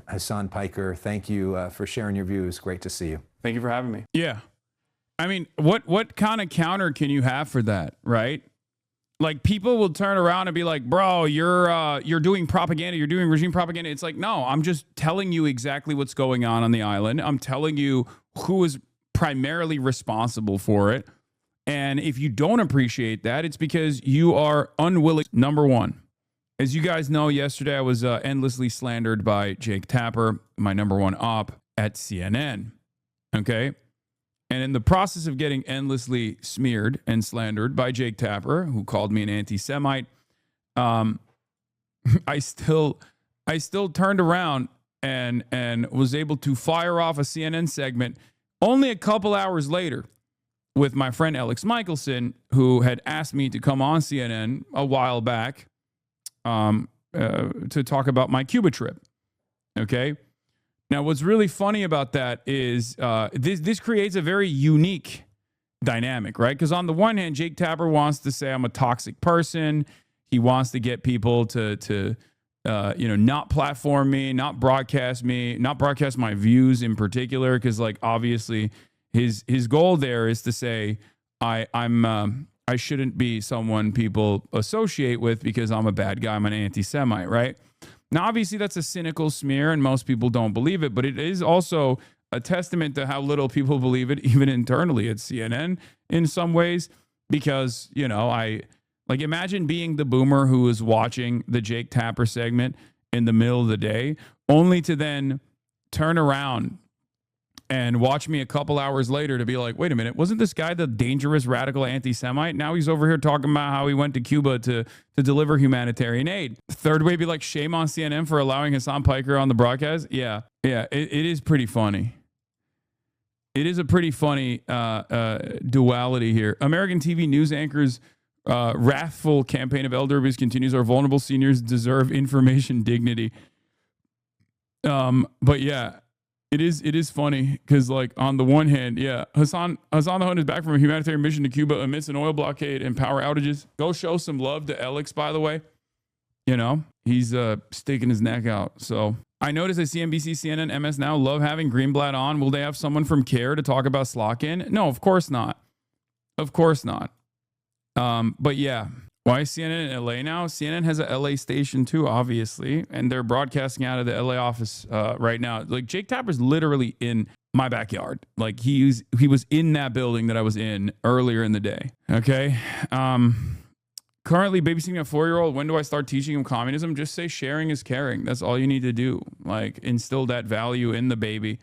Hasan Piker, thank you for sharing your views. Great to see you. Thank you for having me. Yeah. I mean, what kind of counter can you have for that, right? Like, people will turn around and be like, bro, you're doing propaganda. You're doing regime propaganda. It's like, no, I'm just telling you exactly what's going on the island. I'm telling you who is primarily responsible for it. And if you don't appreciate that, it's because you are unwilling. Number one, as you guys know, yesterday I was endlessly slandered by Jake Tapper, my number one op at CNN. Okay? And in the process of getting endlessly smeared and slandered by Jake Tapper, who called me an anti-Semite, I still turned around and was able to fire off a CNN segment only a couple hours later with my friend Alex Michelson, who had asked me to come on CNN a while back to talk about my Cuba trip. Okay? Now, what's really funny about that is this creates a very unique dynamic, right? Because on the one hand, Jake Tapper wants to say I'm a toxic person. He wants to get people to not platform me, not broadcast my views in particular, because like obviously his goal there is to say I shouldn't be someone people associate with because I'm a bad guy. I'm an anti-Semite, right? Now, obviously, that's a cynical smear, and most people don't believe it, but it is also a testament to how little people believe it, even internally at CNN in some ways, because, imagine being the boomer who is watching the Jake Tapper segment in the middle of the day, only to then turn around and watch me a couple hours later to be like, wait a minute, wasn't this guy the dangerous radical anti-Semite? Now he's over here talking about how he went to Cuba to deliver humanitarian aid. Third way, be like, shame on CNN for allowing Hasan Piker on the broadcast. Yeah, it is pretty funny. It is a pretty funny duality here. American TV news anchors' wrathful campaign of elder abuse continues. Our vulnerable seniors deserve information dignity. But yeah. It is funny because, like, on the one hand, yeah, Hasan the Hun is back from a humanitarian mission to Cuba amidst an oil blockade and power outages. Go show some love to Alex, by the way. He's staking his neck out. So I noticed that CNBC, CNN, MS Now love having Greenblatt on. Will they have someone from CARE to talk about Slotkin? No, of course not. Of course not. But yeah. Why is CNN in LA now? CNN has a LA station too, obviously, and they're broadcasting out of the LA office right now. Like, Jake Tapper's literally in my backyard. Like, he was in that building that I was in earlier in the day. Okay. Currently babysitting a 4-year-old. When do I start teaching him communism? Just say sharing is caring. That's all you need to do. Like, instill that value in the baby.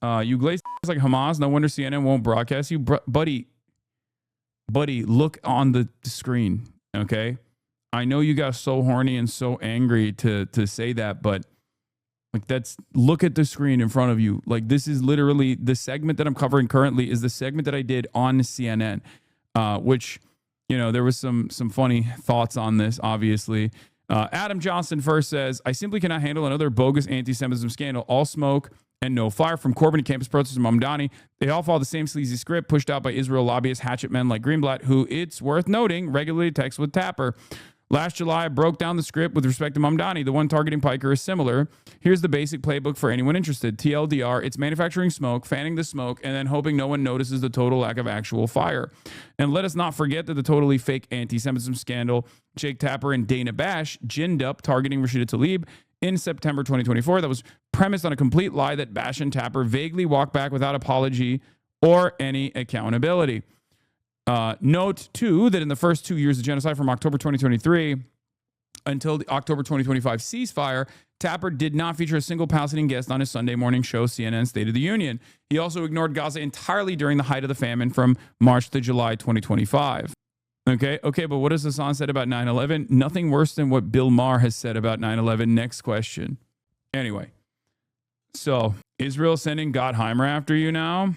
You glaze like Hamas. No wonder CNN won't broadcast you, buddy. Buddy, look on the screen, okay? I know you got so horny and so angry to say that, but like, look at the screen in front of you. Like, this is literally the segment that I'm covering currently is the segment that I did on CNN, which, there was some funny thoughts on this, obviously. Adam Johnson first says, I simply cannot handle another bogus anti-Semitism scandal. All smoke and no fire, from Corbyn to campus protesters to Mamdani. They all follow the same sleazy script pushed out by Israel lobbyists, hatchet men like Greenblatt, who, it's worth noting, regularly texts with Tapper. Last July, I broke down the script with respect to Mamdani. The one targeting Piker is similar. Here's the basic playbook for anyone interested. TLDR, it's manufacturing smoke, fanning the smoke, and then hoping no one notices the total lack of actual fire. And let us not forget that the totally fake anti-Semitism scandal, Jake Tapper and Dana Bash ginned up targeting Rashida Tlaib in September 2024, that was premised on a complete lie that Bash and Tapper vaguely walked back without apology or any accountability. Note, too, that in the first 2 years of genocide from October 2023 until the October 2025 ceasefire, Tapper did not feature a single Palestinian guest on his Sunday morning show, CNN State of the Union. He also ignored Gaza entirely during the height of the famine from March to July 2025. Okay, but what has Hasan said about 9/11? Nothing worse than what Bill Maher has said about 9/11. Next question. Anyway, so Israel sending Gottheimer after you now?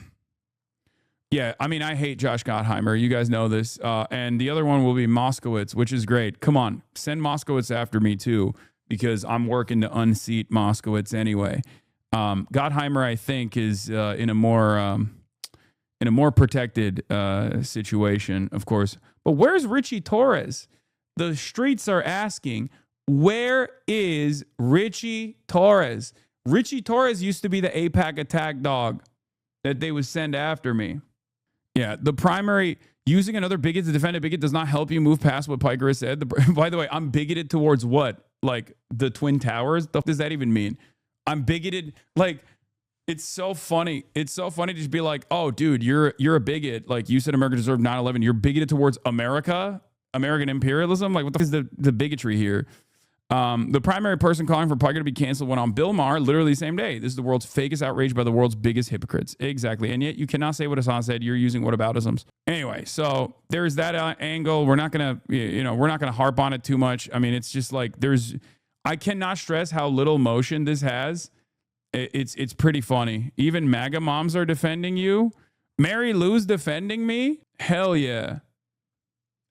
Yeah, I mean, I hate Josh Gottheimer. You guys know this. And the other one will be Moskowitz, which is great. Come on, send Moskowitz after me too, because I'm working to unseat Moskowitz anyway. Gottheimer, I think, is in a more protected situation, of course. But where's Richie Torres? The streets are asking, Where is Richie Torres? Richie Torres used to be the APAC attack dog that they would send after me. Yeah, the primary, using another bigot to defend a bigot does not help you move past what Piker has said. By the way, I'm bigoted towards what? Like the Twin Towers? The f does that even mean? I'm bigoted. Like, it's so funny. It's so funny to just be like, oh, dude, you're a bigot. Like, you said America deserved 9/11. You're bigoted towards America, American imperialism. Like, what the f is the bigotry here? The primary person calling for Piker to be canceled went on Bill Maher literally the same day. This is the world's fakest outrage by the world's biggest hypocrites. Exactly. And yet you cannot say what Hasan said. You're using whataboutisms. Anyway, so there's that angle. We're not going to, we're not going to harp on it too much. I mean, it's just like I cannot stress how little motion this has. It's pretty funny. Even MAGA moms are defending you. Mary Lou's defending me. Hell yeah.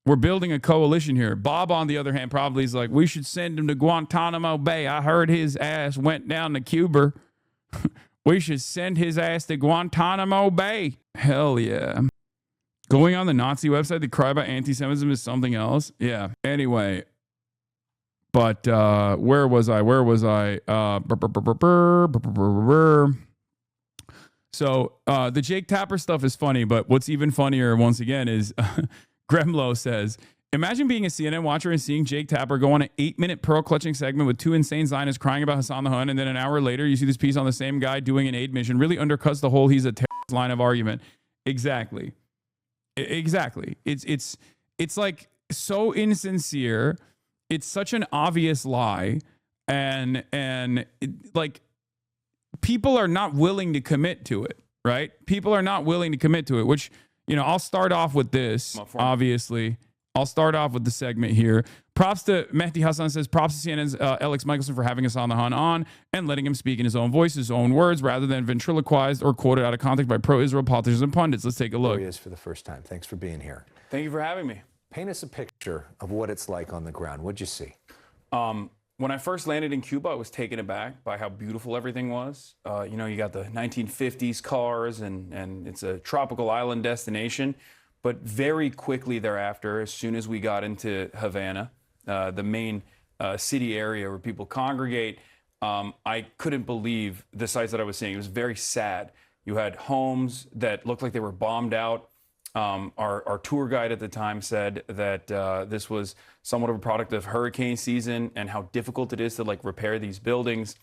We're building a coalition here. Bob, on the other hand, probably is like, we should send him to Guantanamo Bay. I heard his ass went down to Cuba. We should send his ass to Guantanamo Bay. Hell yeah. Going on the Nazi website to cry about anti-Semitism is something else. Yeah. Anyway. But where was I? So the Jake Tapper stuff is funny, but what's even funnier, once again, is... Gremlo says, imagine being a CNN watcher and seeing Jake Tapper go on an 8-minute pearl-clutching segment with two insane Zionists crying about Hasan the Hun, and then an hour later you see this piece on the same guy doing an aid mission. Really undercuts the whole he's a terrorist line of argument. Exactly. Exactly. It's like so insincere. It's such an obvious lie. And like, people are not willing to commit to it, right? People are not willing to commit to it, which... I'll start off with this, obviously. I'll start off with the segment here. Props to Mehdi Hasan says, props to CNN's Alex Michelson for having Hasan the Hun on and letting him speak in his own voice, his own words, rather than ventriloquized or quoted out of context by pro-Israel politicians and pundits. Let's take a look. There he is for the first time. Thanks for being here. Thank you for having me. Paint us a picture of what it's like on the ground. What'd you see? When I first landed in Cuba, I was taken aback by how beautiful everything was. You got the 1950s cars, and it's a tropical island destination. But very quickly thereafter, as soon as we got into Havana, the main city area where people congregate, I couldn't believe the sights that I was seeing. It was very sad. You had homes that looked like they were bombed out. Our tour guide at the time said that this was somewhat of a product of hurricane season and how difficult it is to like repair these buildings.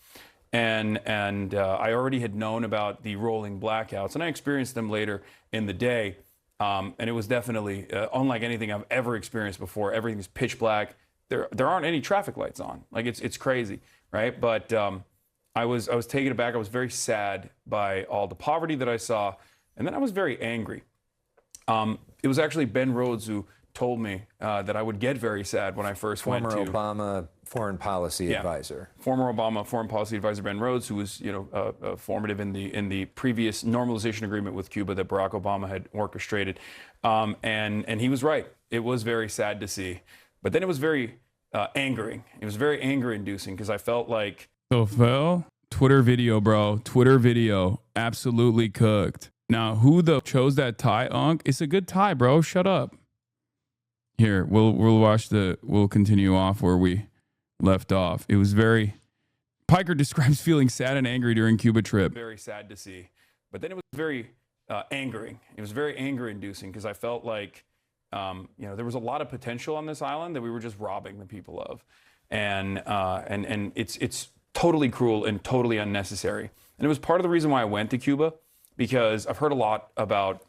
And I already had known about the rolling blackouts, and I experienced them later in the day. And it was definitely unlike anything I've ever experienced before. Everything's pitch black. There aren't any traffic lights on. Like it's crazy, right? But I was taken aback. I was very sad by all the poverty that I saw, and then I was very angry. It was actually Ben Rhodes who told me that I would get very sad when I first went to... Former Obama foreign policy advisor. Former Obama foreign policy advisor Ben Rhodes, who was formative in the previous normalization agreement with Cuba that Barack Obama had orchestrated. And he was right. It was very sad to see. But then it was very angering. It was very anger-inducing because I felt like... So, Phil, Twitter video, bro. Twitter video. Absolutely cooked. Now, who chose that tie, Unc? It's a good tie, bro. Shut up. Here, we'll continue off where we left off. It was very... Piker describes feeling sad and angry during Cuba trip. Very sad to see. But then it was very angering. It was very anger-inducing because I felt like, there was a lot of potential on this island that we were just robbing the people of. And it's totally cruel and totally unnecessary. And it was part of the reason why I went to Cuba, because I've heard a lot about,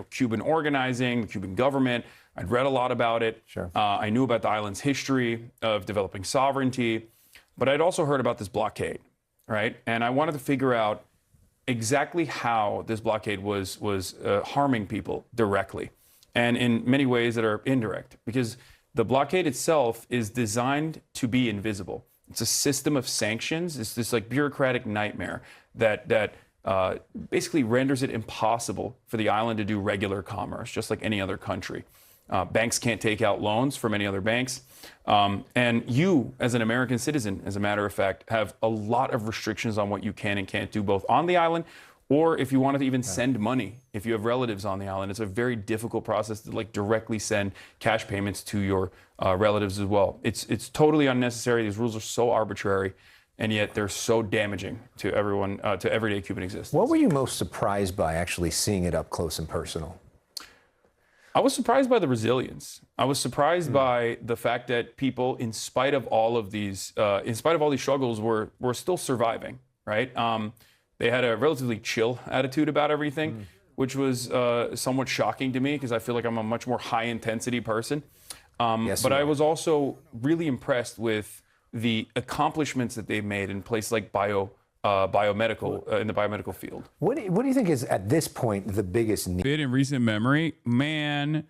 Cuban organizing, the Cuban government. I'd read a lot about it. Sure. I knew about the island's history of developing sovereignty, but I'd also heard about this blockade, right? And I wanted to figure out exactly how this blockade was harming people directly, and in many ways that are indirect, because the blockade itself is designed to be invisible. It's a system of sanctions. It's this like bureaucratic nightmare that basically renders it impossible for the island to do regular commerce, just like any other country. Banks can't take out loans from any other banks. And you, as an American citizen, as a matter of fact, have a lot of restrictions on what you can and can't do, both on the island or if you wanted to even send money, if you have relatives on the island, it's a very difficult process to like directly send cash payments to your relatives as well. It's totally unnecessary. These rules are so arbitrary, and yet they're so damaging to everyone, to everyday Cuban existence. What were you most surprised by actually seeing it up close and personal? I was surprised by the resilience. I was surprised by the fact that people, in spite of all of these, struggles, were still surviving. Right? They had a relatively chill attitude about everything, which was somewhat shocking to me because I feel like I'm a much more high intensity person. But I was also really impressed with the accomplishments that they've made in places like biomedical in the biomedical field. What do you think is at this point the biggest need? In recent memory, man,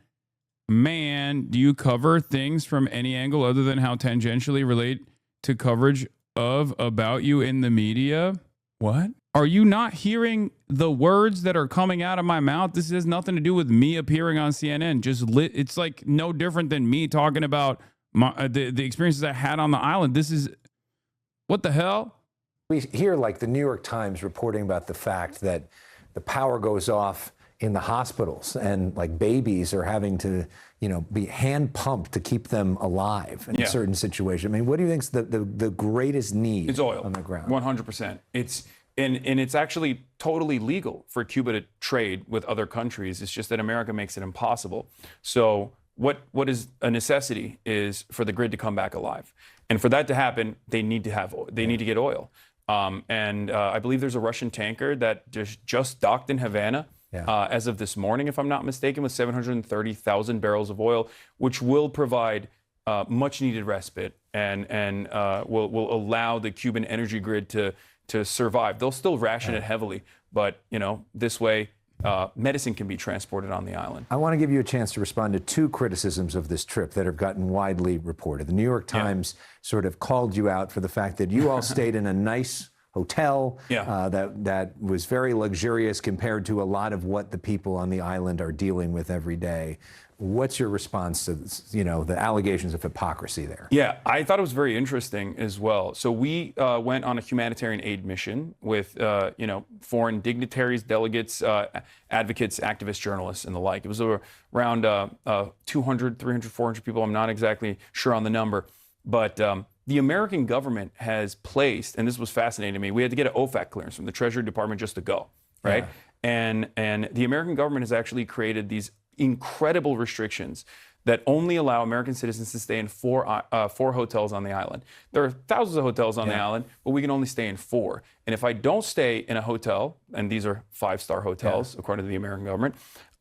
do you cover things from any angle other than how tangentially relate to coverage of about you in the media? What? Are you not hearing the words that are coming out of my mouth? This has nothing to do with me appearing on CNN. It's like no different than me talking about the experiences I had on the island. This is, what the hell? We hear like the New York Times reporting about the fact that the power goes off in the hospitals and like babies are having to, be hand pumped to keep them alive in certain situations. I mean, what do you think is the greatest need? It's oil on the ground? 100%. And it's actually totally legal for Cuba to trade with other countries. It's just that America makes it impossible. So what is a necessity is for the grid to come back alive. And for that to happen, they need to get oil. I believe there's a Russian tanker that just docked in Havana as of this morning, if I'm not mistaken, with 730,000 barrels of oil, which will provide much needed respite and will allow the Cuban energy grid to survive. They'll still ration it heavily, but this way medicine can be transported on the island. I want to give you a chance to respond to two criticisms of this trip that have gotten widely reported. The New York Times sort of called you out for the fact that you all stayed in a nice hotel that was very luxurious compared to a lot of what the people on the island are dealing with every day. What's your response to the allegations of hypocrisy there? Yeah, I thought it was very interesting as well. So we went on a humanitarian aid mission with foreign dignitaries, delegates, advocates, activists, journalists, and the like. It was around 200, 300, 400 people. I'm not exactly sure on the number, but the American government has placed, and this was fascinating to me, we had to get an OFAC clearance from the Treasury Department just to go, right? Yeah. And the American government has actually created these incredible restrictions that only allow American citizens to stay in four hotels on the island. There are thousands of hotels on the island, but we can only stay in 4. And if I don't stay in a hotel, and these are 5-star hotels, according to the American government,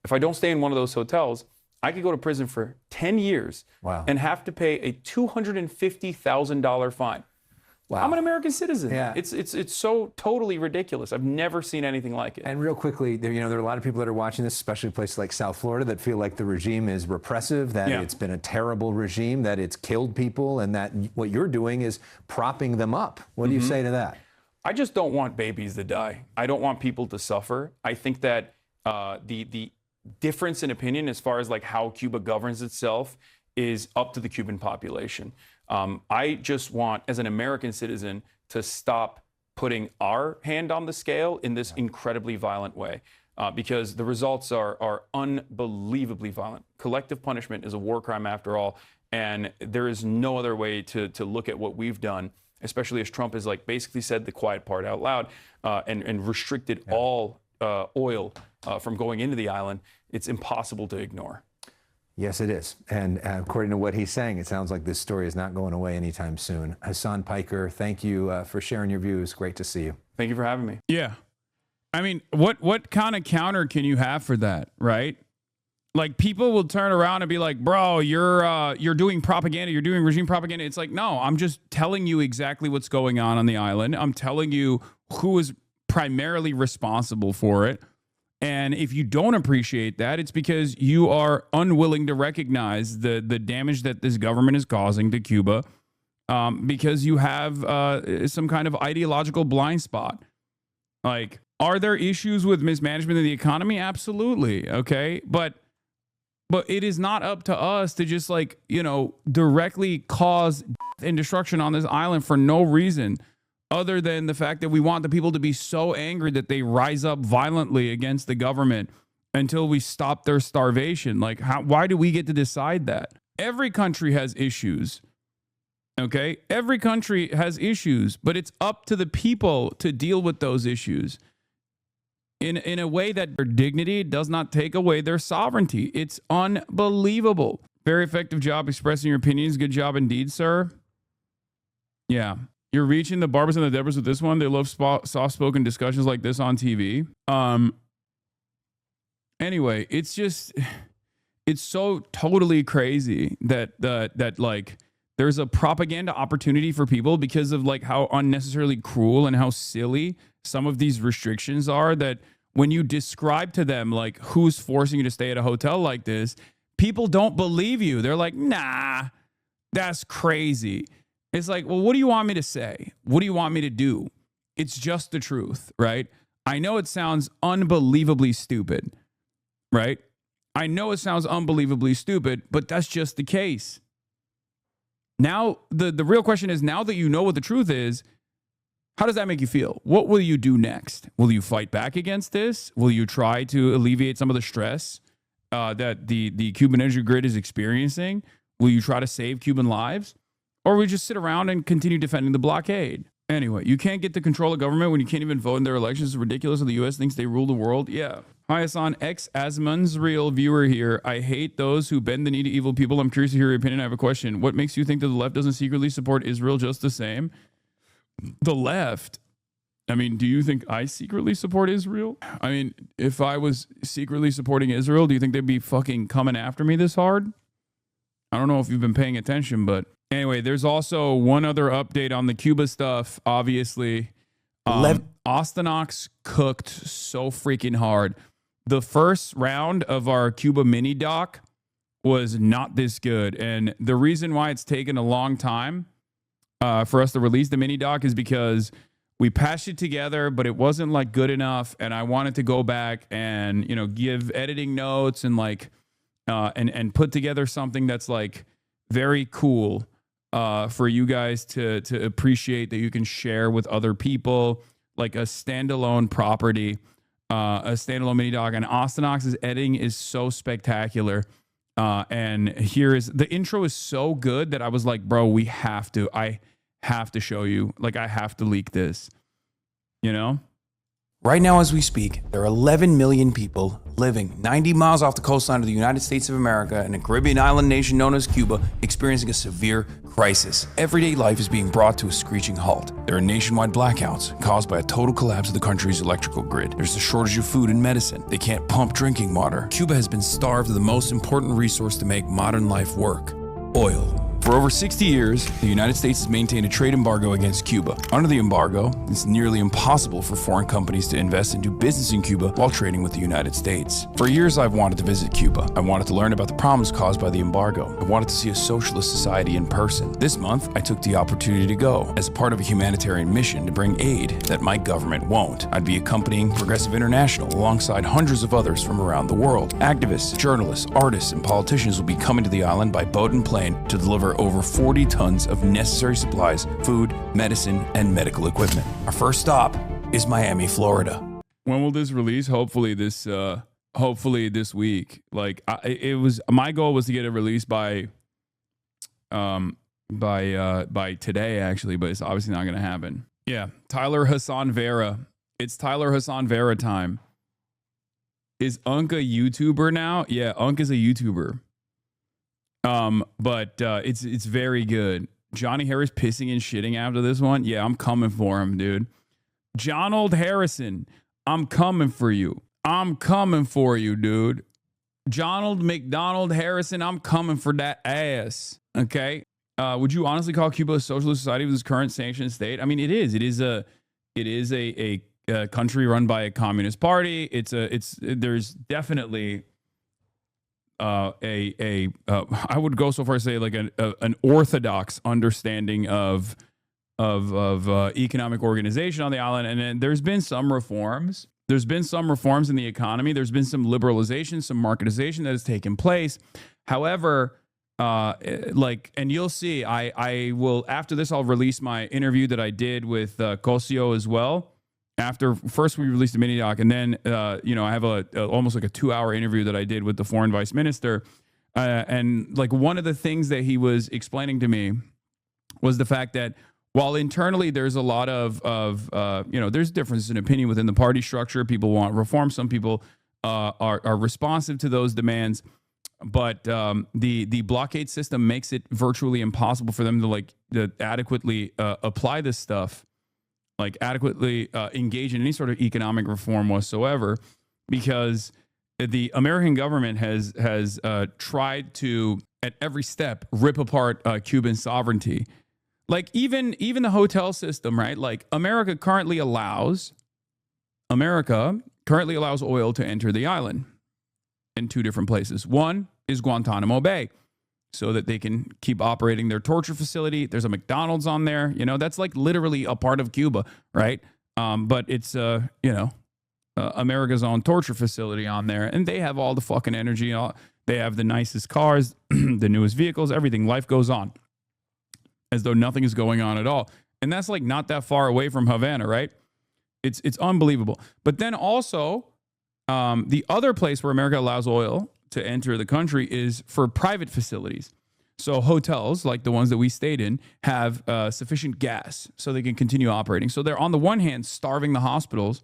if I don't stay in one of those hotels, I could go to prison for 10 years and have to pay a $250,000 fine. Wow. I'm an American citizen. Yeah. It's so totally ridiculous. I've never seen anything like it. And real quickly, there are a lot of people that are watching this, especially places like South Florida, that feel like the regime is repressive, that it's been a terrible regime, that it's killed people, and that what you're doing is propping them up. What do you say to that? I just don't want babies to die. I don't want people to suffer. I think that the difference in opinion as far as like how Cuba governs itself is up to the Cuban population. I just want, as an American citizen, to stop putting our hand on the scale in this incredibly violent way, because the results are unbelievably violent. Collective punishment is a war crime after all, and there is no other way to look at what we've done, especially as Trump has like basically said the quiet part out loud and restricted all oil from going into the island. It's impossible to ignore. Yes, it is. And according to what he's saying, it sounds like this story is not going away anytime soon. Hasan Piker, thank you for sharing your views. Great to see you. Thank you for having me. Yeah. I mean, what kind of counter can you have for that, right? Like, people will turn around and be like, bro, you're doing propaganda, you're doing regime propaganda. It's like, no, I'm just telling you exactly what's going on the island. I'm telling you who is primarily responsible for it. And if you don't appreciate that, it's because you are unwilling to recognize the damage that this government is causing to Cuba, because you have some kind of ideological blind spot. Like, are there issues with mismanagement of the economy? Absolutely. Okay. But it is not up to us to just directly cause death and destruction on this island for no reason. other than the fact that we want the people to be so angry that they rise up violently against the government until we stop their starvation. Like, why do we get to decide that? Every country has issues. Okay? Every country has issues, but it's up to the people to deal with those issues in a way that their dignity does not take away their sovereignty. It's unbelievable. Very effective job expressing your opinions. Good job indeed, sir. Yeah. You're reaching the Barbers and the Debras with this one. They love soft-spoken discussions like this on TV. Anyway, it's so totally crazy that like there's a propaganda opportunity for people because of like how unnecessarily cruel and how silly some of these restrictions are, that when you describe to them like who's forcing you to stay at a hotel like this, people don't believe you. They're like, nah, that's crazy. It's like, well, what do you want me to say? What do you want me to do? It's just the truth, right? I know it sounds unbelievably stupid, right? I know it sounds unbelievably stupid, but that's just the case. Now, the real question is, now that you know what the truth is, how does that make you feel? What will you do next? Will you fight back against this? Will you try to alleviate some of the stress that the Cuban energy grid is experiencing? Will you try to save Cuban lives? Or will you just sit around and continue defending the blockade? Anyway, you can't get to control of government when you can't even vote in their elections. It's ridiculous that the U.S. thinks they rule the world. Yeah. Hi, Hasan. Asmon's real viewer here. I hate those who bend the knee to evil people. I'm curious to hear your opinion. I have a question. What makes you think that the left doesn't secretly support Israel just the same? The left? I mean, do you think I secretly support Israel? I mean, if I was secretly supporting Israel, do you think they'd be fucking coming after me this hard? I don't know if you've been paying attention, but anyway, there's also one other update on the Cuba stuff, obviously. Ostenox cooked so freaking hard. The first round of our Cuba mini doc was not this good. And the reason why it's taken a long time for us to release the mini doc is because we patched it together, but it wasn't like good enough. And I wanted to go back and, you know, give editing notes and like, and put together something that's like very cool for you guys to appreciate, that you can share with other people, like a standalone property, a standalone mini doc. And Ostenox's editing is so spectacular. And here is the intro is so good that I was like, bro, I have to show you, like, I have to leak this, you know? Right now, as we speak, there are 11 million people living 90 miles off the coastline of the United States of America in a Caribbean island nation known as Cuba, experiencing a severe crisis. Everyday life is being brought to a screeching halt. There are nationwide blackouts caused by a total collapse of the country's electrical grid. There's a shortage of food and medicine. They can't pump drinking water. Cuba has been starved of the most important resource to make modern life work: oil. For over 60 years, the United States has maintained a trade embargo against Cuba. Under the embargo, it's nearly impossible for foreign companies to invest and do business in Cuba while trading with the United States. For years, I've wanted to visit Cuba. I wanted to learn about the problems caused by the embargo. I wanted to see a socialist society in person. This month, I took the opportunity to go as a part of a humanitarian mission to bring aid that my government won't. I'd be accompanying Progressive International alongside hundreds of others from around the world. Activists, journalists, artists, and politicians will be coming to the island by boat and plane to deliver over 40 tons of necessary supplies, food, medicine, and medical equipment. Our first stop is Miami, Florida. When will this release? Hopefully this week. Like my goal was to get it released by today actually, but it's obviously not going to happen. Yeah, Tyler Hasan Vera. It's Tyler Hasan Vera time. Is Unk a YouTuber now? Yeah, Unk is a YouTuber. But it's very good. Johnny Harris pissing and shitting after this one. Yeah, I'm coming for him, dude. Jonald Harrison, I'm coming for you. I'm coming for you, dude. Jonald McDonald Harrison, I'm coming for that ass. Okay. Would you honestly call Cuba a socialist society with its current sanctioned state? I mean, it is. It is a country run by a communist party. There's definitely I would go so far as to say like an orthodox understanding of economic organization on the island. And then there's been some reforms. There's been some reforms in the economy. There's been some liberalization, some marketization that has taken place. However, And you'll see, I will, after this, I'll release my interview that I did with Cosio as well. After first we released a mini doc, and then I have almost like a 2-hour interview that I did with the foreign vice minister, and like one of the things that he was explaining to me was the fact that while internally there's a lot of there's differences in opinion within the party structure. People want reform. Some people are responsive to those demands, but the blockade system makes it virtually impossible for them to adequately apply this stuff. Like adequately engage in any sort of economic reform whatsoever, because the American government has tried to at every step rip apart Cuban sovereignty. Like even the hotel system, right? Like America currently allows oil to enter the island in 2 different places. One is Guantanamo Bay, so that they can keep operating their torture facility. There's a McDonald's on there. That's like literally a part of Cuba, right? But it's, America's own torture facility on there. And they have all the fucking energy. They have the nicest cars, the newest vehicles, everything. Life goes on as though nothing is going on at all. And that's like not that far away from Havana, right? It's unbelievable. But then also, the other place where America allows oil to enter the country is for private facilities. So hotels, like the ones that we stayed in, have sufficient gas so they can continue operating. So they're on the one hand starving the hospitals,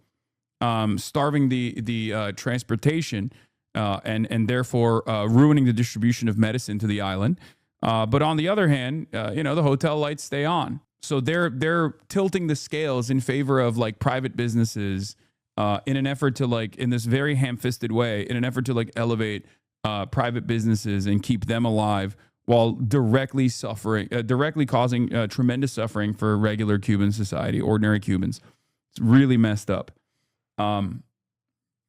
starving the transportation, and therefore ruining the distribution of medicine to the island. But on the other hand, the hotel lights stay on. So they're tilting the scales in favor of like private businesses, in an effort to in this very ham-fisted way, in an effort to elevate private businesses and keep them alive while directly causing tremendous suffering for regular Cuban society, ordinary Cubans. It's really messed up.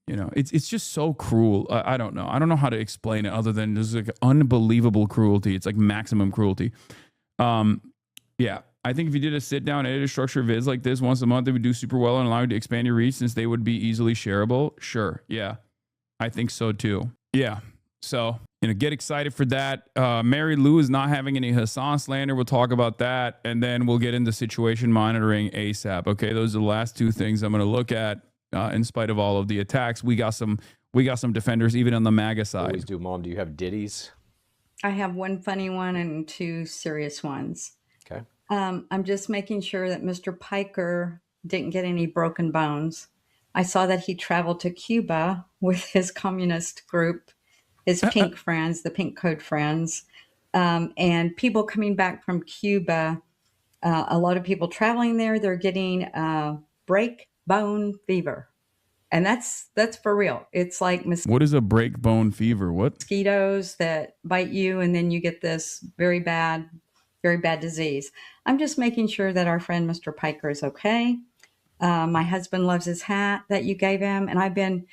It's just so cruel. I don't know. I don't know how to explain it other than there's like unbelievable cruelty. It's like maximum cruelty. Yeah. I think if you did a sit-down edited structure vids like this once a month, they would do super well and allow you to expand your reach since they would be easily shareable. Sure. Yeah. I think so too. Yeah. So, get excited for that. Mary Lou is not having any Hasan slander. We'll talk about that. And then we'll get into situation monitoring ASAP. Okay. Those are the last 2 things I'm going to look at in spite of all of the attacks. We got some defenders even on the MAGA side. Always do, Mom. Do you have ditties? I have 1 funny one and 2 serious ones. Okay. I'm just making sure that Mr. Piker didn't get any broken bones. I saw that he traveled to Cuba with his communist group, his pink friends, the pink code friends, and people coming back from Cuba. A lot of people traveling there, they're getting break bone fever. And that's for real. It's like what is a break bone fever? What? Mosquitoes that bite you, and then you get this very bad disease. I'm just making sure that our friend Mr. Piker is okay. My husband loves his hat that you gave him, and I've been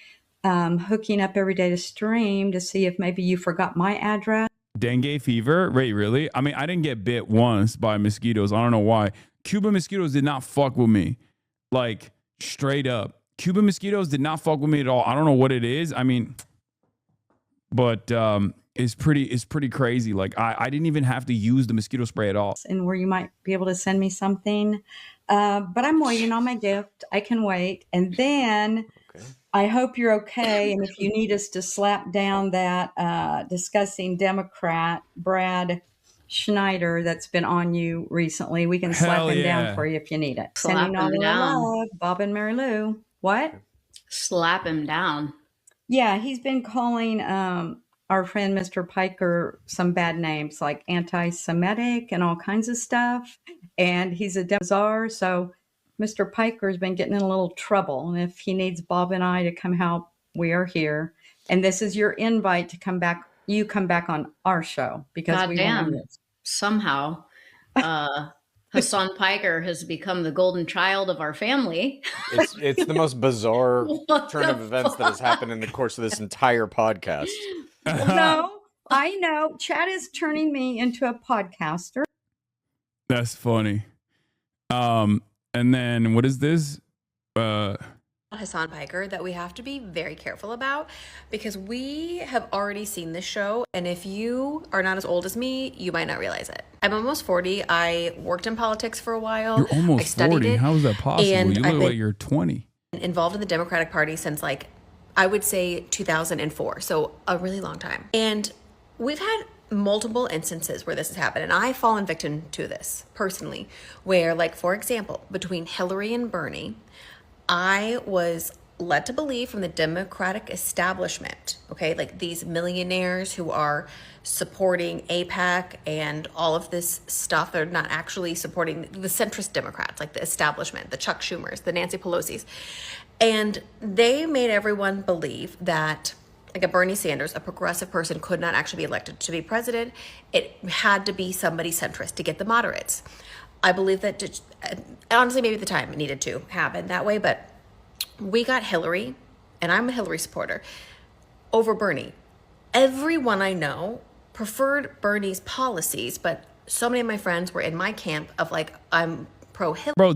hooking up every day to stream to see if maybe you forgot my address. Dengue fever? Wait, really? I mean, I didn't get bit once by mosquitoes. I don't know why. Cuban mosquitoes did not fuck with me. Like, straight up. Cuban mosquitoes did not fuck with me at all. I don't know what it is. I mean, but it's pretty crazy. Like I didn't even have to use the mosquito spray at all. And where you might be able to send me something. But I'm waiting on my gift. I can wait. And then I hope you're okay. And if you need us to slap down that disgusting Democrat, Brad Schneider, that's been on you recently, we can slap him down for you if you need it. Slap him down. Love, Bob and Mary Lou. What? Slap him down. Yeah, he's been calling our friend Mr. Piker some bad names like anti-Semitic and all kinds of stuff. And he's a czar. So Mr. Piker's been getting in a little trouble. And if he needs Bob and I to come help, we are here. And this is your invite to come back. You come back on our show because goddamn, somehow Hasan Piker has become the golden child of our family. It's the most bizarre turn of events that has happened in the course of this entire podcast. No, I know. Chad is turning me into a podcaster. That's funny. And then what is this? Hasan Piker that we have to be very careful about, because we have already seen this show, and if you are not as old as me, you might not realize it. I'm almost 40. I worked in politics for a while. You're almost I studied 40. it, How is that possible? and You I've look been like you're 20. involved in the Democratic Party since, like, I would say 2004, so a really long time. And we've had multiple instances where this has happened, and I've fallen victim to this personally, where, like, for example, between Hillary and Bernie, I was led to believe from the Democratic establishment, okay, like these millionaires who are supporting AIPAC and all of this stuff, they're not actually supporting the centrist Democrats, like the establishment, the Chuck Schumers, the Nancy Pelosi's. And they made everyone believe that, like, a Bernie Sanders, a progressive person, could not actually be elected to be president. It had to be somebody centrist to get the moderates. I believe that, honestly, maybe at the time it needed to happen that way, but we got Hillary, and I'm a Hillary supporter, over Bernie. Everyone I know preferred Bernie's policies, but so many of my friends were in my camp of, like, I'm pro-Hillary. Bro,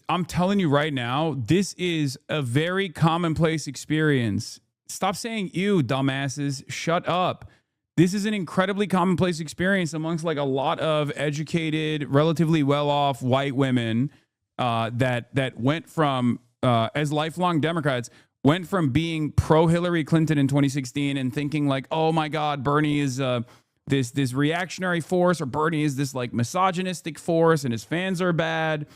I'm telling you right now, this is a very commonplace experience. Stop saying ew, dumbasses. Shut up. This is an incredibly commonplace experience amongst, like, a lot of educated, relatively well-off white women that went from, as lifelong Democrats, went from being pro-Hillary Clinton in 2016 and thinking, like, oh my God, Bernie is this reactionary force, or Bernie is this, like, misogynistic force, and his fans are bad,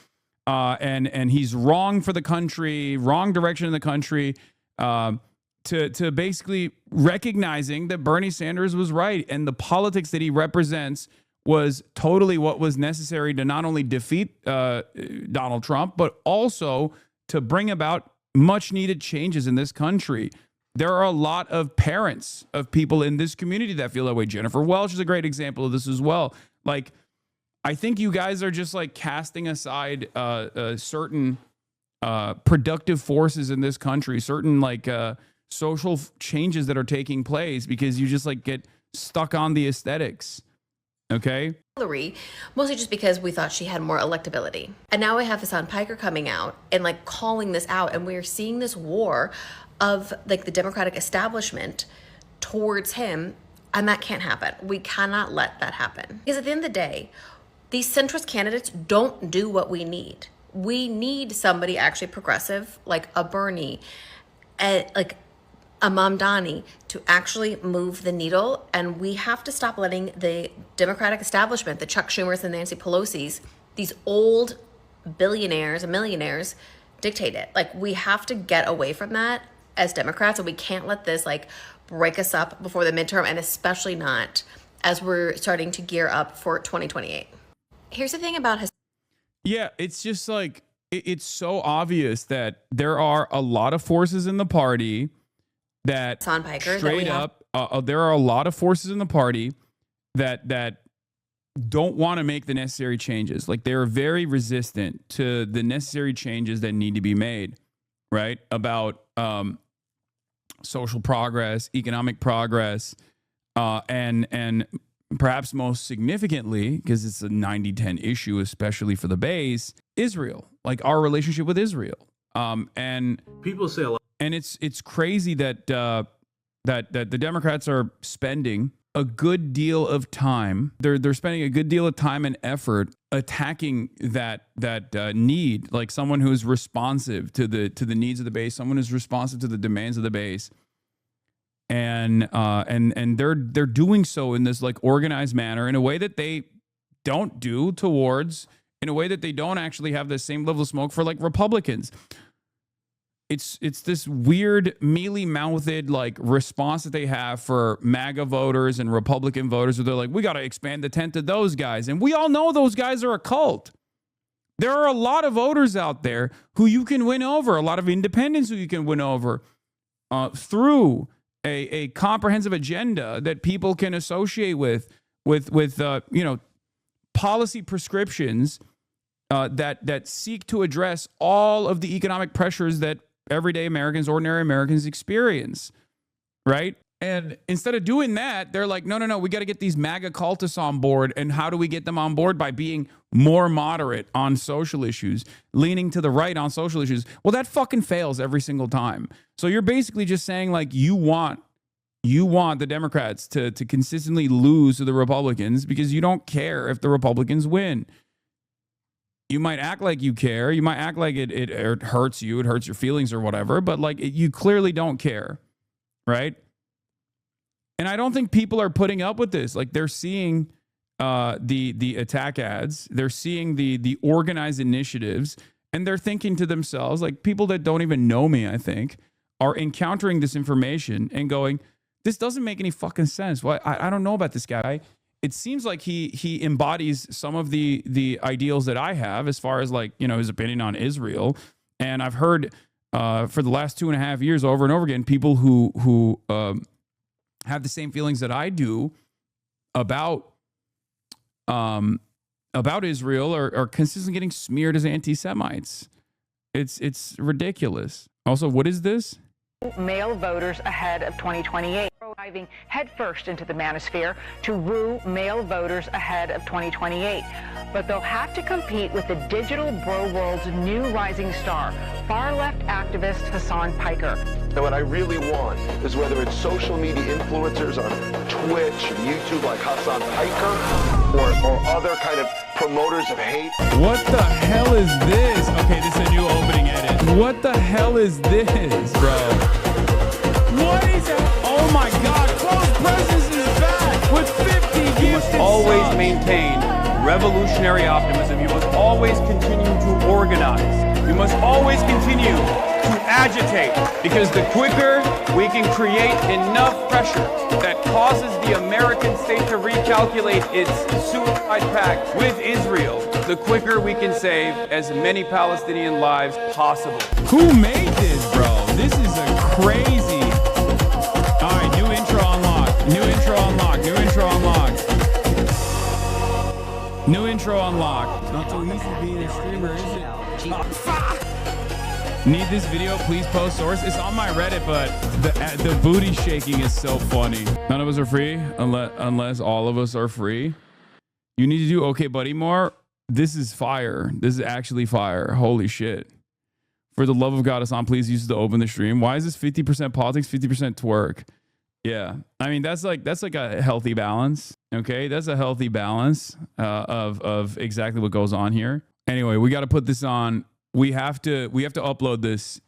and he's wrong for the country, wrong direction in the country, to basically recognizing that Bernie Sanders was right, and the politics that he represents was totally what was necessary to not only defeat Donald Trump, but also to bring about much needed changes in this country. There are a lot of parents of people in this community that feel that way. Jennifer Welch is a great example of this as well. Like, I think you guys are just, like, casting aside certain productive forces in this country, certain, like, social changes that are taking place, because you just, like, get stuck on the aesthetics. Okay. Hillary, mostly just because we thought she had more electability. And now we have Hasan Piker coming out and, like, calling this out, and we're seeing this war of, like, the Democratic establishment towards him, and that can't happen. We cannot let that happen. Because at the end of the day, these centrist candidates don't do what we need. We need somebody actually progressive, like a Bernie, like a Mamdani, to actually move the needle. And we have to stop letting the Democratic establishment, the Chuck Schumers and Nancy Pelosi's, these old billionaires and millionaires, dictate it. Like, we have to get away from that as Democrats, and we can't let this, like, break us up before the midterm, and especially not as we're starting to gear up for 2028. Here's the thing about his. Yeah, it's just like, it's so obvious that there are a lot of forces in the party that Hasan Piker, straight up, there are a lot of forces in the party that don't want to make the necessary changes. Like, they're very resistant to the necessary changes that need to be made, right? About social progress, economic progress, and perhaps most significantly, because it's a 90-10 issue, especially for the base, Israel, like our relationship with Israel. And people say a lot. And it's crazy that that the Democrats are spending a good deal of time. They're spending a good deal of time and effort attacking that need, like someone who's responsive to the needs of the base, someone who's responsive to the demands of the base. And they're doing so in this, like, organized manner, in a way that they don't do towards, in a way that they don't actually have the same level of smoke for, like, Republicans. It's this weird mealy-mouthed, like, response that they have for MAGA voters and Republican voters, where they're like, we got to expand the tent to those guys. And we all know those guys are a cult. There are a lot of voters out there who you can win over, a lot of independents who you can win over through a comprehensive agenda that people can associate with policy prescriptions that seek to address all of the economic pressures that everyday Americans, ordinary Americans experience, right? And instead of doing that, they're like, no, we got to get these MAGA cultists on board. And how do we get them on board? By being more moderate on social issues, leaning to the right on social issues. Well, that fucking fails every single time. So you're basically just saying like you want the Democrats to consistently lose to the Republicans because you don't care if the Republicans win. You might act like you care. You might act like it hurts you. It hurts your feelings or whatever. But like you clearly don't care, right? And I don't think people are putting up with this. Like they're seeing the attack ads, they're seeing the organized initiatives, and they're thinking to themselves, like people that don't even know me, I think, are encountering this information and going, this doesn't make any fucking sense. Well, I don't know about this guy. It seems like he embodies some of the ideals that I have as far as like, you know, his opinion on Israel. And I've heard for the last 2.5 years over and over again, people who have the same feelings that I do about Israel are consistently getting smeared as anti-Semites. It's ridiculous. Also, what is this? Male voters ahead of 2028. Diving headfirst into the manosphere to woo male voters ahead of 2028. But they'll have to compete with the digital bro world's new rising star, far-left activist Hasan Piker. And what I really want is whether it's social media influencers on Twitch and YouTube like Hasan Piker or other kind of promoters of hate. What the hell is this? Okay, this is a new opening edit. What the hell is this, bro? What is it? Oh my God, Close Presence is back with 50 gifted You must always maintain revolutionary optimism. You must always continue to organize. You must always continue to agitate, because the quicker we can create enough pressure that causes the American state to recalculate its suicide pact with Israel, the quicker we can save as many Palestinian lives possible. Who made this, bro? This is a crazy. All right, new intro unlocked. New intro unlocked. New intro unlocked. New intro unlocked. Not so easy being a streamer, is it? Need this video? Please post source. It's on my Reddit, but the booty shaking is so funny. None of us are free unless all of us are free. You need to do okay, buddy, more. This is fire. This is actually fire. Holy shit. For the love of God, Hasan, please use it to open the stream. Why is this 50% politics, 50% twerk? Yeah, I mean that's like a healthy balance. Okay, that's a healthy balance of exactly what goes on here. Anyway, we got to put this on. We have to upload this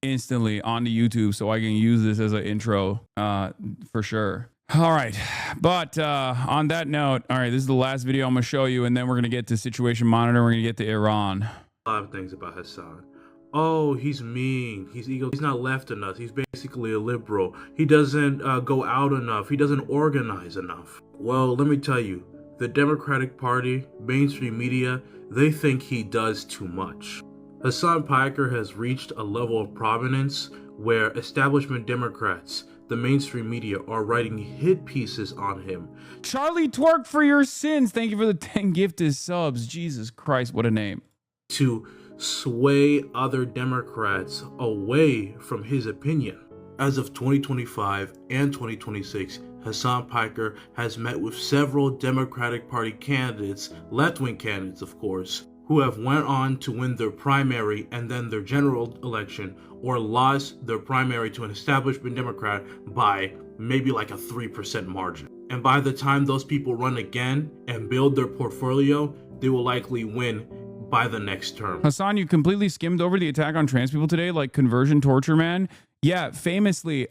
instantly onto YouTube so I can use this as an intro for sure. All right, but on that note, all right, this is the last video I'm gonna show you, and then we're gonna get to situation monitor. We're gonna get to Iran. A lot of things about Hasan. Oh, he's mean. He's not left enough. He's basically a liberal. He doesn't go out enough. He doesn't organize enough. Well, let me tell you, the Democratic Party, mainstream media, they think he does too much. Hasan Piker has reached a level of prominence where establishment Democrats, the mainstream media, are writing hit pieces on him. Charlie Twerk for your sins. Thank you for the 10 gifted subs. Jesus Christ, what a name. To sway other Democrats away from his opinion. As of 2025 and 2026, Hasan Piker has met with several Democratic Party candidates, left-wing candidates of course, who have went on to win their primary and then their general election, or lost their primary to an establishment Democrat by maybe like a 3% margin. And by the time those people run again and build their portfolio, they will likely win by the next term. Hasan, you completely skimmed over the attack on trans people today, like conversion torture, man. Yeah, famously,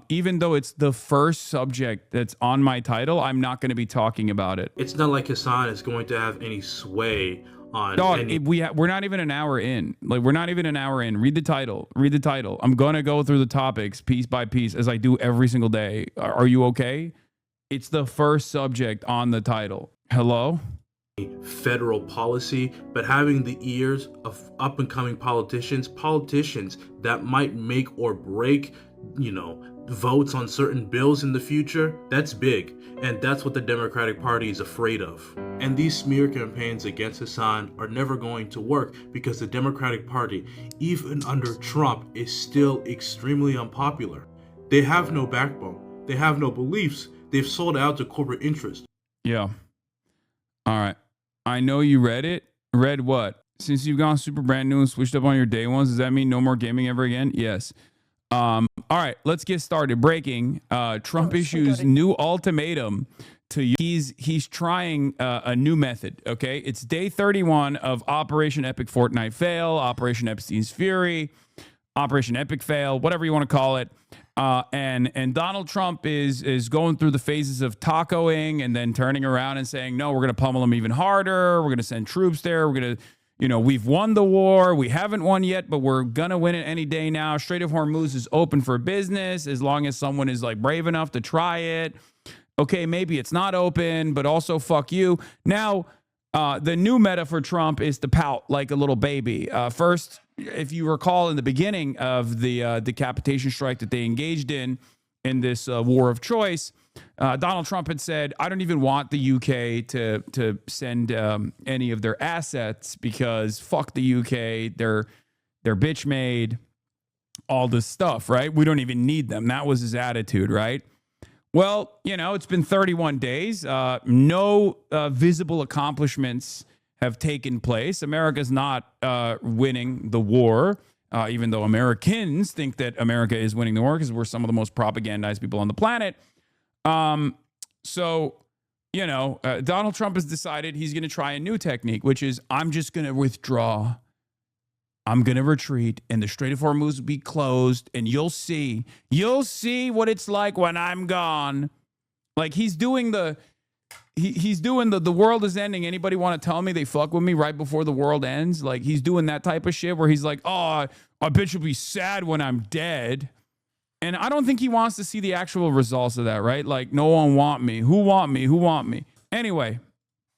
even though it's the first subject that's on my title, I'm not going to be talking about it. It's not like Hasan is going to have any sway on Dog, any... we're not even an hour in. Like, we're not even an hour in. Read the title. Read the title. I'm going to go through the topics piece by piece as I do every single day. Are you okay? It's the first subject on the title. Hello? Federal policy, but having the ears of up-and-coming politicians that might make or break, votes on certain bills in the future, that's big. And that's what the Democratic Party is afraid of. And these smear campaigns against Hasan are never going to work because the Democratic Party, even under Trump, is still extremely unpopular. They have no backbone. They have no beliefs. They've sold out to corporate interest. Yeah. All right. I know you read it. Read what? Since you've gone super brand new and switched up on your day ones, does that mean no more gaming ever again? Yes. All right, let's get started. Breaking. Trump issues new ultimatum to he's trying a new method. Okay, it's day 31 of Operation Epic Fortnite Fail, Operation Epstein's Fury, Operation Epic Fail, whatever you want to call it. And Donald Trump is going through the phases of tacoing and then turning around and saying, no, we're going to pummel them even harder. We're going to send troops there. We're going to, we've won the war. We haven't won yet, but we're going to win it any day now. Strait of Hormuz is open for business as long as someone is like brave enough to try it. Okay, maybe it's not open, but also fuck you. Now, the new meta for Trump is to pout like a little baby. First, if you recall in the beginning of the decapitation strike that they engaged in this war of choice, Donald Trump had said, I don't even want the UK to send any of their assets because fuck the UK. They're bitch made, all this stuff, right? We don't even need them. That was his attitude, right? Well, it's been 31 days. No visible accomplishments have taken place. America's not winning the war, even though Americans think that America is winning the war because we're some of the most propagandized people on the planet. Donald Trump has decided he's going to try a new technique, which is I'm just going to withdraw. I'm going to retreat and the Strait of Hormuz will be closed and you'll see what it's like when I'm gone. Like he's doing the world is ending. Anybody want to tell me they fuck with me right before the world ends? Like he's doing that type of shit where he's like, oh, I bet you'll be sad when I'm dead. And I don't think he wants to see the actual results of that, right? Like no one want me. Who want me? Who want me? Anyway.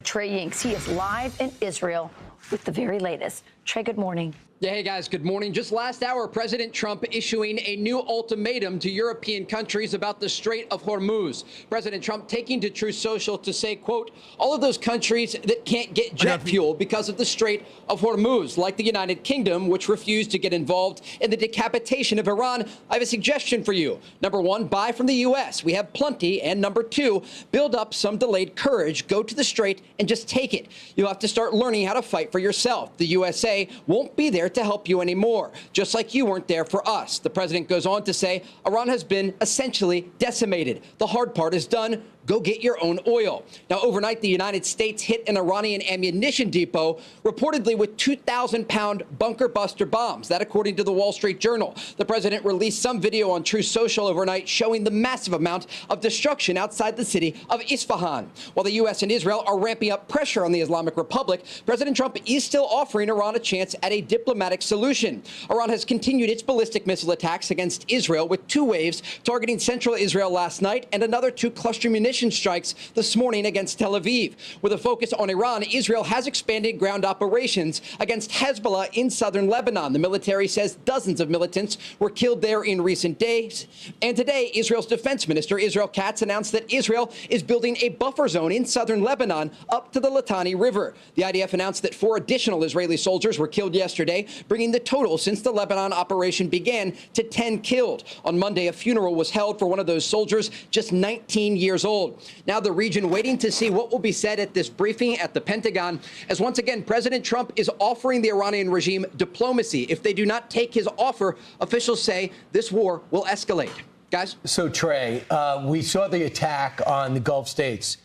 Trey Yinks, he is live in Israel with the very latest. Trey, good morning. Yeah, hey guys, good morning. Just last hour, President Trump issuing a new ultimatum to European countries about the Strait of Hormuz. President Trump taking to Truth Social to say, quote, all of those countries that can't get jet fuel because of the Strait of Hormuz, like the United Kingdom, which refused to get involved in the decapitation of Iran, I have a suggestion for you. Number one, buy from the U.S. We have plenty. And number two, build up some delayed courage. Go to the Strait and just take it. You'll have to start learning how to fight for yourself. The USA won't be there to help you anymore, just like you weren't there for us. The president goes on to say, Iran has been essentially decimated. The hard part is done. Go get your own oil. Now, overnight, the United States hit an Iranian ammunition depot, reportedly with 2,000-pound bunker buster bombs. That, according to the Wall Street Journal. The president released some video on Truth Social overnight showing the massive amount of destruction outside the city of Isfahan. While the U.S. and Israel are ramping up pressure on the Islamic Republic, President Trump is still offering Iran a chance at a diplomatic solution. Iran has continued its ballistic missile attacks against Israel with 2 waves targeting central Israel last night and another 2 cluster munitions strikes this morning against Tel Aviv. With a focus on Iran, Israel has expanded ground operations against Hezbollah in southern Lebanon. The military says dozens of militants were killed there in recent days. And today, Israel's defense minister, Israel Katz, announced that Israel is building a buffer zone in southern Lebanon up to the Litani River. The IDF announced that 4 additional Israeli soldiers were killed yesterday, bringing the total since the Lebanon operation began to 10 killed. On Monday, a funeral was held for one of those soldiers, just 19 years old. Now the region waiting to see what will be said at this briefing at the Pentagon, as once again, President Trump is offering the Iranian regime diplomacy. If they do not take his offer, officials say this war will escalate. Guys? So, Trey, we saw the attack on the Gulf states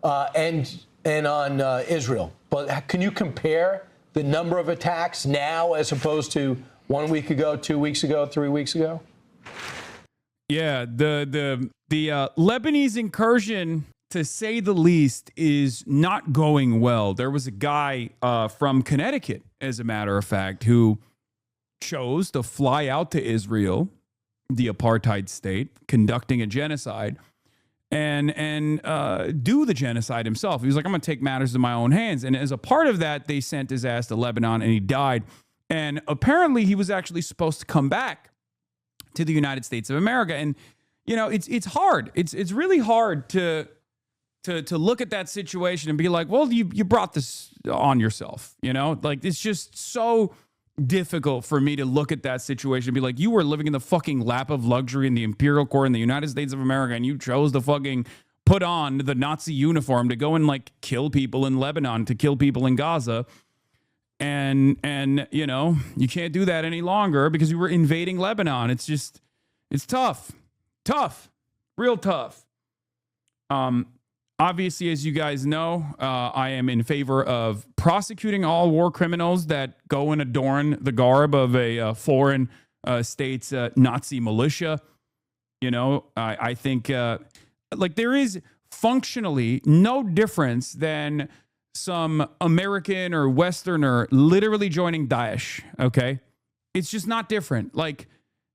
and on Israel. But can you compare the number of attacks now as opposed to 1 week ago, 2 weeks ago, 3 weeks ago? Yeah, the Lebanese incursion, to say the least, is not going well. There was a guy from Connecticut, as a matter of fact, who chose to fly out to Israel, the apartheid state, conducting a genocide, and do the genocide himself. He was like, I'm going to take matters in my own hands. And as a part of that, they sent his ass to Lebanon, and he died. And apparently, he was actually supposed to come back to the United States of America. And, it's hard. It's really hard to look at that situation and be like, well, you brought this on yourself, like it's just so difficult for me to look at that situation and be like, you were living in the fucking lap of luxury in the imperial court in the United States of America, and you chose to fucking put on the Nazi uniform to go and like kill people in Lebanon, to kill people in Gaza. And you know, you can't do that any longer because you were invading Lebanon. It's just, it's tough, real tough. Obviously, as you guys know, I am in favor of prosecuting all war criminals that go and adorn the garb of a foreign state's Nazi militia. You know, I think like there is functionally no difference than some American or Westerner literally joining Daesh. Okay, it's just not different. Like,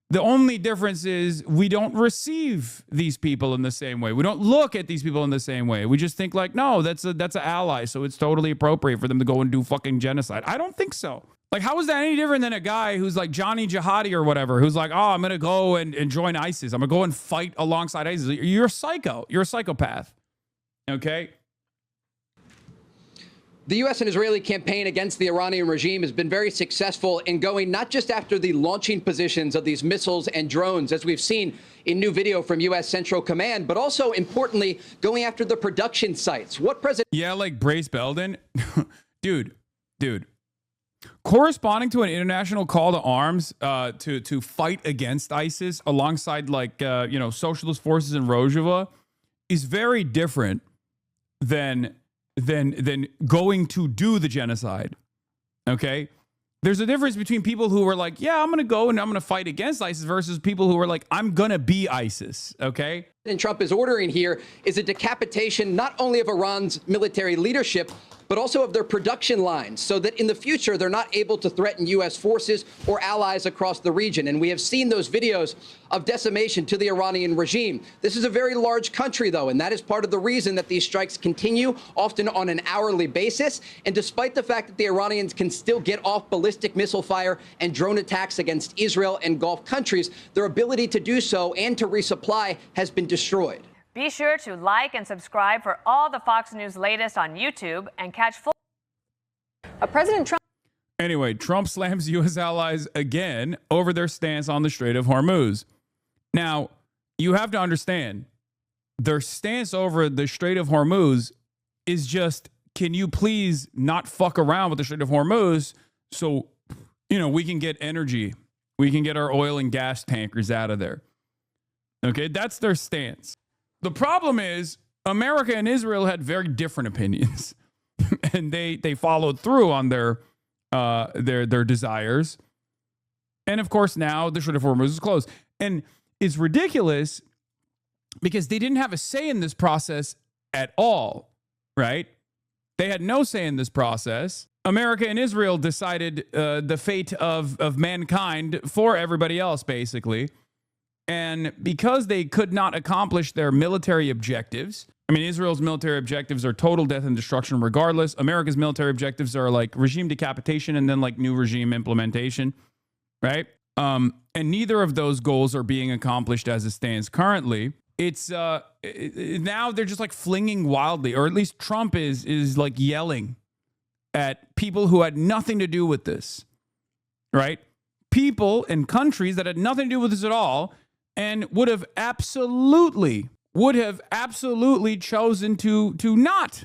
the only difference is we don't receive these people in the same way. We don't look at these people in the same way. We just think like, no, that's an ally, so it's totally appropriate for them to go and do fucking genocide. I don't think so. Like, how is that any different than a guy who's like Johnny Jihadi or whatever, who's like, oh, I'm going to go and join ISIS. I'm going to go and fight alongside ISIS. You're a psycho. You're a psychopath. Okay? The U.S. and Israeli campaign against the Iranian regime has been very successful in going not just after the launching positions of these missiles and drones, as we've seen in new video from U.S. Central Command, but also, importantly, going after the production sites. What President... Yeah, like Brace Belden. Dude. Corresponding to an international call to arms to fight against ISIS alongside like, socialist forces in Rojava is very different than going to do the genocide. Okay? There's a difference between people who are like, yeah, I'm going to go and I'm going to fight against ISIS versus people who are like, I'm going to be ISIS. Okay? And Trump is ordering here is a decapitation not only of Iran's military leadership, but also of their production lines, so that in the future, they're not able to threaten U.S. forces or allies across the region. And we have seen those videos of decimation to the Iranian regime. This is a very large country, though, and that is part of the reason that these strikes continue, often on an hourly basis. And despite the fact that the Iranians can still get off ballistic missile fire and drone attacks against Israel and Gulf countries, their ability to do so and to resupply has been destroyed. Be sure to like and subscribe for all the Fox News latest on YouTube and catch full... President Trump... Anyway, Trump slams U.S. allies again over their stance on the Strait of Hormuz. Now, you have to understand, their stance over the Strait of Hormuz is just, can you please not fuck around with the Strait of Hormuz so, we can get energy. We can get our oil and gas tankers out of there. Okay, that's their stance. The problem is America and Israel had very different opinions, and they followed through on their desires. And of course, now the Strait of Hormuz is closed. And it's ridiculous because they didn't have a say in this process at all, right? They had no say in this process. America and Israel decided the fate of mankind for everybody else, basically. And because they could not accomplish their military objectives, I mean, Israel's military objectives are total death and destruction regardless. America's military objectives are like regime decapitation and then like new regime implementation, right? And neither of those goals are being accomplished as it stands currently. It's now they're just like flinging wildly, or at least Trump is like yelling at people who had nothing to do with this, right? People and countries that had nothing to do with this at all, and would have absolutely chosen to not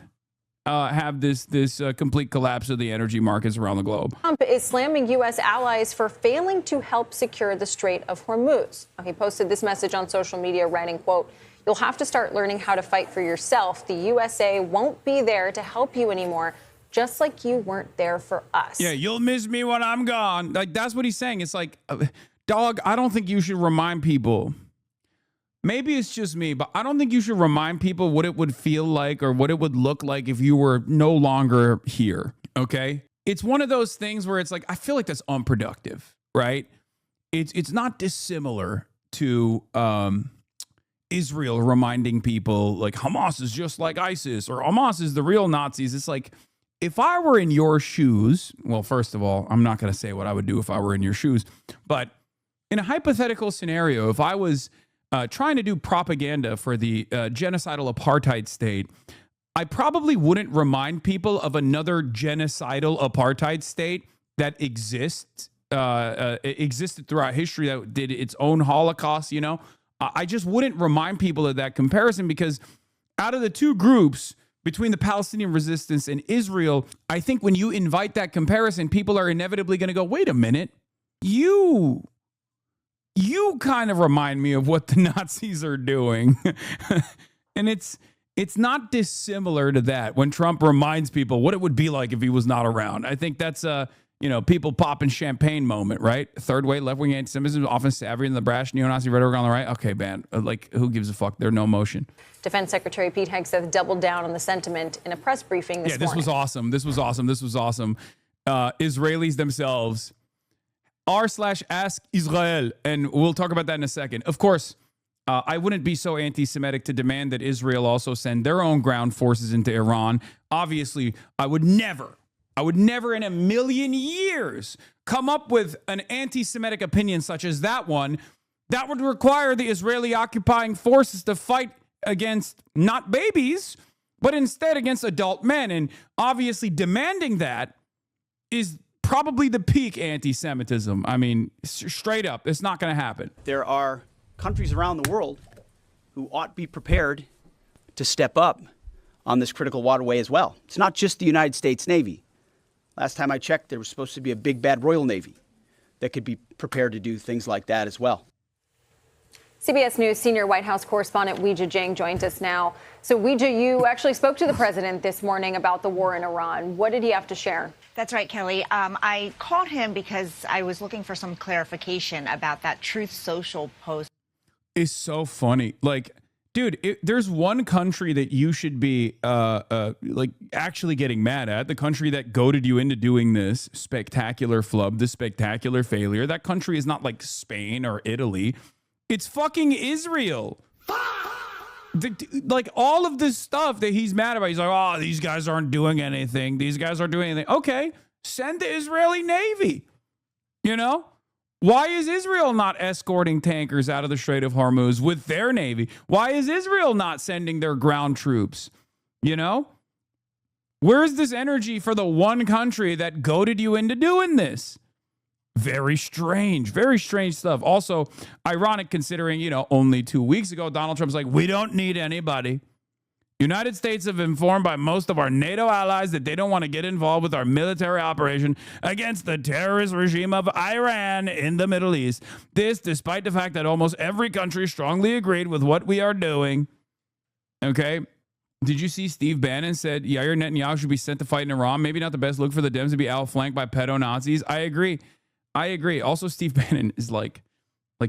have this complete collapse of the energy markets around the globe. Trump is slamming U.S. allies for failing to help secure the Strait of Hormuz. He posted this message on social media, writing, quote, "You'll have to start learning how to fight for yourself. The USA won't be there to help you anymore, just like you weren't there for us." Yeah, you'll miss me when I'm gone. Like, that's what he's saying. It's like, dog, I don't think you should remind people. Maybe it's just me, but I don't think you should remind people what it would feel like or what it would look like if you were no longer here, okay? It's one of those things where it's like, I feel like that's unproductive, right? It's not dissimilar to Israel reminding people like Hamas is just like ISIS or Hamas is the real Nazis. It's like, if I were in your shoes, well, first of all, I'm not going to say what I would do if I were in your shoes, but in a hypothetical scenario, if I was trying to do propaganda for the genocidal apartheid state, I probably wouldn't remind people of another genocidal apartheid state that existed throughout history that did its own Holocaust, you know. I just wouldn't remind people of that comparison, because out of the two groups between the Palestinian resistance and Israel, I think when you invite that comparison, people are inevitably going to go, wait a minute, you kind of remind me of what the Nazis are doing. And it's not dissimilar to that when Trump reminds people what it would be like if he was not around. I think that's people popping champagne moment, right? Third way, left wing anti-Semitism, often savvier than the brash neo-Nazi rhetoric on the right. Okay, man, like, who gives a fuck? There's no emotion. Defense Secretary Pete Hegseth doubled down on the sentiment in a press briefing this morning. Yeah, this was awesome. Israelis themselves r/ask Israel, and we'll talk about that in a second. Of course, I wouldn't be so anti-Semitic to demand that Israel also send their own ground forces into Iran. Obviously, I would never in a million years come up with an anti-Semitic opinion such as that one that would require the Israeli occupying forces to fight against not babies, but instead against adult men. And obviously demanding that is probably the peak anti-Semitism. I mean, straight up, it's not going to happen. There are countries around the world who ought to be prepared to step up on this critical waterway as well. It's not just the United States Navy. Last time I checked, there was supposed to be a big bad Royal Navy that could be prepared to do things like that as well. CBS News senior White House correspondent Weijia Jiang joins us now. So Weijia, you actually spoke to the president this morning about the war in Iran. What did he have to share? That's right, Kelly. I called him because I was looking for some clarification about that Truth Social post. It's so funny. Like, dude, there's one country that you should be like actually getting mad at, the country that goaded you into doing this spectacular flub, this spectacular failure. That country is not like Spain or Italy. It's fucking Israel. Like, all of this stuff that he's mad about, he's like, oh, these guys aren't doing anything. These guys aren't doing anything. Okay, send the Israeli Navy. You know? Why is Israel not escorting tankers out of the Strait of Hormuz with their Navy? Why is Israel not sending their ground troops? You know? Where's this energy for the one country that goaded you into doing this? Very strange stuff. Also, ironic considering, only 2 weeks ago, Donald Trump's like, we don't need anybody. United States have informed by most of our NATO allies that they don't want to get involved with our military operation against the terrorist regime of Iran in the Middle East. This, despite the fact that almost every country strongly agreed with what we are doing. Okay. Did you see Steve Bannon said Yair Netanyahu should be sent to fight in Iran? Maybe not the best look for the Dems to be outflanked by pedo-Nazis. I agree. Also, Steve Bannon is like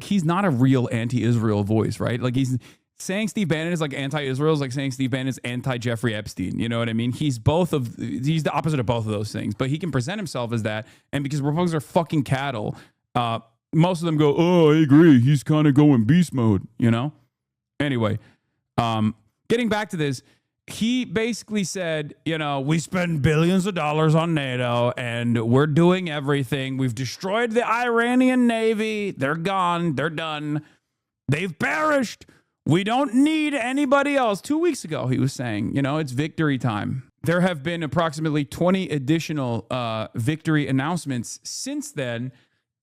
he's not a real anti-Israel voice, right? Like, he's saying Steve Bannon is like anti-Israel is like saying Steve Bannon is anti-Jeffrey Epstein. You know what I mean? He's the opposite of both of those things, but he can present himself as that. And because Republicans are fucking cattle, most of them go, oh, I agree. He's kind of going beast mode, Anyway, getting back to this, he basically said, we spend billions of dollars on NATO and we're doing everything. We've destroyed the Iranian Navy. They're gone. They're done. They've perished. We don't need anybody else. 2 weeks ago, he was saying, it's victory time. There have been approximately 20 additional victory announcements since then,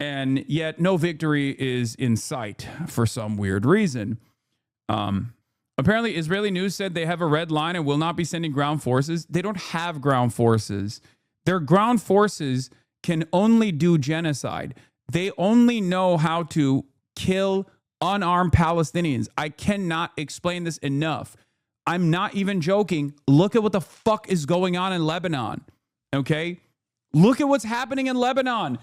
and yet no victory is in sight for some weird reason. Apparently, Israeli news said they have a red line and will not be sending ground forces. They don't have ground forces. Their ground forces can only do genocide. They only know how to kill unarmed Palestinians. I cannot explain this enough. I'm not even joking. Look at what the fuck is going on in Lebanon. Okay? Look at what's happening in Lebanon.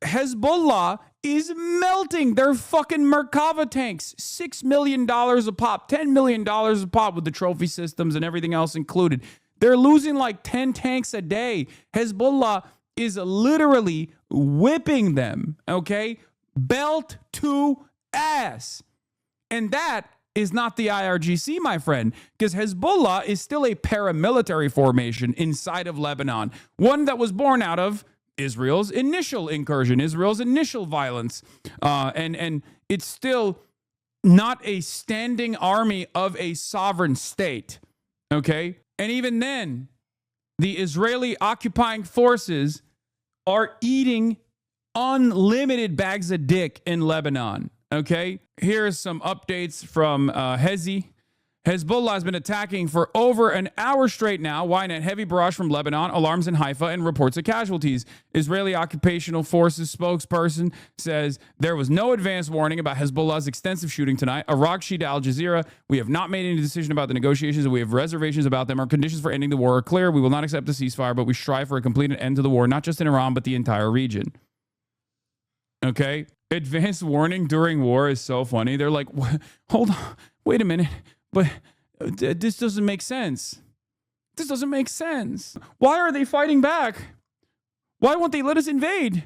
Hezbollah is melting their fucking Merkava tanks. $6 million a pop, $10 million a pop with the trophy systems and everything else included. They're losing like 10 tanks a day. Hezbollah is literally whipping them, okay? Belt to ass. And that is not the IRGC, my friend, because Hezbollah is still a paramilitary formation inside of Lebanon, one that was born out of Israel's initial incursion, Israel's initial violence. And it's still not a standing army of a sovereign state, okay? And even then, the Israeli occupying forces are eating unlimited bags of dick in Lebanon. Okay, here's some updates from Hezbollah has been attacking for over an hour straight now. Ynet heavy barrage from Lebanon, alarms in Haifa, and reports of casualties. Israeli Occupational Forces spokesperson says there was no advance warning about Hezbollah's extensive shooting tonight. Iraq Sheet Al Jazeera, we have not made any decision about the negotiations and we have reservations about them. Our conditions for ending the war are clear. We will not accept a ceasefire, but we strive for a complete end to the war, not just in Iran, but the entire region. Okay? Advance warning during war is so funny. They're like, hold on, wait a minute. But this doesn't make sense. This doesn't make sense. Why are they fighting back? Why won't they let us invade?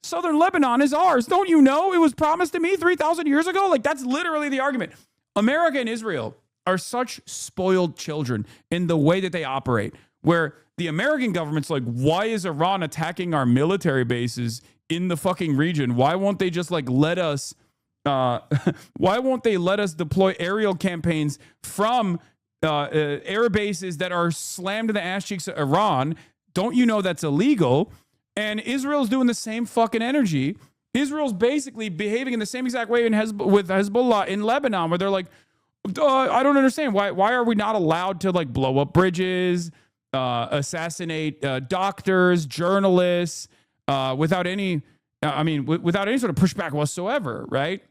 Southern Lebanon is ours. Don't you know? It was promised to me 3,000 years ago. Like, that's literally the argument. America and Israel are such spoiled children in the way that they operate, where the American government's like, why is Iran attacking our military bases in the fucking region? Why won't they just like let us... why won't they let us deploy aerial campaigns from air bases that are slammed in the ass cheeks of Iran? Don't you know that's illegal? And Israel's doing the same fucking energy. Israel's basically behaving in the same exact way with Hezbollah in Lebanon, where they're like, I don't understand. Why are we not allowed to like blow up bridges, assassinate doctors, journalists, without any sort of pushback whatsoever, right?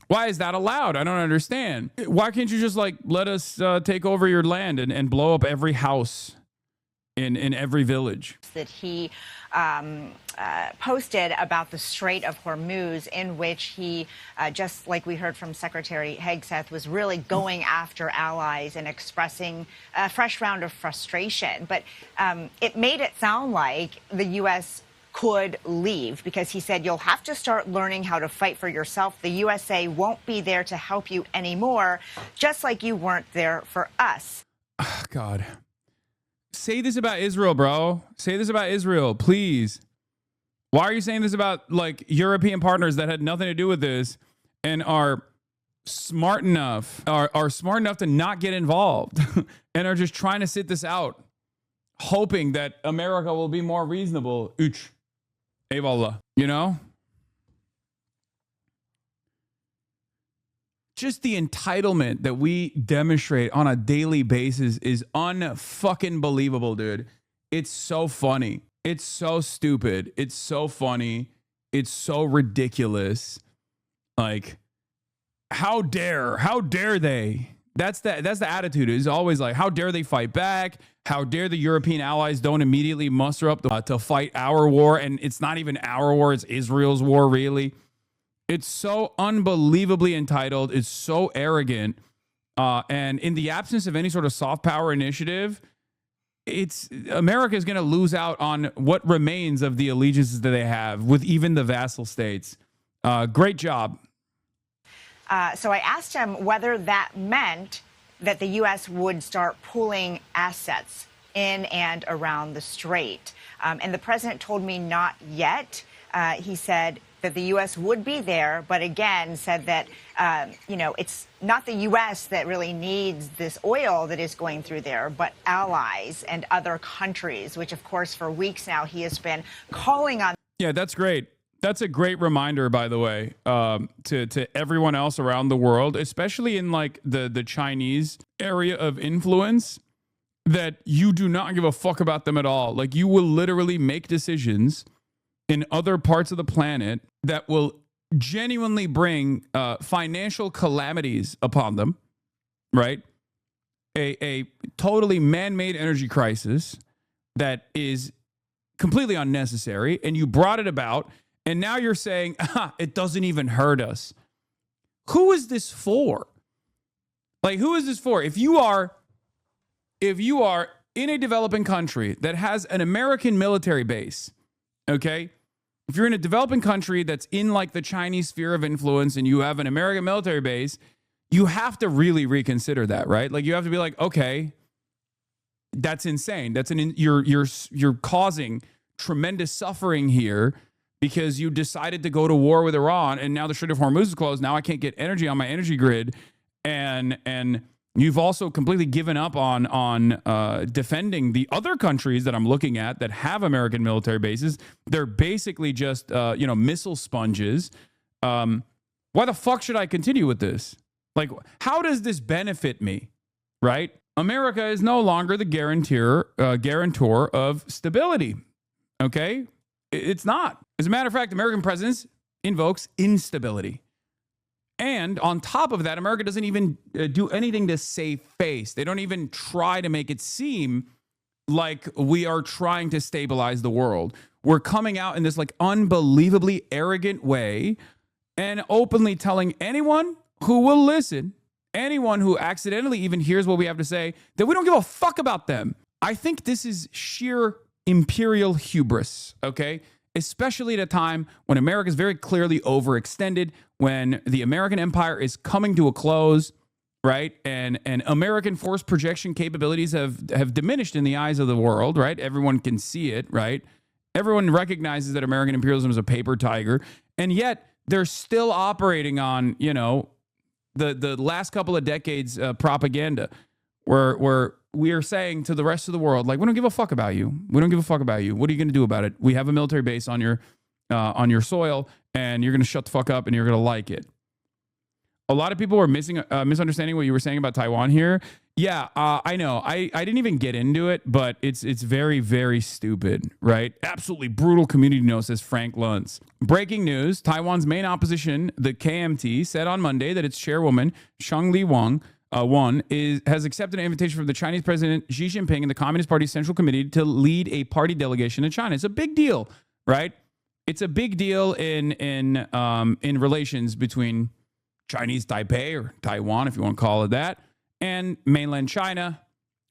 Why is that allowed? I don't understand. Why can't you just like let us take over your land and blow up every house in every village? That he posted about the Strait of Hormuz, in which he, just like we heard from Secretary Hegseth, was really going after allies and expressing a fresh round of frustration. But it made it sound like the U.S. could leave, because he said, you'll have to start learning how to fight for yourself. The USA won't be there to help you anymore, just like you weren't there for us. Oh, God. Say this about Israel, bro. Say this about Israel, please. Why are you saying this about like European partners that had nothing to do with this and are smart enough to not get involved and are just trying to sit this out, hoping that America will be more reasonable? Eyvallah, you know? Just the entitlement that we demonstrate on a daily basis is unfucking believable, dude. It's so funny. It's so stupid. It's so funny. It's so ridiculous. Like, how dare they? That's the attitude. It's always like, how dare they fight back? How dare the European allies don't immediately muster up to fight our war? And it's not even our war, it's Israel's war, really. It's so unbelievably entitled. It's so arrogant. And in the absence of any sort of soft power initiative, America is going to lose out on what remains of the allegiances that they have with even the vassal states. Great job. So I asked him whether that meant that the U.S. would start pooling assets in and around the strait. And the president told me not yet. He said that the U.S. would be there, but again said that, it's not the U.S. that really needs this oil that is going through there, but allies and other countries, which, of course, for weeks now he has been calling on. Yeah, that's great. That's a great reminder, by the way, to everyone else around the world, especially in like the Chinese area of influence, that you do not give a fuck about them at all. Like, you will literally make decisions in other parts of the planet that will genuinely bring financial calamities upon them, right? A totally man-made energy crisis that is completely unnecessary, and you brought it about. And now you're saying, it doesn't even hurt us. Who is this for? Like, who is this for? If you are in a developing country that has an American military base, okay? If you're in a developing country that's in like the Chinese sphere of influence and you have an American military base, you have to really reconsider that, right? Like, you have to be like, okay, that's insane. You're causing tremendous suffering here, because you decided to go to war with Iran, and now the Strait of Hormuz is closed. Now I can't get energy on my energy grid, and You've also completely given up on defending the other countries that I'm looking at that have American military bases. They're basically just missile sponges. Why the fuck should I continue with this? Like, how does this benefit me? Right? America is no longer the guarantor of stability. Okay? It's not. As a matter of fact, American presence invokes instability. And on top of that, America doesn't even do anything to save face. They don't even try to make it seem like we are trying to stabilize the world. We're coming out in this like unbelievably arrogant way and openly telling anyone who will listen, anyone who accidentally even hears what we have to say, that we don't give a fuck about them. I think this is sheer imperial hubris, okay? Especially at a time when America is very clearly overextended, when the American empire is coming to a close, right? And American force projection capabilities have diminished in the eyes of the world, right? Everyone can see it, right? Everyone recognizes that American imperialism is a paper tiger, and yet they're still operating on, the last couple of decades propaganda, where we are saying to the rest of the world, like, we don't give a fuck about you. We don't give a fuck about you. What are you going to do about it? We have a military base on your soil, and you're going to shut the fuck up, and you're going to like it. A lot of people were misunderstanding what you were saying about Taiwan here. Yeah, I know. I didn't even get into it, but it's very, very stupid, right? Absolutely brutal community note, says Frank Luntz. Breaking news, Taiwan's main opposition, the KMT, said on Monday that its chairwoman, Shangli Wang, has accepted an invitation from the Chinese President Xi Jinping and the Communist Party Central Committee to lead a party delegation to China. It's a big deal, right? It's a big deal in relations between Chinese Taipei, or Taiwan, if you want to call it that, and mainland China,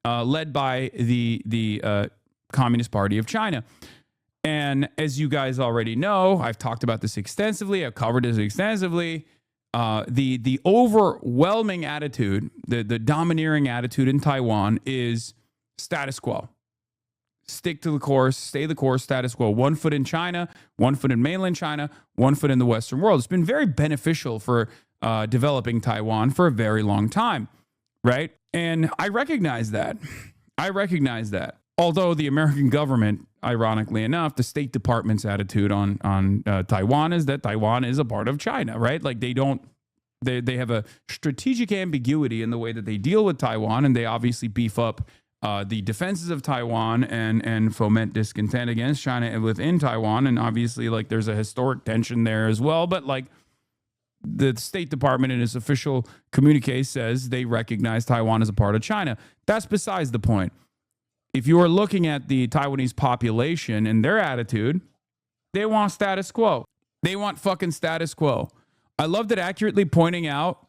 led by the Communist Party of China. And as you guys already know, I've talked about this extensively. I've covered this extensively. The overwhelming attitude, the domineering attitude in Taiwan is status quo. Stick to the course, stay the course, status quo. 1 foot in China, 1 foot in mainland China, 1 foot in the Western world. It's been very beneficial for developing Taiwan for a very long time, right? And I recognize that. Although the American government, ironically enough, the State Department's attitude on Taiwan is that Taiwan is a part of China, right? Like they have a strategic ambiguity in the way that they deal with Taiwan, and they obviously beef up the defenses of Taiwan and foment discontent against China within Taiwan. And obviously, like, there's a historic tension there as well. But like, the State Department in its official communique says they recognize Taiwan as a part of China. That's besides the point. If you are looking at the Taiwanese population and their attitude, they want status quo. They want fucking status quo. I loved it accurately pointing out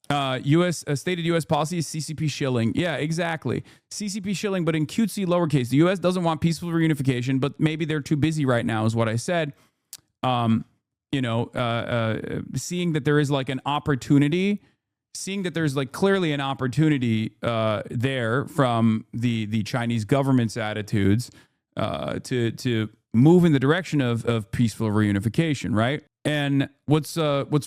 stated U.S. policy is CCP shilling. Yeah, exactly. CCP shilling, but in cutesy lowercase. The U.S. doesn't want peaceful reunification, but maybe they're too busy right now, is what I said. Seeing that there is like an opportunity, seeing that there's like clearly an opportunity there from the Chinese government's attitudes to move in the direction of peaceful reunification, right? And what's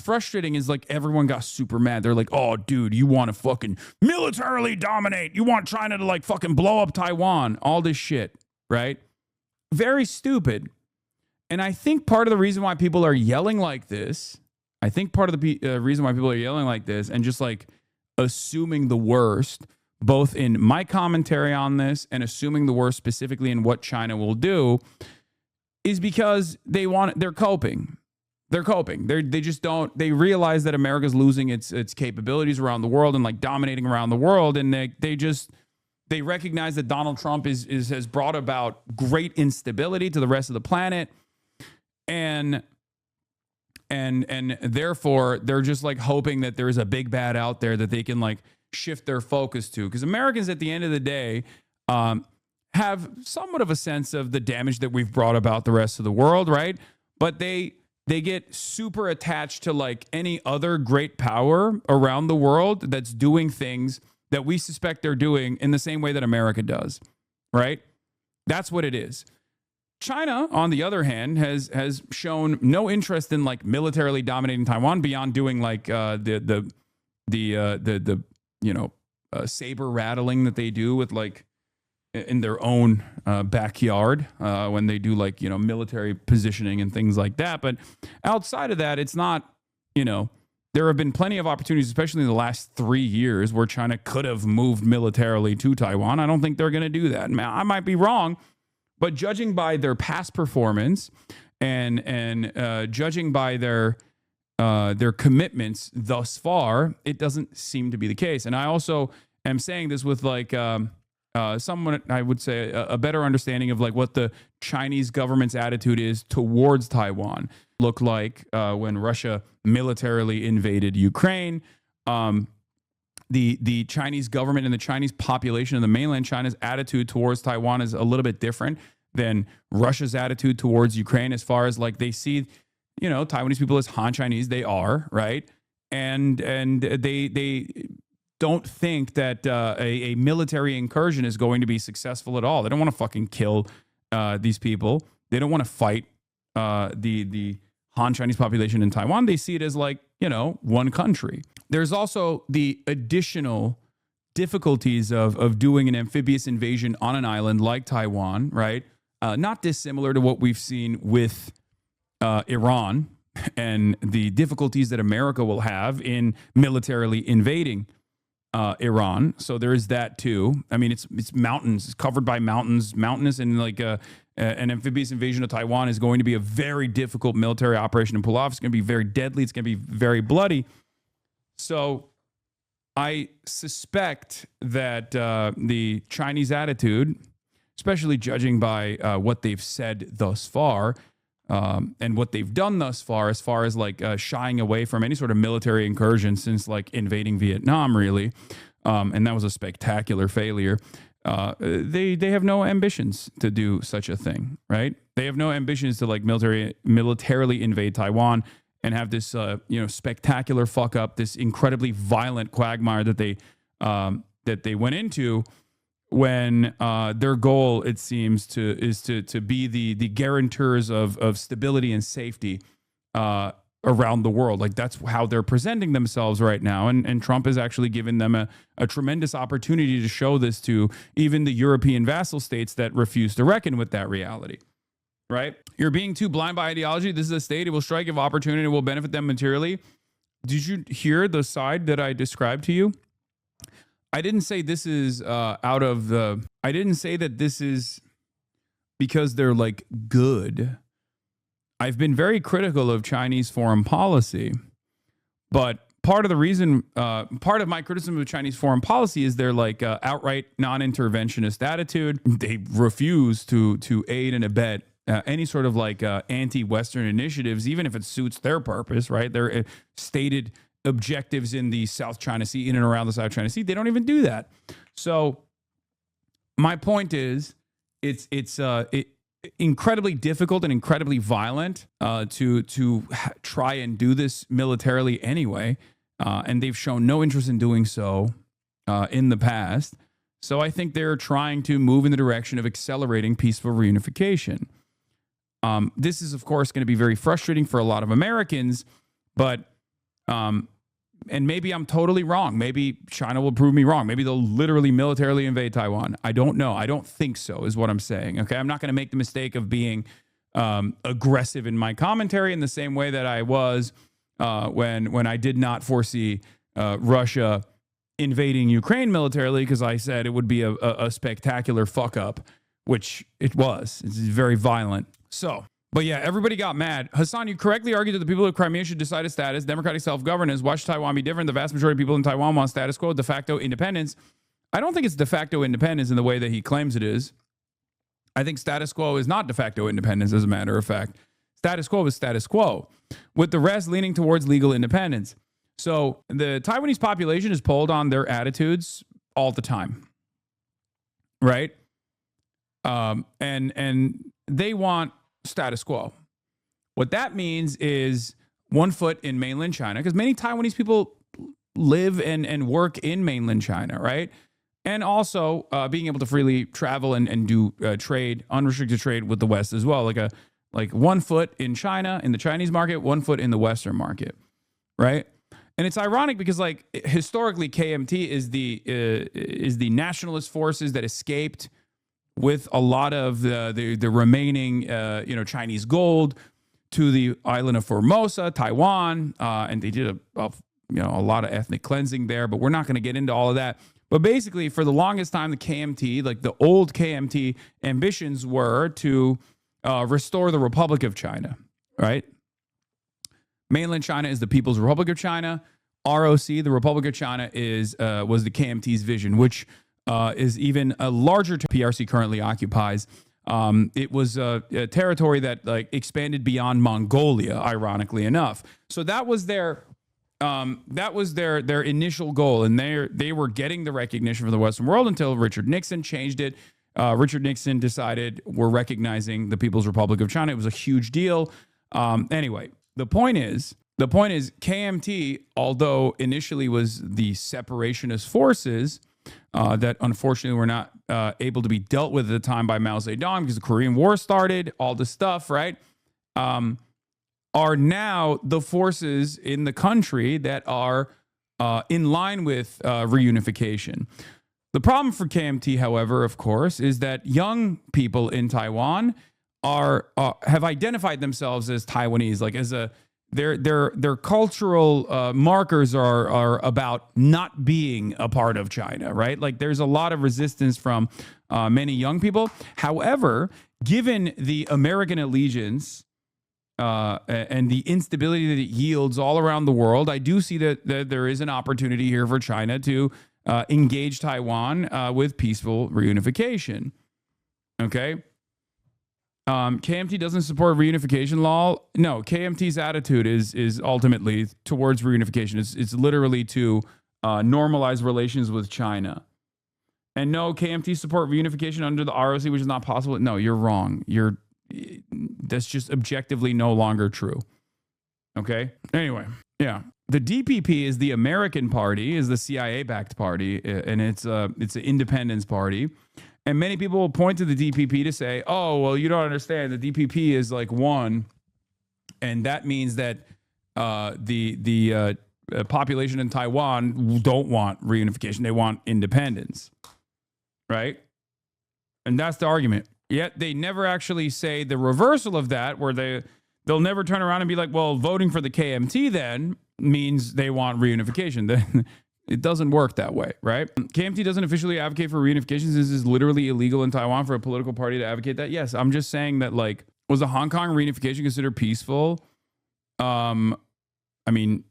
frustrating is like everyone got super mad. They're like, "Oh, dude, you want to fucking militarily dominate? You want China to like fucking blow up Taiwan? All this shit, right?" Very stupid. And I think part of the reason why people are yelling like this, and just like assuming the worst, both in my commentary on this and assuming the worst specifically in what China will do, is because they're coping. They're coping. They realize that America's losing its capabilities around the world and like dominating around the world. And they recognize that Donald Trump has brought about great instability to the rest of the planet. And therefore they're just like hoping that there is a big bad out there that they can like shift their focus to. Because Americans at the end of the day have somewhat of a sense of the damage that we've brought about the rest of the world, right? But they get super attached to like any other great power around the world that's doing things that we suspect they're doing in the same way that America does, right? That's what it is. China, on the other hand, has shown no interest in like militarily dominating Taiwan beyond doing like the saber rattling that they do with like in their own backyard when they do like, military positioning and things like that. But outside of that, it's not, there have been plenty of opportunities, especially in the last 3 years, where China could have moved militarily to Taiwan. I don't think they're going to do that. I might be wrong, but judging by their past performance and judging by their commitments thus far, it doesn't seem to be the case. And I also am saying this with like someone, I would say, a better understanding of like what the Chinese government's attitude is towards Taiwan. Looked like when Russia militarily invaded Ukraine. The Chinese government and the Chinese population in the mainland China's attitude towards Taiwan is a little bit different than Russia's attitude towards Ukraine, as far as like they see, Taiwanese people as Han Chinese. They are, right? And they don't think that a military incursion is going to be successful at all. They don't want to fucking kill these people. They don't want to fight the Han Chinese population in Taiwan. They see it as like, one country. There's also the additional difficulties of doing an amphibious invasion on an island like Taiwan, right? Not dissimilar to what we've seen with Iran and the difficulties that America will have in militarily invading Iran. So there is that too. I mean, it's mountains. It's covered by mountains, mountainous, and like an amphibious invasion of Taiwan is going to be a very difficult military operation to pull off. It's going to be very deadly. It's going to be very bloody. So I suspect that the Chinese attitude, especially judging by what they've said thus far and what they've done thus far as like shying away from any sort of military incursion since like invading Vietnam, really, and that was a spectacular failure. They have no ambitions to do such a thing, right? They have no ambitions to like militarily invade Taiwan and have this spectacular fuck up, this incredibly violent quagmire that they went into, when their goal, it seems, is to be the guarantors of stability and safety around the world. Like that's how they're presenting themselves right now. And Trump has actually given them a tremendous opportunity to show this to even the European vassal states that refuse to reckon with that reality. Right? You're being too blind by ideology. This is a state. It will strike if opportunity. It will benefit them materially. Did you hear the side that I described to you? I didn't say this is I didn't say that this is because they're like good. I've been very critical of Chinese foreign policy, but part of the reason, part of my criticism of Chinese foreign policy is their like outright non-interventionist attitude. They refuse to aid and abet any sort of like anti-Western initiatives, even if it suits their purpose, right? Their stated objectives in the South China Sea, in and around the South China Sea, they don't even do that. So my point is, it's incredibly difficult and incredibly violent to try and do this militarily anyway, and they've shown no interest in doing so in the past. So I think they're trying to move in the direction of accelerating peaceful reunification. This is, of course, going to be very frustrating for a lot of Americans, but and maybe I'm totally wrong. Maybe China will prove me wrong. Maybe they'll literally militarily invade Taiwan. I don't know. I don't think so, is what I'm saying. Okay, I'm not going to make the mistake of being aggressive in my commentary in the same way that I was when I did not foresee Russia invading Ukraine militarily, because I said it would be a spectacular fuck up, which it was. It's very violent. So, but yeah, everybody got mad. Hasan, you correctly argued that the people of Crimea should decide a status, democratic self-governance. Why should Taiwan be different? The vast majority of people in Taiwan want status quo, de facto independence. I don't think it's de facto independence in the way that he claims it is. I think status quo is not de facto independence, as a matter of fact. Status quo is status quo, with the rest leaning towards legal independence. So the Taiwanese population is polled on their attitudes all the time, right? And they want status quo. What that means is one foot in mainland China, because many Taiwanese people live and work in mainland China, right? And also being able to freely travel and do trade, unrestricted trade with the West as well. Like 1 foot in China, in the Chinese market, 1 foot in the Western market, right? And it's ironic because, like, historically, KMT is the nationalist forces that escaped with a lot of the remaining, Chinese gold to the island of Formosa, Taiwan, and they did a lot of ethnic cleansing there. But we're not going to get into all of that. But basically, for the longest time, the KMT, like the old KMT ambitions were to restore the Republic of China, right? Mainland China is the People's Republic of China. ROC, the Republic of China, was the KMT's vision, which is even a larger PRC currently occupies. It was a territory that like expanded beyond Mongolia, ironically enough. So that was their initial goal, and they were getting the recognition from the Western world until Richard Nixon changed it. Richard Nixon decided we're recognizing the People's Republic of China. It was a huge deal. Anyway. The point is KMT, although initially was the separationist forces that unfortunately were not able to be dealt with at the time by Mao Zedong because the Korean War started, all this stuff, right? Are now the forces in the country that are in line with reunification. The problem for KMT, however, of course, is that young people in Taiwan have identified themselves as Taiwanese, like as their cultural markers are about not being a part of China, right? Like there's a lot of resistance from many young people. However, given the American allegiance and the instability that it yields all around the world, I do see that there is an opportunity here for China to engage Taiwan with peaceful reunification. Okay. KMT doesn't support reunification law. No, KMT's attitude is ultimately towards reunification. It's literally to normalize relations with China. And no, KMT support reunification under the ROC, which is not possible. No, you're wrong. That's just objectively no longer true. Okay? Anyway, yeah. The DPP is the American party, is the CIA-backed party, and it's an independence party. And many people will point to the DPP to say, oh, well, you don't understand. The DPP is like one, and that means that the population in Taiwan don't want reunification. They want independence, right? And that's the argument. Yet they never actually say the reversal of that, where they'll never turn around and be like, well, voting for the KMT then means they want reunification. It doesn't work that way, right? KMT doesn't officially advocate for reunification. This is literally illegal in Taiwan for a political party to advocate that. Yes, I'm just saying that, like, was the Hong Kong reunification considered peaceful? I mean,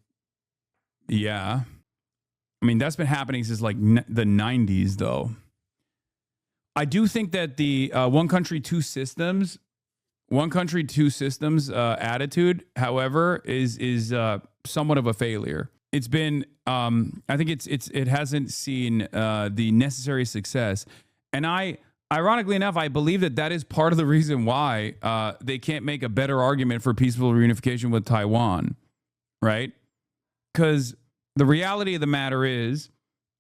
yeah. I mean, that's been happening since like the 90s, though. I do think that the one country, two systems attitude, however, is somewhat of a failure. It's been, I think it hasn't seen the necessary success. And ironically enough, I believe that is part of the reason why they can't make a better argument for peaceful reunification with Taiwan, right? Because the reality of the matter is,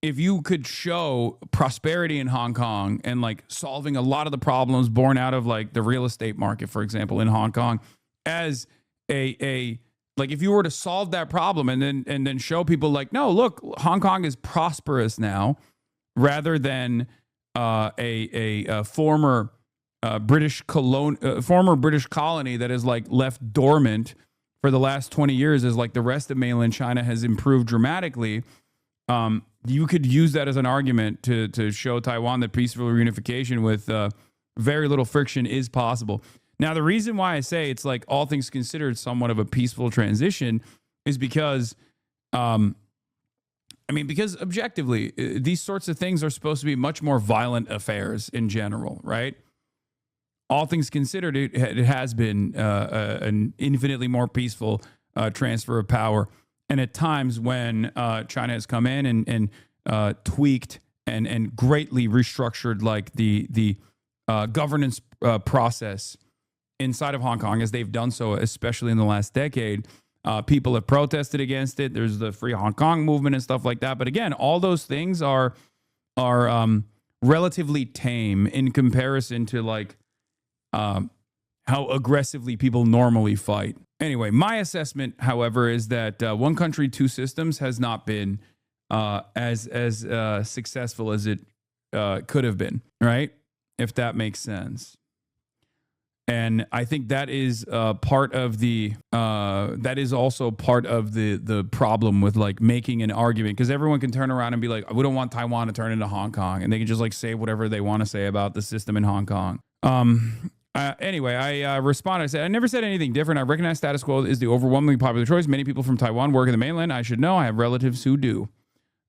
if you could show prosperity in Hong Kong and like solving a lot of the problems born out of like the real estate market, for example, in Hong Kong, as like if you were to solve that problem and then show people like, no, look, Hong Kong is prosperous now, rather than a former British colony that is like left dormant for the last 20 years, as like the rest of mainland China has improved dramatically. You could use that as an argument to show Taiwan that peaceful reunification with very little friction is possible. Now, the reason why I say it's like all things considered somewhat of a peaceful transition is because, because objectively, these sorts of things are supposed to be much more violent affairs in general, right? All things considered, it has been an infinitely more peaceful transfer of power. And at times when China has come in and tweaked and greatly restructured like the governance process inside of Hong Kong, as they've done so, especially in the last decade, people have protested against it. There's the Free Hong Kong movement and stuff like that. But again, all those things are relatively tame in comparison to like how aggressively people normally fight. Anyway, my assessment, however, is that one country, two systems has not been as successful as it could have been, right? If that makes sense. And I think that is part of the that is also part of the problem with like making an argument, because everyone can turn around and be like, we don't want Taiwan to turn into Hong Kong, and they can just like say whatever they want to say about the system in Hong Kong. Anyway, I responded. I said, I never said anything different. I recognize status quo is the overwhelmingly popular choice. Many people from Taiwan work in the mainland. I should know. I have relatives who do.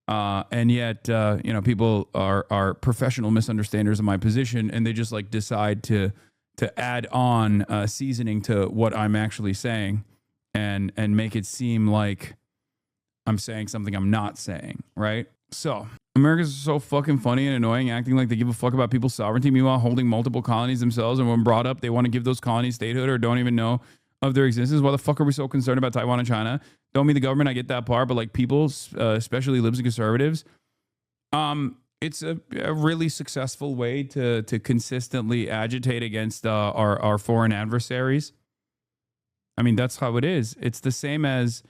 And yet, people are professional misunderstanders of my position, and they just like decide to add on seasoning to what I'm actually saying and make it seem like I'm saying something I'm not saying, right? So Americans are so fucking funny and annoying, acting like they give a fuck about people's sovereignty, meanwhile holding multiple colonies themselves, and when brought up, they want to give those colonies statehood or don't even know of their existence. Why the fuck are we so concerned about Taiwan and China? Don't mean the government, I get that part, but like people, especially libs and conservatives, it's a really successful way to consistently agitate against our foreign adversaries. I mean, that's how it is. It's the same as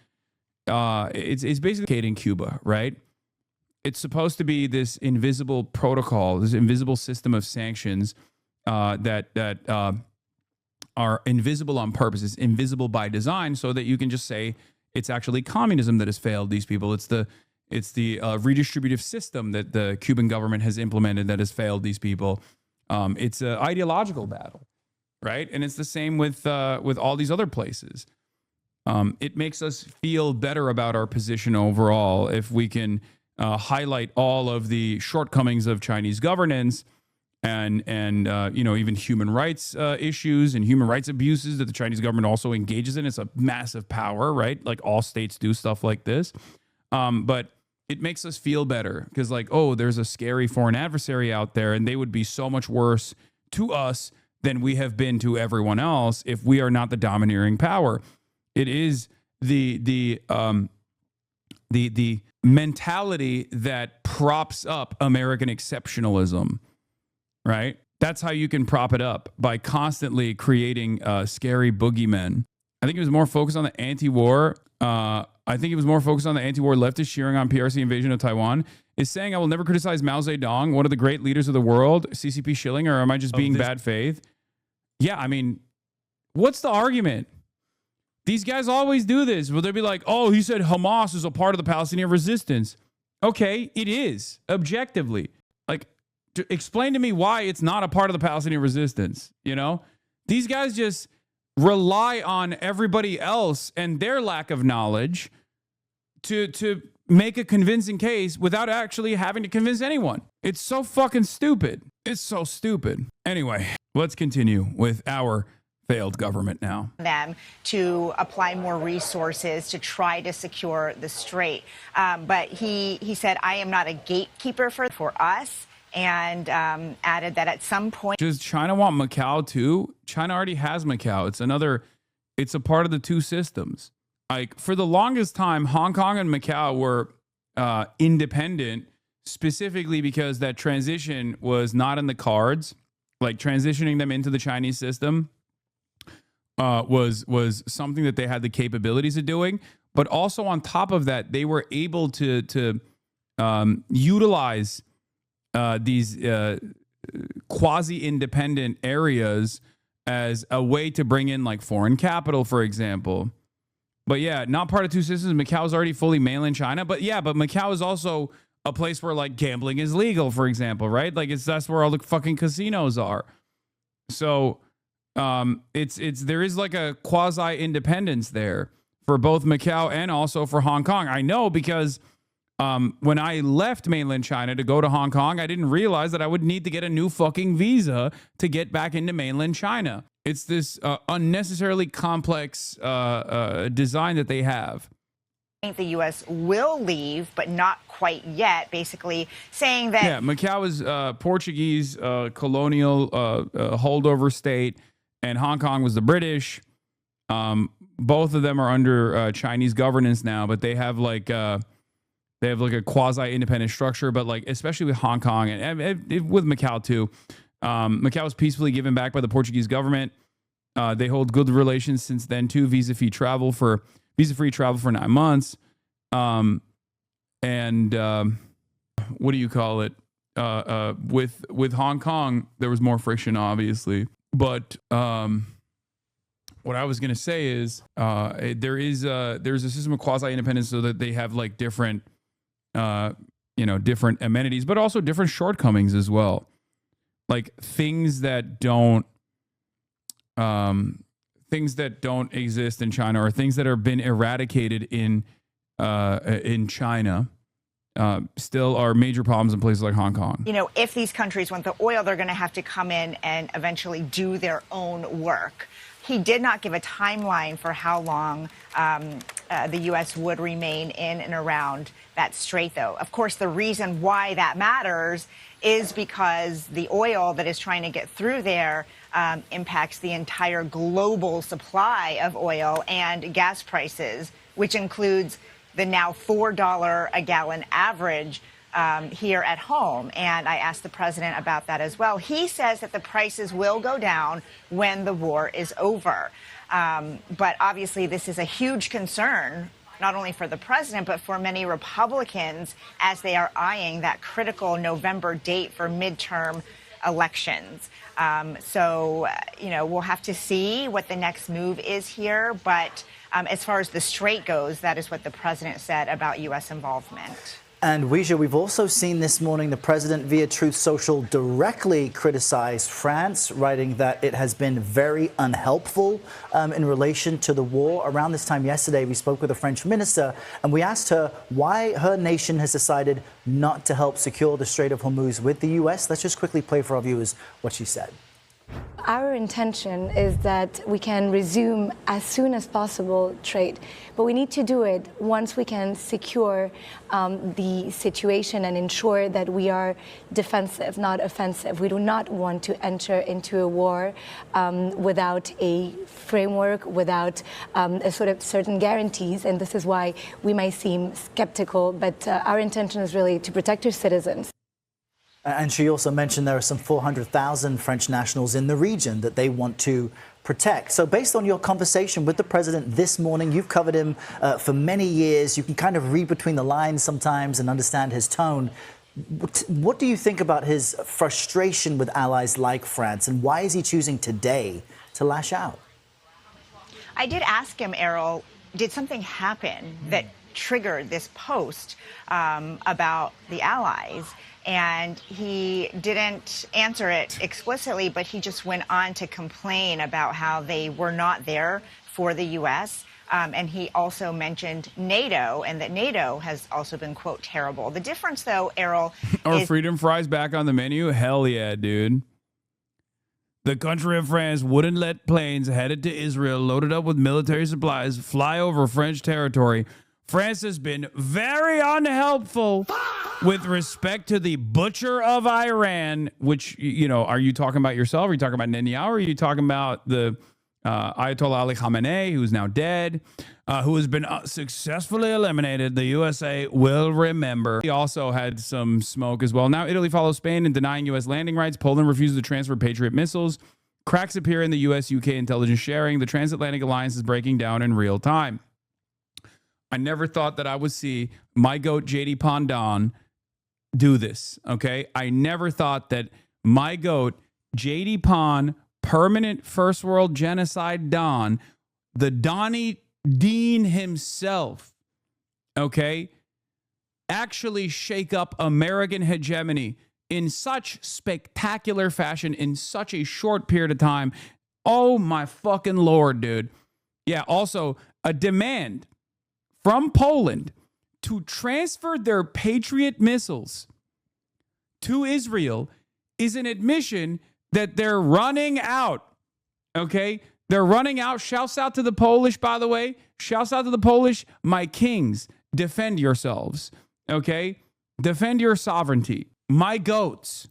it's basically in Cuba, right? It's supposed to be this invisible protocol, this invisible system of sanctions that are invisible on purpose. It's invisible by design, so that you can just say it's actually communism that has failed these people. It's the redistributive system that the Cuban government has implemented that has failed these people. It's an ideological battle, right? And it's the same with all these other places. It makes us feel better about our position overall if we can highlight all of the shortcomings of Chinese governance and even human rights issues and human rights abuses that the Chinese government also engages in. It's a massive power, right? Like all states do stuff like this. But it makes us feel better because like, oh, there's a scary foreign adversary out there, and they would be so much worse to us than we have been to everyone else if we are not the domineering power. It is the mentality that props up American exceptionalism, right? That's how you can prop it up, by constantly creating scary boogeymen. I think it was more focused on the anti-war. I think it was more focused on the anti-war leftist cheering on PRC invasion of Taiwan. Is saying I will never criticize Mao Zedong, one of the great leaders of the world, CCP shilling, or am I just being bad faith? Yeah, I mean, what's the argument? These guys always do this. Will they be like, oh, he said Hamas is a part of the Palestinian resistance? Okay, it is, objectively. Like, explain to me why it's not a part of the Palestinian resistance, you know? These guys just rely on everybody else and their lack of knowledge to make a convincing case without actually having to convince anyone. It's so fucking stupid. It's so stupid. Anyway, let's continue with our failed government now. Them to apply more resources to try to secure the strait. But he said, I am not a gatekeeper for us, and added that at some point. Does China want Macau too? China already has Macau. It's a part of the two systems. Like for the longest time, Hong Kong and Macau were independent, specifically because that transition was not in the cards. Like transitioning them into the Chinese system was something that they had the capabilities of doing. But also on top of that, they were able to utilize these quasi-independent areas as a way to bring in like foreign capital, for example. But yeah, not part of two systems. Macau is already fully mainland China. But yeah, but Macau is also a place where like gambling is legal, for example, right? Like that's where all the fucking casinos are. So there is like a quasi-independence there for both Macau and also for Hong Kong. I know because when I left mainland China to go to Hong Kong, I didn't realize that I would need to get a new fucking visa to get back into mainland China. It's this unnecessarily complex design that they have. I think the U.S. will leave, but not quite yet, basically saying that. Yeah, Macau is Portuguese colonial holdover state, and Hong Kong was the British. Both of them are under Chinese governance now, but they have like a quasi-independent structure. But like especially with Hong Kong and with Macau too, Macau was peacefully given back by the Portuguese government. They hold good relations since then too. Visa-free travel for 9 months. And what do you call it? With Hong Kong, there was more friction, obviously. But what I was gonna say is there's a system of quasi-independence, so that they have like different different amenities, but also different shortcomings as well. Like things that don't exist in China, or things that have been eradicated in China, still are major problems in places like Hong Kong. You know, if these countries want the oil, they're going to have to come in and eventually do their own work. He did not give a timeline for how long the U.S. would remain in and around that strait, though. Of course, the reason why that matters is because the oil that is trying to get through there impacts the entire global supply of oil and gas prices, which includes the now $4 a gallon average here at home. And I asked the president about that as well. He says that the prices will go down when the war is over. But obviously, this is a huge concern, not only for the president, but for many Republicans as they are eyeing that critical November date for midterm elections. We'll have to see what the next move is here. But as far as the strait goes, that is what the president said about U.S. involvement. And Weijia, we've also seen this morning the president via Truth Social directly criticize France, writing that it has been very unhelpful in relation to the war. Around this time yesterday, we spoke with a French minister and we asked her why her nation has decided not to help secure the Strait of Hormuz with the U.S. Let's just quickly play for our viewers what she said. Our intention is that we can resume as soon as possible trade, but we need to do it once we can secure the situation and ensure that we are defensive, not offensive. We do not want to enter into a war without a framework, without a sort of certain guarantees, and this is why we might seem skeptical, but our intention is really to protect our citizens. And she also mentioned there are some 400,000 French nationals in the region that they want to protect. So based on your conversation with the president this morning, you've covered him for many years. You can kind of read between the lines sometimes and understand his tone. What do you think about his frustration with allies like France, and why is he choosing today to lash out? I did ask him, Errol, did something happen that triggered this post about the allies? And he didn't answer it explicitly, but he just went on to complain about how they were not there for the U.S. And he also mentioned NATO, and that NATO has also been, quote, terrible. The difference, though, Errol, Are freedom fries back on the menu? Hell yeah, dude. The country of France wouldn't let planes headed to Israel loaded up with military supplies fly over French territory. France has been very unhelpful with respect to the butcher of Iran, which, are you talking about yourself? Are you talking about Netanyahu? Or are you talking about the Ayatollah Ali Khamenei, who's now dead, who has been successfully eliminated? The USA will remember. He also had some smoke as well. Now Italy follows Spain in denying U.S. landing rights. Poland refuses to transfer Patriot missiles. Cracks appear in the U.S.-UK intelligence sharing. The transatlantic alliance is breaking down in real time. I never thought that I would see my goat, JD Pondon, do this, okay? I never thought that my goat, JD Pond, permanent first world genocide Don, the Donnie Dean himself, okay, actually shake up American hegemony in such spectacular fashion in such a short period of time. Oh my fucking Lord, dude. Yeah, also a demand from Poland to transfer their Patriot missiles to Israel is an admission that they're running out. Okay? They're running out. Shouts out to the Polish, by the way. Shouts out to the Polish. My kings, defend yourselves. Okay? Defend your sovereignty. My goats.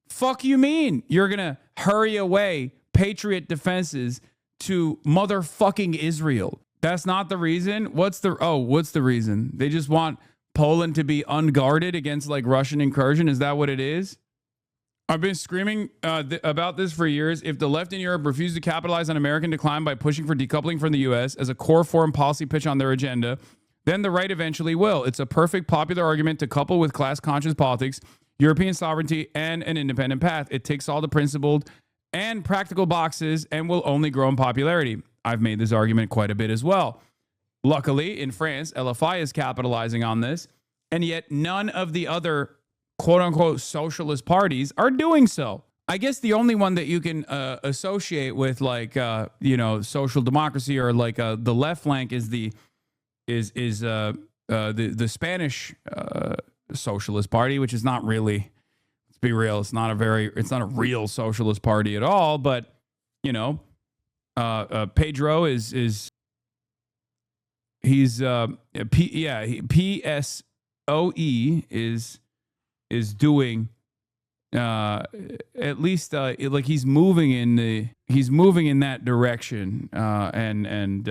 Fuck you mean you're going to hurry away Patriot defenses to motherfucking Israel? That's not the reason. What's the reason? They just want Poland to be unguarded against like Russian incursion. Is that what it is? I've been screaming about this for years. If the left in Europe refuse to capitalize on American decline by pushing for decoupling from the U.S. as a core foreign policy pitch on their agenda, then the right eventually will. It's a perfect popular argument to couple with class-conscious politics, European sovereignty, and an independent path. It ticks all the principled and practical boxes and will only grow in popularity. I've made this argument quite a bit as well. Luckily, in France, LFI is capitalizing on this, and yet none of the other quote-unquote socialist parties are doing so. I guess the only one that you can associate with, like, social democracy or like the left flank is the Spanish Socialist Party, which is not really, let's be real, it's not a real socialist party at all. But Pedro PSOE is doing at least like he's moving in that direction, and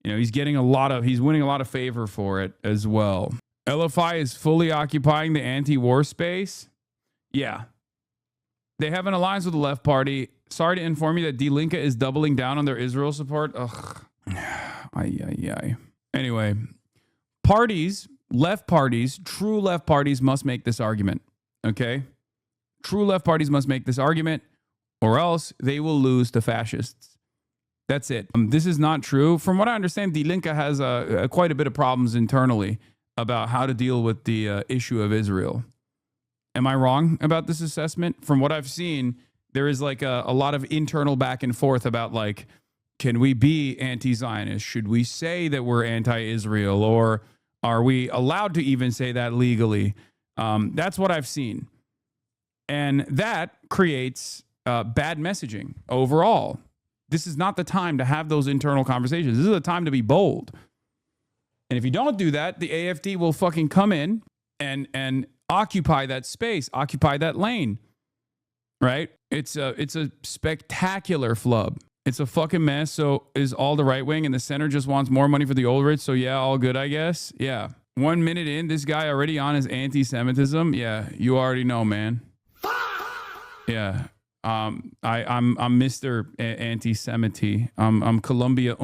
he's winning a lot of favor for it as well. LFI is fully occupying the anti-war space. Yeah. They have an alliance with the left party. Sorry to inform you that Die Linke is doubling down on their Israel support. Ugh. Anyway, left parties, true left parties must make this argument. Okay? True left parties must make this argument, or else they will lose to fascists. That's it. This is not true. From what I understand, Die Linke has quite a bit of problems internally about how to deal with the issue of Israel. Am I wrong about this assessment? From what I've seen, there is like a lot of internal back and forth about, like, can we be anti-Zionist? Should we say that we're anti-Israel? Or are we allowed to even say that legally? That's what I've seen. And that creates bad messaging overall. This is not the time to have those internal conversations. This is the time to be bold. And if you don't do that, the AFD will fucking come in and occupy that space, occupy that lane, right? It's a spectacular flub. It's a fucking mess. So is all the right wing, and the center just wants more money for the old rich. So yeah, all good, I guess. Yeah. 1 minute in, this guy already on his anti-Semitism. Yeah, you already know, man. Yeah. I'm Mr. Anti-Semity. I'm Columbia.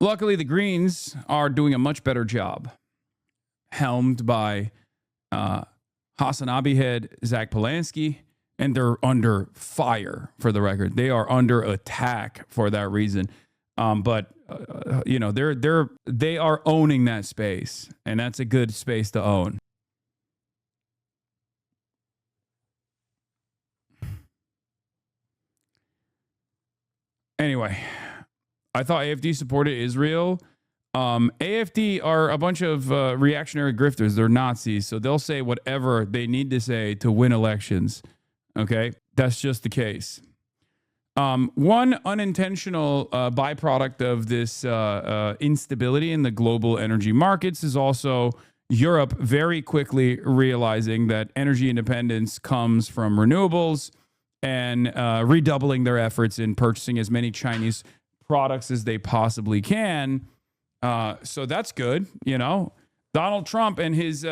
Luckily, the Greens are doing a much better job, helmed by HasanAbi head Zach Polanski, and they're under fire. For the record, they are under attack for that reason. But they are owning that space, and that's a good space to own. Anyway, I thought AFD supported Israel. AFD are a bunch of reactionary grifters. They're Nazis, so they'll say whatever they need to say to win elections. Okay? That's just the case. One unintentional byproduct of this instability in the global energy markets is also Europe very quickly realizing that energy independence comes from renewables and redoubling their efforts in purchasing as many Chinese products as they possibly can. So that's good, Donald Trump and his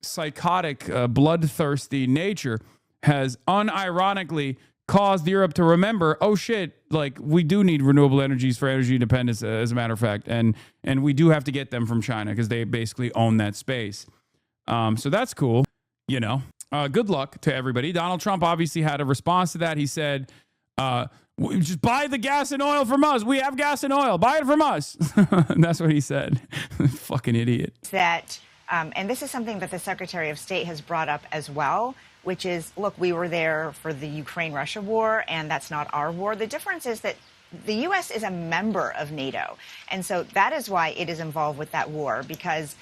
psychotic, bloodthirsty nature has unironically caused Europe to remember, oh shit, like we do need renewable energies for energy independence, as a matter of fact, and we do have to get them from China because they basically own that space. So that's cool, Good luck to everybody. Donald Trump obviously had a response to that. He said, just buy the gas and oil from us. We have gas and oil. Buy it from us. And that's what he said. Fucking idiot. That, and this is something that the Secretary of State has brought up as well, which is, look, we were there for the Ukraine-Russia war, and that's not our war. The difference is that the U.S. is a member of NATO. And so that is why it is involved with that war, because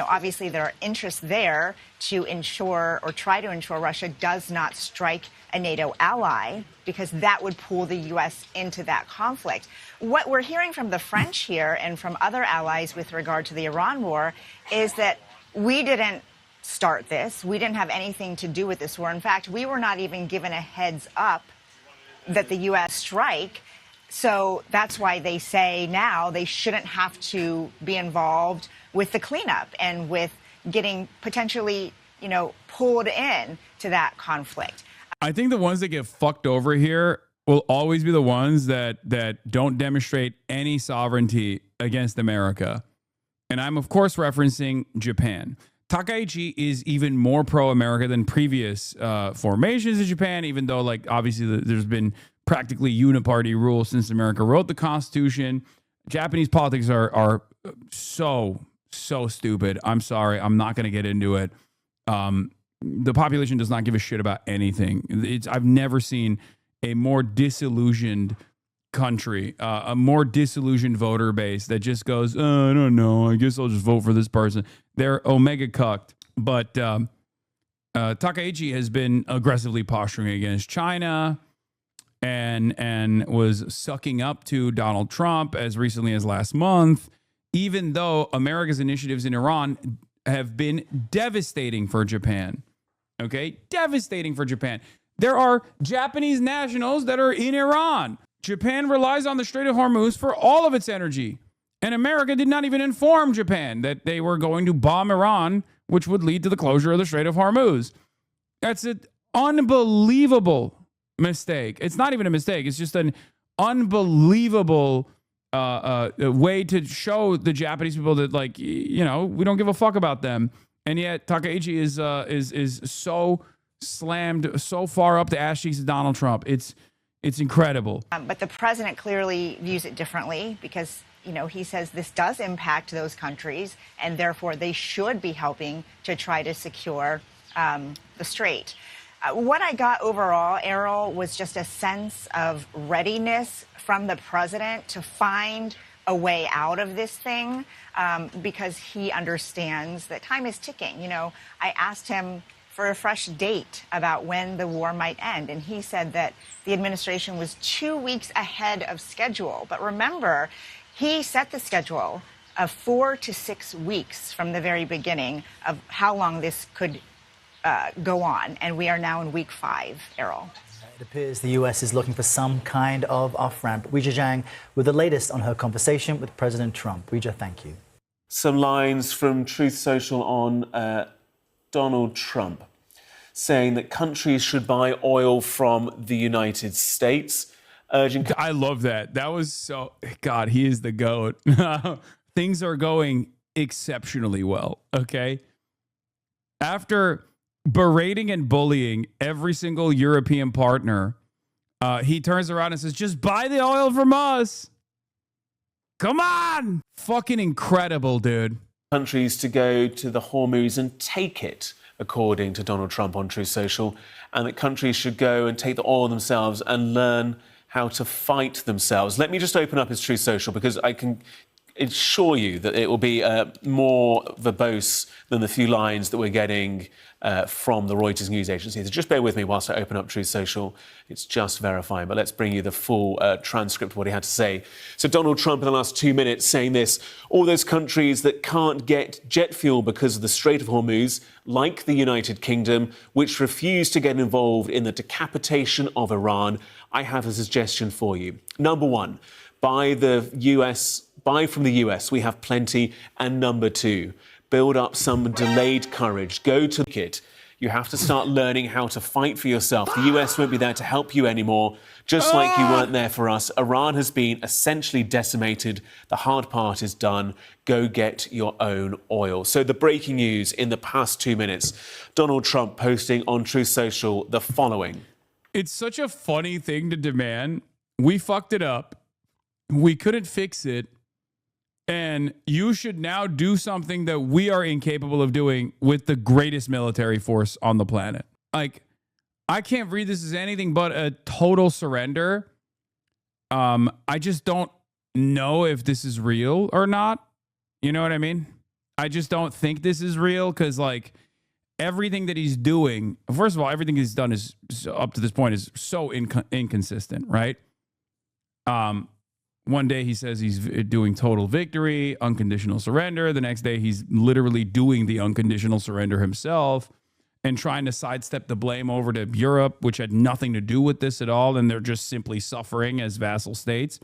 obviously there are interests there to ensure or try to ensure Russia does not strike a NATO ally, because that would pull the U.S. into that conflict. What we're hearing from the French here and from other allies with regard to the Iran war is that we didn't start this. We didn't have anything to do with this war. In fact, we were not even given a heads up that the U.S. strike. So that's why they say now they shouldn't have to be involved with the cleanup and with getting potentially pulled in to that conflict. I think the ones that get fucked over here will always be the ones that don't demonstrate any sovereignty against America. And I'm, of course, referencing Japan. Takaichi is even more pro-America than previous formations in Japan, even though, like, obviously there's been practically uniparty rule since America wrote the Constitution. Japanese politics are so stupid. I'm sorry. I'm not going to get into it. The population does not give a shit about anything. I've never seen a more disillusioned country, a more disillusioned voter base that just goes, oh, I don't know, I guess I'll just vote for this person. They're omega cucked. But Takaichi has been aggressively posturing against China and was sucking up to Donald Trump as recently as last month, even though America's initiatives in Iran have been devastating for Japan. Okay? Devastating for Japan. There are Japanese nationals that are in Iran. Japan relies on the Strait of Hormuz for all of its energy. And America did not even inform Japan that they were going to bomb Iran, which would lead to the closure of the Strait of Hormuz. That's an unbelievable mistake. It's not even a mistake. It's just an unbelievable way to show the Japanese people that, like, we don't give a fuck about them. And yet Takaichi is so slammed so far up the ass cheeks of Donald Trump. It's incredible. But the president clearly views it differently because, he says this does impact those countries and therefore they should be helping to try to secure the strait. What I got overall, Errol, was just a sense of readiness from the president to find a way out of this thing because he understands that time is ticking. I asked him for a fresh date about when the war might end. And he said that the administration was 2 weeks ahead of schedule. But remember, he set the schedule of 4 to 6 weeks from the very beginning of how long this could go on. And we are now in week 5, Errol. It appears the U.S. is looking for some kind of off-ramp. Weijia Zhang with the latest on her conversation with President Trump. Weijia, thank you. Some lines from Truth Social on Donald Trump, saying that countries should buy oil from the United States, urging... I love that. That was so... God, he is the GOAT. Things are going exceptionally well, okay? After berating and bullying every single European partner, he turns around and says, just buy the oil from us. Come on! Fucking incredible, dude. Countries to go to the Hormuz and take it, according to Donald Trump on Truth Social, and that countries should go and take the oil themselves and learn how to fight themselves. Let me just open up his Truth Social because I can assure you that it will be more verbose than the few lines that we're getting from the Reuters news agency. So just bear with me whilst I open up Truth Social. It's just verifying, but let's bring you the full transcript of what he had to say. So Donald Trump in the last 2 minutes saying this: all those countries that can't get jet fuel because of the Strait of Hormuz, like the United Kingdom, which refuse to get involved in the decapitation of Iran, I have a suggestion for you. Number one, buy from the US, we have plenty. And number two, build up some delayed courage. Go to it. You have to start learning how to fight for yourself. The US won't be there to help you anymore, just like you weren't there for us. Iran has been essentially decimated. The hard part is done. Go get your own oil. So the breaking news in the past 2 minutes, Donald Trump posting on Truth Social the following. It's such a funny thing to demand. We fucked it up. We couldn't fix it. And you should now do something that we are incapable of doing with the greatest military force on the planet. Like, I can't read this as anything but a total surrender. I just don't know if this is real or not. You know what I mean? I just don't think this is real because, like, everything that he's doing, first of all, everything he's done is up to this point is so inconsistent, right? One day he says he's doing total victory, unconditional surrender. The next day he's literally doing the unconditional surrender himself and trying to sidestep the blame over to Europe, which had nothing to do with this at all. And they're just simply suffering as vassal states.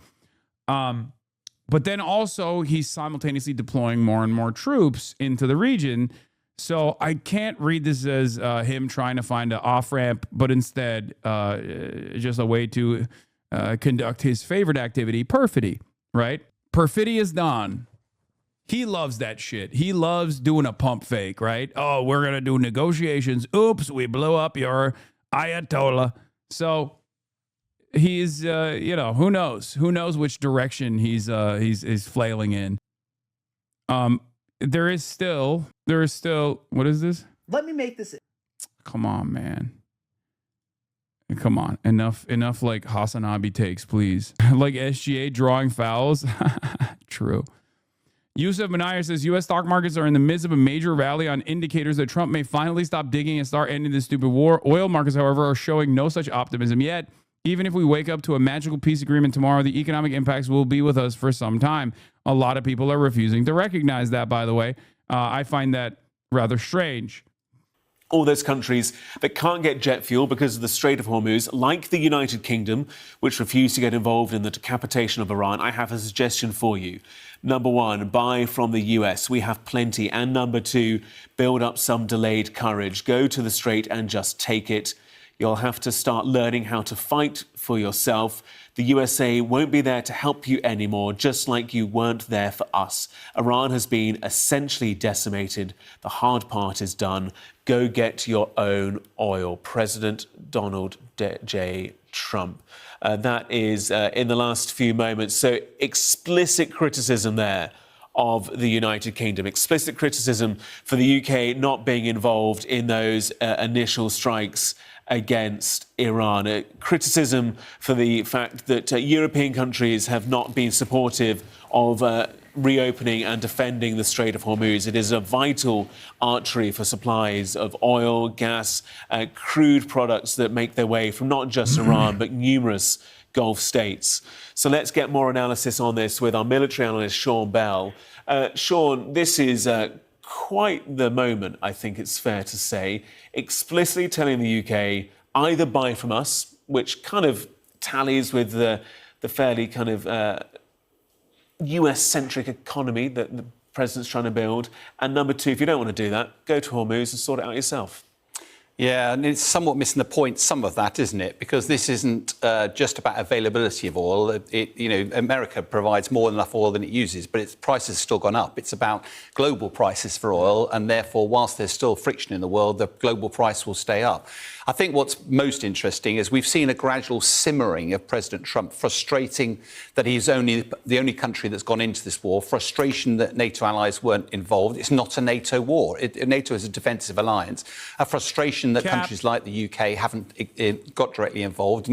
But then also he's simultaneously deploying more and more troops into the region So I can't read this as him trying to find an off-ramp, but instead just a way to conduct his favorite activity, perfidy, right? Perfidious Don. He loves that shit. He loves doing a pump fake, right? Oh, we're going to do negotiations. Oops, we blew up your Ayatollah. So he's, who knows? Who knows which direction he's flailing in. There is still, what is this? Let me make this. Come on, man. Come on. Enough like HasanAbi takes, please. Like SGA drawing fouls. True. Yusuf Manayar says U.S. stock markets are in the midst of a major rally on indicators that Trump may finally stop digging and start ending this stupid war. Oil markets, however, are showing no such optimism yet. Even if we wake up to a magical peace agreement tomorrow, the economic impacts will be with us for some time. A lot of people are refusing to recognize that, by the way. I find that rather strange. All those countries that can't get jet fuel because of the Strait of Hormuz, like the United Kingdom, which refused to get involved in the decapitation of Iran, I have a suggestion for you. Number one, buy from the US. We have plenty. And number two, build up some delayed courage. Go to the Strait and just take it. You'll have to start learning how to fight for yourself. The USA won't be there to help you anymore, just like you weren't there for us. Iran has been essentially decimated. The hard part is done. Go get your own oil. President Donald J. Trump. That is in the last few moments. So explicit criticism there of the United Kingdom. Explicit criticism for the UK not being involved in those initial strikes against Iran. Criticism for the fact that European countries have not been supportive of reopening and defending the Strait of Hormuz. It is a vital artery for supplies of oil, gas, crude products that make their way from not just Iran, but numerous Gulf states. So let's get more analysis on this with our military analyst, Sean Bell. Sean, this is quite the moment, I think it's fair to say, explicitly telling the UK either buy from us, which kind of tallies with the fairly kind of US-centric economy that the president's trying to build, and number two, if you don't want to do that, go to Hormuz and sort it out yourself. Yeah, and it's somewhat missing the point, some of that, isn't it? Because this isn't just about availability of oil. America provides more than enough oil than it uses, but its prices have still gone up. It's about global prices for oil, and therefore, whilst there's still friction in the world, the global price will stay up. I think what's most interesting is we've seen a gradual simmering of President Trump, frustrating that he's the only country that's gone into this war, frustration that NATO allies weren't involved. It's not a NATO war. NATO is a defensive alliance. A frustration that countries like the UK haven't got directly involved.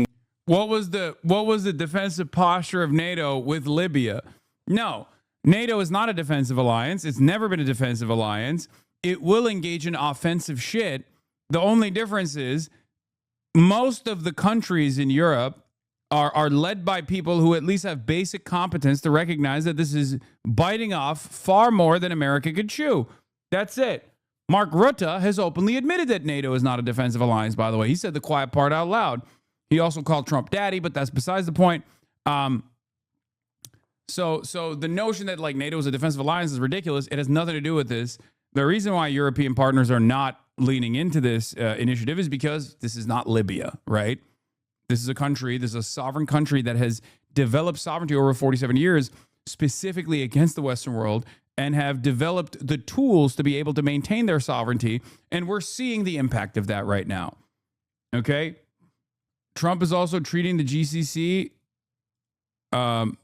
What was the defensive posture of NATO with Libya? No, NATO is not a defensive alliance. It's never been a defensive alliance. It will engage in offensive shit. The only difference is most of the countries in Europe are led by people who at least have basic competence to recognize that this is biting off far more than America could chew. That's it. Mark Rutte has openly admitted that NATO is not a defensive alliance, by the way. He said the quiet part out loud. He also called Trump daddy, but that's besides the point. So the notion that like NATO is a defensive alliance is ridiculous. It has nothing to do with this. The reason why European partners are not leaning into this initiative is because this is not Libya, right? This is a sovereign country that has developed sovereignty over 47 years, specifically against the Western world, and have developed the tools to be able to maintain their sovereignty. And we're seeing the impact of that right now. Okay? Trump is also treating the GCC.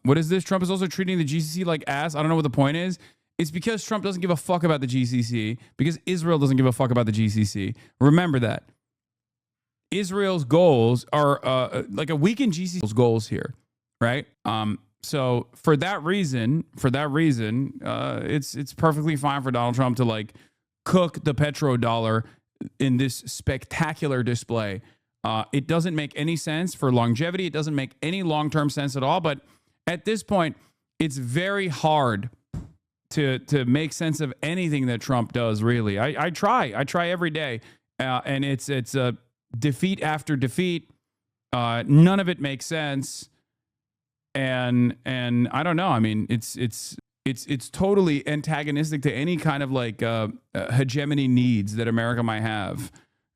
What is this? Trump is also treating the GCC like ass. I don't know what the point is. It's because Trump doesn't give a fuck about the GCC, because Israel doesn't give a fuck about the GCC. Remember that. Israel's goals are like a weakened GCC's goals here, right? So for that reason, it's perfectly fine for Donald Trump to like cook the petrodollar in this spectacular display. It doesn't make any sense for longevity. It doesn't make any long-term sense at all. But at this point, it's very hard to make sense of anything that Trump does, really. I try every day. And it's a defeat after defeat. None of it makes sense. And I don't know. I mean, it's It's totally antagonistic to any kind of like hegemony needs that America might have.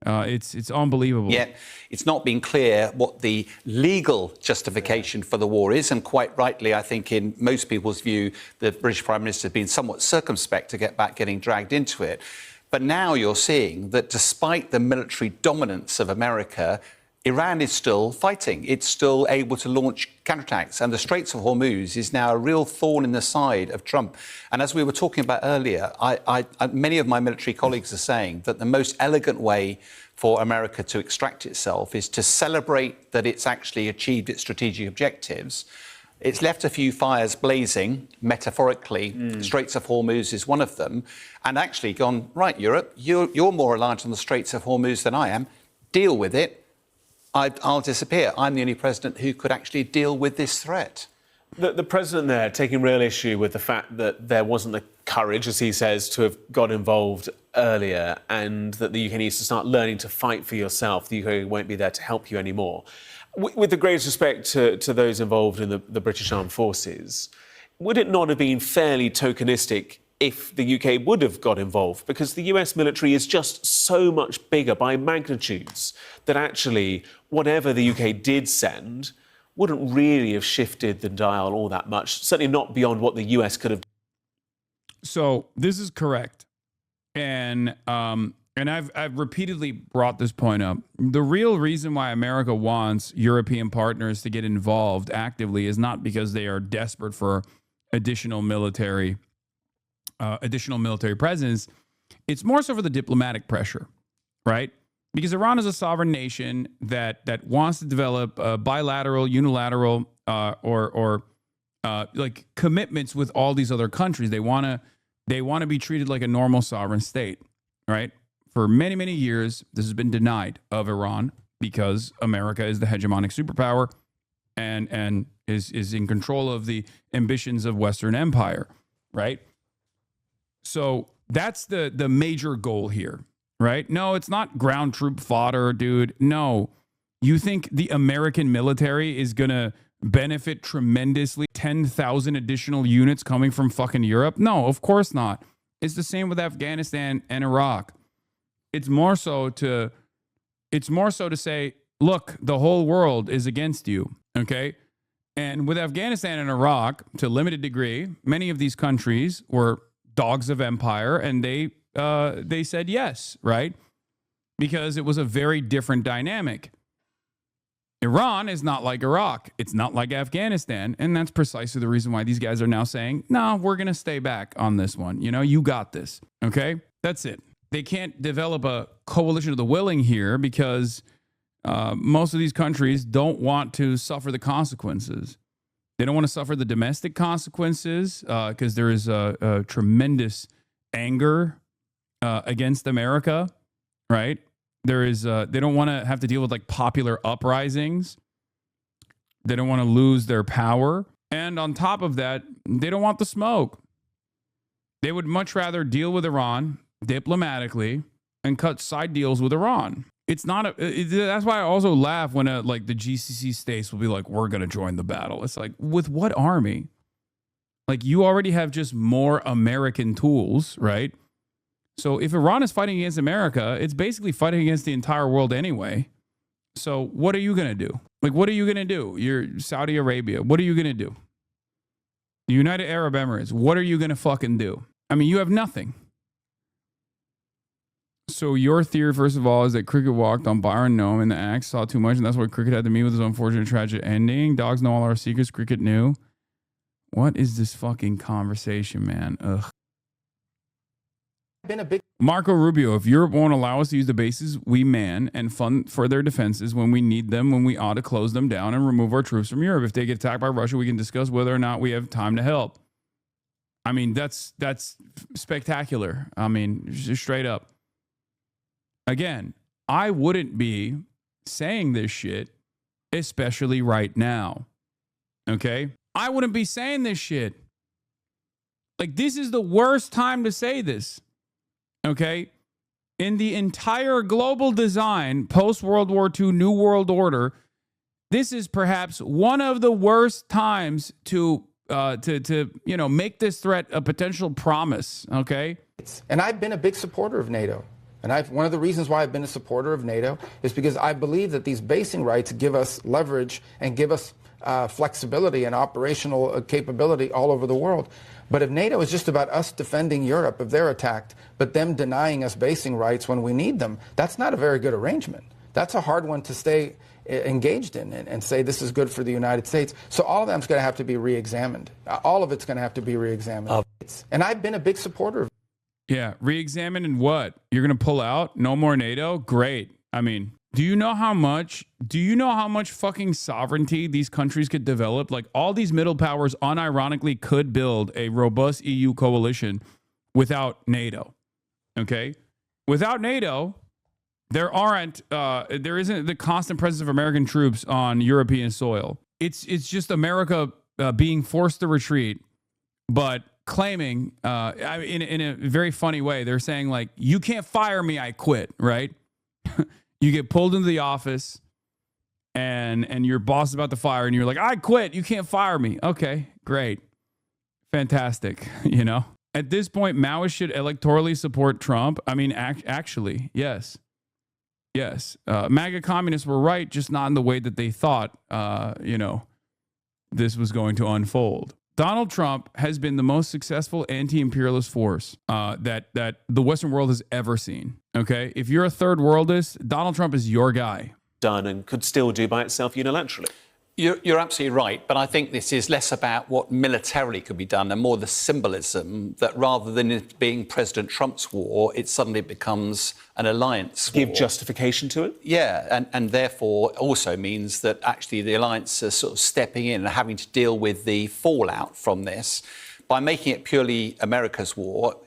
It's unbelievable. Yet it's not been clear what the legal justification for the war is, and quite rightly, I think in most people's view, the British Prime Minister has been somewhat circumspect to get back getting dragged into it. But now you're seeing that despite the military dominance of America, Iran is still fighting. It's still able to launch counterattacks. And the Straits of Hormuz is now a real thorn in the side of Trump. And as we were talking about earlier, many of my military colleagues are saying that the most elegant way for America to extract itself is to celebrate that it's actually achieved its strategic objectives. It's left a few fires blazing, metaphorically. Straits of Hormuz is one of them. And actually gone, right, Europe, you're more reliant on the Straits of Hormuz than I am. Deal with it. I'll disappear. I'm the only president who could actually deal with this threat. The president there taking real issue with the fact that there wasn't the courage, as he says, to have got involved earlier, and that the UK needs to start learning to fight for yourself. The UK won't be there to help you anymore. With the greatest respect to those involved in the British Armed Forces, would it not have been fairly tokenistic if the UK would have got involved? Because the US military is just so much bigger by magnitudes that actually whatever the UK did send wouldn't really have shifted the dial all that much, certainly not beyond what the US could have. So this is correct. And I've repeatedly brought this point up. The real reason why America wants European partners to get involved actively is not because they are desperate for additional military presence. It's more so for the diplomatic pressure, right? Because Iran is a sovereign nation that wants to develop bilateral, unilateral, or like commitments with all these other countries. They want to be treated like a normal sovereign state, right? For many, many years, this has been denied of Iran because America is the hegemonic superpower and is in control of the ambitions of Western empire, right? So that's the major goal here, right? No, it's not ground troop fodder, dude. No, you think the American military is going to benefit tremendously? 10,000 additional units coming from fucking Europe? No, of course not. It's the same with Afghanistan and Iraq. It's more so to say, look, the whole world is against you, okay? And with Afghanistan and Iraq, to a limited degree, many of these countries were dogs of empire, and they said yes, right? Because it was a very different dynamic. Iran is not like Iraq. It's not like Afghanistan. And that's precisely the reason why these guys are now saying, no, we're going to stay back on this one. You know, you got this, okay? That's it. They can't develop a coalition of the willing here because most of these countries don't want to suffer the consequences. They don't want to suffer the domestic consequences because there is a tremendous anger against America, right? There is. They don't want to have to deal with like popular uprisings. They don't want to lose their power. And on top of that, they don't want the smoke. They would much rather deal with Iran diplomatically and cut side deals with Iran. It's not that's why I also laugh when like the GCC states will be like, we're going to join the battle. It's like, with what army? Like, you already have just more American tools, right? So if Iran is fighting against America, it's basically fighting against the entire world anyway. So what are you going to do? Like, what are you going to do? You're Saudi Arabia. What are you going to do? The United Arab Emirates. What are you going to fucking do? I mean, you have nothing. So your theory, first of all, is that cricket walked on Byron Nome in the axe, saw too much, and that's why cricket had to meet with his unfortunate tragic ending. Dogs know all our secrets. Cricket knew. What is this fucking conversation, man? Ugh. Marco Rubio, if Europe won't allow us to use the bases we man and fund for their defenses when we need them, when we ought to close them down and remove our troops from Europe. If they get attacked by Russia, we can discuss whether or not we have time to help. I mean, that's spectacular. I mean, just straight up. Again, I wouldn't be saying this shit, especially right now. Okay? I wouldn't be saying this shit. Like, this is the worst time to say this. Okay? In the entire global design, post-World War II, New World Order, this is perhaps one of the worst times to make this threat a potential promise. Okay. And I've been a big supporter of NATO. And one of the reasons why I've been a supporter of NATO is because I believe that these basing rights give us leverage and give us flexibility and operational capability all over the world. But if NATO is just about us defending Europe if they're attacked, but them denying us basing rights when we need them, that's not a very good arrangement. That's a hard one to stay engaged in and say this is good for the United States. So all of that's going to have to be re-examined. All of it's going to have to be re-examined. And I've been a big supporter of. Yeah, re-examine and what? You're going to pull out? No more NATO? Great. I mean, do you know how much fucking sovereignty these countries could develop? Like, all these middle powers unironically could build a robust EU coalition without NATO. Okay? Without NATO, there isn't the constant presence of American troops on European soil. It's just America being forced to retreat, but claiming, in a very funny way, they're saying, like, you can't fire me, I quit, right? You get pulled into the office and your boss is about to fire and you're like, I quit, you can't fire me. Okay, great. Fantastic, At this point, Maoists should electorally support Trump. I mean, actually, yes. Yes. MAGA communists were right, just not in the way that they thought, this was going to unfold. Donald Trump has been the most successful anti-imperialist force that the Western world has ever seen. Okay, if you're a third worldist, Donald Trump is your guy. Done and could still do by itself unilaterally. You're absolutely right, but I think this is less about what militarily could be done and more the symbolism that rather than it being President Trump's war, it suddenly becomes an alliance war. Give justification to it? Yeah, and therefore also means that actually the alliance is sort of stepping in and having to deal with the fallout from this. By making it purely America's war,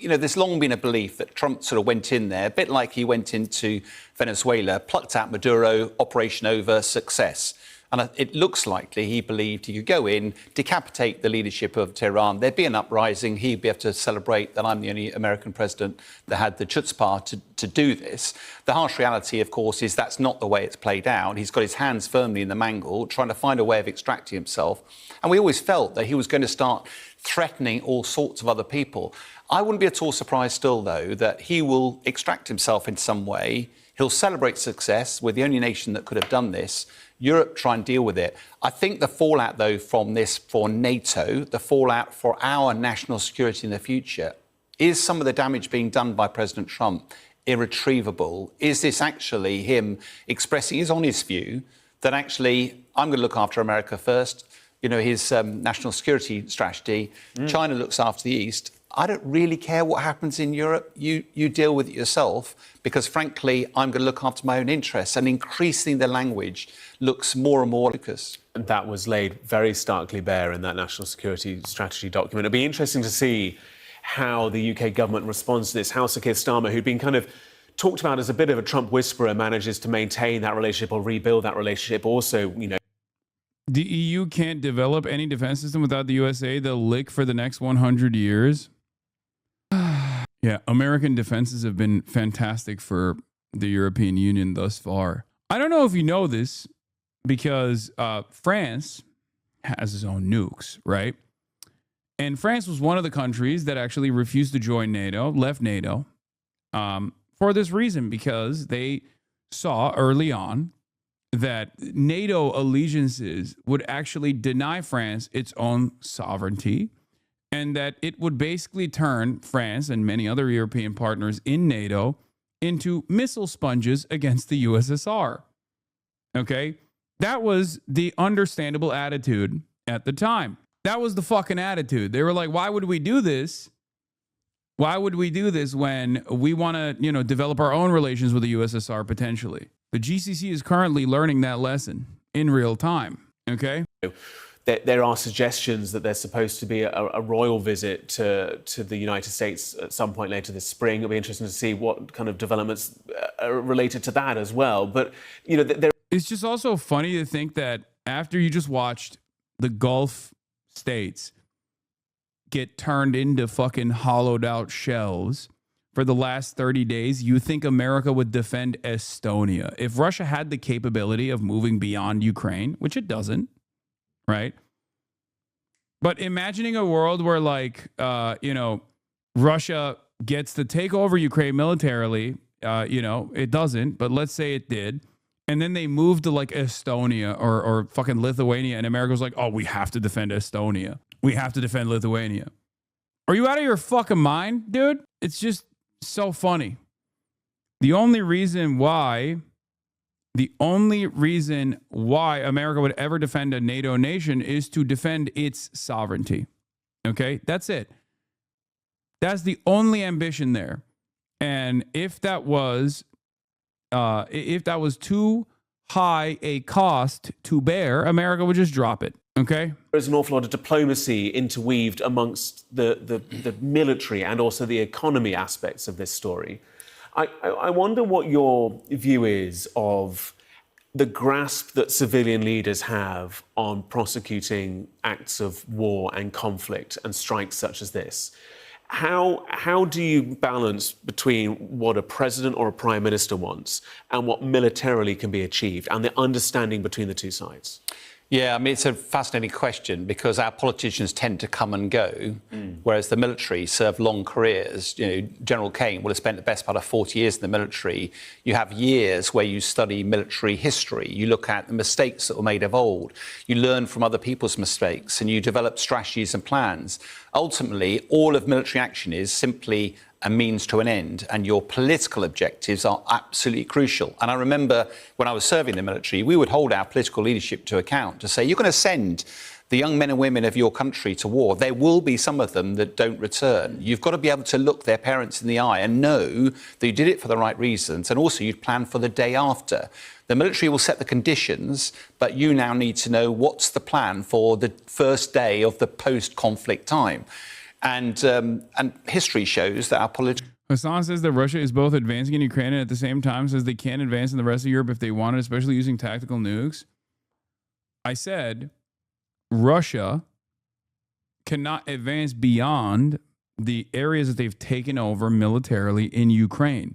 there's long been a belief that Trump sort of went in there, a bit like he went into Venezuela, plucked out Maduro, operation over, success. And it looks likely he believed he could go in, decapitate the leadership of Tehran. There'd be an uprising. He'd be able to celebrate that I'm the only American president that had the chutzpah to do this. The harsh reality, of course, is that's not the way it's played out. He's got his hands firmly in the mangle, trying to find a way of extracting himself. And we always felt that he was going to start threatening all sorts of other people. I wouldn't be at all surprised still, though, that he will extract himself in some way. He'll celebrate success. We're the only nation that could have done this. Europe try and deal with it. I think the fallout, though, from this for NATO, the fallout for our national security in the future, is some of the damage being done by President Trump irretrievable? Is this actually him expressing his honest view that actually I'm going to look after America first? His national security strategy, China looks after the East. I don't really care what happens in Europe. You deal with it yourself, because frankly, I'm going to look after my own interests. And increasingly the language looks more and more focused. And that was laid very starkly bare in that national security strategy document. It'd be interesting to see how the UK government responds to this. How Sir Keir Starmer, who'd been kind of talked about as a bit of a Trump whisperer, manages to maintain that relationship or rebuild that relationship. Also, the EU can't develop any defense system without the USA. They'll lick for the next 100 years. Yeah, American defenses have been fantastic for the European Union thus far. I don't know if you know this, because France has its own nukes, right? And France was one of the countries that actually refused to join NATO, left NATO, for this reason, because they saw early on that NATO allegiances would actually deny France its own sovereignty, and that it would basically turn France and many other European partners in NATO into missile sponges against the USSR. Okay? That was the understandable attitude at the time. That was the fucking attitude. They were like, why would we do this? Why would we do this when we want to, develop our own relations with the USSR potentially? The GCC is currently learning that lesson in real time. Okay? There are suggestions that there's supposed to be a royal visit to the United States at some point later this spring. It'll be interesting to see what kind of developments are related to that as well. But, it's just also funny to think that after you just watched the Gulf states get turned into fucking hollowed out shells for the last 30 days, you think America would defend Estonia. If Russia had the capability of moving beyond Ukraine, which it doesn't, right? But imagining a world where, like, Russia gets to take over Ukraine militarily, it doesn't, but let's say it did. And then they move to like Estonia or fucking Lithuania. And America's like, oh, we have to defend Estonia. We have to defend Lithuania. Are you out of your fucking mind, dude? It's just so funny. The only reason why America would ever defend a NATO nation is to defend its sovereignty. Okay? That's it. That's the only ambition there. And if that was too high a cost to bear, America would just drop it. Okay? There's an awful lot of diplomacy interweaved amongst the military and also the economy aspects of this story. I wonder what your view is of the grasp that civilian leaders have on prosecuting acts of war and conflict and strikes such as this. How do you balance between what a president or a prime minister wants and what militarily can be achieved, and the understanding between the two sides? Yeah, I mean, it's a fascinating question because our politicians tend to come and go, whereas the military serve long careers. General Kane will have spent the best part of 40 years in the military. You have years where you study military history. You look at the mistakes that were made of old. You learn from other people's mistakes and you develop strategies and plans. Ultimately, all of military action is simply a means to an end, and your political objectives are absolutely crucial. And I remember when I was serving the military, we would hold our political leadership to account to say, you're going to send the young men and women of your country to war. There will be some of them that don't return. You've got to be able to look their parents in the eye and know that you did it for the right reasons, and also you'd plan for the day after. The military will set the conditions, but you now need to know what's the plan for the first day of the post-conflict time. And history shows that our political... Hasan says that Russia is both advancing in Ukraine and at the same time says they can advance in the rest of Europe if they wanted, especially using tactical nukes. I said Russia cannot advance beyond the areas that they've taken over militarily in Ukraine.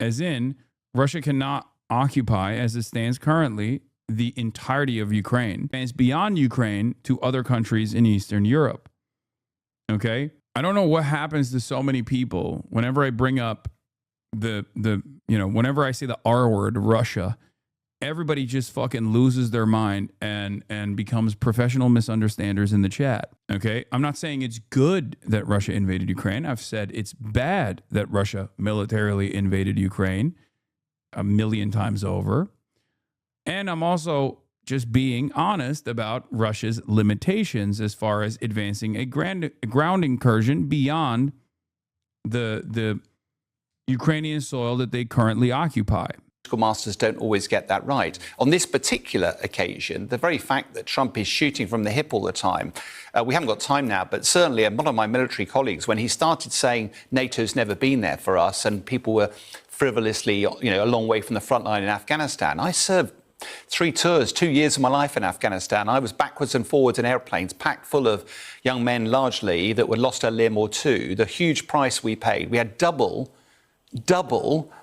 As in, Russia cannot occupy, as it stands currently, the entirety of Ukraine. Advance beyond Ukraine to other countries in Eastern Europe. Okay, I don't know what happens to so many people whenever I bring up whenever I say the R word, Russia, everybody just fucking loses their mind and becomes professional misunderstanders in the chat. Okay, I'm not saying it's good that Russia invaded Ukraine. I've said it's bad that Russia militarily invaded Ukraine 1,000,000 times over. And I'm also just being honest about Russia's limitations as far as advancing a ground incursion beyond the Ukrainian soil that they currently occupy. Masters don't always get that right. On this particular occasion, the very fact that Trump is shooting from the hip all the time, we haven't got time now, but certainly one of my military colleagues, when he started saying NATO's never been there for us and people were frivolously, a long way from the front line in Afghanistan, I served 3 tours, 2 years of my life in Afghanistan. I was backwards and forwards in airplanes, packed full of young men largely that were lost a limb or two. The huge price we paid. We had double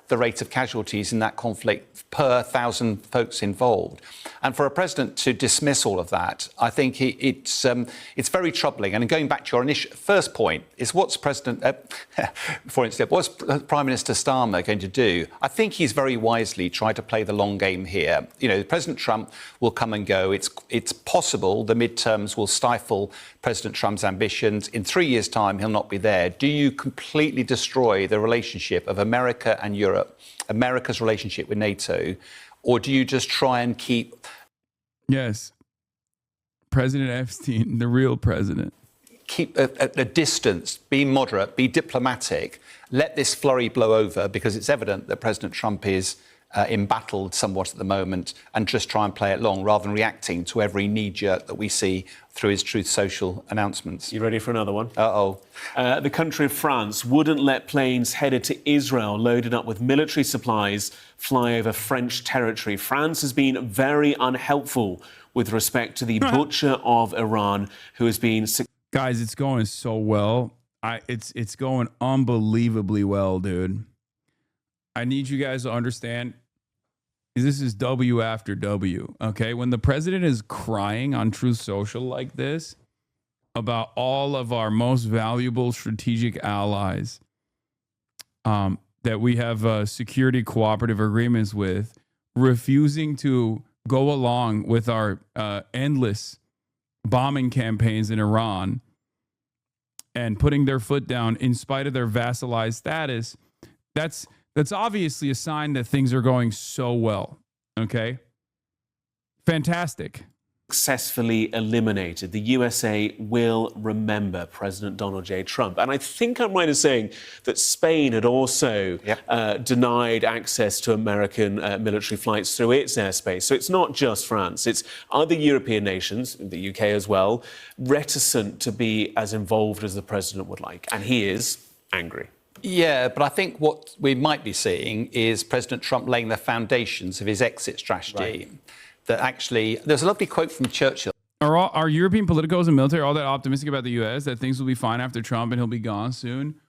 the rate of casualties in that conflict per 1,000 folks involved. And for a president to dismiss all of that, I think it's very troubling. And going back to your first point, is what's Prime Minister Starmer going to do? I think he's very wisely tried to play the long game here. President Trump will come and go. It's possible the midterms will stifle President Trump's ambitions. In 3 years' time, he'll not be there. Do you completely destroy the relationship of America and Europe, America's relationship with NATO, or do you just try and keep... Yes. President Epstein, the real president. Keep a distance, be moderate, be diplomatic, let this flurry blow over, because it's evident that President Trump is embattled somewhat at the moment, and just try and play it long rather than reacting to every knee-jerk that we see through his Truth Social announcements. You ready for another one? Uh-oh. The country of France wouldn't let planes headed to Israel loaded up with military supplies fly over French territory. France has been very unhelpful with respect to the butcher of Iran, who has been... Guys, it's going so well. It's going unbelievably well, dude. I need you guys to understand, this is W after W, okay? When the president is crying on Truth Social like this, about all of our most valuable strategic allies that we have security cooperative agreements with, refusing to go along with our endless bombing campaigns in Iran and putting their foot down in spite of their vassalized status, that's obviously a sign that things are going so well. Okay? Fantastic. Successfully eliminated, the USA will remember President Donald J. Trump. And I think I'm right in saying that Spain had also denied access to American military flights through its airspace. So it's not just France, it's other European nations, the UK as well, reticent to be as involved as the president would like. And he is angry. Yeah, but I think what we might be seeing is President Trump laying the foundations of his exit strategy. Right. That actually, there's a lovely quote from Churchill. Are European politicos and military all that optimistic about the U.S. that things will be fine after Trump and he'll be gone soon?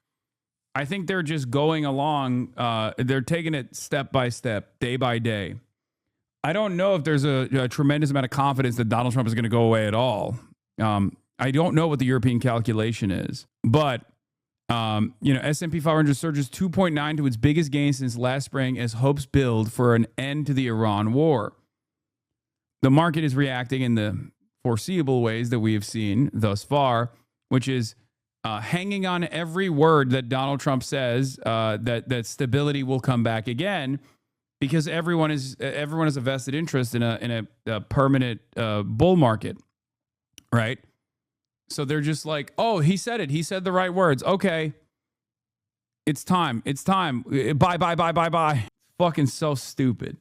I think they're just going along. They're taking it step by step, day by day. I don't know if there's a tremendous amount of confidence that Donald Trump is going to go away at all. I don't know what the European calculation is, but S&P 500 surges 2.9 to its biggest gain since last spring as hopes build for an end to the Iran war. The market is reacting in the foreseeable ways that we have seen thus far, which is hanging on every word that Donald Trump says that stability will come back again, because everyone has a vested interest in a permanent bull market, right? So they're just like, oh, he said it. He said the right words. Okay, it's time. It's time. Bye. Fucking so stupid.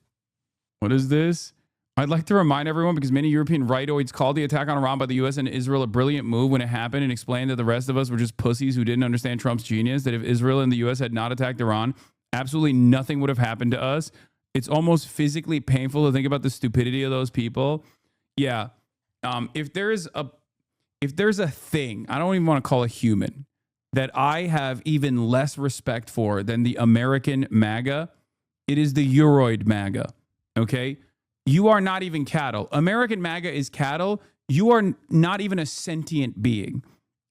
What is this? I'd like to remind everyone, because many European rightoids called the attack on Iran by the U.S. and Israel a brilliant move when it happened, and explained that the rest of us were just pussies who didn't understand Trump's genius, that if Israel and the U.S. had not attacked Iran, absolutely nothing would have happened to us. It's almost physically painful to think about the stupidity of those people. Yeah. If there's a thing, I don't even want to call a human, that I have even less respect for than the American MAGA, it is the Euroid MAGA. Okay? You are not even cattle. American MAGA is cattle. You are not even a sentient being.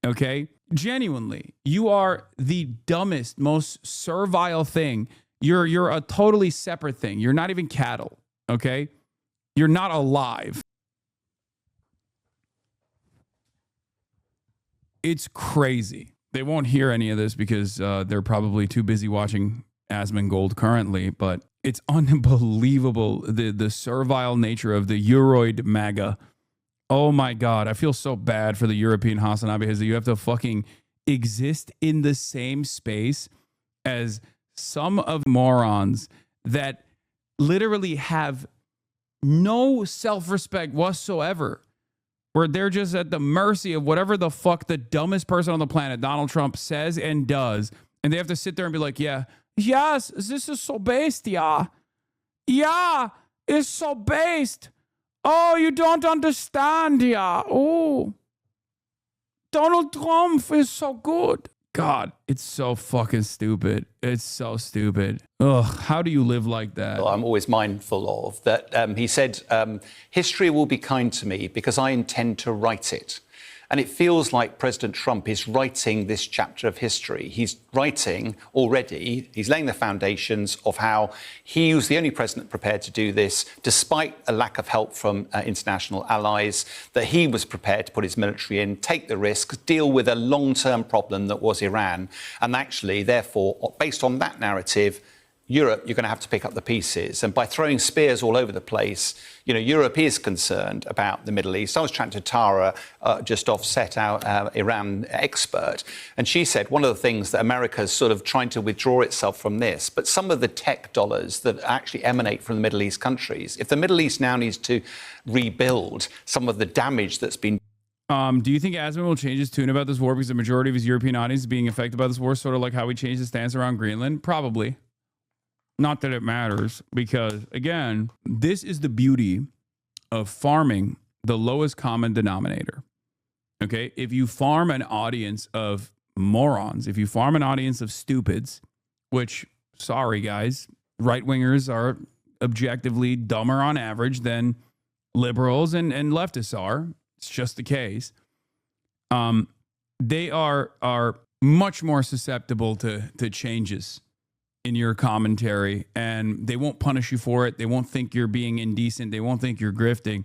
Okay? Genuinely, you are the dumbest, most servile thing. You're a totally separate thing. You're not even cattle. Okay? You're not alive. It's crazy. They won't hear any of this because they're probably too busy watching Asmongold currently, but it's unbelievable, the servile nature of the Euroid MAGA. Oh my God, I feel so bad for the European HasanAbi, that you have to fucking exist in the same space as some of morons that literally have no self-respect whatsoever, where they're just at the mercy of whatever the fuck the dumbest person on the planet, Donald Trump, says and does. And they have to sit there and be like, yes, this is so based, yeah. Yeah, it's so based. Oh, you don't understand, yeah. Oh, Donald Trump is so good. God, it's so fucking stupid. It's so stupid. Ugh, how do you live like that? I'm always mindful of that. He said, history will be kind to me because I intend to write it. And it feels like President Trump is writing this chapter of history. He's writing already, he's laying the foundations of how he was the only president prepared to do this, despite a lack of help from international allies, that he was prepared to put his military in, take the risks, deal with a long-term problem that was Iran. And actually, therefore, based on that narrative, Europe, you're going to have to pick up the pieces. And by throwing spears all over the place, Europe is concerned about the Middle East. I was chatting to Tara, just offset our Iran expert, and she said one of the things that America's sort of trying to withdraw itself from this, but some of the tech dollars that actually emanate from the Middle East countries, if the Middle East now needs to rebuild some of the damage that's been. Do you think Asman will change his tune about this war because the majority of his European audience is being affected by this war, sort of like how we changed his stance around Greenland? Probably. Not that it matters, because, again, this is the beauty of farming the lowest common denominator. Okay? If you farm an audience of morons, if you farm an audience of stupids, which, sorry, guys, right-wingers are objectively dumber on average than liberals and leftists are. It's just the case. they are much more susceptible to changes in your commentary, and they won't punish you for it. They won't think you're being indecent. They won't think you're grifting.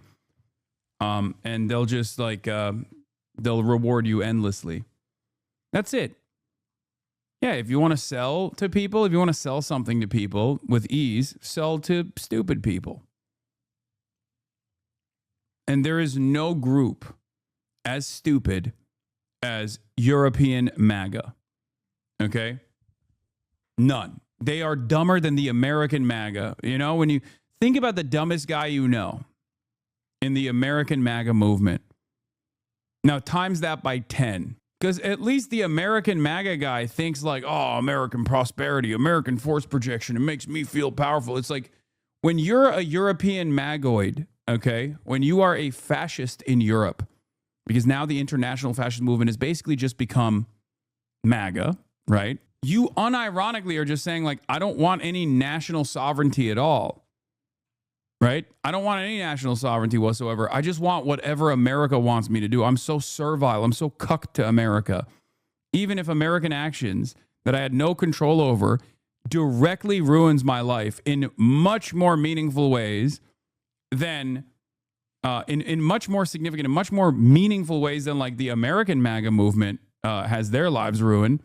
And they'll just like, they'll reward you endlessly. That's it. Yeah, if you want to sell to people, if you want to sell something to people with ease, sell to stupid people. And there is no group as stupid as European MAGA. Okay? None. They are dumber than the American MAGA. You know, when you think about the dumbest guy you know in the American MAGA movement, now times that by 10. Because at least the American MAGA guy thinks like, oh, American prosperity, American force projection, it makes me feel powerful. It's like when you're a European MAGoid, okay, when you are a fascist in Europe, because now the international fascist movement has basically just become MAGA, right? You unironically are just saying like, I don't want any national sovereignty at all, right? I don't want any national sovereignty whatsoever. I just want whatever America wants me to do. I'm so servile. I'm so cucked to America. Even if American actions that I had no control over directly ruins my life in much more meaningful ways than, in much more significant and much more meaningful ways than like the American MAGA movement has their lives ruined.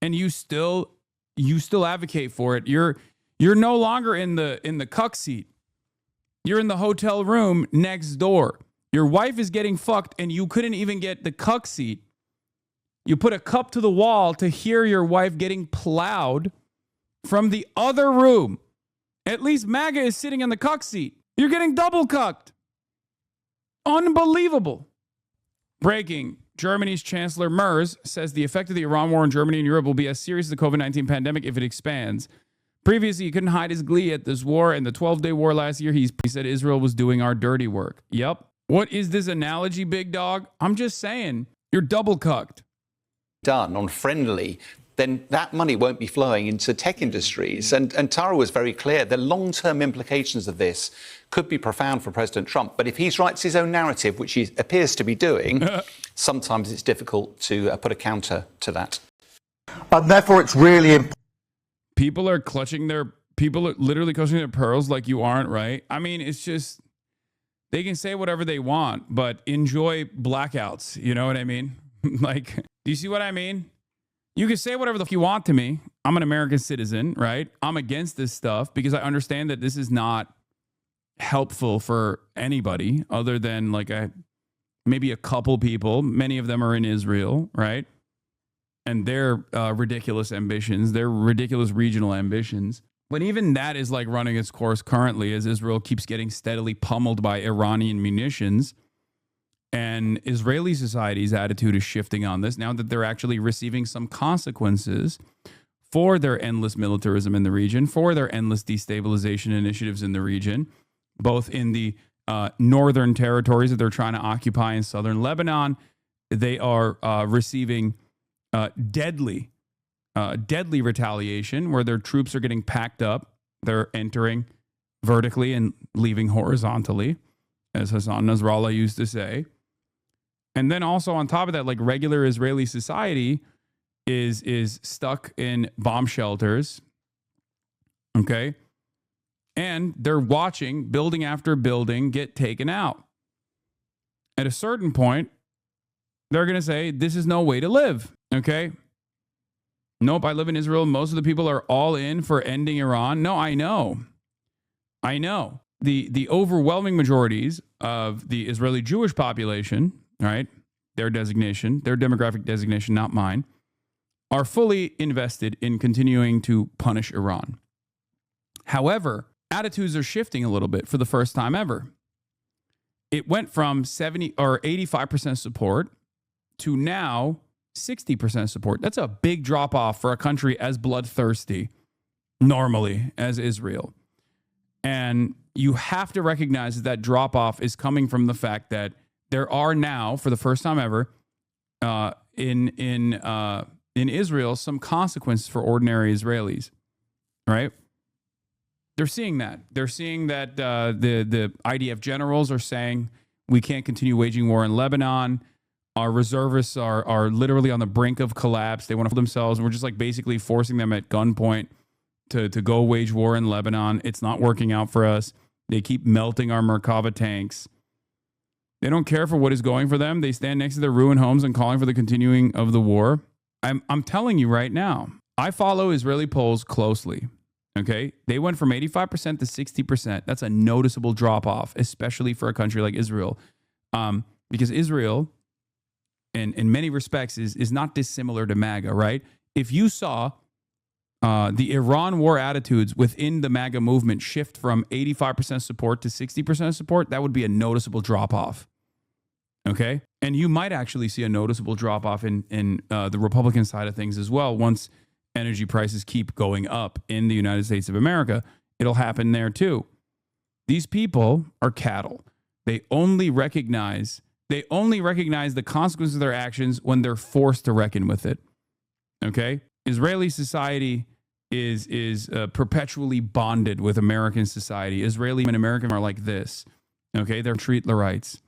And you still advocate for it. You're no longer in the cuck seat. You're in the hotel room next door. Your wife is getting fucked and you couldn't even get the cuck seat. You put a cup to the wall to hear your wife getting plowed from the other room. At least MAGA is sitting in the cuck seat. You're getting double cucked. Unbelievable. Breaking. Germany's Chancellor Merz says the effect of the Iran war in Germany and Europe will be as serious as the COVID-19 pandemic if it expands. Previously, he couldn't hide his glee at this war, and the 12-day war last year, he said Israel was doing our dirty work. Yep. What is this analogy, big dog? I'm just saying, you're double cucked. Done on friendly, then that money won't be flowing into tech industries. And Tara was very clear. The long-term implications of this could be profound for President Trump. But if he writes his own narrative, which he appears to be doing, sometimes it's difficult to put a counter to that. But therefore, it's really important. People are literally clutching their pearls like you aren't, right? I mean, it's just, they can say whatever they want, but enjoy blackouts. You know what I mean? Like, do you see what I mean? You can say whatever the fuck you want to me. I'm an American citizen, right? I'm against this stuff because I understand that this is not helpful for anybody other than like maybe a couple people. Many of them are in Israel, right? And their ridiculous ambitions, their ridiculous regional ambitions. But even that is like running its course currently as Israel keeps getting steadily pummeled by Iranian munitions. And Israeli society's attitude is shifting on this now that they're actually receiving some consequences for their endless militarism in the region, for their endless destabilization initiatives in the region, both in the northern territories that they're trying to occupy in southern Lebanon. They are receiving deadly retaliation where their troops are getting packed up. They're entering vertically and leaving horizontally, as Hasan Nasrallah used to say. And then also on top of that, like regular Israeli society is stuck in bomb shelters. Okay. And they're watching building after building get taken out. At a certain point, they're going to say, this is no way to live. Okay. Nope, I live in Israel. Most of the people are all in for ending Iran. No, I know. The overwhelming majorities of the Israeli Jewish population, right, their demographic designation, not mine, are fully invested in continuing to punish Iran. However, attitudes are shifting a little bit for the first time ever. It went from 70 or 85% support to now 60% support. That's a big drop off for a country as bloodthirsty normally as Israel. And you have to recognize that drop off is coming from the fact that there are now, for the first time ever, in Israel, some consequences for ordinary Israelis, right? They're seeing that. They're seeing that the IDF generals are saying we can't continue waging war in Lebanon. Our reservists are literally on the brink of collapse. They want to kill themselves. And we're just like basically forcing them at gunpoint to go wage war in Lebanon. It's not working out for us. They keep melting our Merkava tanks. They don't care for what is going for them. They stand next to their ruined homes and calling for the continuing of the war. I'm telling you right now, I follow Israeli polls closely. Okay, they went from 85% to 60%. That's a noticeable drop off, especially for a country like Israel, because Israel, in many respects, is not dissimilar to MAGA. Right? If you saw the Iran war attitudes within the MAGA movement shift from 85% support to 60% support, that would be a noticeable drop off. Okay, and you might actually see a noticeable drop off in the Republican side of things as well. Once energy prices keep going up in the United States of America, it'll happen there too. These people are cattle. They only recognize the consequences of their actions when they're forced to reckon with it. Okay, Israeli society is perpetually bonded with American society. Israeli and American are like this. Okay, they're treat the rights.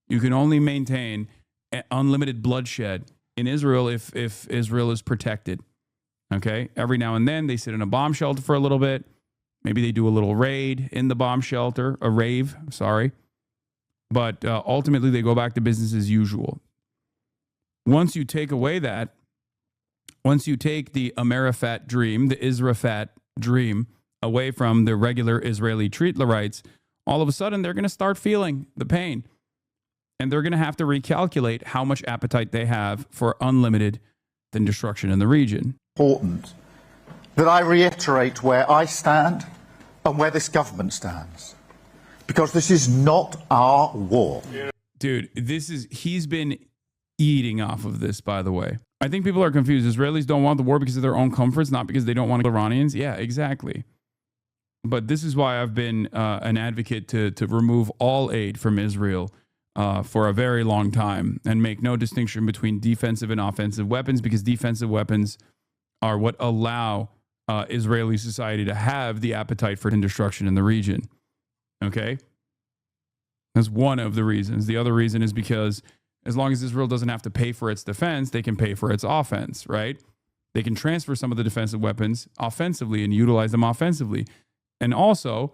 You can only maintain unlimited bloodshed in Israel if Israel is protected. Okay, every now and then they sit in a bomb shelter for a little bit. Maybe they do a little raid in the bomb shelter, a rave, sorry. But ultimately they go back to business as usual. Once you take away that, once you take the Amerifat dream, the Israfat dream away from the regular Israeli treat the rights, all of a sudden they're going to start feeling the pain. And they're going to have to recalculate how much appetite they have for unlimited destruction in the region. Important that I reiterate where I stand and where this government stands, because this is not our war. Dude, he's been eating off of this, by the way. I think people are confused. Israelis don't want the war because of their own comforts, not because they don't want Iranians. Yeah, exactly. But this is why I've been an advocate to remove all aid from Israel for a very long time and make no distinction between defensive and offensive weapons, because defensive weapons are what allow Israeli society to have the appetite for destruction in the region. Okay? That's one of the reasons. The other reason is because as long as Israel doesn't have to pay for its defense, they can pay for its offense, right? They can transfer some of the defensive weapons offensively and utilize them offensively. And also,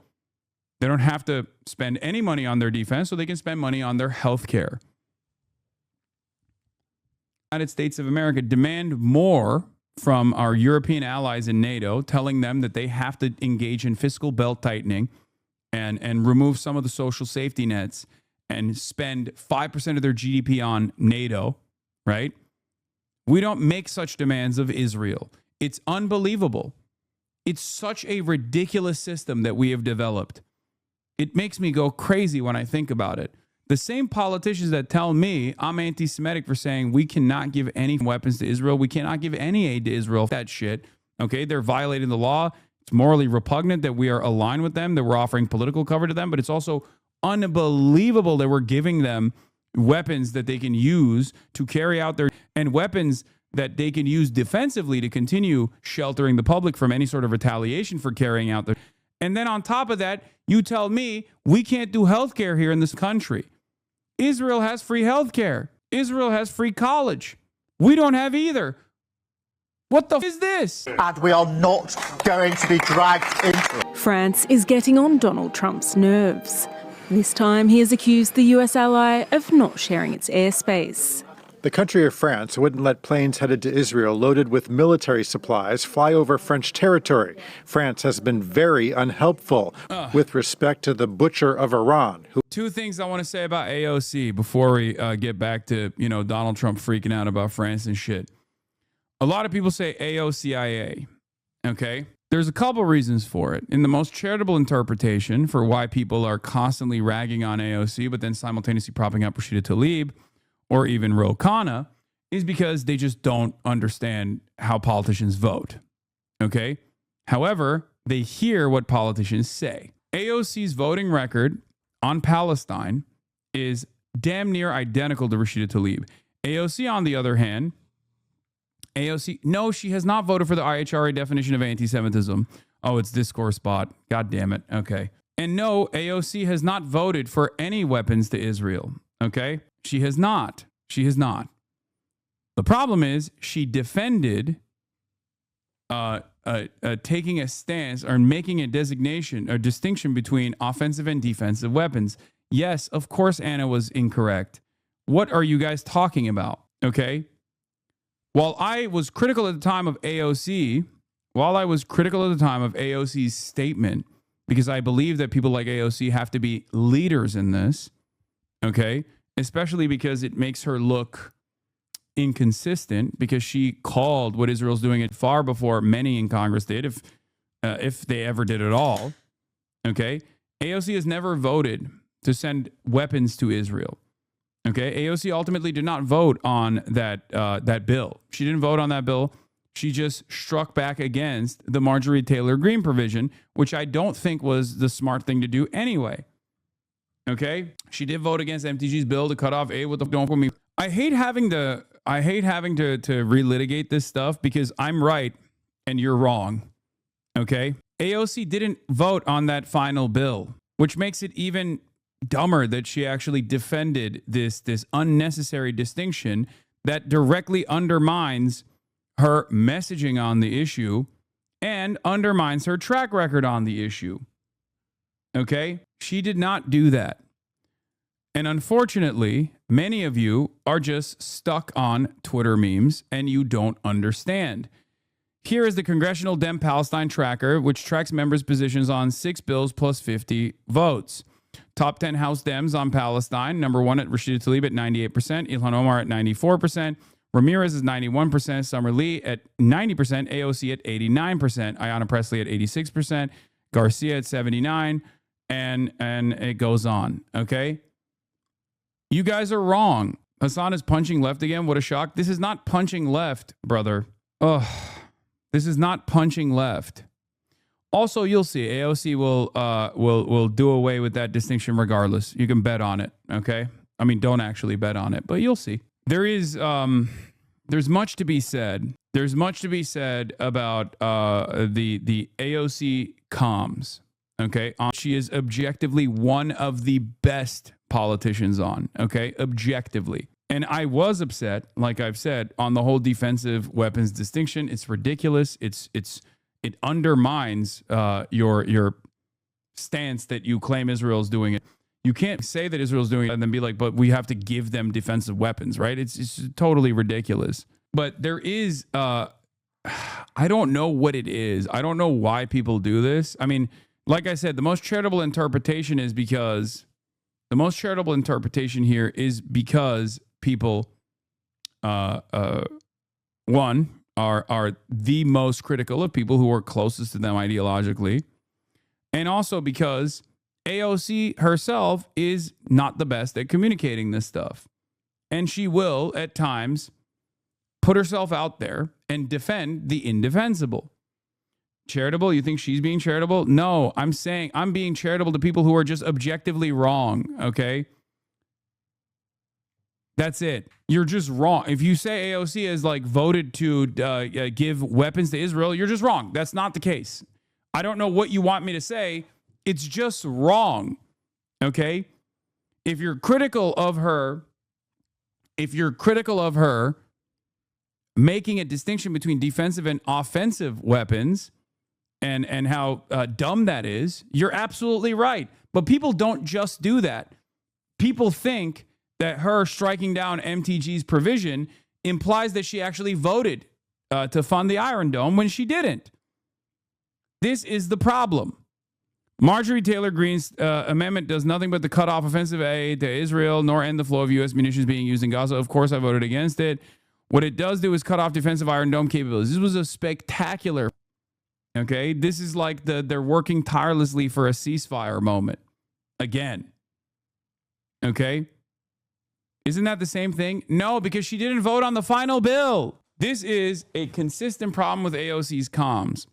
they don't have to spend any money on their defense, so they can spend money on their health care. United States of America demand more from our European allies in NATO, telling them that they have to engage in fiscal belt tightening and remove some of the social safety nets and spend 5% of their GDP on NATO, right? We don't make such demands of Israel. It's unbelievable. It's such a ridiculous system that we have developed. It makes me go crazy when I think about it. The same politicians that tell me I'm anti-Semitic for saying we cannot give any weapons to Israel, we cannot give any aid to Israel, that shit, okay? They're violating the law. It's morally repugnant that we are aligned with them, that we're offering political cover to them, but it's also unbelievable that we're giving them weapons that they can use to carry out their, and weapons that they can use defensively to continue sheltering the public from any sort of retaliation for carrying out their. And then on top of that, you tell me we can't do healthcare here in this country. Israel has free healthcare. Israel has free college. We don't have either. What the is this? And we are not going to be dragged into it. France is getting on Donald Trump's nerves. This time he has accused the US ally of not sharing its airspace. The country of France wouldn't let planes headed to Israel loaded with military supplies fly over French territory. France has been very unhelpful with respect to the butcher of Iran. Two things I want to say about AOC before we get back to, Donald Trump freaking out about France and shit. A lot of people say AOCIA, okay? There's a couple reasons for it. In the most charitable interpretation for why people are constantly ragging on AOC, but then simultaneously propping up Rashida Tlaib, or even Ro Khanna, is because they just don't understand how politicians vote, okay? However, they hear what politicians say. AOC's voting record on Palestine is damn near identical to Rashida Tlaib. AOC, on the other hand, no, she has not voted for the IHRA definition of anti-Semitism. Oh, it's discourse bot. God damn it. Okay. And no, AOC has not voted for any weapons to Israel, okay? She has not. She has not. The problem is she defended taking a stance or making a designation or distinction between offensive and defensive weapons. Yes, of course, Anna was incorrect. What are you guys talking about? Okay. While I was critical at the time of AOC's statement, because I believe that people like AOC have to be leaders in this, okay, especially because it makes her look inconsistent, because she called what Israel's doing it far before many in Congress did, if they ever did at all. Okay, AOC has never voted to send weapons to Israel. Okay, AOC ultimately did not vote on that bill. She didn't vote on that bill. She just struck back against the Marjorie Taylor Greene provision, which I don't think was the smart thing to do anyway. Okay, she did vote against MTG's bill to cut off aid with the don't put me. I hate having to relitigate this stuff because I'm right and you're wrong. Okay, AOC didn't vote on that final bill, which makes it even dumber that she actually defended this unnecessary distinction that directly undermines her messaging on the issue and undermines her track record on the issue. Okay? She did not do that. And unfortunately, many of you are just stuck on Twitter memes and you don't understand. Here is the Congressional Dem Palestine Tracker, which tracks members' positions on 6 bills plus 50 votes. Top 10 House Dems on Palestine. Number 1 at Rashida Tlaib at 98%. Ilhan Omar at 94%. Ramirez is 91%. Summer Lee at 90%. AOC at 89%. Ayanna Pressley at 86%. Garcia at 79%. And it goes on. Okay? You guys are wrong. Hasan is punching left again. What a shock. This is not punching left, brother. Ugh. This is not punching left. Also, you'll see AOC will do away with that distinction regardless. You can bet on it, okay? I mean, don't actually bet on it, but you'll see. There's much to be said. There's much to be said about the AOC comms, okay? She is objectively one of the best politicians on, okay? Objectively. And I was upset, like I've said, on the whole defensive weapons distinction. It's ridiculous. It undermines your stance that you claim Israel's doing it. You can't say that Israel's doing it and then be like, but we have to give them defensive weapons, right? It's totally ridiculous. But there is, I don't know what it is. I don't know why people do this. I mean, like I said, the most charitable interpretation here is because people, one, are the most critical of people who are closest to them ideologically. And also because AOC herself is not the best at communicating this stuff. And she will, at times, put herself out there and defend the indefensible. Charitable? You think she's being charitable? No, I'm saying I'm being charitable to people who are just objectively wrong, okay? That's it. You're just wrong. If you say AOC has like voted to give weapons to Israel, you're just wrong. That's not the case. I don't know what you want me to say. It's just wrong. Okay? If you're critical of her making a distinction between defensive and offensive weapons and how dumb that is, you're absolutely right. But people don't just do that. People think that her striking down MTG's provision implies that she actually voted to fund the Iron Dome when she didn't. This is the problem. Marjorie Taylor Greene's amendment does nothing but to cut off offensive aid to Israel, nor end the flow of U.S. munitions being used in Gaza. Of course, I voted against it. What it does do is cut off defensive Iron Dome capabilities. This was a spectacular, okay? This is like they're working tirelessly for a ceasefire moment. Again. Okay? Isn't that the same thing? No, because she didn't vote on the final bill. This is a consistent problem with AOC's comms.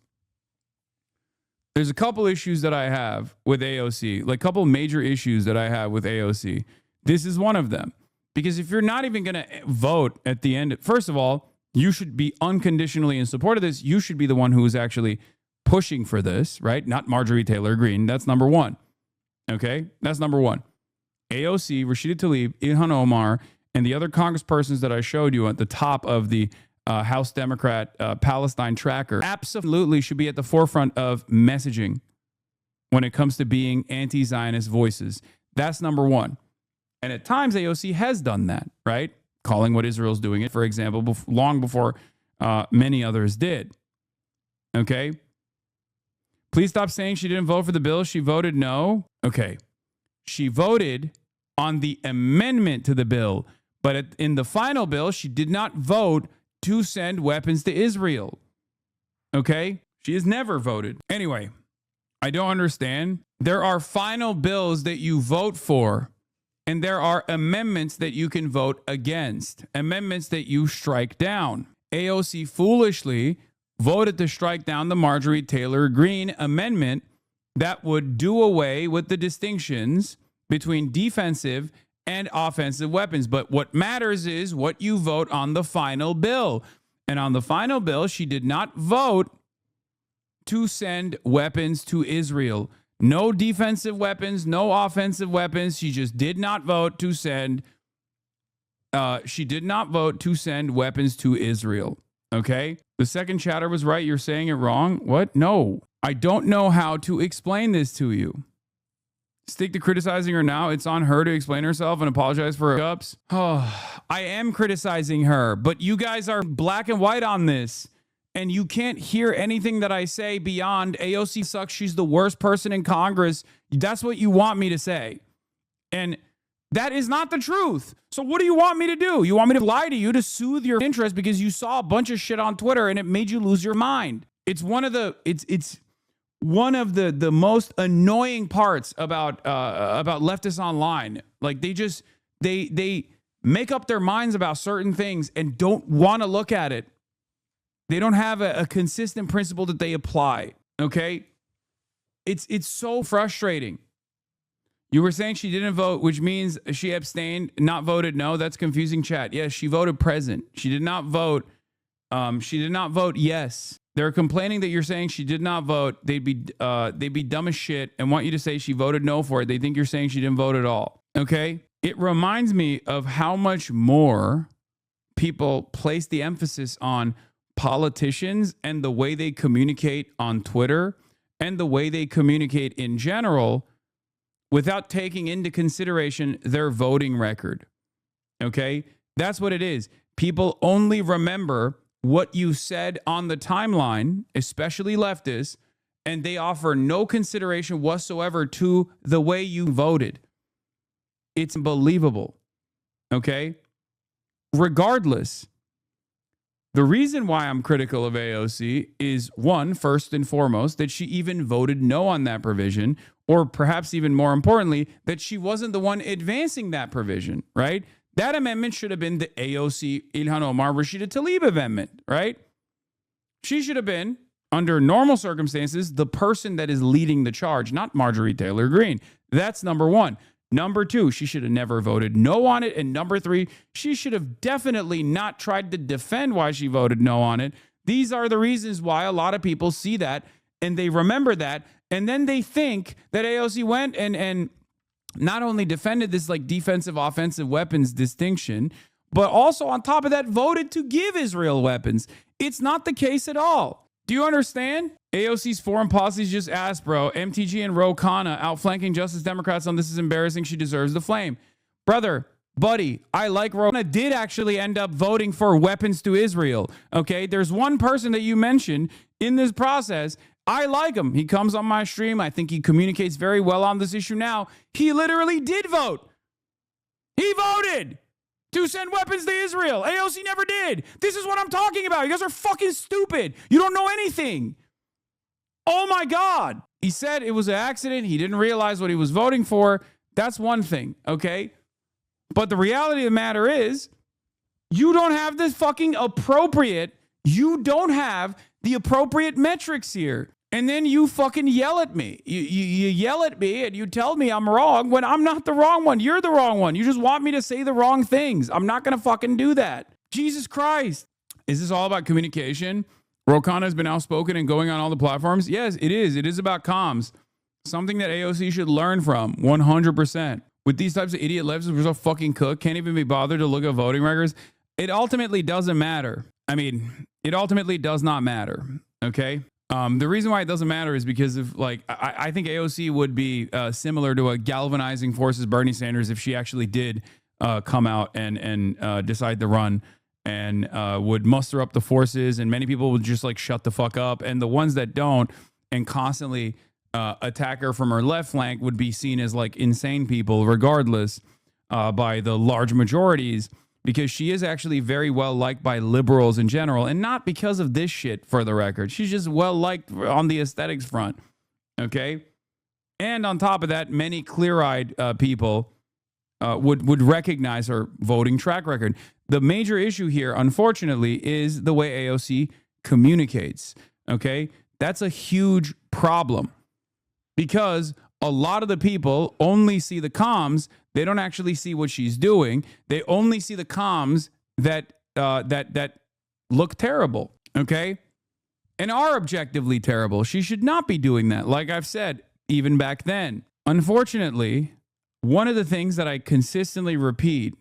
There's a couple issues that I have with AOC, like a couple major issues that I have with AOC. This is one of them. Because if you're not even going to vote at the end, first of all, you should be unconditionally in support of this. You should be the one who is actually pushing for this, right? Not Marjorie Taylor Greene. That's number one. Okay? That's number one. AOC, Rashida Tlaib, Ilhan Omar, and the other congresspersons that I showed you at the top of the House Democrat Palestine tracker absolutely should be at the forefront of messaging when it comes to being anti-Zionist voices. That's number one. And at times, AOC has done that, right? Calling what Israel's doing it, for example, long before many others did. Okay? Please stop saying she didn't vote for the bill. She voted no. Okay. She voted on the amendment to the bill, but in the final bill, she did not vote to send weapons to Israel. Okay? She has never voted. Anyway, I don't understand. There are final bills that you vote for, and there are amendments that you can vote against, amendments that you strike down. AOC foolishly voted to strike down the Marjorie Taylor Greene amendment that would do away with the distinctions between defensive and offensive weapons. But what matters is what you vote on the final bill. And on the final bill, she did not vote to send weapons to Israel. No defensive weapons, no offensive weapons. She just did not vote to send. She did not vote to send weapons to Israel. Okay? The second chatter was right. You're saying it wrong. What? No. I don't know how to explain this to you. Stick to criticizing her now. It's on her to explain herself and apologize for her ups. Oh, I am criticizing her, but you guys are black and white on this. And you can't hear anything that I say beyond AOC sucks. She's the worst person in Congress. That's what you want me to say. And that is not the truth. So what do you want me to do? You want me to lie to you to soothe your interest because you saw a bunch of shit on Twitter and it made you lose your mind. It's one of the the most annoying parts about leftists online. Like they make up their minds about certain things and don't want to look at it. They don't have a consistent principle that they apply, okay? It's so frustrating. You were saying she didn't vote, which means she abstained, not voted no. That's confusing, chat. Yes, she voted present. She did not vote. She did not vote yes. They're complaining that you're saying she did not vote. They'd be dumb as shit and want you to say she voted no for it. They think you're saying she didn't vote at all, okay? It reminds me of how much more people place the emphasis on politicians and the way they communicate on Twitter and the way they communicate in general without taking into consideration their voting record. Okay? That's what it is. People only remember what you said on the timeline, especially leftists, and they offer no consideration whatsoever to the way you voted. It's unbelievable. Okay? Regardless, the reason why I'm critical of AOC is, one, first and foremost, that she even voted no on that provision, or perhaps even more importantly, that she wasn't the one advancing that provision, right? That amendment should have been the AOC Ilhan Omar Rashida Tlaib amendment, right? She should have been, under normal circumstances, the person that is leading the charge, not Marjorie Taylor Greene. That's number one. Number two, she should have never voted no on it. And number three, she should have definitely not tried to defend why she voted no on it. These are the reasons why a lot of people see that and they remember that. And then they think that AOC went and not only defended this like defensive, offensive weapons distinction, but also on top of that voted to give Israel weapons. It's not the case at all. Do you understand? AOC's foreign policies just asked, bro. MTG and Ro Khanna outflanking Justice Democrats on this is embarrassing. She deserves the flame. Brother, buddy, I like Ro Khanna did actually end up voting for weapons to Israel. Okay, there's one person that you mentioned in this process. I like him. He comes on my stream. I think he communicates very well on this issue now. He literally did vote. He voted to send weapons to Israel. AOC never did. This is what I'm talking about. You guys are fucking stupid. You don't know anything. Oh my God. He said it was an accident. He didn't realize what he was voting for. That's one thing, okay? But the reality of the matter is, you don't have this fucking appropriate, you don't have the appropriate metrics here. And then you fucking yell at me. You yell at me and you tell me I'm wrong when I'm not the wrong one. You're the wrong one. You just want me to say the wrong things. I'm not going to fucking do that. Jesus Christ. Is this all about communication? Ro Khanna has been outspoken and going on all the platforms. Yes, it is. It is about comms. Something that AOC should learn from 100%. with these types of idiot leftists who are so fucking cooked, can't even be bothered to look at voting records, it ultimately doesn't matter. I mean, it ultimately does not matter. Okay. The reason why it doesn't matter is because of like, I think AOC would be similar to a galvanizing force as Bernie Sanders if she actually did come out and decide to run, and would muster up the forces, and many people would just like shut the fuck up. And the ones that don't and constantly attack her from her left flank would be seen as like insane people regardless by the large majorities, because she is actually very well liked by liberals in general, and not because of this shit, for the record. She's just well liked on the aesthetics front. Okay. And on top of that, many clear-eyed people would recognize her voting track record. The major issue here, unfortunately, is the way AOC communicates. Okay. That's a huge problem, because a lot of the people only see the comms. They don't actually see what she's doing. They only see the comms that look terrible, okay, and are objectively terrible. She should not be doing that, like I've said, even back then. Unfortunately, one of the things that I consistently repeat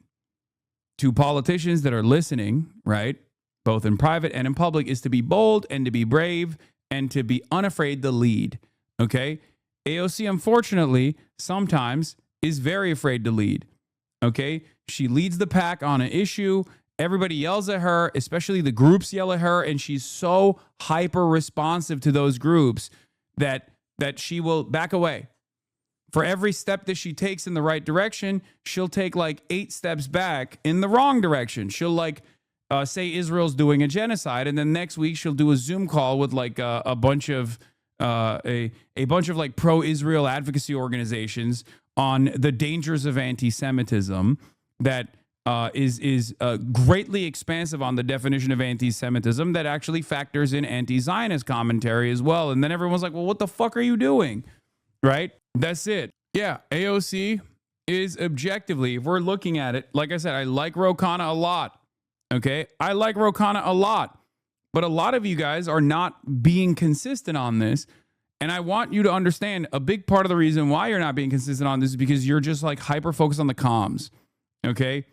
to politicians that are listening, right, both in private and in public, is to be bold and to be brave and to be unafraid to lead, okay? AOC, unfortunately, sometimes is very afraid to lead, okay? She leads the pack on an issue. Everybody yells at her, especially the groups yell at her, and she's so hyper responsive to those groups that she will back away. For every step that she takes in the right direction, she'll take like 8 steps back in the wrong direction. She'll like say Israel's doing a genocide, and then next week she'll do a Zoom call with like a bunch of a bunch of like pro-Israel advocacy organizations on the dangers of anti-Semitism that is greatly expansive on the definition of anti-Semitism that actually factors in anti-Zionist commentary as well. And then everyone's like, well, what the fuck are you doing? Right? That's it. Yeah, AOC is objectively, if we're looking at it, like I said, I like Ro Khanna a lot. Okay? I like Ro Khanna a lot. But a lot of you guys are not being consistent on this. And I want you to understand a big part of the reason why you're not being consistent on this is because you're just like hyper focused on the comms. Okay?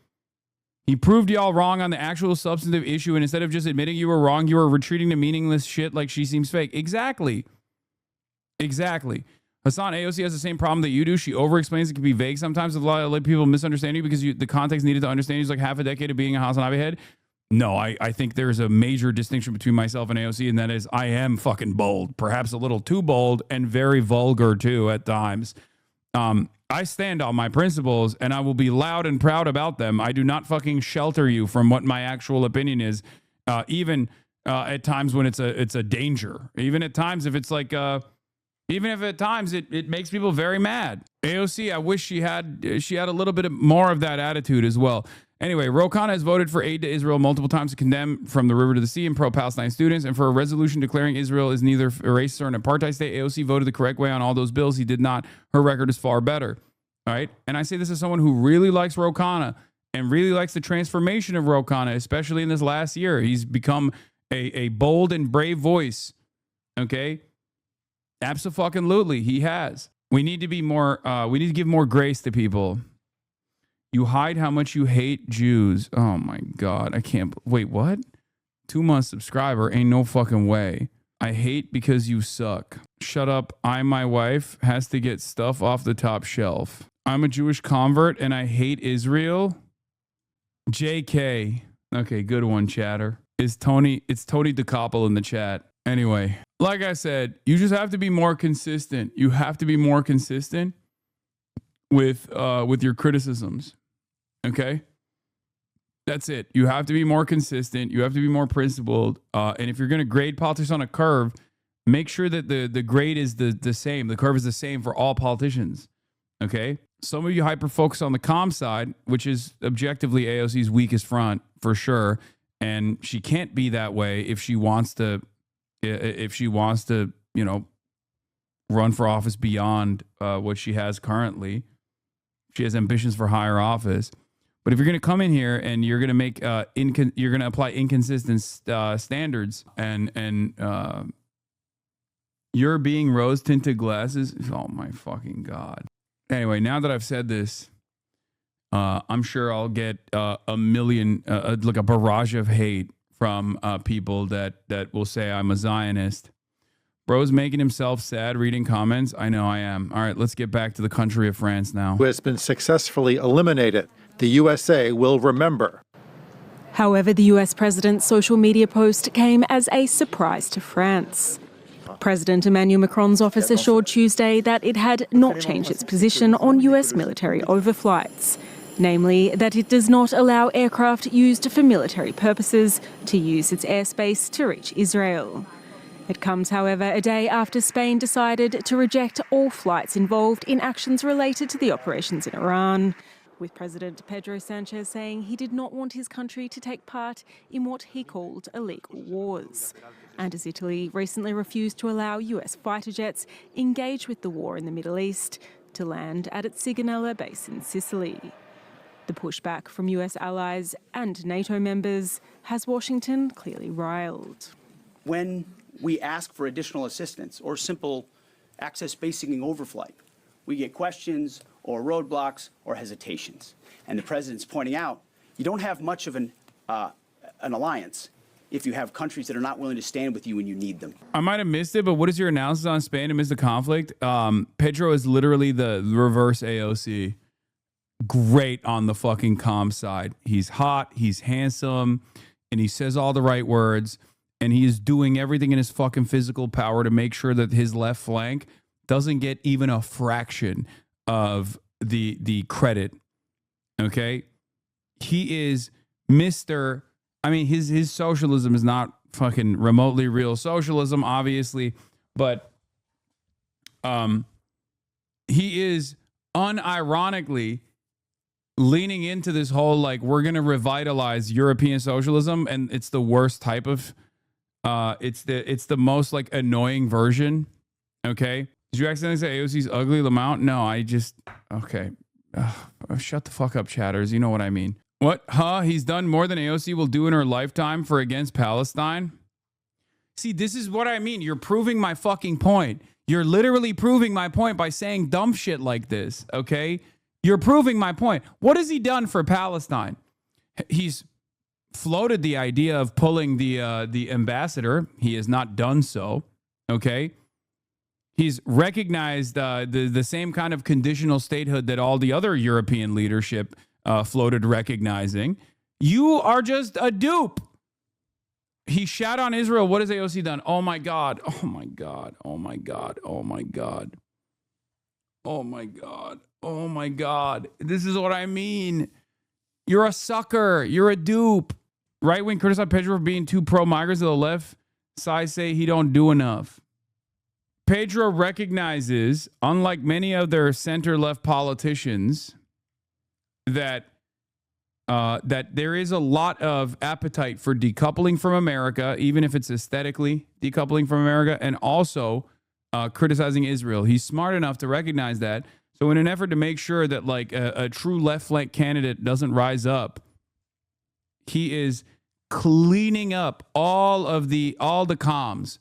He proved y'all wrong on the actual substantive issue. And instead of just admitting you were wrong, you were retreating to meaningless shit like she seems fake. Exactly. Exactly. Hasan, AOC has the same problem that you do. She over-explains. It can be vague sometimes. A lot of people misunderstand you because the context needed to understand you is like half a decade of being a HasanAbi head. No, I think there's a major distinction between myself and AOC, and that is I am fucking bold, perhaps a little too bold and very vulgar too at times. I stand on my principles, and I will be loud and proud about them. I do not fucking shelter you from what my actual opinion is, even at times when it's a danger. Even at times if it's like, even if at times it makes people very mad. AOC, I wish she had a little bit more of that attitude as well. Anyway, Ro Khanna has voted for aid to Israel multiple times to condemn from the river to the sea and pro-Palestine students, and for a resolution declaring Israel is neither a racist or an apartheid state. AOC voted the correct way on all those bills. He did not. Her record is far better. All right? And I say this as someone who really likes Ro Khanna and really likes the transformation of Ro Khanna, especially in this last year. He's become a bold and brave voice. Okay? Absolutely, he has. We need to be more, we need to give more grace to people. You hide how much you hate Jews. Oh my God. I can't. Wait, what? 2-month subscriber. Ain't no fucking way. I hate because you suck. Shut up. My wife has to get stuff off the top shelf. I'm a Jewish convert and I hate Israel. JK. Okay, good one, chatter. It's Tony DeCoppel in the chat. Anyway, like I said, you just have to be more consistent. You have to be more consistent with your criticisms. Okay? That's it. You have to be more consistent. You have to be more principled. And if you're going to grade politics on a curve, make sure that the grade is the same. The curve is the same for all politicians. Okay? Some of you hyper-focus on the comm side, which is objectively AOC's weakest front, for sure. And she can't be that way if she wants to, you know, run for office beyond what she has currently. She has ambitions for higher office. But if you're going to come in here and you're going to make you're going to apply inconsistent standards and you're being rose tinted glasses, oh my fucking God. Anyway, now that I've said this, I'm sure I'll get a million, like a barrage of hate from people that will say I'm a Zionist. Bro's making himself sad reading comments. I know I am. All right, let's get back to the country of France now. Who has been successfully eliminated. The USA will remember. However, the US president's social media post came as a surprise to France. President Emmanuel Macron's office assured Tuesday that it had not changed its position on US military overflights, namely that it does not allow aircraft used for military purposes to use its airspace to reach Israel. It comes, however, a day after Spain decided to reject all flights involved in actions related to the operations in Iran, with President Pedro Sanchez saying he did not want his country to take part in what he called illegal wars. And as Italy recently refused to allow US fighter jets engaged with the war in the Middle East to land at its Sigonella base in Sicily. The pushback from US allies and NATO members has Washington clearly riled. When we ask for additional assistance or simple access basing overflight, we get questions or roadblocks or hesitations. And the president's pointing out, you don't have much of an alliance if you have countries that are not willing to stand with you when you need them. I might have missed it, but what is your analysis on Spain amidst the conflict? Pedro is literally the reverse AOC. Great on the fucking comm side. He's hot, he's handsome, and he says all the right words. And he is doing everything in his fucking physical power to make sure that his left flank doesn't get even a fraction of the credit. Okay? He is Mr. I mean, his socialism is not fucking remotely real socialism, obviously, but he is unironically leaning into this whole, like, we're going to revitalize European socialism, and it's the worst type of it's the most like annoying version. Okay. Did you accidentally say AOC's ugly, Lamount? No, I just, okay. Shut the fuck up, chatters. You know what I mean. What? Huh? He's done more than AOC will do in her lifetime for against Palestine? See, this is what I mean. You're proving my fucking point. You're literally proving my point by saying dumb shit like this. Okay. You're proving my point. What has he done for Palestine? He's floated the idea of pulling the ambassador. He has not done so. Okay. He's recognized the same kind of conditional statehood that all the other European leadership floated recognizing. You are just a dupe. He shat on Israel. What has AOC done? Oh my God. Oh my God. Oh my God. Oh my God. Oh my God. Oh my God. This is what I mean. You're a sucker. You're a dupe. Right wing criticize Pedro for being too pro-migrants. To the left side say he don't do enough. Pedro recognizes, unlike many other center-left politicians, that there is a lot of appetite for decoupling from America, even if it's aesthetically decoupling from America, and also criticizing Israel. He's smart enough to recognize that. So in an effort to make sure that like a true left flank candidate doesn't rise up, he is cleaning up all the comms.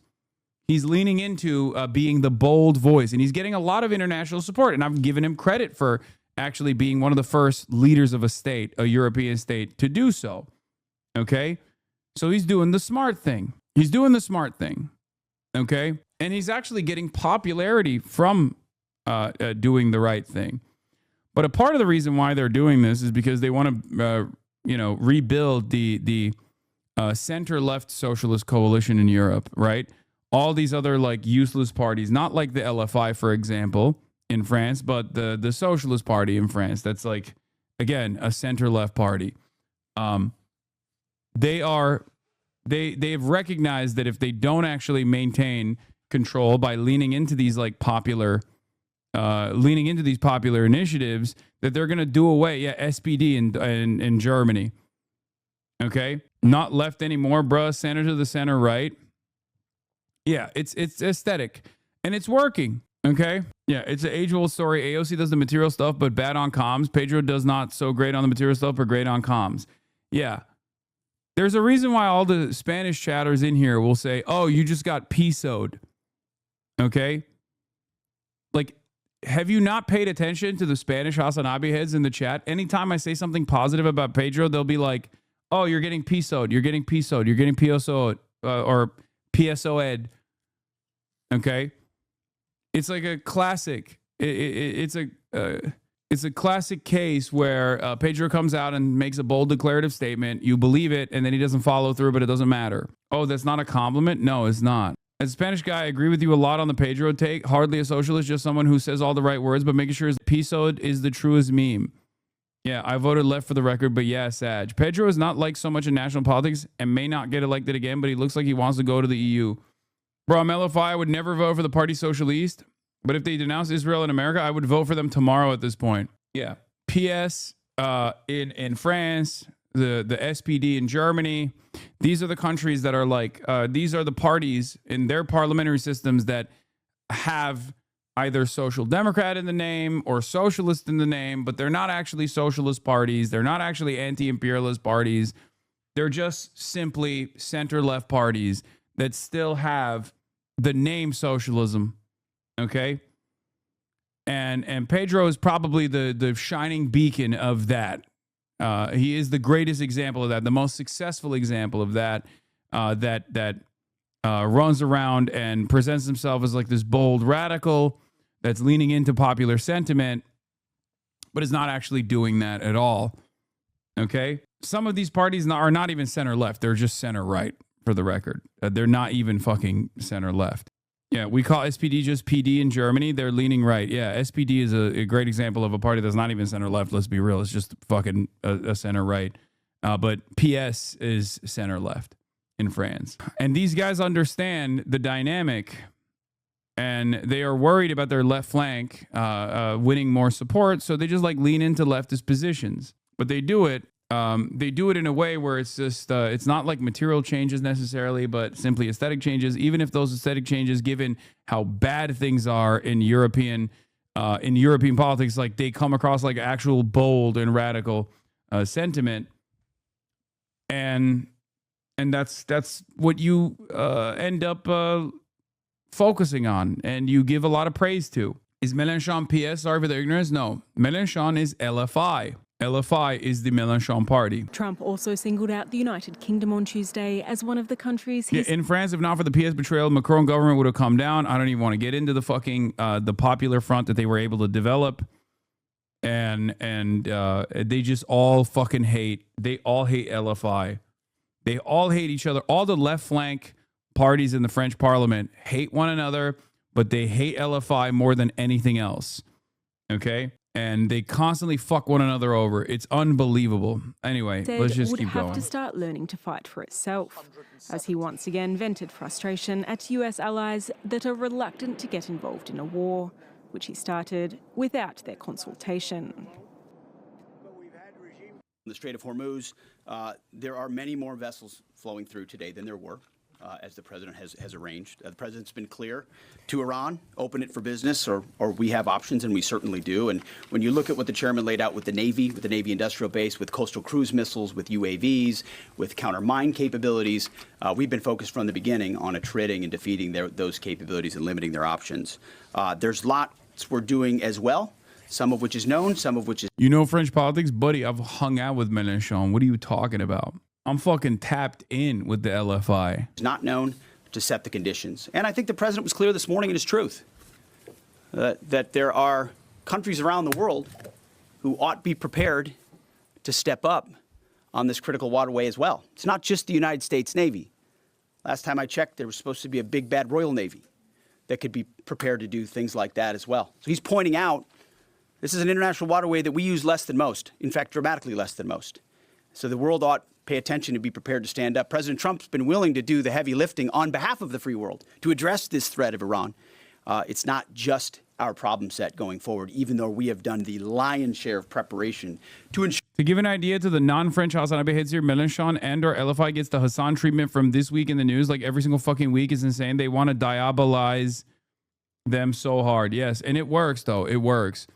He's leaning into being the bold voice, and he's getting a lot of international support. And I've given him credit for actually being one of the first leaders of a state, a European state, to do so. Okay? So he's doing the smart thing. He's doing the smart thing. Okay? And he's actually getting popularity from doing the right thing. But a part of the reason why they're doing this is because they want to, rebuild the center-left socialist coalition in Europe, right? All these other like useless parties, not like the LFI, for example, in France, but the Socialist Party in France. That's like, again, a center-left party. They've recognized that if they don't actually maintain control by leaning into these like popular initiatives, that they're going to do away. Yeah, SPD in Germany. Okay, not left anymore, bruh. Center to the center, right? Yeah, it's aesthetic, and it's working. Okay, yeah, it's an age-old story. AOC does the material stuff, but bad on comms. Pedro does not so great on the material stuff, but great on comms. Yeah, there's a reason why all the Spanish chatters in here will say, "Oh, you just got pisoed." Okay, like have you not paid attention to the Spanish HasanAbi heads in the chat? Anytime I say something positive about Pedro, they'll be like, oh, you're getting PSO'd, you're getting PSO'd, you're getting PSO'd, or PSO'd. Okay? It's like a classic. It's a classic case where Pedro comes out and makes a bold declarative statement. You believe it, and then he doesn't follow through, but it doesn't matter. Oh, that's not a compliment? No, it's not. As a Spanish guy, I agree with you a lot on the Pedro take. Hardly a socialist, just someone who says all the right words, but making sure his PSO'd is the truest meme. Yeah, I voted left for the record, but yeah, Sag. Pedro is not liked so much in national politics and may not get elected again, but he looks like he wants to go to the EU. Bro, I'm LFI. I would never vote for the Parti Socialiste, but if they denounce Israel and America, I would vote for them tomorrow at this point. Yeah. PS in France, the SPD in Germany. These are the countries that are like, these are the parties in their parliamentary systems that have either social democrat in the name or socialist in the name, but they're not actually socialist parties. They're not actually anti-imperialist parties. They're just simply center-left parties that still have the name socialism. Okay? And Pedro is probably the shining beacon of that. He is the greatest example of that, the most successful example of that, that runs around and presents himself as like this bold radical that's leaning into popular sentiment, but is not actually doing that at all. Okay? Some of these parties are not even center-left. They're just center-right, for the record. They're not even fucking center-left. Yeah, we call SPD just PD in Germany. They're leaning right. Yeah, SPD is a great example of a party that's not even center-left. Let's be real. It's just fucking a center-right. But PS is center-left in France. And these guys understand the dynamic, and they are worried about their left flank winning more support, so they just like lean into leftist positions. But they do it in a way where it's just it's not like material changes necessarily, but simply aesthetic changes. Even if those aesthetic changes, given how bad things are in European politics, like they come across like actual bold and radical sentiment, and that's what you end up focusing on, and you give a lot of praise to. Is Mélenchon PS? Sorry for the ignorance. No, Mélenchon is LFI. LFI is the Mélenchon party. Trump also singled out the United Kingdom on Tuesday as one of the countries he's... Yeah, in France, if not for the PS betrayal, the Macron government would have come down. I don't even want to get into the fucking the popular front that they were able to develop. And they just all fucking hate. They all hate LFI. They all hate each other. All the left flank parties in the French parliament hate one another, but they hate LFI more than anything else. Okay? And they constantly fuck one another over. It's unbelievable. Anyway, let's just keep going. Would have to start learning to fight for itself, as he once again vented frustration at US allies that are reluctant to get involved in a war, which he started without their consultation. In the Strait of Hormuz, there are many more vessels flowing through today than there were, as the president has arranged. The president's been clear to Iran, open it for business, or we have options, and we certainly do. And when you look at what the chairman laid out with the Navy industrial base, with coastal cruise missiles, with UAVs, with counter-mine capabilities, we've been focused from the beginning on attriting and defeating those capabilities and limiting their options. There's lots we're doing as well, some of which is known, some of which is... You know French politics? Buddy, I've hung out with Mélenchon. What are you talking about? I'm fucking tapped in with the LFI. It's not known to set the conditions. And I think the president was clear this morning in his truth that there are countries around the world who ought to be prepared to step up on this critical waterway as well. It's not just the United States Navy. Last time I checked, there was supposed to be a big bad Royal Navy that could be prepared to do things like that as well. So he's pointing out this is an international waterway that we use less than most, in fact, dramatically less than most. So the world ought pay attention and be prepared to stand up. President Trump's been willing to do the heavy lifting on behalf of the free world to address this threat of Iran. It's not just our problem set going forward, even though we have done the lion's share of preparation to ensure. To give an idea to the non-French HasanAbi heads here, Mélenchon and or LFI gets the Hasan treatment from this week in the news, like every single fucking week is insane. They want to diabolize them so hard. Yes, and it works though. It works.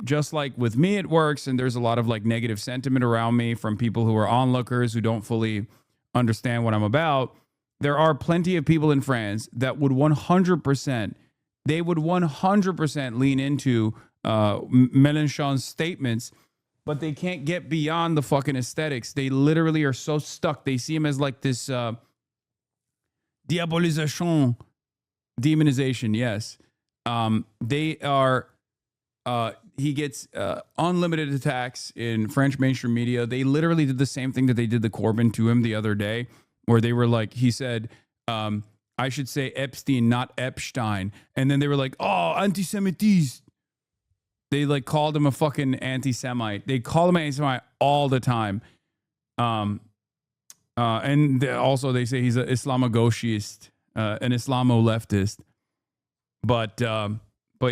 Just like with me, it works. And there's a lot of like negative sentiment around me from people who are onlookers who don't fully understand what I'm about. There are plenty of people in France that would 100% they would 100% lean into Mélenchon's statements, but they can't get beyond the fucking aesthetics. They literally are so stuck. They see him as like this diabolisation, demonization. Yes. They are, he gets unlimited attacks in French mainstream media. They literally did the same thing that they did the Corbyn to him the other day, where they were like, he said, I should say Epstein, not Epstein. And then they were like, oh, anti-Semitism. They like called him a fucking anti-Semite. They call him an anti-Semite all the time. And also they say he's an Islamo-gauchist, an Islamo-leftist. But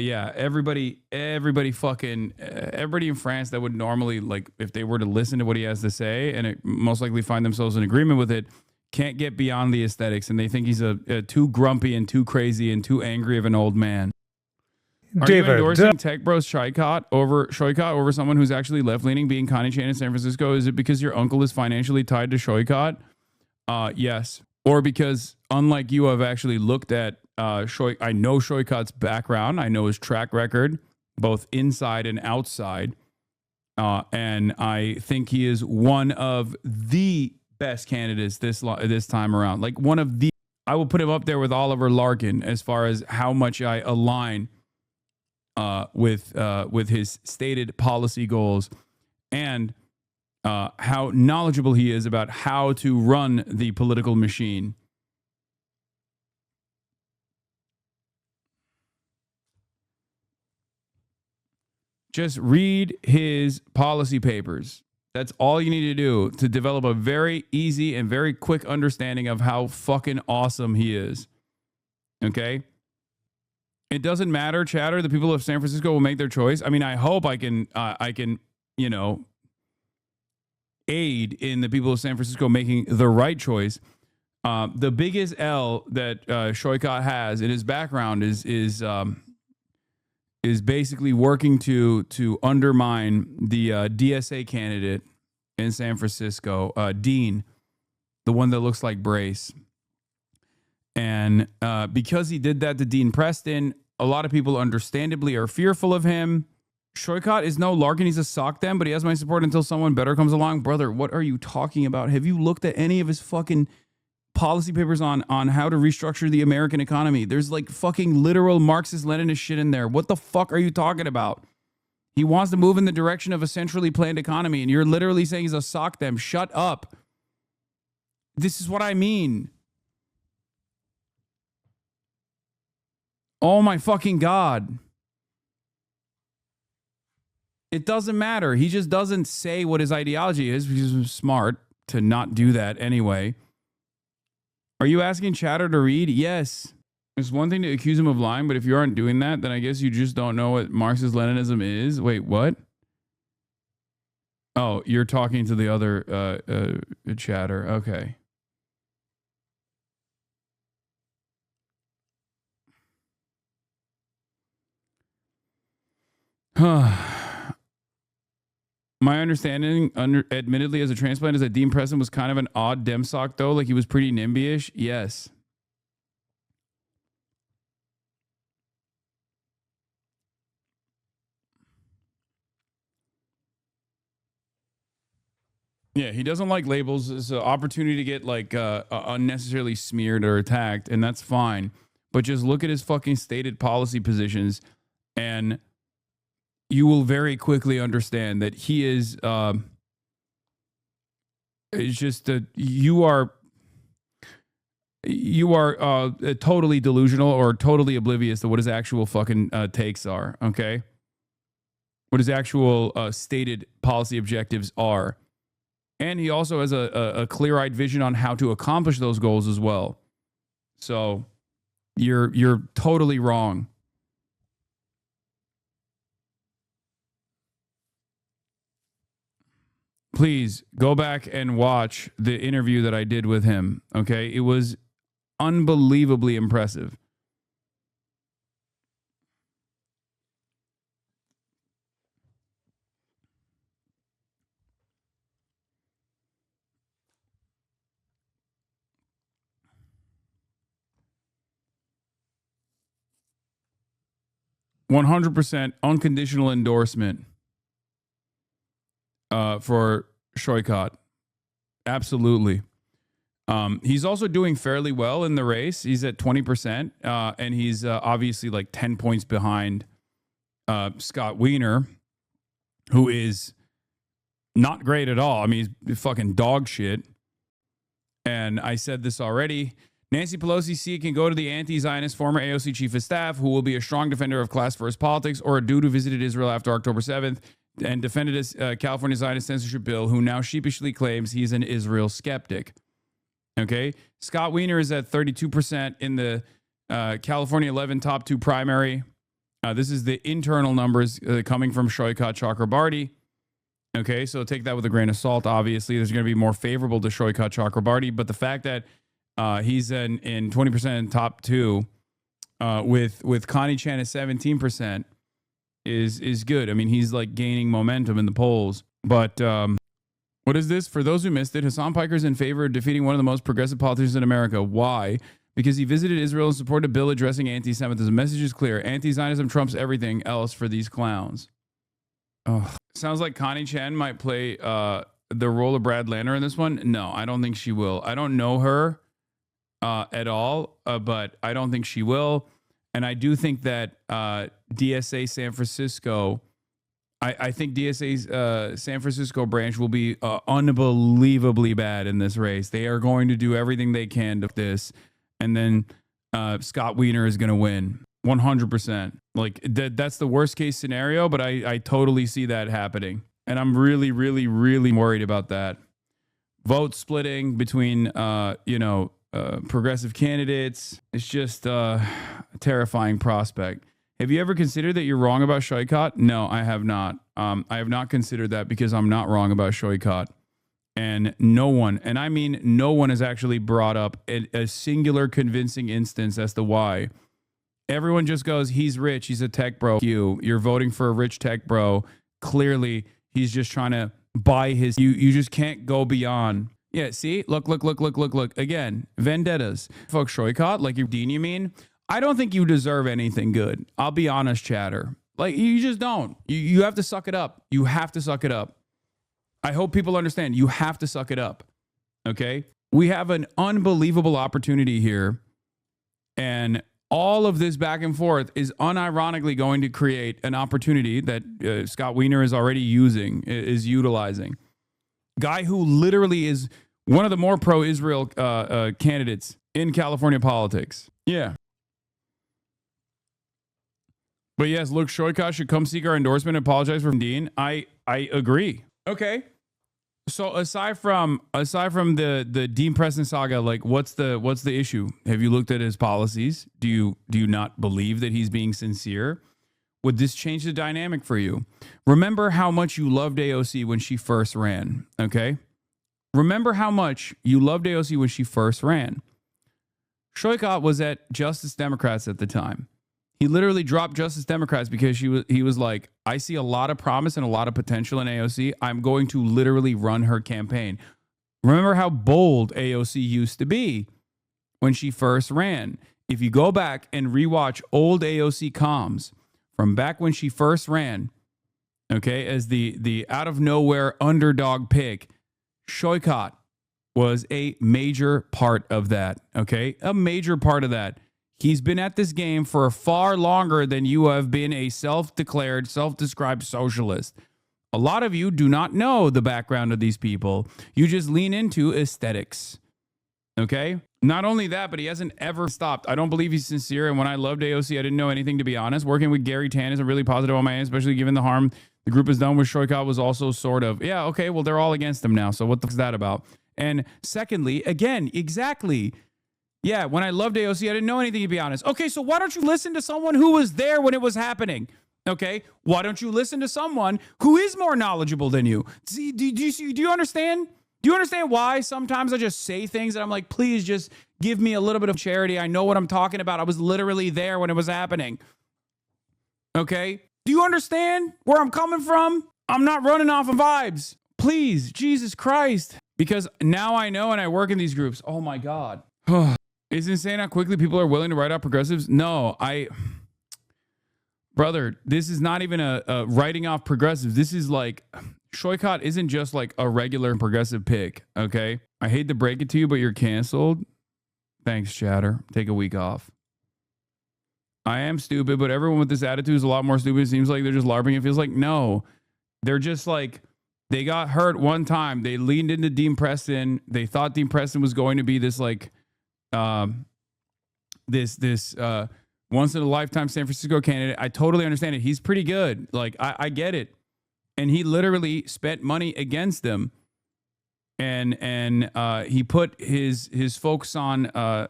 yeah, everybody in France that would normally, like, if they were to listen to what he has to say and most likely find themselves in agreement with it, can't get beyond the aesthetics, and they think he's a too grumpy and too crazy and too angry of an old man. Are you endorsing Tech Bros Shoycott over someone who's actually left-leaning being Connie Chan in San Francisco? Is it because your uncle is financially tied to Shoycott? Yes. Or because, unlike you, I've actually looked at I know Shoycott's background. I know his track record, both inside and outside. And I think he is one of the best candidates this time around. Like one of the, I will put him up there with Oliver Larkin as far as how much I align with his stated policy goals and how knowledgeable he is about how to run the political machine. Just read his policy papers. That's all you need to do to develop a very easy and very quick understanding of how fucking awesome he is. Okay? It doesn't matter, chatter. The people of San Francisco will make their choice. I mean, I hope I can, aid in the people of San Francisco making the right choice. The biggest L that Shoycott has in his background is basically working to undermine the DSA candidate in San Francisco, Dean, the one that looks like Brace. And because he did that to Dean Preston, a lot of people understandably are fearful of him. Shoycott is no Larkin. He's a sock them, but he has my support until someone better comes along. Brother, what are you talking about? Have you looked at any of his fucking policy papers on how to restructure the American economy? There's like fucking literal Marxist-Leninist shit in there. What the fuck are you talking about? He wants to move in the direction of a centrally planned economy, and you're literally saying he's a sock them. Shut up. This is what I mean. Oh my fucking God. It doesn't matter. He just doesn't say what his ideology is because he's smart to not do that anyway. Are you asking chatter to read? Yes. It's one thing to accuse him of lying, but if you aren't doing that, then I guess you just don't know what Marxist-Leninism is. Wait, what? Oh, you're talking to the other chatter. Okay. My understanding, admittedly, as a transplant, is that Dean Preston was kind of an odd demsock, though. Like, he was pretty NIMBY-ish. Yes. Yeah, he doesn't like labels. It's an opportunity to get, like, unnecessarily smeared or attacked, and that's fine. But just look at his fucking stated policy positions, and you will very quickly understand that he is, it's just that you are totally delusional or totally oblivious to what his actual fucking takes are, okay? What his actual stated policy objectives are. And he also has a clear-eyed vision on how to accomplish those goals as well. So you're totally wrong. Please go back and watch the interview that I did with him. Okay. It was unbelievably impressive. 100% unconditional endorsement for Shoykot. Absolutely. He's also doing fairly well in the race. He's at 20%, and he's obviously like 10 points behind Scott Wiener, who is not great at all. I mean, he's fucking dog shit. And I said this already. Nancy Pelosi can go to the anti-Zionist former AOC chief of staff, who will be a strong defender of class-first politics, or a dude who visited Israel after October 7th and defended his California Zionist censorship bill, who now sheepishly claims he's an Israel skeptic. Okay? Scott Wiener is at 32% in the California 11 top 2 primary. This is the internal numbers coming from Shoykot Chakrabarty. Okay, so take that with a grain of salt. Obviously, there's going to be more favorable to Shoykot Chakrabarty, but the fact that he's in 20% in top 2 with Connie Chan at 17% is good. I mean, he's like gaining momentum in the polls. But what is this? For those who missed it, Hasan Piker's in favor of defeating one of the most progressive politicians in America. Why? Because he visited Israel and supported a bill addressing anti-Semitism. The message is clear. Anti-Zionism trumps everything else for these clowns. Oh, sounds like Connie Chan might play the role of Brad Lanner in this one. No, I don't think she will. I don't know her at all, but I don't think she will. And I do think that DSA San Francisco, I think DSA's San Francisco branch will be unbelievably bad in this race. They are going to do everything they can to this. And then Scott Wiener is going to win 100%. Like that's the worst case scenario, but I totally see that happening. And I'm really, really, really worried about that. Vote splitting between, progressive candidates. It's just a terrifying prospect. Have you ever considered that you're wrong about Shoykot? No, I have not. I have not considered that because I'm not wrong about Shoykot. And no one, and I mean no one, has actually brought up a singular convincing instance as to why. Everyone just goes, he's rich, he's a tech bro. You're voting for a rich tech bro. Clearly, he's just trying to buy his. You just can't go beyond. Yeah, see? Look. Again, vendettas. Folks, Shoykot, like you mean? I don't think you deserve anything good. I'll be honest, chatter. Like, you just don't. You have to suck it up. You have to suck it up. I hope people understand. You have to suck it up. Okay? We have an unbelievable opportunity here. And all of this back and forth is unironically going to create an opportunity that Scott Wiener is already is utilizing. Guy who literally is one of the more pro-Israel candidates in California politics. Yeah. But yes, look, Shoykot should come seek our endorsement and apologize for Dean. I agree. Okay. So aside from the Dean Preston saga, like what's the issue? Have you looked at his policies? Do you not believe that he's being sincere? Would this change the dynamic for you? Remember how much you loved AOC when she first ran, okay? Remember how much you loved AOC when she first ran. Shoykot was at Justice Democrats at the time. He literally dropped Justice Democrats because he was like, I see a lot of promise and a lot of potential in AOC. I'm going to literally run her campaign. Remember how bold AOC used to be when she first ran. If you go back and rewatch old AOC comms from back when she first ran, okay, as the out of nowhere underdog pick, Shoykot was a major part of that, okay? A major part of that. He's been at this game for far longer than you have been a self-declared, self-described socialist. A lot of you do not know the background of these people. You just lean into aesthetics, okay? Not only that, but he hasn't ever stopped. I don't believe he's sincere, and when I loved AOC, I didn't know anything, to be honest. Working with Gary Tan isn't really positive on my end, especially given the harm the group has done with Shoykot was also sort of, yeah, okay, well, they're all against him now, so what the fuck is that about? And secondly, again, exactly, yeah, when I loved AOC, I didn't know anything, to be honest. Okay, so why don't you listen to someone who was there when it was happening? Okay, why don't you listen to someone who is more knowledgeable than you? See, do you understand? Do you understand why sometimes I just say things and I'm like, please just give me a little bit of charity. I know what I'm talking about. I was literally there when it was happening. Okay, do you understand where I'm coming from? I'm not running off of vibes. Please, Jesus Christ. Because now I know and I work in these groups. Oh my God. It's insane how quickly people are willing to write out progressives. No, Brother, this is not even a writing off progressives. This is like, Shoykot isn't just like a regular progressive pick, okay? I hate to break it to you, but you're canceled. Thanks, chatter. Take a week off. I am stupid, but everyone with this attitude is a lot more stupid. It seems like they're just LARPing. It feels like, no. They're just like, they got hurt one time. They leaned into Dean Preston. They thought Dean Preston was going to be this like, this once in a lifetime San Francisco candidate. I totally understand it. He's pretty good. Like, I get it. And he literally spent money against them. And he put his folks on the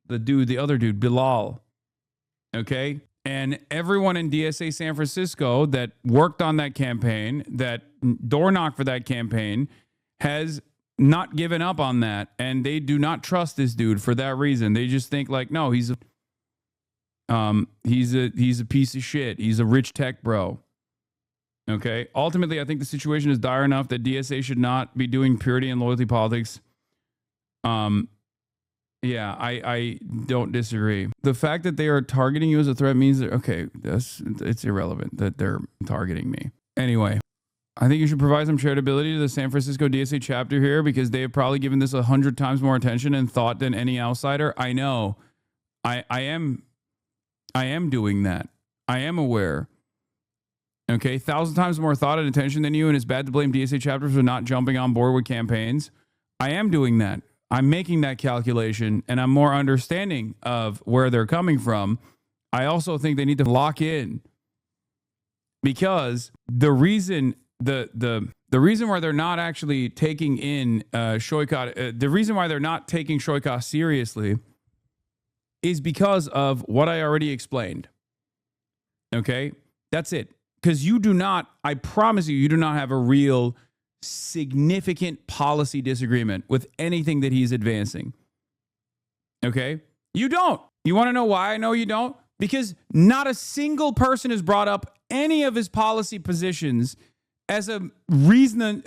other dude, Bilal. Okay. And everyone in DSA San Francisco that worked on that campaign, that door knocked for that campaign, has not given up on that. And they do not trust this dude for that reason. They just think like, no, he's a piece of shit. He's a rich tech bro. Okay. Ultimately, I think the situation is dire enough that DSA should not be doing purity and loyalty politics. Yeah, I don't disagree. The fact that they are targeting you as a threat means that, okay, it's irrelevant that they're targeting me. Anyway, I think you should provide some charitability to the San Francisco DSA chapter here because they have probably given this 100 times more attention and thought than any outsider. I know. I am doing that. I am aware. Okay, 1,000 times more thought and attention than you, and it's bad to blame DSA chapters for not jumping on board with campaigns. I am doing that. I'm making that calculation, and I'm more understanding of where they're coming from. I also think they need to lock in because the reason the reason why they're not actually taking in Shoykot, the reason why they're not taking Shoykot seriously is because of what I already explained. Okay, that's it. Because you do not, I promise you, you do not have a real significant policy disagreement with anything that he's advancing. Okay? You don't. You want to know why I know you don't? Because not a single person has brought up any of his policy positions as a reason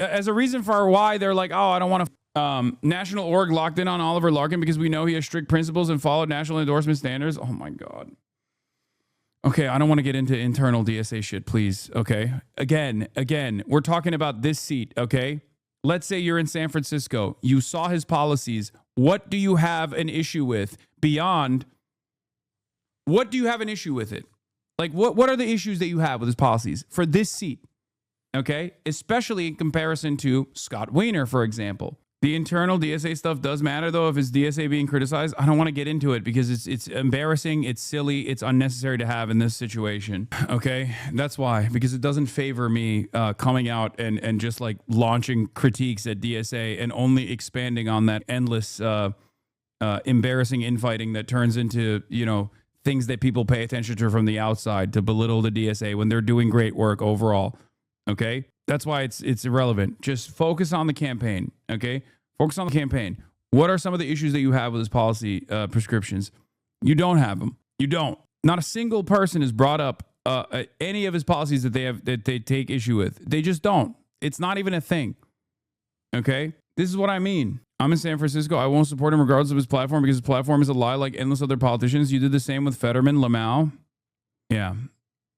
for why they're like, oh, I don't want to. National org locked in on Oliver Larkin because we know he has strict principles and followed national endorsement standards. Oh my God. Okay, I don't want to get into internal DSA shit, please. Okay. Again, we're talking about this seat, okay? Let's say you're in San Francisco. You saw his policies. What do you have an issue with beyond? What do you have an issue with it? Like, what are the issues that you have with his policies for this seat? Okay? Especially in comparison to Scott Wiener, for example. The internal DSA stuff does matter, though, if it's DSA being criticized. I don't want to get into it because it's embarrassing, it's silly, it's unnecessary to have in this situation. Okay? That's why. Because it doesn't favor me coming out and just like launching critiques at DSA and only expanding on that endless embarrassing infighting that turns into, you know, things that people pay attention to from the outside to belittle the DSA when they're doing great work overall. Okay? That's why it's irrelevant. Just focus on the campaign, okay? Focus on the campaign. What are some of the issues that you have with his policy prescriptions? You don't have them. You don't. Not a single person has brought up any of his policies that they take issue with. They just don't. It's not even a thing, okay? This is what I mean. I'm in San Francisco. I won't support him regardless of his platform because his platform is a lie like endless other politicians. You did the same with Fetterman, Lamau. Yeah.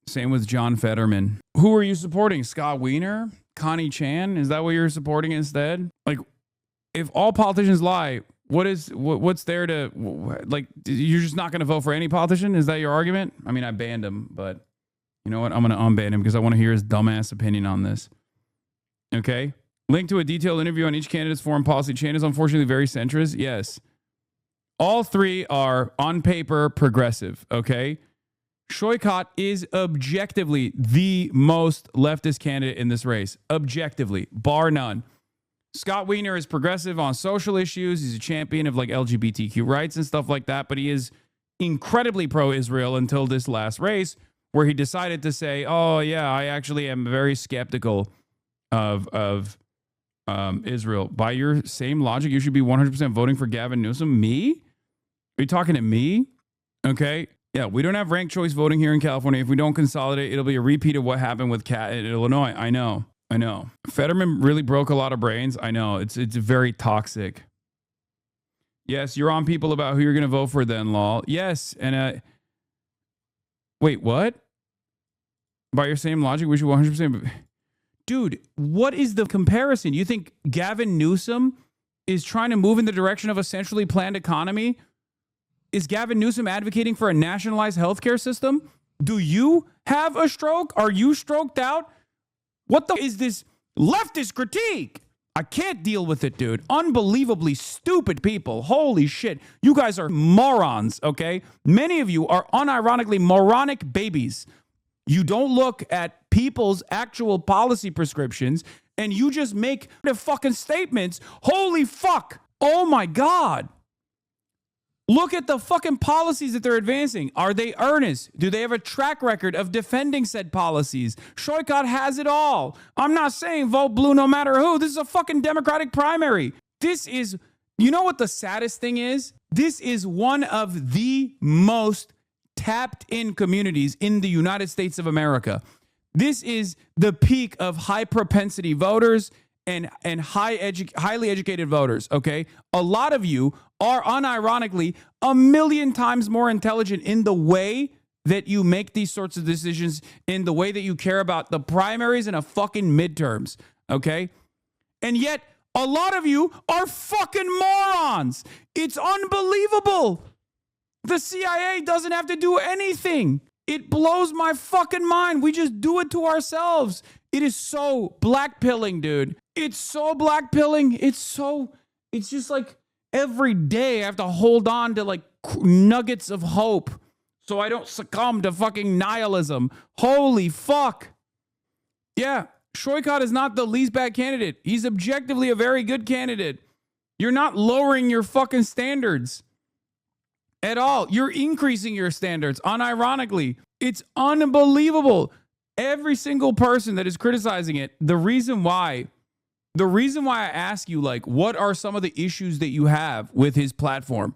Same with John Fetterman. Who are you supporting? Scott Wiener? Connie Chan? Is that what you're supporting instead? Like, if all politicians lie, what's there to, like, you're just not going to vote for any politician? Is that your argument? I mean, I banned him, but you know what? I'm going to unban him because I want to hear his dumbass opinion on this. Okay? Link to a detailed interview on each candidate's foreign policy chain is unfortunately very centrist. Yes. All three are, on paper, progressive. Okay? Shoykot is objectively the most leftist candidate in this race. Objectively, bar none. Scott Wiener is progressive on social issues. He's a champion of like LGBTQ rights and stuff like that, but he is incredibly pro-Israel until this last race where he decided to say, oh yeah, I actually am very skeptical of Israel. By your same logic, you should be 100% voting for Gavin Newsom. Me? Are you talking to me? Okay. Yeah, we don't have ranked choice voting here in California. If we don't consolidate, it'll be a repeat of what happened with Cat in Illinois. I know. Fetterman really broke a lot of brains. I know. It's very toxic. Yes, you're on people about who you're going to vote for then, lol. Yes, and wait, what? By your same logic, we should 100%. Dude, what is the comparison? You think Gavin Newsom is trying to move in the direction of a centrally planned economy? Is Gavin Newsom advocating for a nationalized healthcare system? Do you have a stroke? Are you stroked out? What the is this leftist critique? I can't deal with it, dude. Unbelievably stupid people. Holy shit. You guys are morons, okay? Many of you are unironically moronic babies. You don't look at people's actual policy prescriptions and you just make the fucking statements. Holy fuck. Oh my God. Look at the fucking policies that they're advancing. Are they earnest? Do they have a track record of defending said policies? Shoykot has it all. I'm not saying vote blue no matter who. This is a fucking Democratic primary. This is, you know what the saddest thing is? This is one of the most tapped in communities in the United States of America. This is the peak of high propensity voters and highly educated voters, okay? A lot of you are unironically a million times more intelligent in the way that you make these sorts of decisions, in the way that you care about the primaries and a fucking midterms, okay? And yet, a lot of you are fucking morons. It's unbelievable. The CIA doesn't have to do anything. It blows my fucking mind. We just do it to ourselves. It is so blackpilling, dude. It's so blackpilling. It's just like every day I have to hold on to like nuggets of hope so I don't succumb to fucking nihilism. Holy fuck. Yeah, Shoykot is not the least bad candidate. He's objectively a very good candidate. You're not lowering your fucking standards at all. You're increasing your standards unironically. It's unbelievable. Every single person that is criticizing it, the reason why I ask you, like, what are some of the issues that you have with his platform?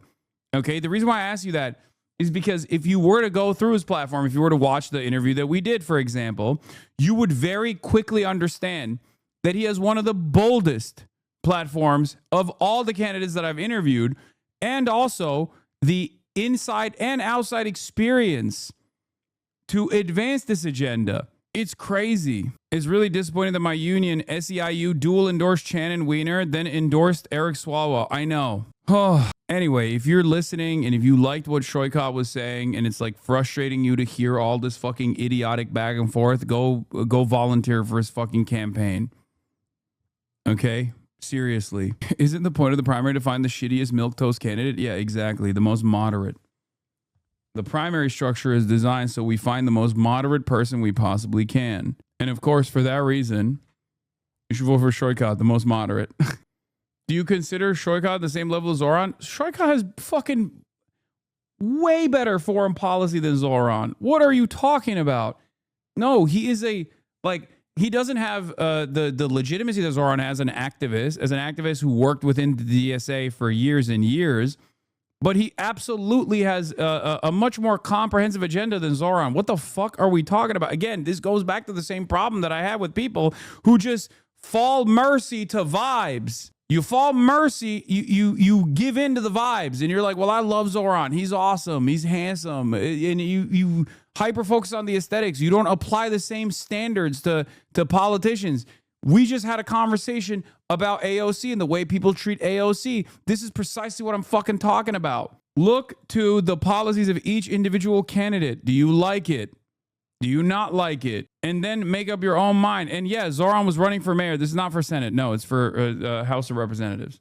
Okay, the reason why I ask you that is because if you were to go through his platform, if you were to watch the interview that we did, for example, you would very quickly understand that he has one of the boldest platforms of all the candidates that I've interviewed, and also the inside and outside experience to advance this agenda. It's crazy. It's really disappointing that my union, SEIU, dual endorsed Shannon Weiner, then endorsed Eric Swalwell. I know. Oh. Anyway, if you're listening and if you liked what Shoykot was saying and it's like frustrating you to hear all this fucking idiotic back and forth, go volunteer for his fucking campaign. Okay? Seriously. Isn't the point of the primary to find the shittiest milquetoast candidate? Yeah, exactly. The most moderate. The primary structure is designed so we find the most moderate person we possibly can. And of course, for that reason, you should vote for Shoykot, the most moderate. Do you consider Shoykot the same level as Zoran? Shoykot has fucking way better foreign policy than Zoran. What are you talking about? No, he is he doesn't have the legitimacy that Zoran has as an activist who worked within the DSA for years and years. But he absolutely has a much more comprehensive agenda than Zoran. What the fuck are we talking about? Again, this goes back to the same problem that I have with people who just fall mercy to vibes. You fall mercy, you give in to the vibes, and you're like, well, I love Zoran. He's awesome. He's handsome. And you hyper focus on the aesthetics. You don't apply the same standards to politicians. We just had a conversation about AOC and the way people treat AOC. This is precisely what I'm fucking talking about. Look to the policies of each individual candidate. Do you like it? Do you not like it? And then make up your own mind. And yeah, Zoran was running for mayor. This is not for Senate. No, it's for House of Representatives.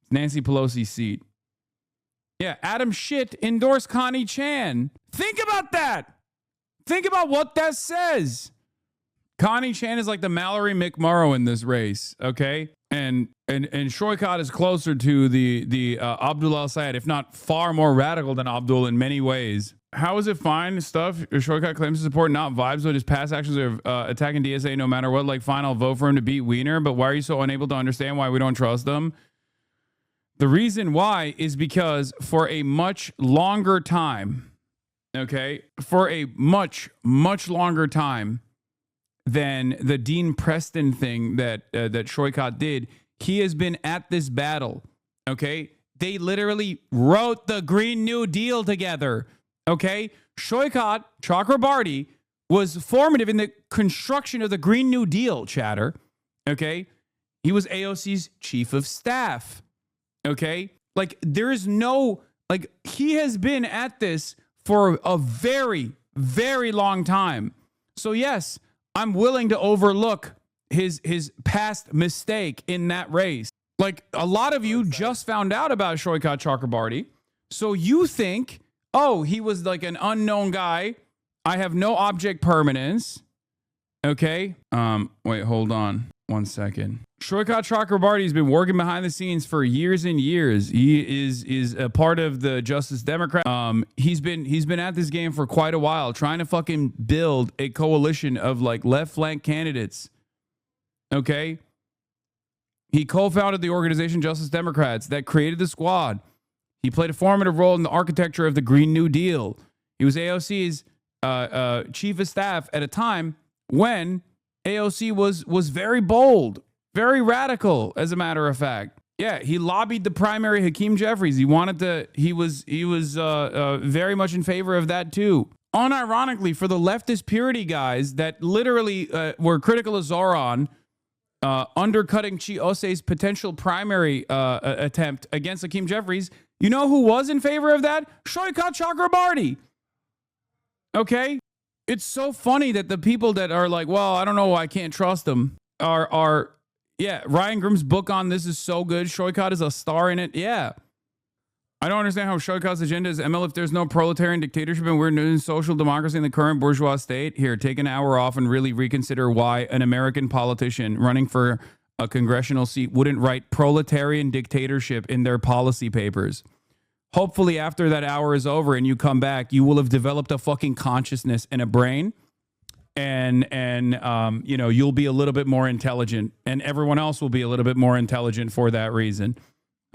It's Nancy Pelosi's seat. Yeah, Adam Schiff endorsed Connie Chan. Think about that. Think about what that says. Connie Chan is like the Mallory McMurrow in this race, okay? And Shoykot is closer to the Abdul al-Sayed, if not far more radical than Abdul in many ways. How is it fine stuff? Shoykot claims to support not vibes, but his past actions are attacking DSA no matter what. Like, fine, I'll vote for him to beat Weiner, but why are you so unable to understand why we don't trust them? The reason why is because for a much longer time, okay, for a much, much longer time than the Dean Preston thing that Shoykot did, he has been at this battle, okay? They literally wrote the Green New Deal together, okay? Shoykot Chakrabarty was formative in the construction of the Green New Deal, chatter. Okay? He was AOC's chief of staff. Okay? Like, there is no, like, he has been at this for a very, very long time. So, yes, I'm willing to overlook his past mistake in that race. Like, a lot of you just found out about Shoykat Chakrabarti. So you think, oh, he was like an unknown guy. I have no object permanence. Okay. Wait, hold on 1 second. Shoykat Chakrabarti has been working behind the scenes for years and years. He is a part of the Justice Democrat. He's been at this game for quite a while, trying to fucking build a coalition of like left flank candidates. Okay. He co-founded the organization Justice Democrats that created the squad. He played a formative role in the architecture of the Green New Deal. He was AOC's chief of staff at a time when AOC was very bold, very radical, as a matter of fact. Yeah, he lobbied the primary Hakeem Jeffries. He was very much in favor of that too. Unironically, for the leftist purity guys that literally were critical of Zoran, undercutting Chi Ose's potential primary attempt against Hakeem Jeffries, you know who was in favor of that? Shoykat Chakrabarti. Okay? It's so funny that the people that are like, well, I don't know, I can't trust them, are yeah, Ryan Grimm's book on this is so good. Shoykat is a star in it. Yeah. I don't understand how Shoykat's agenda is ML if there's no proletarian dictatorship and we're in social democracy in the current bourgeois state. Here, take an hour off and really reconsider why an American politician running for a congressional seat wouldn't write proletarian dictatorship in their policy papers. Hopefully after that hour is over and you come back, you will have developed a fucking consciousness and a brain, and you know, you'll be a little bit more intelligent, and everyone else will be a little bit more intelligent for that reason.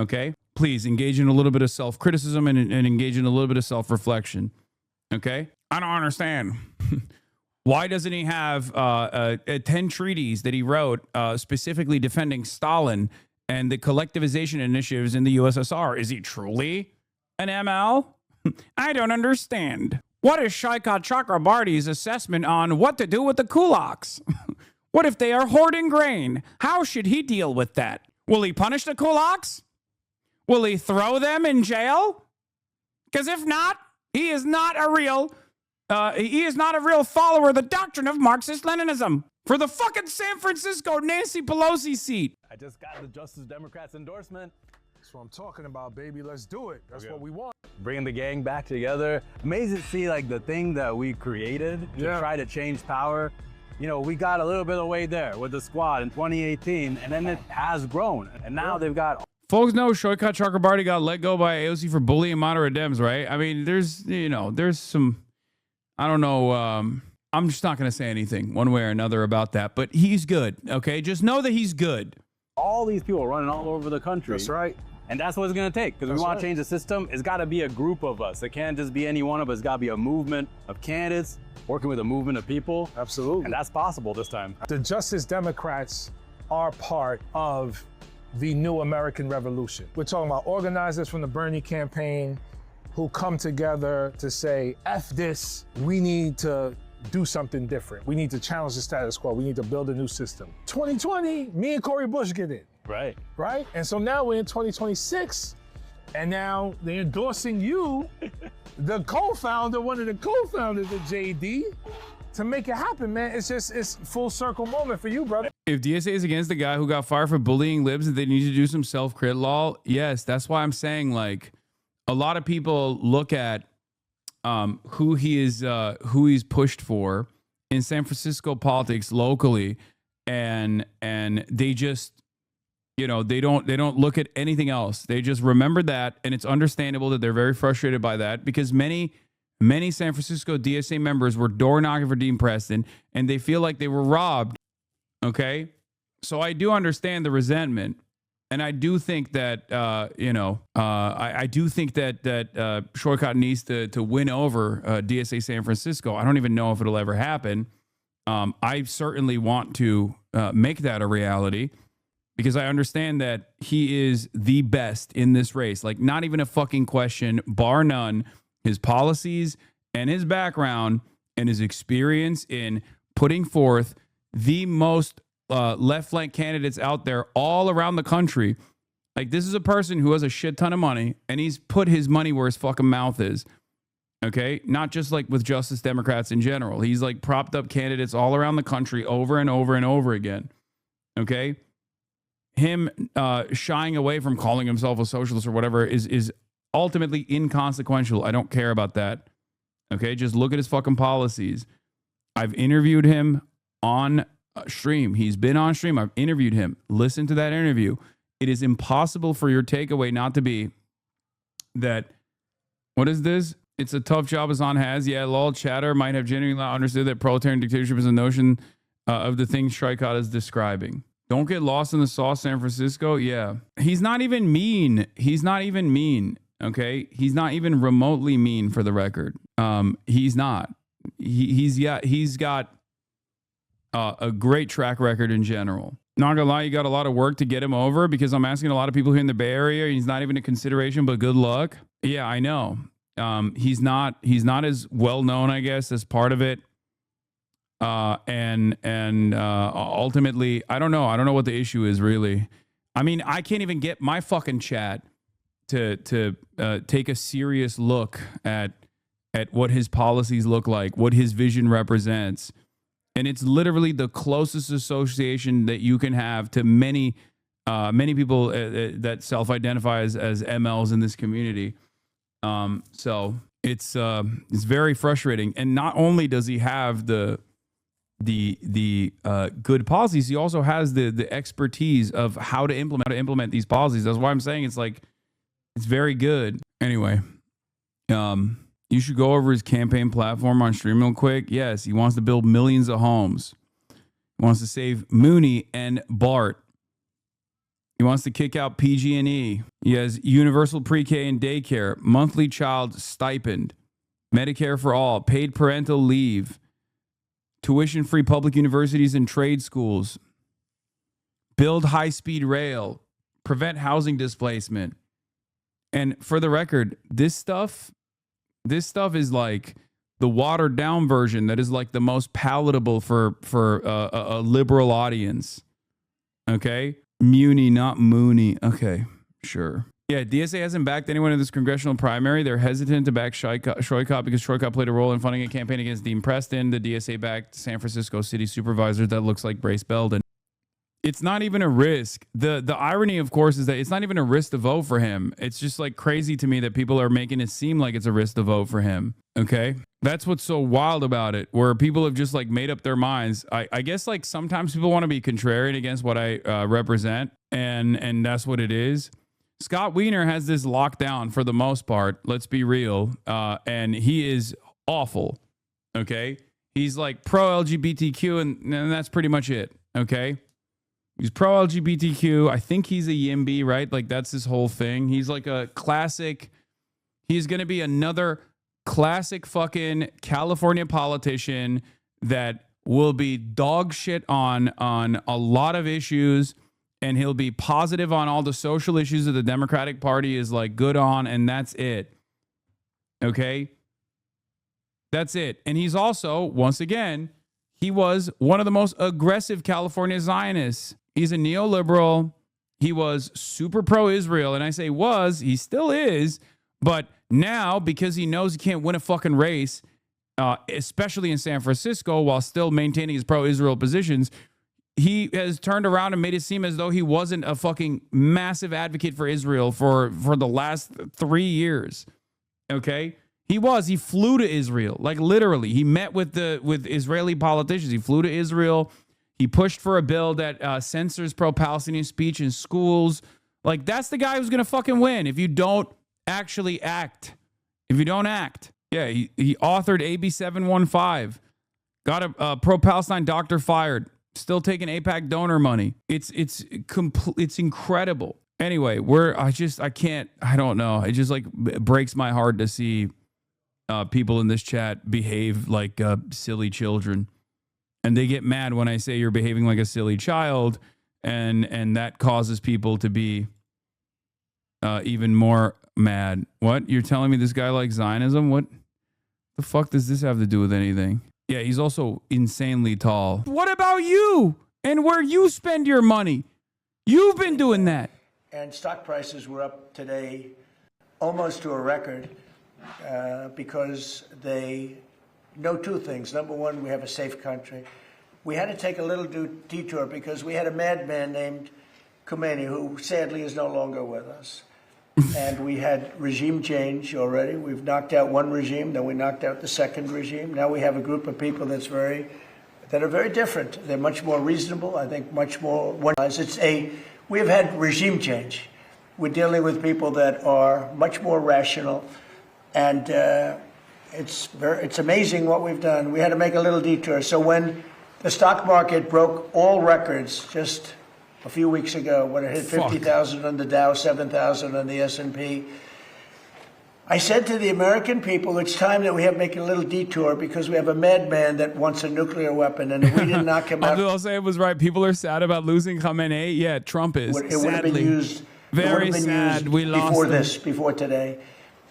Okay? Please engage in a little bit of self-criticism and engage in a little bit of self-reflection. Okay? I don't understand. Why doesn't he have 10 treaties that he wrote specifically defending Stalin and the collectivization initiatives in the USSR? Is he truly an ML? I don't understand. What is Shoykat Chakrabarti's assessment on what to do with the kulaks? What if they are hoarding grain? How should he deal with that? Will he punish the kulaks? Will he throw them in jail? Because if not, he is not a real follower of the doctrine of Marxist-Leninism. For the fucking San Francisco Nancy Pelosi seat. I just got the Justice Democrats endorsement. That's what I'm talking about, baby. Let's do it. That's what we want. Bringing the gang back together. Amazing to see like the thing that we created to try to change power. You know, we got a little bit of way there with the squad in 2018, and then it has grown. And now they've got... Folks know Shoykat Chakrabarti got let go by AOC for bullying moderate Dems, right? I mean, there's some... I don't know... I'm just not going to say anything one way or another about that, but he's good, okay? Just know that he's good. All these people running all over the country. That's right. And that's what it's going to take, because we want to change the system. It's got to be a group of us. It can't just be any one of us. It's got to be a movement of candidates working with a movement of people. Absolutely. And that's possible this time. The Justice Democrats are part of the new American Revolution. We're talking about organizers from the Bernie campaign who come together to say, F this, we need to do something different. We need to challenge the status quo. We need to build a new system. 2020, me and Cori Bush get in. Right. Right? And so now we're in 2026, and now they're endorsing you, the co-founder, one of the co-founders of JD, to make it happen, man. It's full circle moment for you, brother. If DSA is against the guy who got fired for bullying libs and they need to do some self-crit law, yes, that's why I'm saying, like, a lot of people look at who he's pushed for in San Francisco politics locally, and they just, you know, they don't look at anything else. They just remember that, and it's understandable that they're very frustrated by that, because many San Francisco DSA members were door knocking for Dean Preston, and they feel like they were robbed. Okay, so I do understand the resentment. And I do think that, I do think that Shoykat needs to win over DSA San Francisco. I don't even know if it'll ever happen. I certainly want to make that a reality, because I understand that he is the best in this race. Like, not even a fucking question, bar none. His policies and his background and his experience in putting forth the most left flank candidates out there all around the country. Like, this is a person who has a shit ton of money, and he's put his money where his fucking mouth is. Okay? Not just like with Justice Democrats in general. He's like propped up candidates all around the country over and over and over again. Okay? Him shying away from calling himself a socialist or whatever is ultimately inconsequential. I don't care about that. Okay? Just look at his fucking policies. I've interviewed him on stream. He's been on stream. I've interviewed him. Listen to that interview. It is impossible for your takeaway not to be that, what is this? It's a tough job Hasan has. Yeah, lol, chatter might have genuinely understood that proletarian dictatorship is a notion of the things Shrikot is describing. Don't get lost in the sauce, San Francisco. Yeah. He's not even mean. He's not even mean. Okay? He's not even remotely mean, for the record. He's not. He's got a great track record in general. Not gonna lie, you got a lot of work to get him over, because I'm asking a lot of people here in the Bay Area. He's not even a consideration, but good luck. Yeah, I know. He's not as well known, I guess, as part of it. And ultimately, I don't know what the issue is really. I mean, I can't even get my fucking chat to take a serious look at what his policies look like, what his vision represents. And it's literally the closest association that you can have to many people that self-identify as MLs in this community. So it's very frustrating. And not only does he have the good policies, he also has the expertise of how to implement these policies. That's why I'm saying it's very good. Anyway, you should go over his campaign platform on stream real quick. Yes, he wants to build millions of homes. He wants to save Mooney and Bart. He wants to kick out PG&E. He has universal pre-K and daycare, monthly child stipend, Medicare for all, paid parental leave, tuition-free public universities and trade schools, build high-speed rail, prevent housing displacement. And for the record, this stuff is like the watered down version that is like the most palatable for a liberal audience. Okay? Muni, not Mooney. Okay, sure. Yeah, DSA hasn't backed anyone in this congressional primary. They're hesitant to back Shrikot because Shrikot played a role in funding a campaign against Dean Preston. The DSA backed San Francisco city supervisor that looks like Brace Belden. It's not even a risk. The irony, of course, is that it's not even a risk to vote for him. It's just like crazy to me that people are making it seem like it's a risk to vote for him. Okay? That's what's so wild about it, where people have just like made up their minds. I guess like sometimes people want to be contrarian against what I represent, and that's what it is. Scott Wiener has this locked down for the most part. Let's be real. And he is awful. Okay? He's like pro-LGBTQ, and that's pretty much it. Okay? He's pro-LGBTQ. I think he's a YIMBY, right? Like, that's his whole thing. He's like a classic. He's going to be another classic fucking California politician that will be dog shit on a lot of issues, and he'll be positive on all the social issues that the Democratic Party is like good on, and that's it. Okay? That's it. And he's also, once again, he was one of the most aggressive California Zionists. He's a neoliberal. He was super pro-Israel. And I say was, he still is. But now, because he knows he can't win a fucking race, especially in San Francisco, while still maintaining his pro-Israel positions, he has turned around and made it seem as though he wasn't a fucking massive advocate for Israel for the last 3 years. Okay? He was. He flew to Israel. Like, literally. He met with Israeli politicians. He flew to Israel. He pushed for a bill that censors pro-Palestinian speech in schools. Like, that's the guy who's going to fucking win if you don't actually act. If you don't act. Yeah, he authored AB 715. Got a pro-Palestine doctor fired. Still taking AIPAC donor money. It's incredible. Anyway, I don't know. It just like breaks my heart to see people in this chat behave like silly children. And they get mad when I say you're behaving like a silly child, and that causes people to be even more mad. What? You're telling me this guy likes Zionism? What? The fuck does this have to do with anything? Yeah, he's also insanely tall. What about you and where you spend your money? You've been doing that. And stock prices were up today almost to a record because they know two things. Number one, we have a safe country. We had to take a little detour because we had a madman named Khomeini who sadly is no longer with us. And we had regime change already. We've knocked out one regime, then we knocked out the second regime. Now we have a group of people that are very different. They're much more reasonable, I think much more one-sized. We have had regime change. We're dealing with people that are much more rational, and it's amazing what we've done. We had to make a little detour. So when the stock market broke all records just a few weeks ago, when it hit 50,000 on the Dow, 7,000 on the S&P, I said to the American people, it's time that we have to make a little detour because we have a madman that wants a nuclear weapon, and if we didn't knock him out... Abdul Hussein was right. People are sad about losing Khamenei. Yeah, Trump is. It would have been used... Very sad. We lost before today,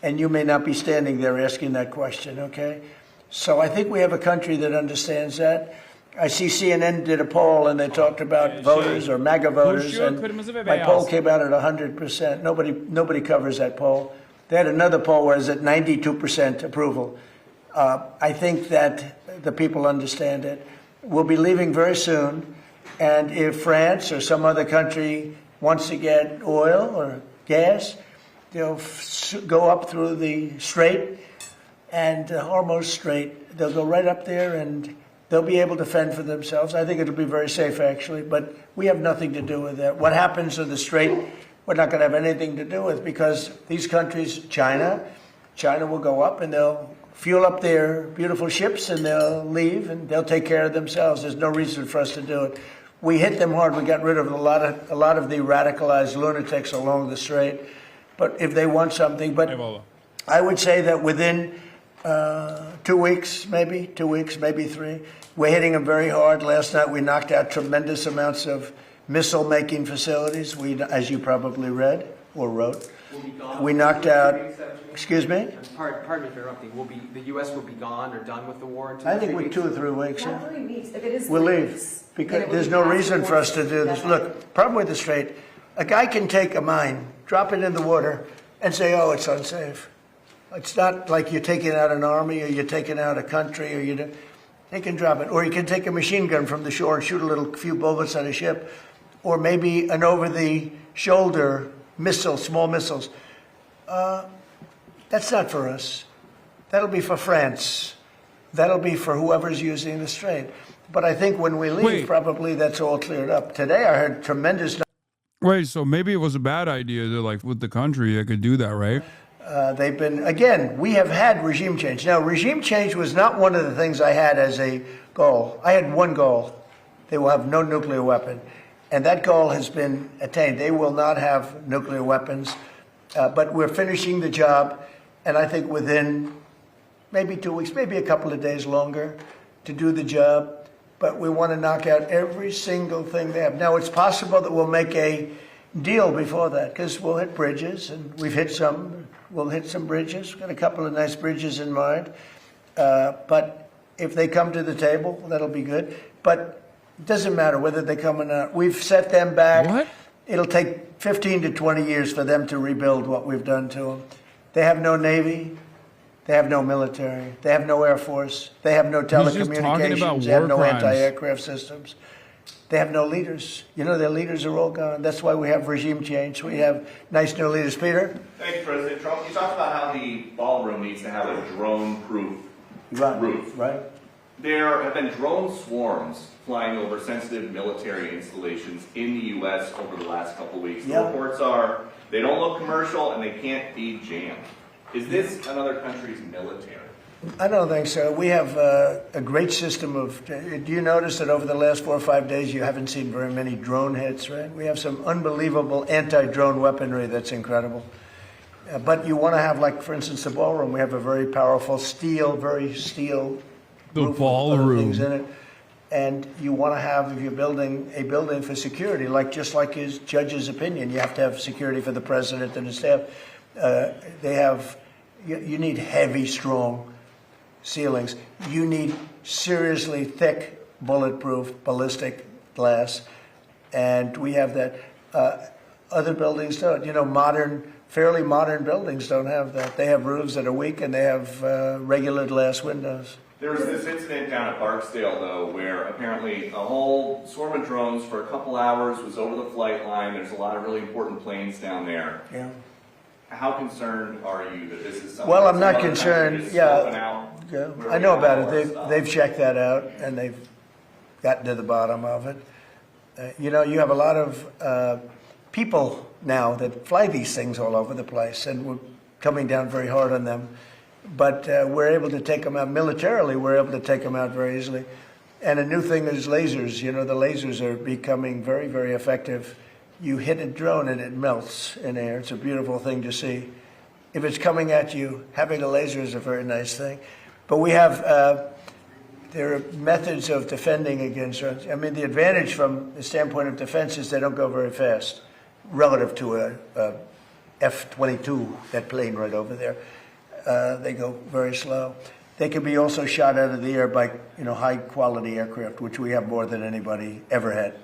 and you may not be standing there asking that question, okay? So I think we have a country that understands that. I see CNN did a poll, and they talked about voters or MAGA voters, and my poll came out at 100%. Nobody covers that poll. They had another poll where it's at 92% approval. I think that the people understand it. We'll be leaving very soon, and if France or some other country wants to get oil or gas, they'll go up through the Strait and Hormuz Strait. They'll go right up there and they'll be able to fend for themselves. I think it'll be very safe, actually, but we have nothing to do with that. What happens to the Strait, we're not going to have anything to do with, because these countries, China will go up and they'll fuel up their beautiful ships and they'll leave and they'll take care of themselves. There's no reason for us to do it. We hit them hard. We got rid of a lot of the radicalized lunatics along the Strait. But if they want something, but I would say that within 2 weeks, maybe 3, we're hitting them very hard. Last night we knocked out tremendous amounts of missile-making facilities. As you probably read or wrote, we knocked out. Excuse me. Pardon me for interrupting. The U.S. will be gone or done with the war in 2 I think weeks? 2 or 3 weeks. Not 3 weeks. If it is we'll 3 leave weeks, because there's no reason for us to do this. Look, problem with the Strait, a guy can take a mine, drop it in the water, and say, "Oh, it's unsafe." It's not like you're taking out an army or you're taking out a country, or they can drop it, or you can take a machine gun from the shore and shoot a few bullets at a ship, or maybe an over-the-shoulder missile, small missiles. That's not for us. That'll be for France. That'll be for whoever's using the Strait. But I think when we leave, probably that's all cleared up. Today I heard tremendous... Wait, so maybe it was a bad idea to, like, with the country, they could do that, right? They've been, again, we have had regime change. Now, regime change was not one of the things I had as a goal. I had one goal. They will have no nuclear weapon. And that goal has been attained. They will not have nuclear weapons. But we're finishing the job. And I think within maybe 2 weeks, maybe a couple of days longer to do the job. But we want to knock out every single thing they have. Now, it's possible that we'll make a deal before that, because we'll hit bridges, and we've hit some. We'll hit some bridges. We've got a couple of nice bridges in mind. But if they come to the table, that'll be good. But it doesn't matter whether they come or not. We've set them back. What? It'll take 15 to 20 years for them to rebuild what we've done to them. They have no Navy. They have no military. They have no Air Force. They have no telecommunications. They have no anti-aircraft systems. They have no leaders. You know, their leaders are all gone. That's why we have regime change. We have nice new leaders. Peter? Thank you, President Trump. You talked about how the ballroom needs to have a drone-proof roof. Right. There have been drone swarms flying over sensitive military installations in the U.S. over the last couple of weeks. The reports are they don't look commercial and they can't be jammed. Is this another country's military? I don't think so. We have a great system of... Do you notice that over the last 4 or 5 days you haven't seen very many drone hits, right? We have some unbelievable anti-drone weaponry that's incredible. But you want to have, like, for instance, the ballroom. We have a very powerful very steel roof with other things in it. And you want to have, if you're building a building for security, just like his judge's opinion, you have to have security for the president and his staff. You need heavy, strong ceilings. You need seriously thick, bulletproof, ballistic glass, and we have that. Other buildings don't. You know, fairly modern buildings don't have that. They have roofs that are weak, and they have regular glass windows. There was this incident down at Barksdale, though, where apparently a whole swarm of drones for a couple hours was over the flight line. There's a lot of really important planes down there. Yeah. How concerned are you that this is something? Well, I'm not some other concerned. country is Yeah, scoping out where I we know have about all our it. stuff? They've checked that out, and they've gotten to the bottom of it. You know, you have a lot of people now that fly these things all over the place, and we're coming down very hard on them. But we're able to take them out militarily. We're able to take them out very easily. And a new thing is lasers. You know, the lasers are becoming very, very effective. You hit a drone and it melts in air. It's a beautiful thing to see. If it's coming at you, having a laser is a very nice thing. But we have, there are methods of defending against drones. I mean, the advantage from the standpoint of defense is they don't go very fast relative to a F-22, that plane right over there. They go very slow. They can be also shot out of the air by, you know, high-quality aircraft, which we have more than anybody ever had.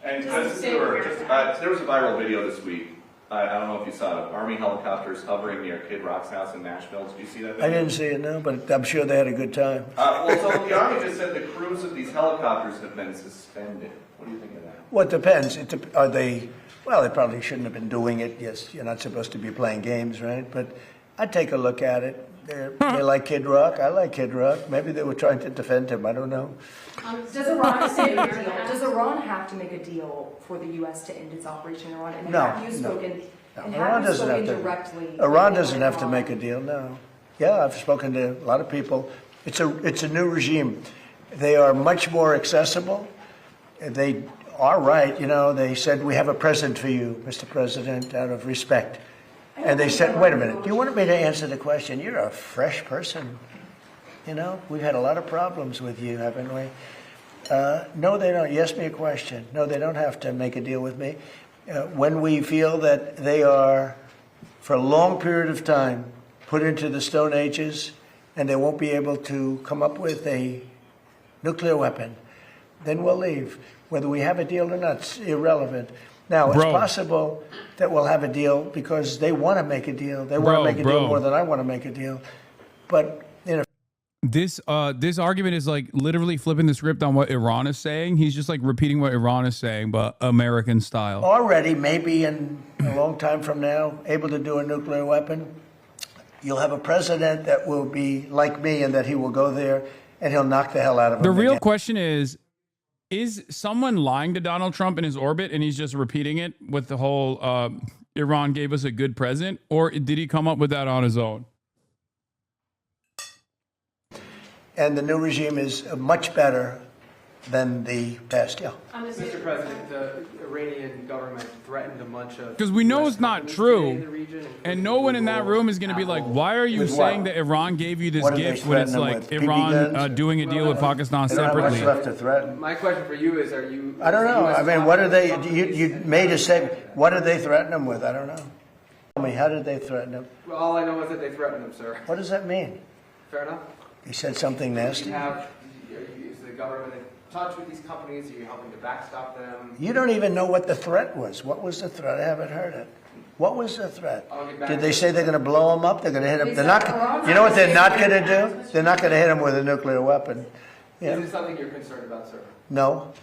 And there was a viral video this week. I don't know if you saw it. Army helicopters hovering near Kid Rock's house in Nashville. Did you see that video? I didn't see it, no, but I'm sure they had a good time. Well, so the Army just said the crews of these helicopters have been suspended. What do you think of that? Well, it depends. Are they, well, they probably shouldn't have been doing it. Yes, you're not supposed to be playing games, right? But I'd take a look at it. They like Kid Rock. I like Kid Rock. Maybe they were trying to defend him. I don't know. Does Iran have to make a deal for the U.S. to end its operation in Iran? And No, have you spoken, no. and Iran have you doesn't have spoken to. directly? Iran doesn't have to make a deal. No. Yeah, I've spoken to a lot of people. It's a new regime. They are much more accessible. They are right. You know, they said, we have a present for you, Mr. President, out of respect. And they said, wait a minute, you wanted me to answer the question. You're a fresh person. You know, we've had a lot of problems with you, haven't we? No, they don't. You asked me a question. No, they don't have to make a deal with me. When we feel that they are, for a long period of time, put into the Stone Ages, and they won't be able to come up with a nuclear weapon, then we'll leave. Whether we have a deal or not, it's irrelevant. Now, it's possible that we'll have a deal because they want to make a deal. They want to make a deal more than I want to make a deal. But, you know. This argument is like literally flipping the script on what Iran is saying. He's just like repeating what Iran is saying, but American style. Already, maybe in a long time from now, able to do a nuclear weapon. You'll have a president that will be like me and that he will go there and he'll knock the hell out of him. The real question is someone lying to Donald Trump in his orbit and he's just repeating it with the whole Iran gave us a good present, or did he come up with that on his own? And the new regime is much better than the past, yeah. Mr. President, the Iranian government threatened a bunch of... Because we know it's not true, and no one in that room is going to be like, why are you saying that Iran gave you this gift when it's like Iran doing a deal with Pakistan separately? They don't have much left to threaten. My question for you is, are you... I don't know. I mean, what are they... You made a statement. What did they threaten them with? I don't know. Tell me, how did they threaten them? Well, all I know is that they threatened him, sir. What does that mean? Fair enough. He said something nasty. Is the government in touch with these companies? Are you helping to backstop them? You don't even know what the threat was. What was the threat? I haven't heard it. What was the threat? Did they say they're going to blow them up? They're going to hit them? They're not. You know what they're not going to do? They're not going to hit them with a nuclear weapon. Is this something you're concerned about, sir? No.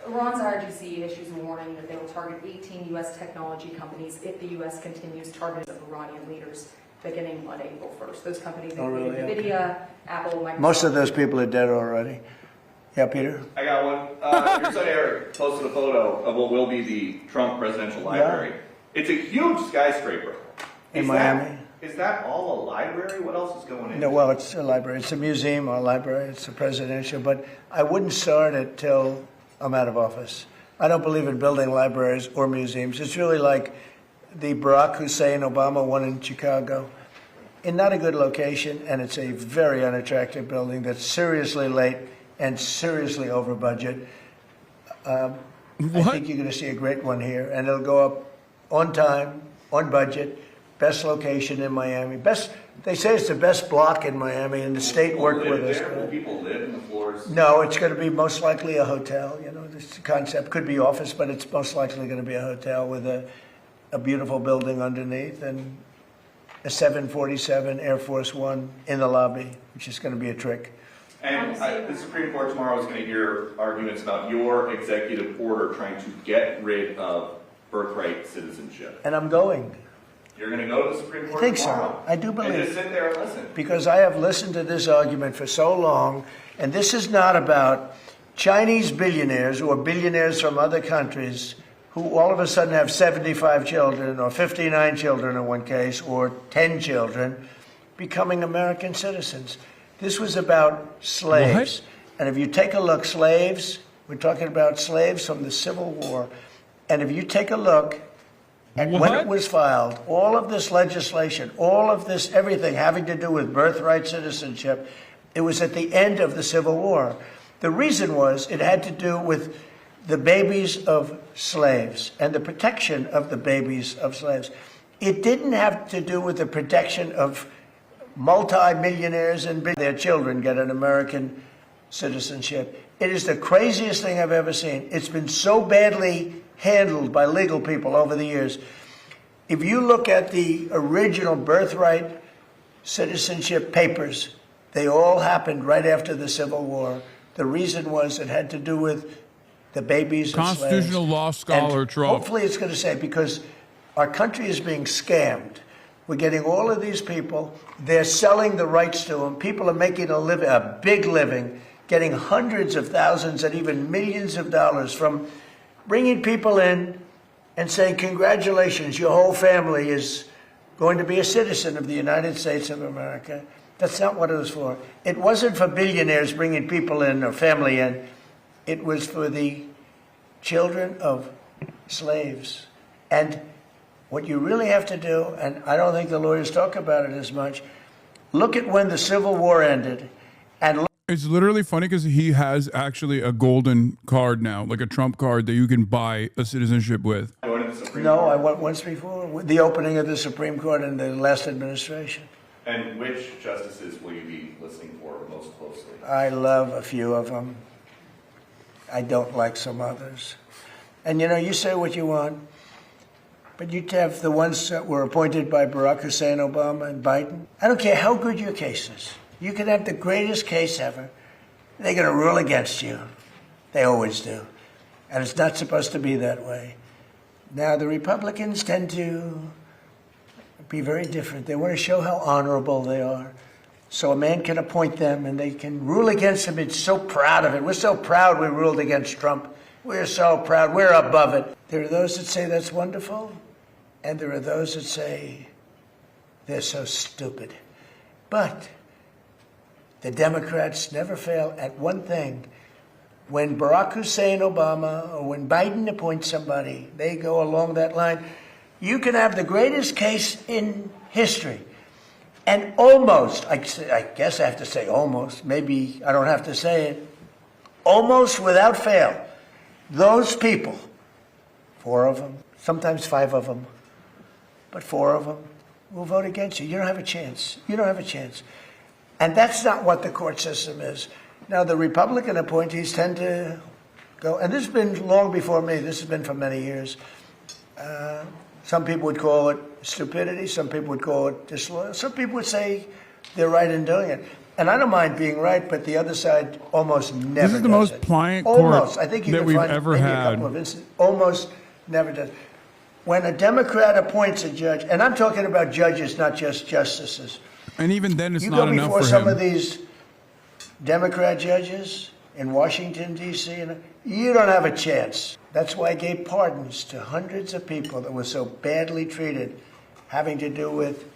Iran's IRGC issues a warning that they will target 18 U.S. technology companies if the U.S. continues targeting of Iranian leaders beginning on April 1st. Those companies include NVIDIA, Apple, Microsoft. Most of those people are dead already. Yeah, Peter? I got one. Your son Eric posted a photo of what will be the Trump Presidential Library. Yeah. It's a huge skyscraper. In Miami? Is that all a library? What else is going in? No, well, it's a library. It's a museum or a library. It's a presidential. But I wouldn't start it till I'm out of office. I don't believe in building libraries or museums. It's really like the Barack Hussein Obama one in Chicago. In not a good location, and it's a very unattractive building that's seriously late and seriously over budget. I think you're going to see a great one here, and it'll go up on time, on budget, best location in Miami. They say it's the best block in Miami, and the state worked with us. Will people live in the floors? No, it's going to be most likely a hotel. You know, this concept could be office, but it's most likely going to be a hotel with a beautiful building underneath and a 747 Air Force One in the lobby, which is going to be a trick. And the Supreme Court tomorrow is going to hear arguments about your executive order trying to get rid of birthright citizenship. And I'm going. You're going to go to the Supreme Court I think tomorrow? so. I do believe. And just sit there and listen. Because I have listened to this argument for so long, and this is not about Chinese billionaires or billionaires from other countries who all of a sudden have 75 children or 59 children in one case or 10 children becoming American citizens. This was about slaves. What? And if you take a look, slaves, we're talking about slaves from the Civil War. And if you take a look at when it was filed, all of this legislation, all of this, everything having to do with birthright citizenship, it was at the end of the Civil War. The reason was it had to do with the babies of slaves and the protection of the babies of slaves. It didn't have to do with the protection of multi-millionaires and their children get an American citizenship. It is the craziest thing I've ever seen. It's been so badly handled by legal people over the years. If you look at the original birthright citizenship papers, they all happened right after the Civil War. The reason was it had to do with the babies of slaves. Constitutional law scholar Trump. Hopefully it's going to say, because our country is being scammed. We're getting all of these people. They're selling the rights to them. People are making a big living, getting hundreds of thousands and even millions of dollars from bringing people in and saying, congratulations, your whole family is going to be a citizen of the United States of America. That's not what it was for. It wasn't for billionaires bringing people in or family in. It was for the children of slaves. And what you really have to do, and I don't think the lawyers talk about it as much, look at when the Civil War ended and it's literally funny because he has actually a golden card now, like a Trump card that you can buy a citizenship with. No, I went once before, the opening of the Supreme Court in the last administration. And which justices will you be listening for most closely? I love a few of them. I don't like some others. And you know, you say what you want, but you have the ones that were appointed by Barack Hussein Obama and Biden. I don't care how good your case is. You can have the greatest case ever. They're going to rule against you. They always do. And it's not supposed to be that way. Now, the Republicans tend to be very different. They want to show how honorable they are. So a man can appoint them and they can rule against him. It's so proud of it. We're so proud we ruled against Trump. We're so proud. We're above it. There are those that say that's wonderful. And there are those that say they're so stupid. But the Democrats never fail at one thing. When Barack Hussein Obama or when Biden appoints somebody, they go along that line. You can have the greatest case in history. And almost, I guess I have to say almost, maybe I don't have to say it, almost without fail, those people, 4 of them, sometimes 5 of them, but 4 of them will vote against you. You don't have a chance. You don't have a chance. And that's not what the court system is. Now, the Republican appointees tend to go, and this has been long before me. This has been for many years. Some people would call it stupidity. Some people would call it disloyal. Some people would say they're right in doing it. And I don't mind being right, but the other side almost never does it. This is the most pliant court I think you that can we've find ever maybe had. a couple of instances. Almost never does. When a Democrat appoints a judge, and I'm talking about judges, not just justices. And even then, it's You not go enough before for some him. of these Democrat judges in Washington, D.C., and you don't have a chance. That's why I gave pardons to hundreds of people that were so badly treated, having to do with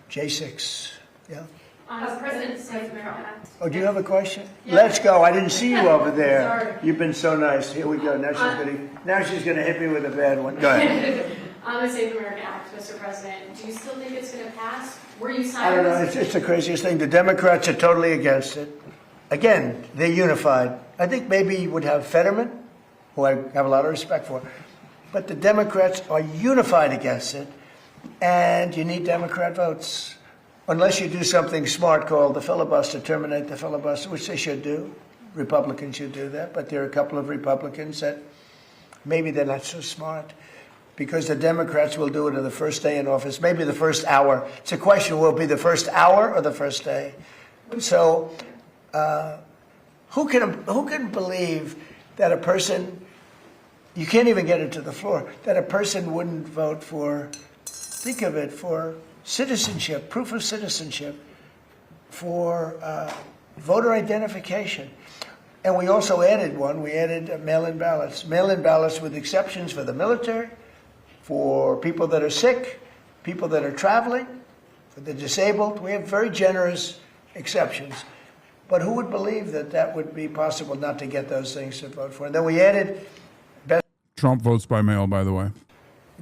J6. Yeah. President Trump. Oh, do you have a question? Yeah. Let's go. I didn't see you over there. Sorry. You've been so nice. Here we go. Now she's gonna hit me with a bad one. Go ahead. On the Save America Act, Mr. President, do you still think it's going to pass? Were you I don't know. silent? It's the craziest thing. The Democrats are totally against it. Again, they're unified. I think maybe you would have Fetterman, who I have a lot of respect for, but the Democrats are unified against it. and you need Democrat votes. Unless you do something smart called the filibuster, terminate the filibuster, which they should do. Republicans should do that, but there are a couple of Republicans that maybe they're not so smart, because the Democrats will do it on the first day in office, maybe the first hour. It's a question, will it be the first hour or the first day? So who can believe that a person, you can't even get it to the floor, that a person wouldn't vote for, think of it, for citizenship, proof of citizenship, for voter identification. And we also added one, we added mail-in ballots. Mail-in ballots with exceptions for the military, for people that are sick, people that are traveling, for the disabled. We have very generous exceptions. But who would believe that that would be possible not to get those things to vote for? And then we added... Trump votes by mail, by the way.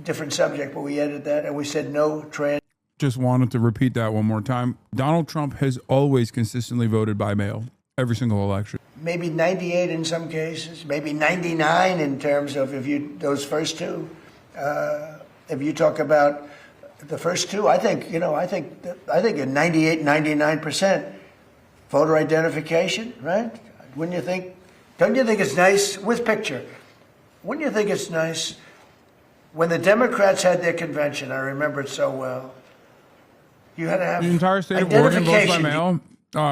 Different subject, but we added that, and we said no trans... Just wanted to repeat that one more time. Donald Trump has always consistently voted by mail, every single election. Maybe 98 in some cases, maybe 99 in terms of those first two. If you talk about the first two, I think at 98, 99% voter identification, right? Wouldn't you think? Don't you think it's nice with picture? Wouldn't you think it's nice when the Democrats had their convention? I remember it so well. You had to have the entire state of Oregon votes by mail.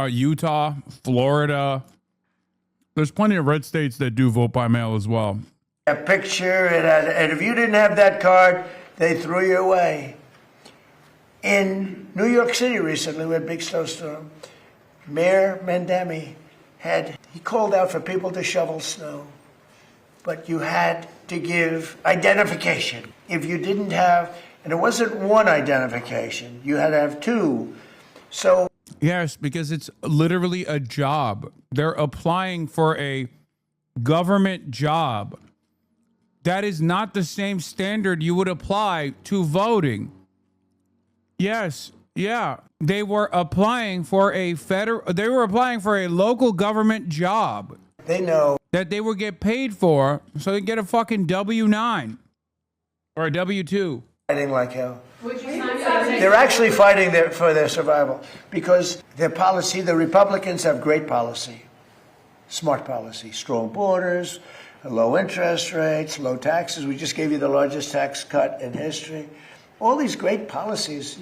Utah, Florida. There's plenty of red states that do vote by mail as well. A picture, and if you didn't have that card, they threw you away. In New York City recently, we had a big snowstorm. Mayor Mandami he called out for people to shovel snow, but you had to give identification. If you didn't have, and it wasn't one identification, you had to have two. So yes, because it's literally a job. They're applying for a government job. That is not the same standard you would apply to voting. Yes, yeah. They were applying for a local government job. They know that they would get paid for, so they get a fucking W-9 or a W-2. Fighting like hell. They're actually fighting for their survival because their policy, the Republicans have great policy, smart policy, strong borders, low interest rates, low taxes. We just gave you the largest tax cut in history. All these great policies,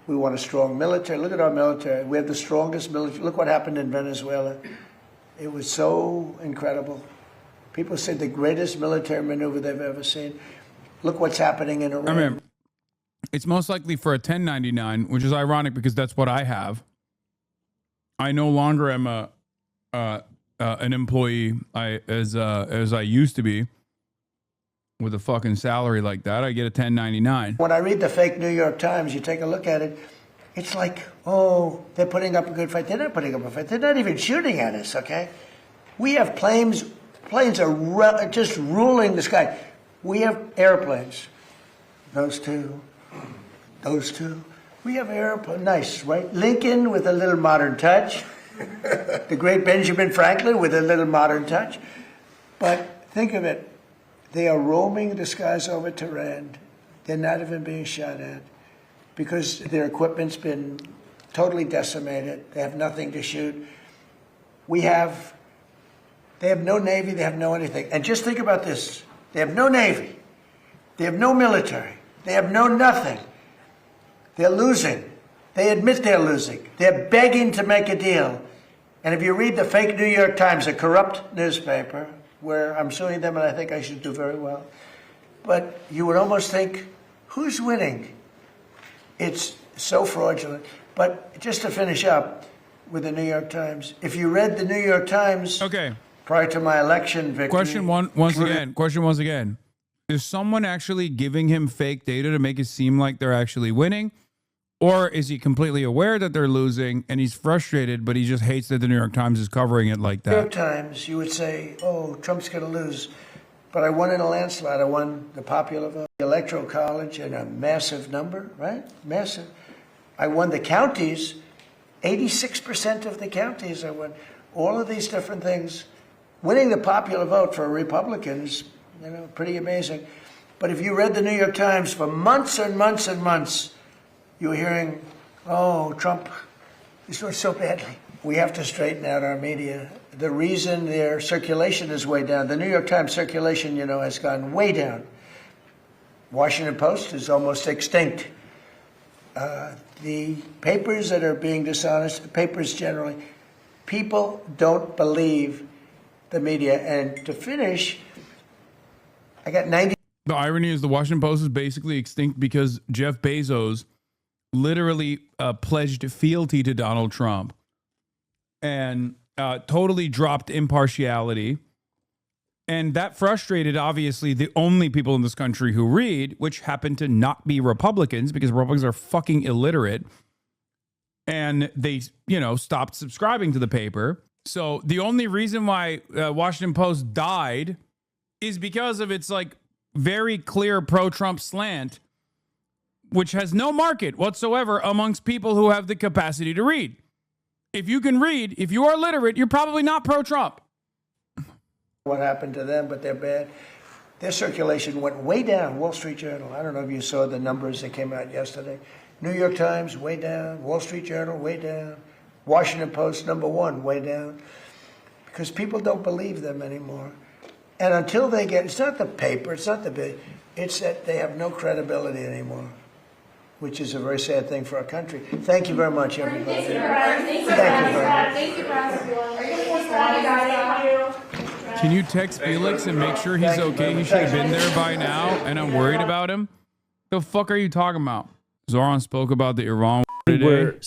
we want a strong military. Look at our military. We have the strongest military. Look what happened in Venezuela. It was so incredible. People said the greatest military maneuver they've ever seen. Look what's happening in Iran. I mean, it's most likely for a 1099, which is ironic because that's what I have. I no longer am an employee as I used to be with a fucking salary like that. I get a 1099. When I read the fake New York Times, you take a look at it, it's like, oh, they're putting up a good fight. They're not putting up a fight. They're not even shooting at us, okay? We have planes are just ruling the sky. We have airplanes. Those two. We have airplanes. Nice, right? Lincoln with a little modern touch. The great Benjamin Franklin with a little modern touch. But think of it. They are roaming the skies over Tehran. They're not even being shot at because their equipment's been totally decimated. They have nothing to shoot. They have no Navy. They have no anything. And just think about this. They have no Navy. They have no military. They have no nothing. They're losing. They admit they're losing. They're begging to make a deal. And if you read the fake New York Times, a corrupt newspaper, where I'm suing them and I think I should do very well, but you would almost think, who's winning? It's so fraudulent. But just to finish up with the New York Times, if you read the New York Times prior to my election victory... Question once again. Is someone actually giving him fake data to make it seem like they're actually winning? Or is he completely aware that they're losing and he's frustrated, but he just hates that the New York Times is covering it like that? New York Times, you would say, oh, Trump's going to lose. But I won in a landslide. I won the popular vote, the Electoral College in a massive number, right? Massive. I won the counties, 86% of the counties I won. All of these different things. Winning the popular vote for Republicans, pretty amazing. But if you read the New York Times for months and months and months, you were hearing, oh, Trump is doing so badly. We have to straighten out our media. The reason their circulation is way down, the New York Times circulation, has gone way down. Washington Post is almost extinct. The papers that are being dishonest, the papers generally, people don't believe the media. And to finish, I got 90. The irony is the Washington Post is basically extinct because Jeff Bezos literally pledged fealty to Donald Trump and totally dropped impartiality. And that frustrated, obviously, the only people in this country who read, which happen to not be Republicans, because Republicans are fucking illiterate. And they, stopped subscribing to the paper. So the only reason why Washington Post died is because of its, very clear pro-Trump slant, which has no market whatsoever amongst people who have the capacity to read. If you can read, if you are literate, you're probably not pro-Trump. What happened to them, but they're bad. Their circulation went way down. Wall Street Journal, I don't know if you saw the numbers that came out yesterday. New York Times, way down. Wall Street Journal, way down. Washington Post, #1, way down. Because people don't believe them anymore. And until they get, it's not the paper, it's not the big, it's that they have no credibility anymore, which is a very sad thing for our country. Thank you very much, everybody. Thank you very much. Thank you, Brad. Can you text Felix and make sure he's okay? He should have been there by now, and I'm worried about him. The fuck are you talking about? Zoran spoke about the Iran today.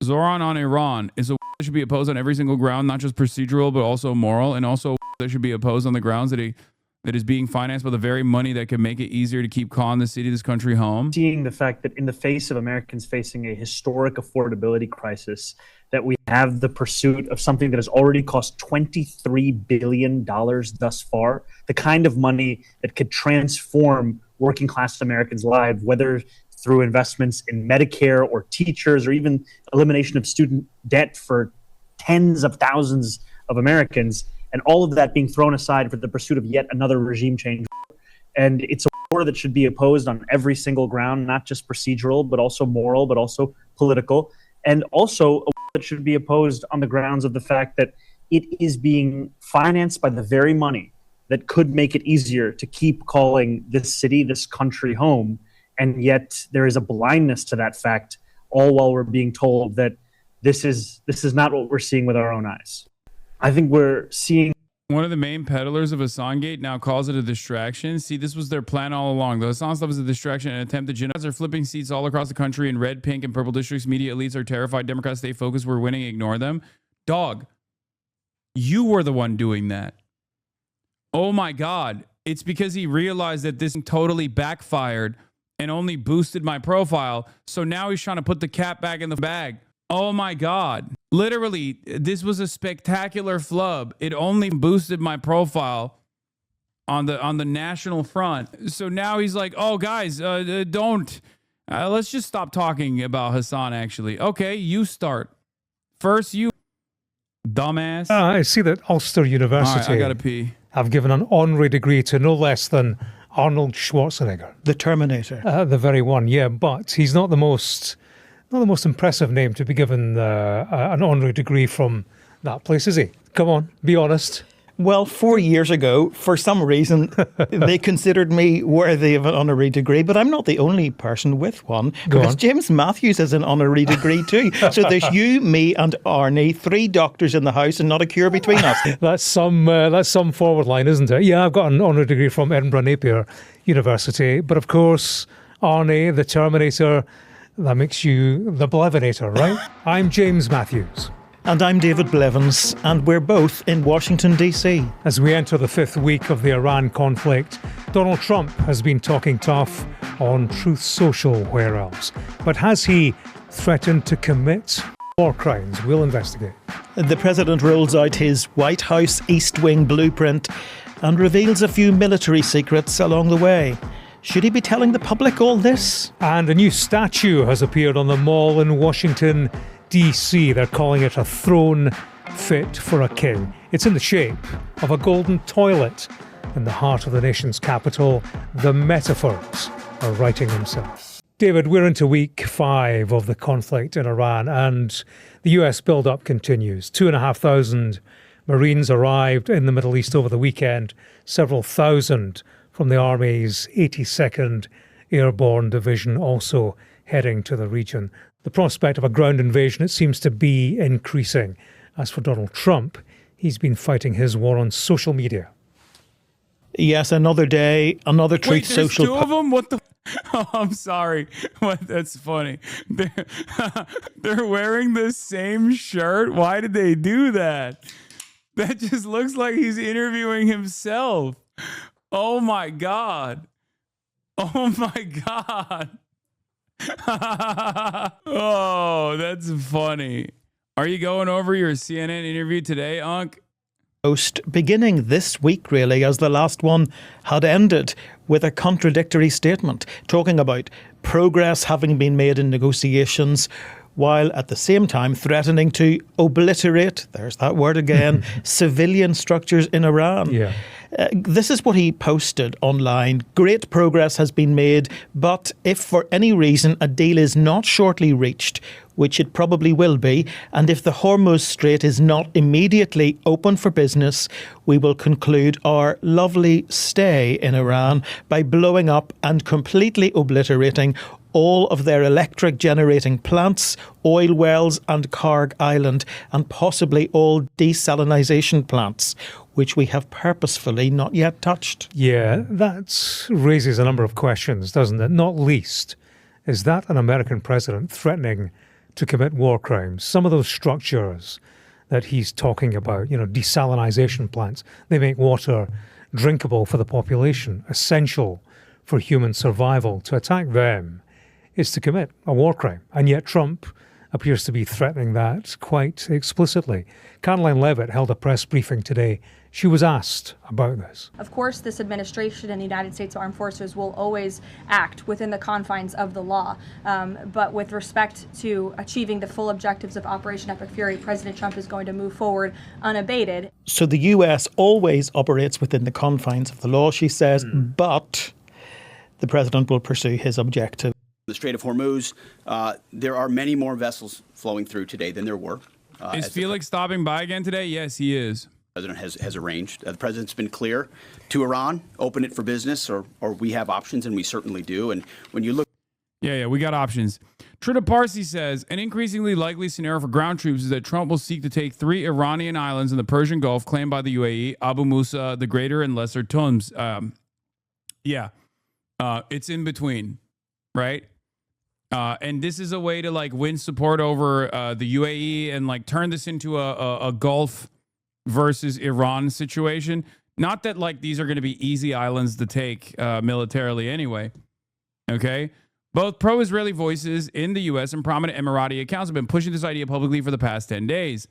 Zoran on Iran is a that should be opposed on every single ground, not just procedural, but also moral, and also that should be opposed on the grounds that is being financed by the very money that can make it easier to keep calling the city, this country home. Seeing the fact that in the face of Americans facing a historic affordability crisis, that we have the pursuit of something that has already cost $23 billion thus far, the kind of money that could transform working class Americans' lives, whether through investments in Medicare or teachers or even elimination of student debt for tens of thousands of Americans, and all of that being thrown aside for the pursuit of yet another regime change. And it's a war that should be opposed on every single ground, not just procedural, but also moral, but also political, and also a war that should be opposed on the grounds of the fact that it is being financed by the very money that could make it easier to keep calling this city, this country home. And yet there is a blindness to that fact, all while we're being told that this is not what we're seeing with our own eyes. I think we're seeing one of the main peddlers of Hassangate now calls it a distraction. See, this was their plan all along. The Hassan stuff is a distraction and an attempt to genocide. Are flipping seats all across the country in red, pink, and purple districts. Media elites are terrified. Democrats stay focused. We're winning. Ignore them. Dog, you were the one doing that. Oh my God. It's because he realized that this totally backfired and only boosted my profile. So now he's trying to put the cat back in the bag. Oh my God. Literally, this was a spectacular flub. It only boosted my profile on the national front. So now he's like, oh guys, don't. Let's just stop talking about Hasan, actually. Okay, you start. First, you dumbass. I see that Ulster University All right, I gotta pee. have given an honorary degree to no less than Arnold Schwarzenegger. The Terminator. The very one, yeah, but he's not the most impressive name to be given an honorary degree from that place, is he? Come on, be honest. Well, 4 years ago, for some reason, they considered me worthy of an honorary degree, but I'm not the only person with one, because James Matthews has an honorary degree too. So there's you, me and Arnie, 3 doctors in the house and not a cure between us. That's some forward line, isn't it? Yeah, I've got an honorary degree from Edinburgh Napier University, but of course, Arnie, the Terminator, that makes you the Blevinator, right? I'm James Matthews. And I'm David Blevins, and we're both in Washington, D.C. As we enter the 5th week of the Iran conflict, Donald Trump has been talking tough on Truth Social, where else? But has he threatened to commit war crimes? We'll investigate. The president rolls out his White House East Wing blueprint and reveals a few military secrets along the way. Should he be telling the public all this? And a new statue has appeared on the Mall in Washington, D.C. They're calling it a throne fit for a king. It's in the shape of a golden toilet. in the heart of the nation's capital, the metaphors are writing themselves. David, we're into week 5 of the conflict in Iran, and the US build-up continues. 2,500 Marines arrived in the Middle East over the weekend, several thousand from the Army's 82nd Airborne Division also heading to the region. The prospect of a ground invasion, it seems to be increasing. As for Donald Trump, he's been fighting his war on social media. Yes, another day, another Truth Wait, there's Social. two of them? What the? Oh, I'm sorry. What? That's funny. They're wearing the same shirt. Why did they do that? That just looks like he's interviewing himself. Oh my God. Oh my God. Oh, that's funny. Are you going over your CNN interview today, Unc? Post beginning this week, really, as the last one had ended with a contradictory statement talking about progress having been made in negotiations, while at the same time threatening to obliterate, there's that word again, civilian structures in Iran. Yeah. This is what he posted online. Great progress has been made, but if for any reason a deal is not shortly reached, which it probably will be, and if the Hormuz Strait is not immediately open for business, we will conclude our lovely stay in Iran by blowing up and completely obliterating all of their electric generating plants, oil wells and Karg Island, and possibly all desalination plants, which we have purposefully not yet touched. Yeah, that raises a number of questions, doesn't it? Not least, is that an American president threatening to commit war crimes? Some of those structures that he's talking about, desalination plants, they make water drinkable for the population, essential for human survival. To attack them is to commit a war crime. And yet Trump appears to be threatening that quite explicitly. Caroline Leavitt held a press briefing today. She was asked about this. Of course, this administration and the United States Armed Forces will always act within the confines of the law. But with respect to achieving the full objectives of Operation Epic Fury, President Trump is going to move forward unabated. So the US always operates within the confines of the law, she says, but the president will pursue his objective. The Strait of Hormuz, there are many more vessels flowing through today than there were. Is Felix stopping by again today? Yes, he is. The president has arranged. The president's been clear to Iran, open it for business, or we have options, and we certainly do. And when you look... Yeah, we got options. Trita Parsi says, an increasingly likely scenario for ground troops is that Trump will seek to take 3 Iranian islands in the Persian Gulf claimed by the UAE, Abu Musa, the Greater and Lesser Tums. It's in between, right? And this is a way to win support over the UAE and turn this into a Gulf versus Iran situation. Not that these are going to be easy islands to take militarily anyway. Okay. Both pro-Israeli voices in the U.S. and prominent Emirati accounts have been pushing this idea publicly for the past 10 days.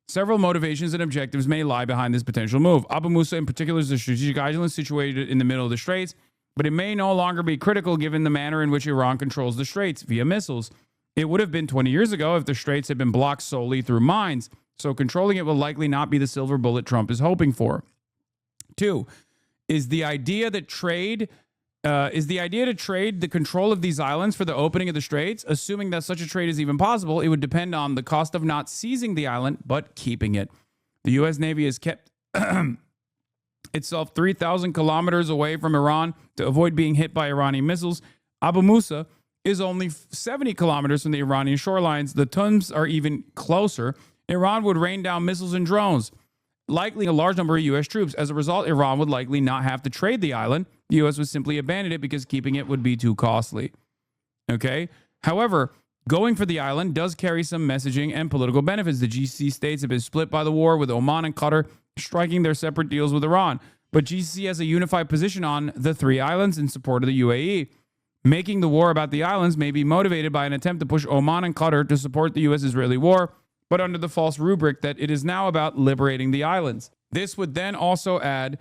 Several motivations and objectives may lie behind this potential move. Abu Musa in particular is a strategic island situated in the middle of the Straits, but it may no longer be critical given the manner in which Iran controls the Straits via missiles. It would have been 20 years ago if the Straits had been blocked solely through mines, so controlling it will likely not be the silver bullet Trump is hoping for. 2, is the idea to trade the control of these islands for the opening of the Straits? Assuming that such a trade is even possible, it would depend on the cost of not seizing the island, but keeping it. The U.S. Navy has kept itself 3,000 kilometers away from Iran to avoid being hit by Iranian missiles. Abu Musa is only 70 kilometers from the Iranian shorelines. The Tums are even closer. Iran would rain down missiles and drones, likely a large number of U.S. troops. As a result, Iran would likely not have to trade the island. The U.S. would simply abandon it because keeping it would be too costly. Okay? However, going for the island does carry some messaging and political benefits. The GCC states have been split by the war, with Oman and Qatar striking their separate deals with Iran. But GCC has a unified position on the 3 islands in support of the UAE. Making the war about the islands may be motivated by an attempt to push Oman and Qatar to support the U.S.-Israeli war, but under the false rubric that it is now about liberating the islands. This would then also add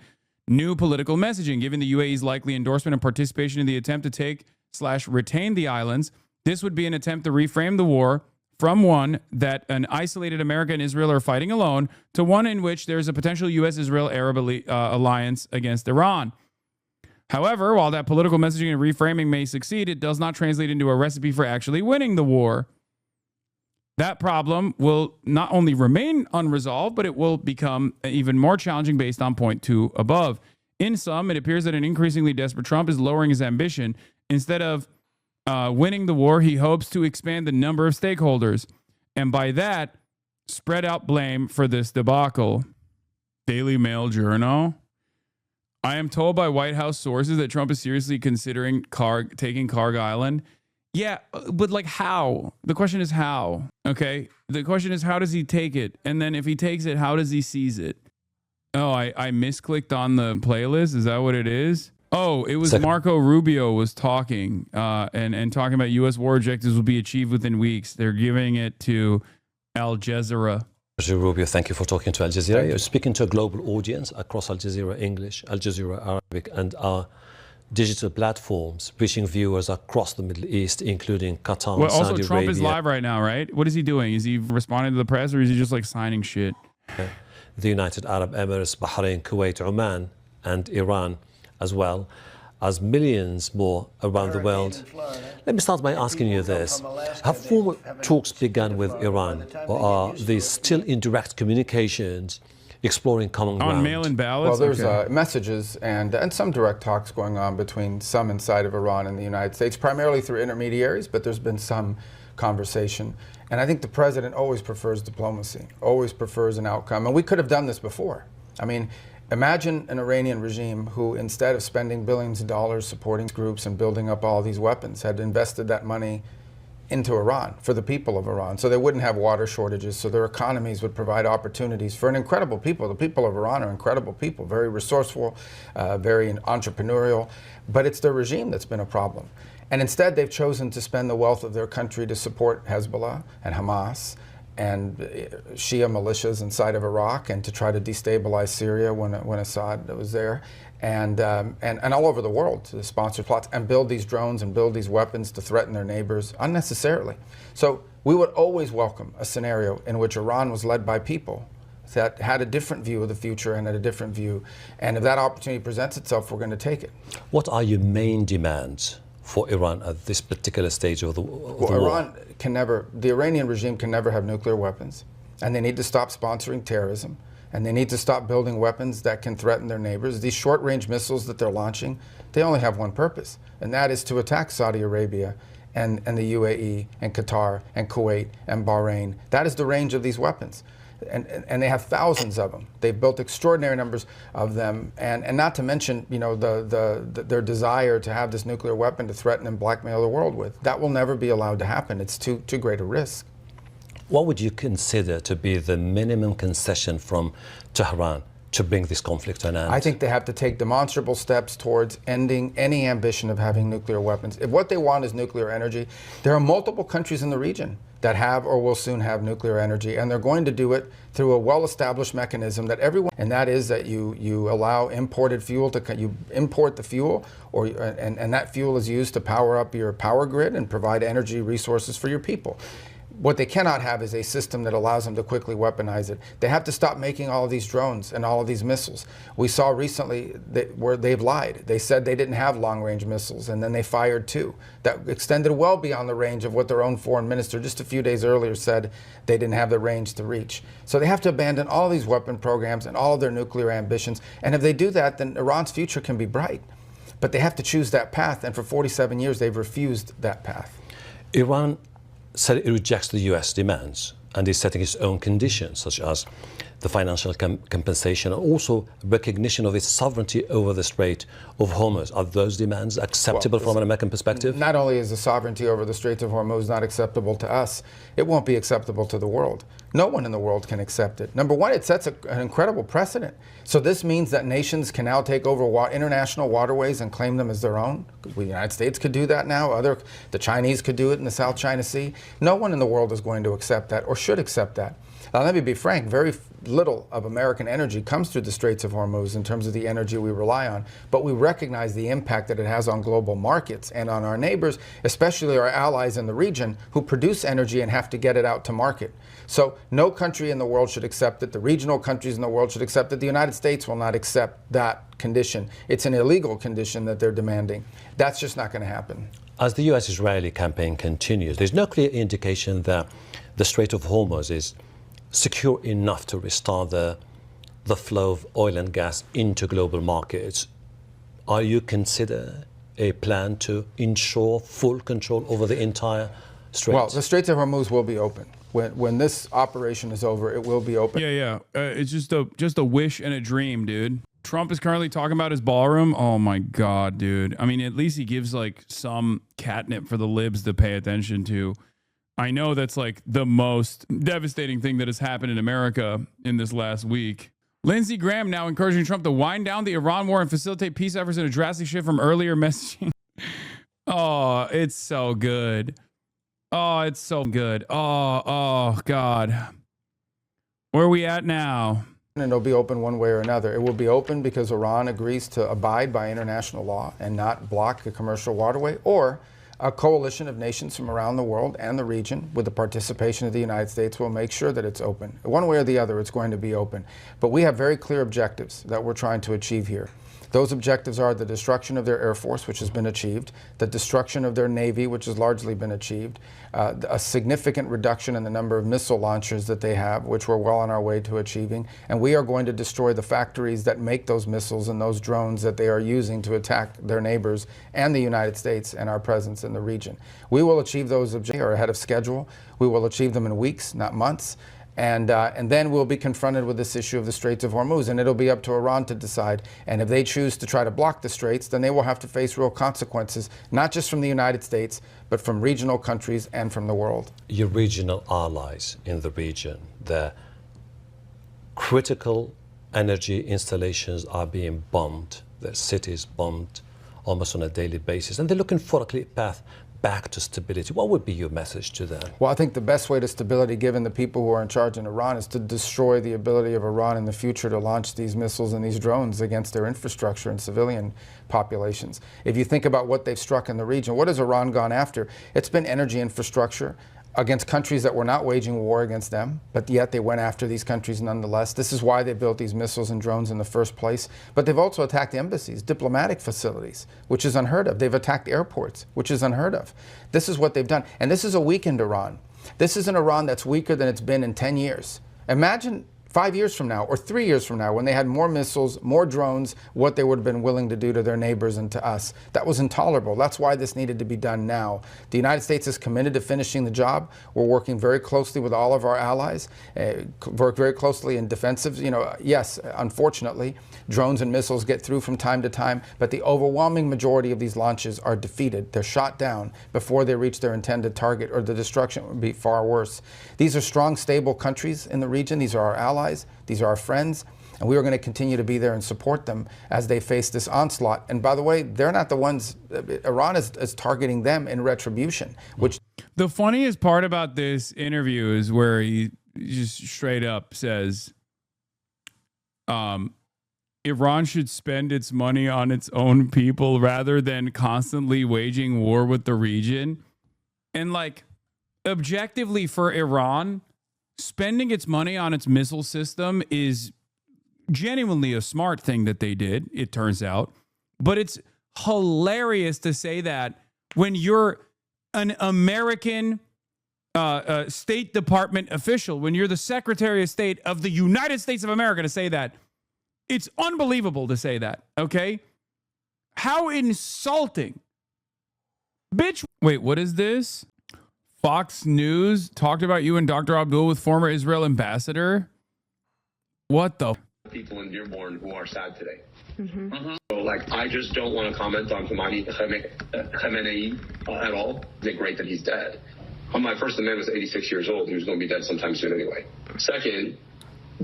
new political messaging, given the UAE's likely endorsement and participation in the attempt to take/retain the islands. This would be an attempt to reframe the war from one that an isolated America and Israel are fighting alone to one in which there is a potential U.S.-Israel Arab alliance against Iran. However, while that political messaging and reframing may succeed, it does not translate into a recipe for actually winning the war. That problem will not only remain unresolved, but it will become even more challenging based on point 2 above. In sum, it appears that an increasingly desperate Trump is lowering his ambition. Instead of winning the war, he hopes to expand the number of stakeholders, and by that, spread out blame for this debacle. Daily Mail Journal. I am told by White House sources that Trump is seriously considering taking Carg Island. Yeah, but like how? The question is how, okay? The question is how does he take it? And then if he takes it, how does he seize it? Oh, I misclicked on the playlist. Is that what it is? Oh, it was Marco Rubio was talking and talking about U.S. war objectives will be achieved within weeks. They're giving it to Al Jazeera. Mr. Rubio, thank you for talking to Al Jazeera. You're speaking to a global audience across Al Jazeera English, Al Jazeera Arabic, and our digital platforms, reaching viewers across the Middle East, including Qatar, well, Saudi also, Trump Arabia. is live right now, right? What is he doing? Is he responding to the press, or is he just like signing shit? The United Arab Emirates, Bahrain, Kuwait, Oman, and Iran, as well as millions more around the world. Let me start by asking you this. Have formal talks begun with Iran, or are these still in direct communications exploring common ground? On mail-in ballots? Well, there's messages and some direct talks going on between some inside of Iran and the United States, primarily through intermediaries, but there's been some conversation. And I think the president always prefers diplomacy, always prefers an outcome. And we could have done this before. I mean, imagine an Iranian regime who, instead of spending billions of dollars supporting groups and building up all these weapons, had invested that money into Iran, for the people of Iran, so they wouldn't have water shortages, so their economies would provide opportunities for an incredible people. The people of Iran are incredible people, very resourceful, very entrepreneurial, but it's their regime that's been a problem. And instead, they've chosen to spend the wealth of their country to support Hezbollah and Hamas and Shia militias inside of Iraq, and to try to destabilize Syria when Assad was there, and all over the world to sponsor plots and build these drones and build these weapons to threaten their neighbors unnecessarily. So we would always welcome a scenario in which Iran was led by people that had a different view of the future and had a different view. And if that opportunity presents itself, we're going to take it. What are your main demands for Iran at this particular stage of the war? Iran can never, the Iranian regime can never have nuclear weapons, and they need to stop sponsoring terrorism, and they need to stop building weapons that can threaten their neighbors. These short-range missiles that they're launching, they only have one purpose, and that is to attack Saudi Arabia and the UAE and Qatar and Kuwait and Bahrain. That is the range of these weapons. And they have thousands of them. They've built extraordinary numbers of them, and not to mention, you know, their desire to have this nuclear weapon to threaten and blackmail the world with. That will never be allowed to happen. It's too great a risk. What would you consider to be the minimum concession from Tehran to bring this conflict to an end? I think they have to take demonstrable steps towards ending any ambition of having nuclear weapons. If what they want is nuclear energy, there are multiple countries in the region that have or will soon have nuclear energy, and they're going to do it through a well-established mechanism that everyone, and that is that you allow imported fuel to, you import the fuel, and that fuel is used to power up your power grid and provide energy resources for your people. What they cannot have is a system that allows them to quickly weaponize it. They have to stop making all of these drones and all of these missiles. We saw recently where they've lied. They said they didn't have long-range missiles, and then they fired 2 that extended well beyond the range of what their own foreign minister just a few days earlier said they didn't have the range to reach. So they have to abandon all these weapon programs and all of their nuclear ambitions. And if they do that, then Iran's future can be bright. But they have to choose that path, and for 47 years they've refused that path. Iran said it rejects the US demands and is setting its own conditions, such as the financial compensation and also recognition of its sovereignty over the Strait of Hormuz. Are those demands acceptable from an American perspective? Not only is the sovereignty over the Strait of Hormuz not acceptable to us, it won't be acceptable to the world. No one in the world can accept it. Number one, it sets an incredible precedent. So this means that nations can now take over international waterways and claim them as their own. The United States could do that now. The Chinese could do it in the South China Sea. No one in the world is going to accept that or should accept that. Now, let me be frank, very little of American energy comes through the Straits of Hormuz in terms of the energy we rely on, but we recognize the impact that it has on global markets and on our neighbors, especially our allies in the region who produce energy and have to get it out to market. So no country in the world should accept it. The regional countries in the world should accept it. The United States will not accept that condition. It's an illegal condition that they're demanding. That's just not going to happen. As the US-Israeli campaign continues, there's no clear indication that the Strait of Hormuz is secure enough to restart the flow of oil and gas into global markets. Are you consider a plan to ensure full control over the entire strait? Well, the Straits of Hormuz will be open. When this operation is over, it will be open. Yeah. It's just a wish and a dream, dude. Trump is currently talking about his ballroom. Oh my God, dude. I mean, at least he gives like some catnip for the libs to pay attention to. I know that's like the most devastating thing that has happened in America in this last week. Lindsey Graham now encouraging Trump to wind down the Iran war and facilitate peace efforts in a drastic shift from earlier messaging. Oh, it's so good. Oh, it's so good. Oh, God. Where are we at now? And it'll be open one way or another. It will be open because Iran agrees to abide by international law and not block a commercial waterway, or a coalition of nations from around the world and the region with the participation of the United States will make sure that it's open. One way or the other, it's going to be open. But we have very clear objectives that we're trying to achieve here. Those objectives are the destruction of their Air Force, which has been achieved, the destruction of their Navy, which has largely been achieved, a significant reduction in the number of missile launchers that they have, which we're well on our way to achieving, and we are going to destroy the factories that make those missiles and those drones that they are using to attack their neighbors and the United States and our presence in the region. We will achieve those objectives ahead of schedule. We will achieve them in weeks, not months. And then we'll be confronted with this issue of the Straits of Hormuz, and it'll be up to Iran to decide. And if they choose to try to block the straits, then they will have to face real consequences, not just from the United States, but from regional countries and from the world. Your regional allies in the region, the critical energy installations are being bombed, their cities bombed almost on a daily basis, and they're looking for a clear path back to stability. What would be your message to them? Well, I think the best way to stability, given the people who are in charge in Iran, is to destroy the ability of Iran in the future to launch these missiles and these drones against their infrastructure and civilian populations. If you think about what they've struck in the region, what has Iran gone after? It's been energy infrastructure against countries that were not waging war against them, but yet they went after these countries nonetheless. This is why they built these missiles and drones in the first place. But they've also attacked embassies, diplomatic facilities, which is unheard of. They've attacked airports, which is unheard of. This is what they've done. And this is a weakened Iran. This is an Iran that's weaker than it's been in 10 years. Imagine 5 years from now or 3 years from now, when they had more missiles, more drones, what they would have been willing to do to their neighbors and to us. That was intolerable. That's why this needed to be done now. The United States is committed to finishing the job. We're working very closely with all of our allies, work very closely in defensive. Yes, unfortunately, drones and missiles get through from time to time, but the overwhelming majority of these launches are defeated. They're shot down before they reach their intended target, or the destruction would be far worse. These are strong, stable countries in the region. These are our allies. These are our friends, and we are going to continue to be there and support them as they face this onslaught. And by the way, they're not the ones. Iran is targeting them in retribution. Which the funniest part about this interview is where he just straight up says, Iran should spend its money on its own people rather than constantly waging war with the region. And like, objectively for Iran, spending its money on its missile system is genuinely a smart thing that they did, it turns out. But it's hilarious to say that when you're an American State Department official, when you're the Secretary of State of the United States of America, to say that. It's unbelievable to say that, okay? How insulting. Bitch. Wait, what is this? Fox News talked about you and Dr. Abdul with former Israel ambassador. What the? People in Dearborn who are sad today. So, I just don't want to comment on Khamenei at all. It's great that he's dead. My first man was 86 years old. He was going to be dead sometime soon anyway. Second,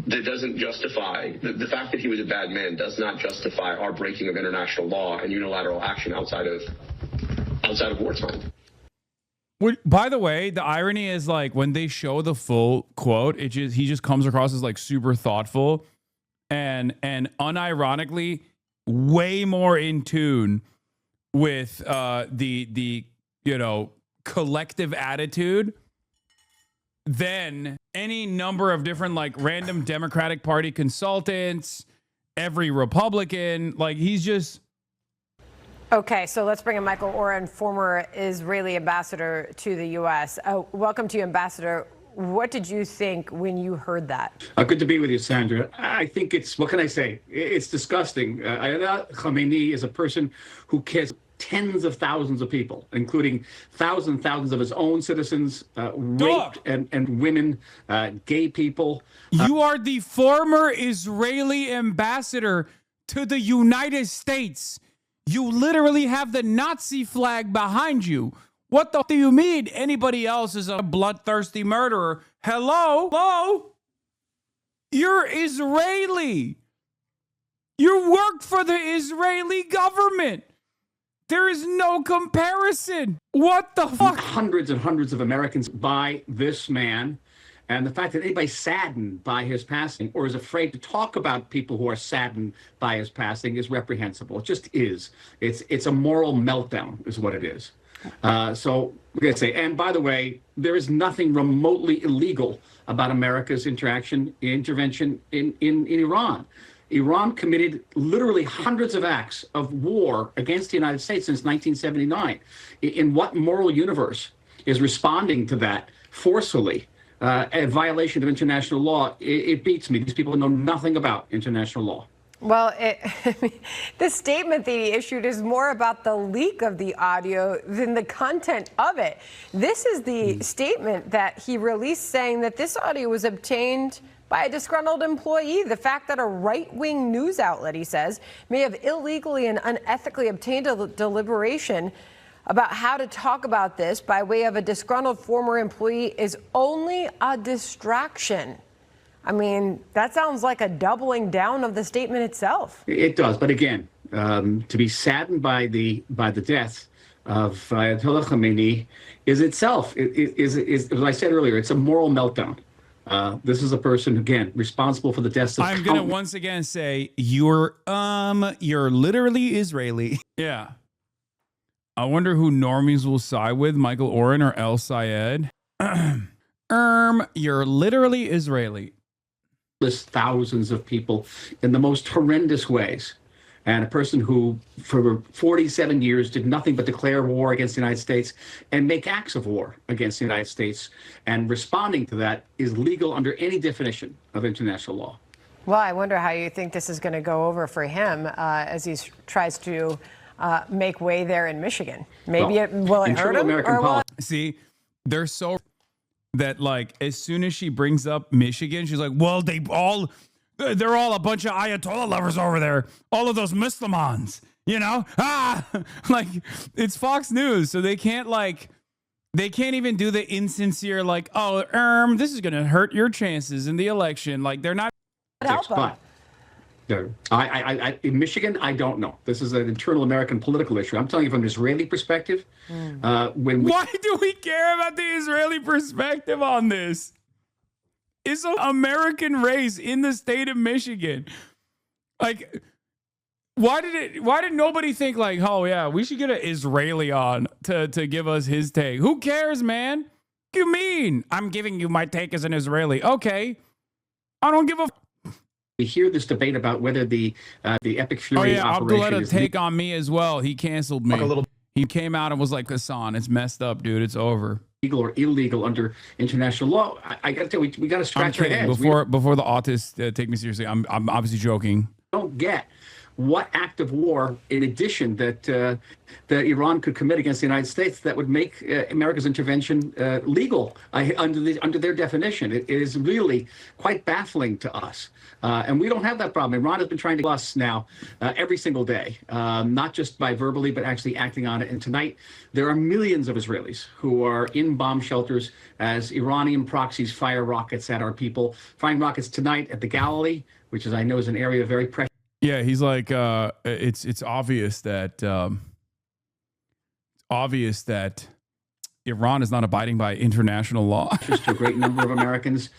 that doesn't justify, the fact that he was a bad man does not justify our breaking of international law and unilateral action outside of wartime. By the way, the irony is like when they show the full quote, he just comes across as like super thoughtful and unironically way more in tune with the collective attitude than any number of different like random Democratic Party consultants, every Republican. Like he's just. Okay, so let's bring in Michael Oren, former Israeli ambassador to the U.S. Welcome to you, Ambassador. What did you think when you heard that? Good to be with you, Sandra. I think what can I say? It's disgusting. Ayatollah Khamenei is a person who cares tens of thousands of people, including thousands of his own citizens, raped and women, gay people. You are the former Israeli ambassador to the United States. You literally have the Nazi flag behind you. What the do you mean anybody else is a bloodthirsty murderer? Hello? You're Israeli. You work for the Israeli government. There is no comparison. What the fuck? Hundreds and hundreds of Americans by this man. And the fact that anybody's saddened by his passing or is afraid to talk about people who are saddened by his passing is reprehensible. It just is. It's a moral meltdown is what it is. So we're going to say, and by the way, there is nothing remotely illegal about America's intervention in Iran. Iran committed literally hundreds of acts of war against the United States since 1979. In what moral universe is responding to that forcefully? A violation of international law. It beats me. These people know nothing about international law. Well, the statement that he issued is more about the leak of the audio than the content of it. This is the statement that he released saying that this audio was obtained by a disgruntled employee. The fact that a right-wing news outlet, he says, may have illegally and unethically obtained a deliberation about how to talk about this by way of a disgruntled former employee is only a distraction. I mean, that sounds like a doubling down of the statement itself. It does, but again, to be saddened by the death of Ayatollah Khamenei is itself, is as I said earlier, it's a moral meltdown. This is a person, again, responsible for the deaths of I'm gonna once again say you're literally Israeli. Yeah. I wonder who normies will side with, Michael Oren or El Sayed. You're literally Israeli. Thousands of people in the most horrendous ways. And a person who, for 47 years, did nothing but declare war against the United States and make acts of war against the United States. And responding to that is legal under any definition of international law. Well, I wonder how you think this is going to go over for him as he tries to make way there in Michigan. Maybe will it hurt him? Or See, they're so that like as soon as she brings up Michigan, she's like, well, they're all a bunch of Ayatollah lovers over there. All of those Muslimans, like it's Fox News, so they can't even do the insincere like, oh, this is gonna hurt your chances in the election. Like they're not. In Michigan, I don't know. This is an internal American political issue. I'm telling you from an Israeli perspective. Why do we care about the Israeli perspective on this? It's an American race in the state of Michigan. Like, why did nobody think like, oh yeah, we should get an Israeli on to give us his take? Who cares, man? What do you mean? I'm giving you my take as an Israeli. Okay. I don't give a We hear this debate about whether the Epic Fury operation Abdullah is take on me as well. He canceled me. He came out and was like, Hasan, it's messed up, dude. It's over. Legal or illegal under international law. I got to tell you, we got to scratch our heads. Before the autists take me seriously, I'm obviously joking. Don't get what act of war, in addition, that Iran could commit against the United States that would make America's intervention legal under their definition. It is really quite baffling to us. And we don't have that problem. Iran has been trying to kill us now every single day, not just by verbally, but actually acting on it. And tonight, there are millions of Israelis who are in bomb shelters as Iranian proxies fire rockets at our people. Firing rockets tonight at the Galilee, which is, I know, is an area very precious. Yeah, he's like, it's obvious that Iran is not abiding by international law. Just a great number of Americans,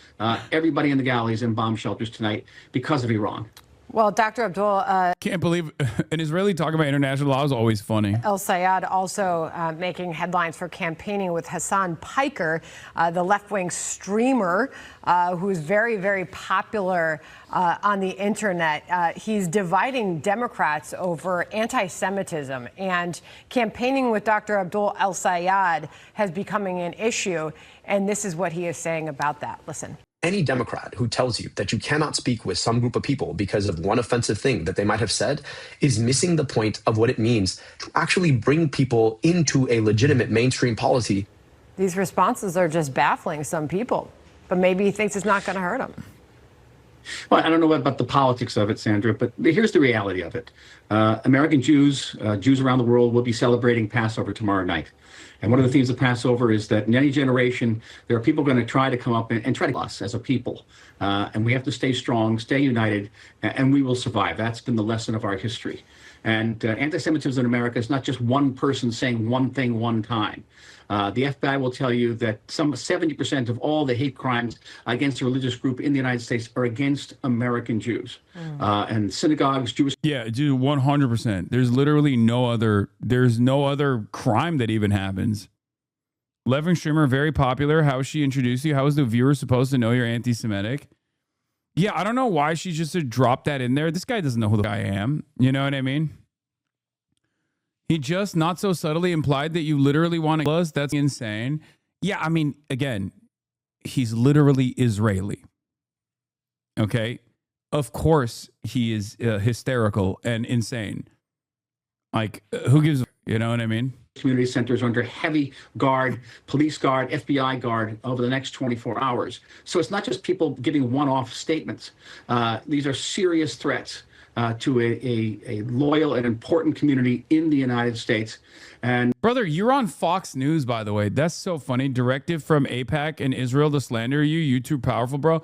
everybody in the galleys and bomb shelters tonight because of Iran. Well, Dr. Abdul Can't believe an Israeli talking about international law is always funny. El Sayed also making headlines for campaigning with Hasan Piker, the left-wing streamer who is very, very popular on the internet. He's dividing Democrats over anti-Semitism, and campaigning with Dr. Abdul El Sayed has becoming an issue. And this is what he is saying about that. Listen. Any Democrat who tells you that you cannot speak with some group of people because of one offensive thing that they might have said is missing the point of what it means to actually bring people into a legitimate mainstream policy. These responses are just baffling some people, but maybe he thinks it's not going to hurt him. Well, I don't know about the politics of it, Sandra, but here's the reality of it. American Jews, Jews around the world will be celebrating Passover tomorrow night. And one of the themes of Passover is that in any generation, there are people going to try to come up and try to us as a people. And we have to stay strong, stay united, and we will survive. That's been the lesson of our history. And anti-Semitism in America is not just one person saying one thing one time. The FBI will tell you that some 70% of all the hate crimes against a religious group in the United States are against American Jews. And synagogues, Jewish... Yeah, dude, 100%. There's literally no other crime that even happens. Left-wing streamer, very popular. How is she introduced you? How is the viewer supposed to know you're anti-Semitic? Yeah, I don't know why she just dropped that in there. This guy doesn't know who I am. You know what I mean? He just not so subtly implied that you literally want to kill us. That's insane. Yeah, I mean, again, he's literally Israeli. Okay? Of course he is hysterical and insane. Like, who gives... You know what I mean? Community centers under heavy guard, police guard, FBI guard over the next 24 hours. So it's not just people giving one-off statements. These are serious threats to a loyal and important community in the United States. And brother, you're on Fox News, by the way. That's so funny. Directive from AIPAC and Israel to slander you. You too powerful, bro.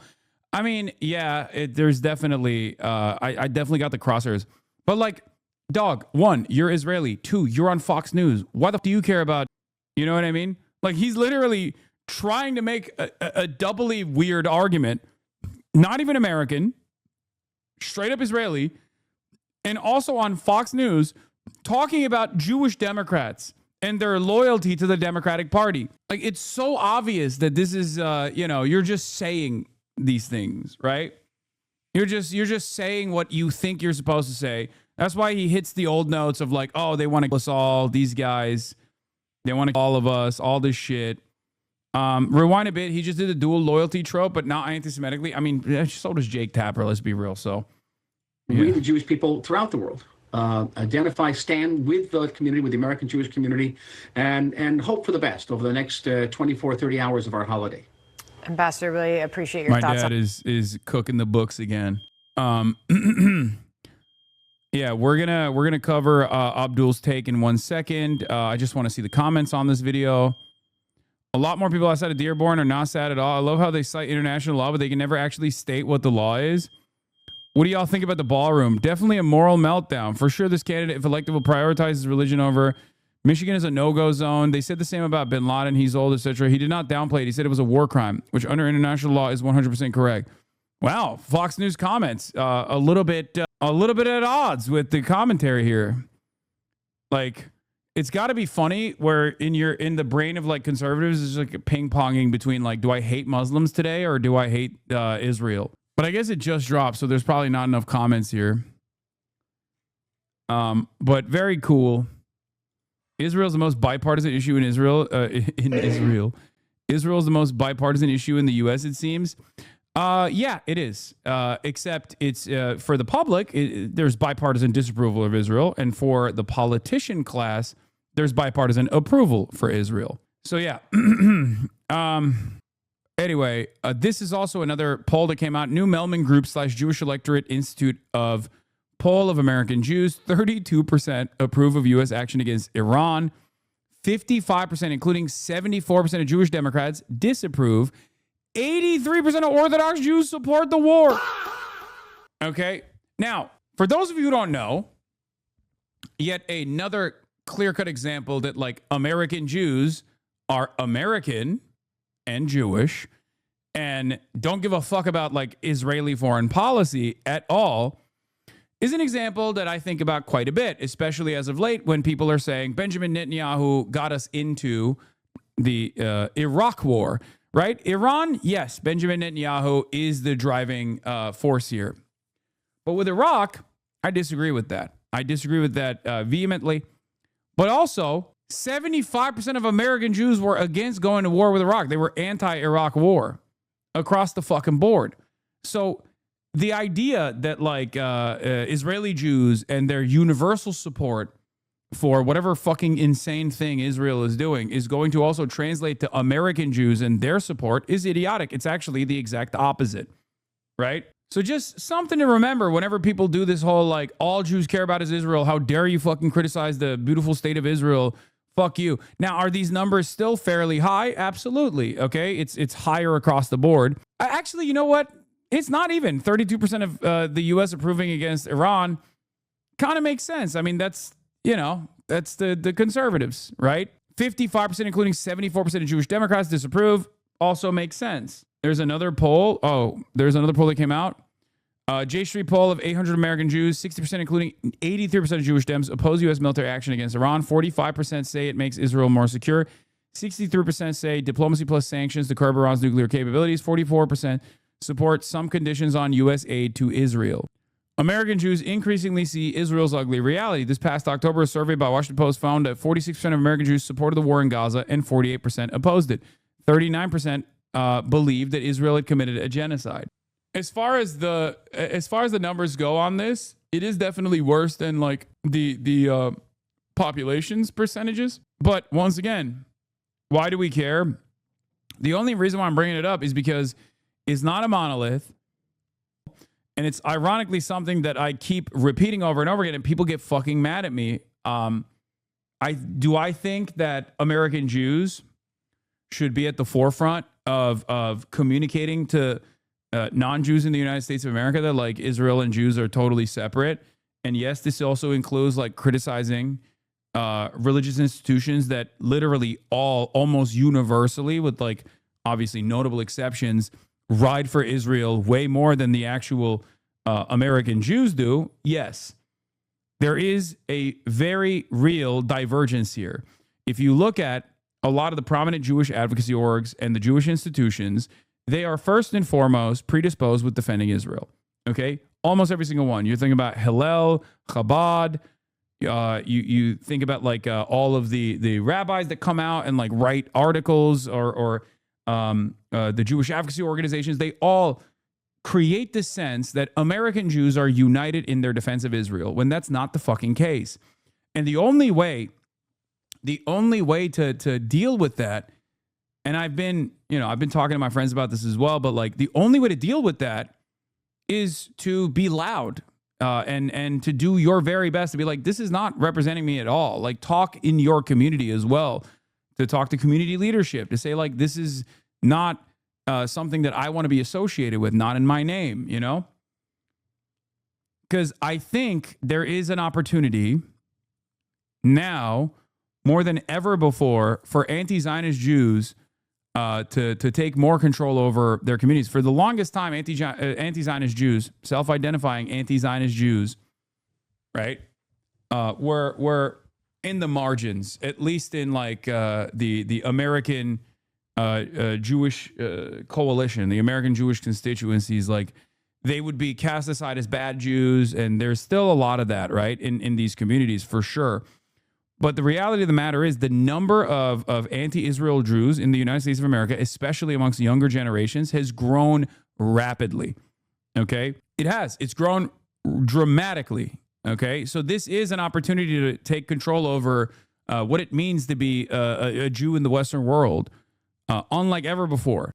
I mean, yeah, there's definitely, I definitely got the crosshairs. But like, dog, 1, you're Israeli. 2, you're on Fox News. Why the f do you care about, you know what I mean? Like, he's literally trying to make a doubly weird argument. Not even American. Straight up Israeli, and also on Fox News talking about Jewish Democrats and their loyalty to the Democratic Party. Like, it's so obvious that this is, you're just saying these things, right? You're just saying what you think you're supposed to say. That's why he hits the old notes of like, oh, they want to kill us all, these guys. They want to kill all of us, all this shit. Rewind a bit. He just did the dual loyalty trope, but not anti-Semitically. I mean, so does Jake Tapper. Let's be real. So, yeah. We, the Jewish people throughout the world, identify, stand with the community, with the American Jewish community, and hope for the best over the next 24, 30 hours of our holiday. Ambassador, really appreciate your thoughts. My dad is cooking the books again. Yeah, we're gonna cover Abdul's take in 1 second. I just want to see the comments on this video. A lot more people outside of Dearborn are not sad at all. I love how they cite international law, but they can never actually state what the law is. What do y'all think about the ballroom? Definitely a moral meltdown. For sure, this candidate, if elected, will prioritize his religion over. Michigan is a no-go zone. They said the same about bin Laden. He's old, etc. He did not downplay it. He said it was a war crime, which under international law is 100% correct. Wow, Fox News comments a little bit at odds with the commentary here. Like, it's got to be funny where in the brain of like conservatives is like ping-ponging between like, do I hate Muslims today or do I hate Israel? But I guess it just dropped, so there's probably not enough comments here. But very cool. Israel's the most bipartisan issue in Israel. Israel's the most bipartisan issue in the U.S., it seems. Yeah, it is. Except it's for the public, there's bipartisan disapproval of Israel. And for the politician class, there's bipartisan approval for Israel. So, yeah. Anyway, this is also another poll that came out. New Melman Group / Jewish Electorate Institute of Poll of American Jews. 32% approve of U.S. action against Iran. 55%, including 74% of Jewish Democrats, disapprove. 83% of Orthodox Jews support the war. Okay. Now, for those of you who don't know, yet another clear-cut example that like American Jews are American and Jewish and don't give a fuck about like Israeli foreign policy at all is an example that I think about quite a bit, especially as of late when people are saying Benjamin Netanyahu got us into the Iraq war, right? Iran, yes, Benjamin Netanyahu is the driving force here. But with Iraq, I disagree with that. I disagree with that vehemently. But also, 75% of American Jews were against going to war with Iraq. They were anti-Iraq war across the fucking board. So the idea that like Israeli Jews and their universal support for whatever fucking insane thing Israel is doing is going to also translate to American Jews and their support is idiotic. It's actually the exact opposite, right? So just something to remember whenever people do this whole like all Jews care about is Israel. How dare you fucking criticize the beautiful state of Israel? Fuck you. Now, are these numbers still fairly high? Absolutely. Okay. It's higher across the board. Actually, you know what? It's not even 32% of the U.S. approving against Iran. Kind of makes sense. I mean, that's, you know, that's the conservatives, right? 55%, including 74% of Jewish Democrats disapprove. Also makes sense. There's another poll. Oh, there's another poll that came out. J Street poll of 800 American Jews, 60%, including 83% of Jewish Dems, oppose U.S. military action against Iran. 45% say it makes Israel more secure. 63% say diplomacy plus sanctions to curb Iran's nuclear capabilities. 44% support some conditions on U.S. aid to Israel. American Jews increasingly see Israel's ugly reality. This past October, a survey by Washington Post found that 46% of American Jews supported the war in Gaza and 48% opposed it. 39% believed that Israel had committed a genocide. As far as the numbers go on this, it is definitely worse than like the population's percentages. But once again, why do we care? The only reason why I'm bringing it up is because it's not a monolith. And it's ironically something that I keep repeating over and over again, and people get fucking mad at me. I think that American Jews should be at the forefront of communicating to non-Jews in the United States of America that like Israel and Jews are totally separate. And yes, this also includes like criticizing religious institutions that literally almost universally, with like obviously notable exceptions, ride for Israel way more than the actual American Jews do. Yes, there is a very real divergence here. If you look at a lot of the prominent Jewish advocacy orgs and the Jewish institutions, they are first and foremost predisposed with defending Israel. Okay? Almost every single one. You're thinking about Hillel, Chabad. You think about like all of the rabbis that come out and like write articles or the Jewish advocacy organizations. They all create the sense that American Jews are united in their defense of Israel, when that's not the fucking case. And the only way to deal with that, and I've been talking to my friends about this as well, but like the only way to deal with that is to be loud and to do your very best to be like, this is not representing me at all. Like talk in your community as well, to talk to community leadership, to say like, this is not something that I want to be associated with, not in my name, you know? Because I think there is an opportunity now more than ever before for anti-Zionist Jews to take more control over their communities. For the longest time, anti-Zionist Jews, self-identifying anti-Zionist Jews, right, were in the margins, at least in like the American Jewish coalition, the American Jewish constituencies. Like they would be cast aside as bad Jews, and there's still a lot of that, right, in these communities for sure. But the reality of the matter is the number of anti-Israel Jews in the United States of America, especially amongst younger generations, has grown rapidly. Okay? It has. It's grown dramatically. Okay? So this is an opportunity to take control over what it means to be a Jew in the Western world, unlike ever before.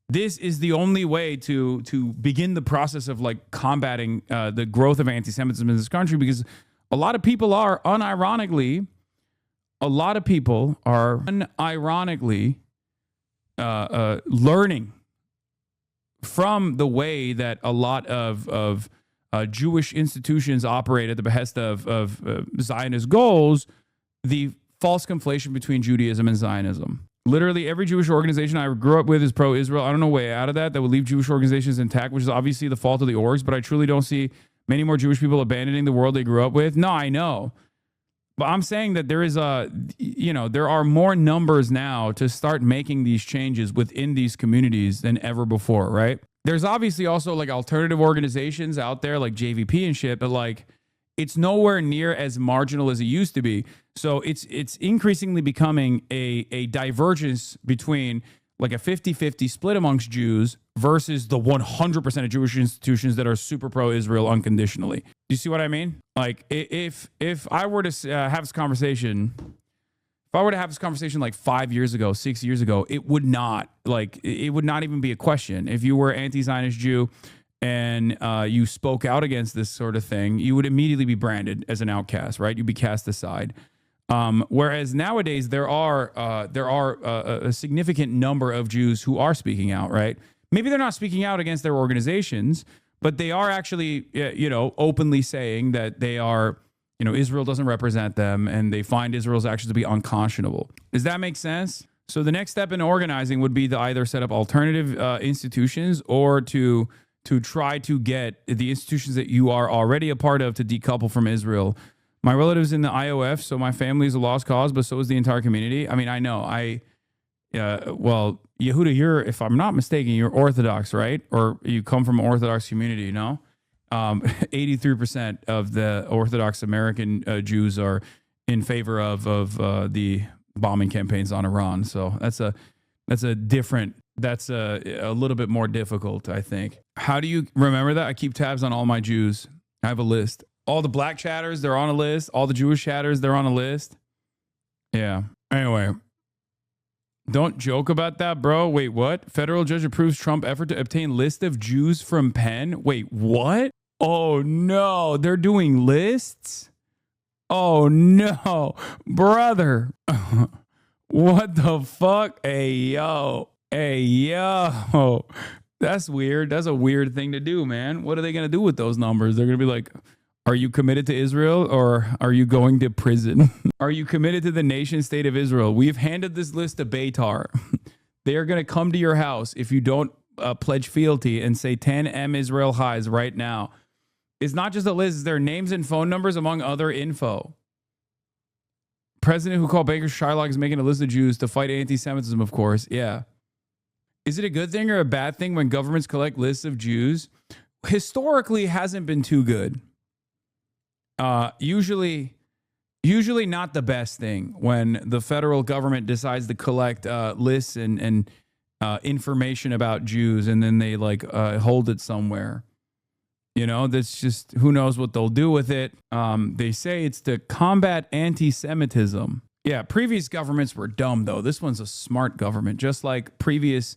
This is the only way to begin the process of like combating the growth of anti-Semitism in this country, because a lot of people are unironically learning from the way that a lot of Jewish institutions operate at the behest of Zionist goals. The false conflation between Judaism and Zionism. Literally every Jewish organization I grew up with is pro-Israel. I don't know a way out of that would leave Jewish organizations intact, which is obviously the fault of the orgs, but I truly don't see many more Jewish people abandoning the world they grew up with. No, I know. But I'm saying that there is there are more numbers now to start making these changes within these communities than ever before, right? There's obviously also like alternative organizations out there like JVP and shit, but like it's nowhere near as marginal as it used to be. So it's increasingly becoming a divergence between like a 50-50 split amongst Jews versus the 100% of Jewish institutions that are super pro-Israel unconditionally. Do you see what I mean? Like if I were to have this conversation, like 5 years ago, 6 years ago, it would not even be a question. If you were an anti-Zionist Jew and you spoke out against this sort of thing, you would immediately be branded as an outcast, right? You'd be cast aside. Whereas nowadays there are a significant number of Jews who are speaking out, right? Maybe they're not speaking out against their organizations, but they are actually, openly saying that they are, Israel doesn't represent them and they find Israel's actions to be unconscionable. Does that make sense? So the next step in organizing would be to either set up alternative institutions or to try to get the institutions that you are already a part of to decouple from Israel. My relative's in the IOF, so my family is a lost cause, but so is the entire community. I mean, I know. Well, Yehuda, if I'm not mistaken, you're Orthodox, right? Or you come from an Orthodox community, no? 83% of the Orthodox American Jews are in favor of the bombing campaigns on Iran. So that's a little bit more difficult, I think. How do you remember that? I keep tabs on all my Jews. I have a list. All the black chatters, they're on a list. All the Jewish chatters, they're on a list. Yeah. Anyway, don't joke about that, bro. Wait, what? Federal judge approves Trump effort to obtain list of Jews from Penn. Wait, what? Oh, no. They're doing lists? Oh, no. Brother. What the fuck? Hey, yo. That's weird. That's a weird thing to do, man. What are they going to do with those numbers? They're going to be like, are you committed to Israel or are you going to prison? Are you committed to the nation state of Israel? We've handed this list to Beitar. They are going to come to your house if you don't pledge fealty and say 10 M Israel highs right now. It's not just a list. It's their names and phone numbers among other info. President who called Baker Shylock is making a list of Jews to fight anti-Semitism, of course. Yeah. Is it a good thing or a bad thing when governments collect lists of Jews? Historically, hasn't been too good. Usually not the best thing when the federal government decides to collect lists and information about Jews and then they hold it somewhere. That's just, who knows what they'll do with it. They say it's to combat anti-Semitism. Yeah, previous governments were dumb, though. This one's a smart government, just like previous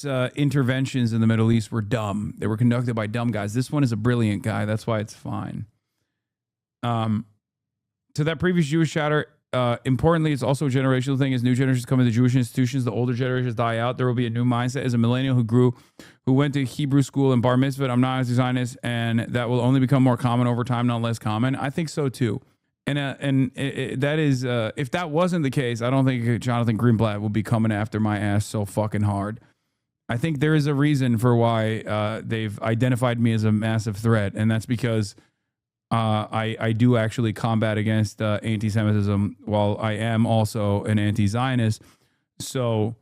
interventions in the Middle East were dumb. They were conducted by dumb guys. This one is a brilliant guy. That's why it's fine. To that previous Jewish chatter, importantly, it's also a generational thing. As new generations come into Jewish institutions, the older generations die out. There will be a new mindset. As a millennial who went to Hebrew school and bar mitzvah, I'm not anti-Zionist, and that will only become more common over time, not less common. I think so too. And that is, if that wasn't the case, I don't think Jonathan Greenblatt will be coming after my ass so fucking hard. I think there is a reason for why they've identified me as a massive threat, and that's because I do actually combat against anti-Semitism while I am also an anti-Zionist. So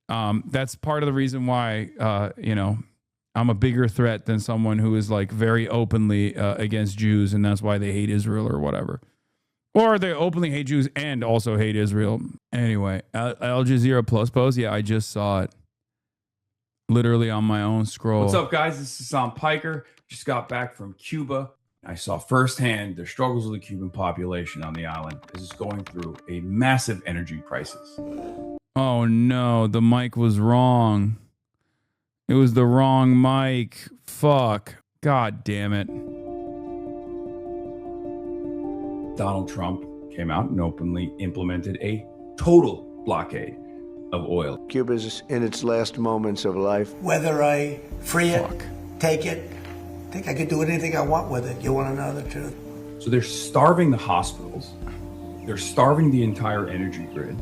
that's part of the reason why, I'm a bigger threat than someone who is like very openly against Jews, and that's why they hate Israel or whatever. Or they openly hate Jews and also hate Israel. Anyway, Al Jazeera Plus post. Yeah, I just saw it. Literally on my own scroll. What's up, guys? This is Hasan Piker. Just got back from Cuba. I saw firsthand the struggles of the Cuban population on the island as it's going through a massive energy crisis. Oh, no. The mic was wrong. It was the wrong mic. Fuck. God damn it. Donald Trump came out and openly implemented a total blockade of oil. Cuba's in its last moments of life. Whether I free it, take it, I think I could do anything I want with it. You want to know the truth? So they're starving the hospitals. They're starving the entire energy grid.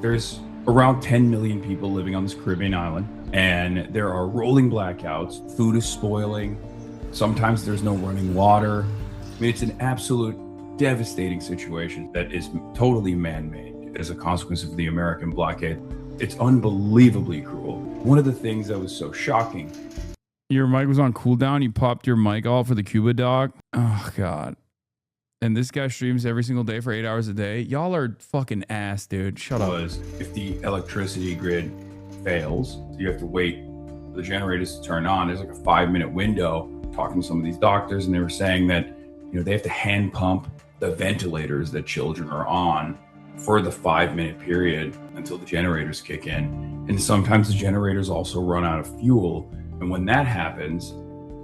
There's around 10 million people living on this Caribbean island, and there are rolling blackouts. Food is spoiling. Sometimes there's no running water. I mean, it's an absolute devastating situation that is totally man-made as a consequence of the American blockade. It's unbelievably cruel. One of the things that was so shocking. Your mic was on cooldown. You popped your mic off for the Cuba dog. Oh, God. And this guy streams every single day for 8 hours a day. Y'all are fucking ass, dude. Shut up. If the electricity grid fails, so you have to wait for the generators to turn on. There's like a 5-minute window. Talking to some of these doctors, and they were saying that, you know, they have to hand pump the ventilators that children are on for the 5-minute period until the generators kick in. And sometimes the generators also run out of fuel. And when that happens,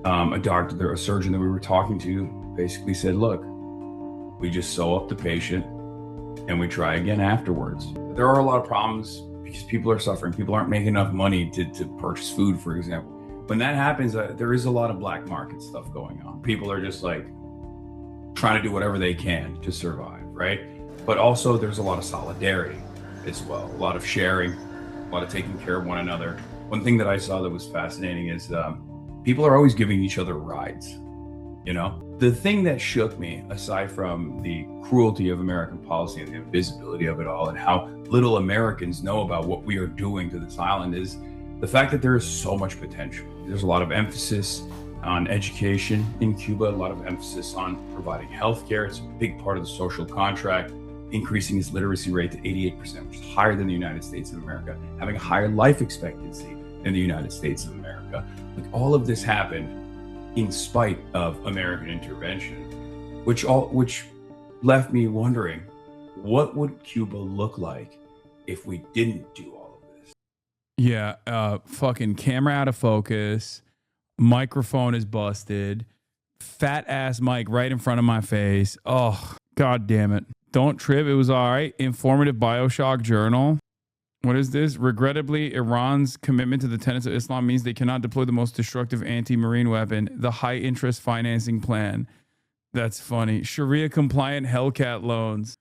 a surgeon that we were talking to basically said, look, we just sew up the patient and we try again afterwards. There are a lot of problems because people are suffering. People aren't making enough money to purchase food, for example. When that happens, there is a lot of black market stuff going on. People are just like trying to do whatever they can to survive, right? But also there's a lot of solidarity as well, a lot of sharing, a lot of taking care of one another. One thing that I saw that was fascinating is people are always giving each other rides, you know? The thing that shook me, aside from the cruelty of American policy and the invisibility of it all and how little Americans know about what we are doing to this island, is the fact that there is so much potential. There's a lot of emphasis on education in Cuba, a lot of emphasis on providing healthcare. It's a big part of the social contract, increasing its literacy rate to 88%, which is higher than the United States of America, having a higher life expectancy than the United States of America. Like, all of this happened in spite of American intervention, which left me wondering, what would Cuba look like if we didn't do all of this? Yeah, fucking camera out of focus, microphone is busted, fat ass mic right in front of my face. Oh, God damn it. Don't trip, it was all right. Informative Bioshock journal. What is this? Regrettably, Iran's commitment to the tenets of Islam means they cannot deploy the most destructive anti-marine weapon, the high-interest financing plan. That's funny. Sharia-compliant Hellcat loans.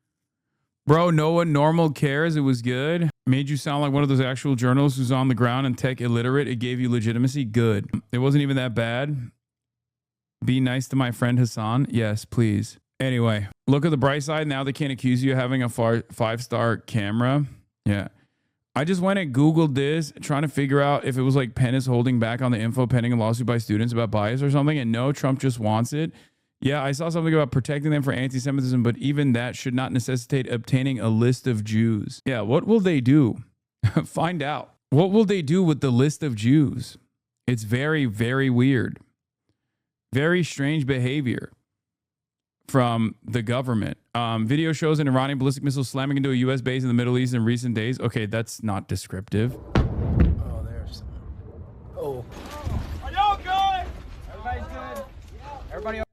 Bro, no one normal cares. It was good. Made you sound like one of those actual journalists who's on the ground and tech illiterate. It gave you legitimacy. Good. It wasn't even that bad. Be nice to my friend Hasan. Yes, please. Anyway, look at the bright side. Now they can't accuse you of having a 5-star camera. Yeah. I just went and Googled this, trying to figure out if it was like Penn is holding back on the info pending a lawsuit by students about bias or something. And no, Trump just wants it. Yeah, I saw something about protecting them for anti-Semitism, but even that should not necessitate obtaining a list of Jews. Yeah, what will they do? Find out. What will they do with the list of Jews? It's very, very weird. Very strange behavior from the government. Video shows an Iranian ballistic missile slamming into a U.S. base in the Middle East in recent days. Okay, that's not descriptive. Oh, there's some. Oh. Are y'all good? Everybody's good? Everybody okay?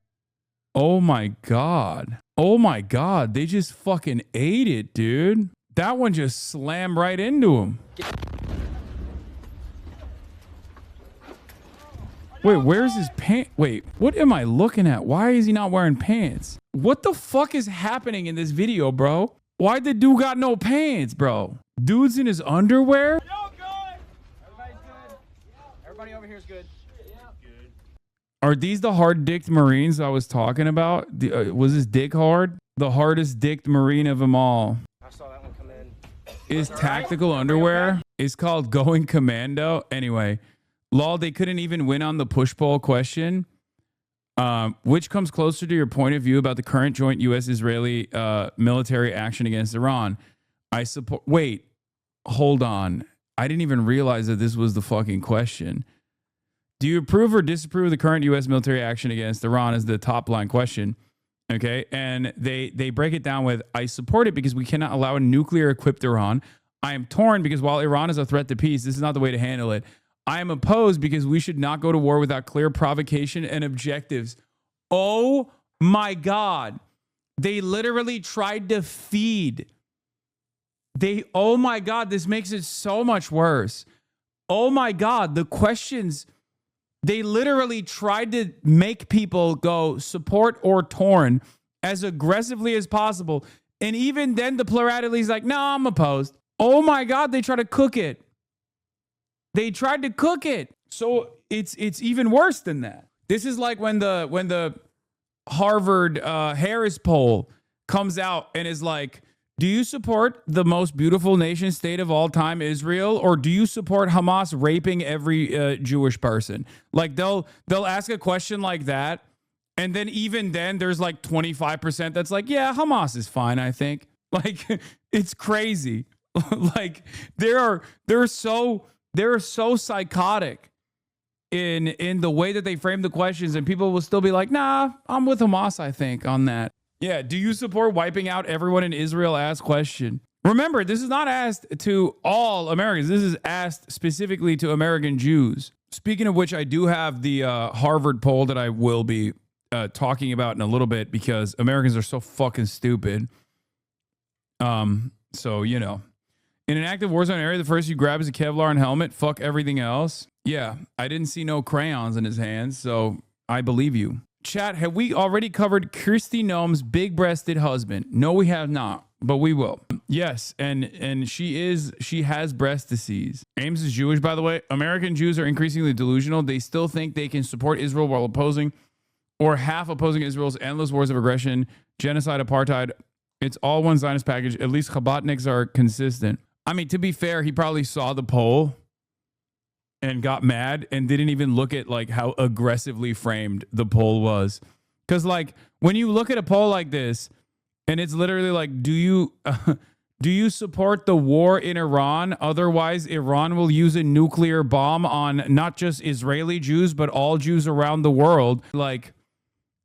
Oh my God. Oh my God. They just fucking ate it, dude. That one just slammed right into him. Wait, where's his pants? Wait, what am I looking at? Why is he not wearing pants? What the fuck is happening in this video, bro? Why the dude got no pants, bro? Dude's in his underwear? Y'all good? Everybody's good? Everybody over here is good? Yeah. Good. Are these the hard-dicked Marines I was talking about? Was this dick hard? The hardest dicked Marine of them all. I saw that one come in. Is tactical underwear. It's called going commando. Anyway. Lol, they couldn't even win on the push-pull question. Which comes closer to your point of view about the current joint U.S.-Israeli military action against Iran? I support... Wait, hold on. I didn't even realize that this was the fucking question. Do you approve or disapprove of the current U.S. military action against Iran is the top-line question. Okay, and they break it down with, I support it because we cannot allow a nuclear-equipped Iran. I am torn because while Iran is a threat to peace, this is not the way to handle it. I am opposed because we should not go to war without clear provocation and objectives. Oh my God. They literally tried to feed. Oh my God, this makes it so much worse. Oh my God, the questions, they literally tried to make people go support or torn as aggressively as possible. And even then, the plurality is like, no, I'm opposed. Oh my God, they try to cook it. They tried to cook it. So it's even worse than that. This is like when the Harvard Harris poll comes out and is like, do you support the most beautiful nation state of all time, Israel, or do you support Hamas raping every Jewish person? Like they'll ask a question like that, and then even then there's like 25% that's like, yeah, Hamas is fine, I think. Like it's crazy. Like they're so psychotic in the way that they frame the questions, and people will still be like, nah, I'm with Hamas, I think, on that. Yeah, do you support wiping out everyone in Israel? Asked question. Remember, this is not asked to all Americans. This is asked specifically to American Jews. Speaking of which, I do have the Harvard poll that I will be talking about in a little bit because Americans are so fucking stupid. So, you know. In an active war zone area, the first you grab is a Kevlar and helmet. Fuck everything else. Yeah, I didn't see no crayons in his hands, so I believe you. Chat, have we already covered Kristi Noem's big-breasted husband? No, we have not, but we will. Yes, and she has breast disease. Ames is Jewish, by the way. American Jews are increasingly delusional. They still think they can support Israel while opposing or half opposing Israel's endless wars of aggression, genocide, apartheid. It's all one Zionist package. At least Chabadniks are consistent. I mean, to be fair, he probably saw the poll and got mad and didn't even look at like how aggressively framed the poll was. Because like when you look at a poll like this and it's literally like, do you support the war in Iran? Otherwise, Iran will use a nuclear bomb on not just Israeli Jews, but all Jews around the world. Like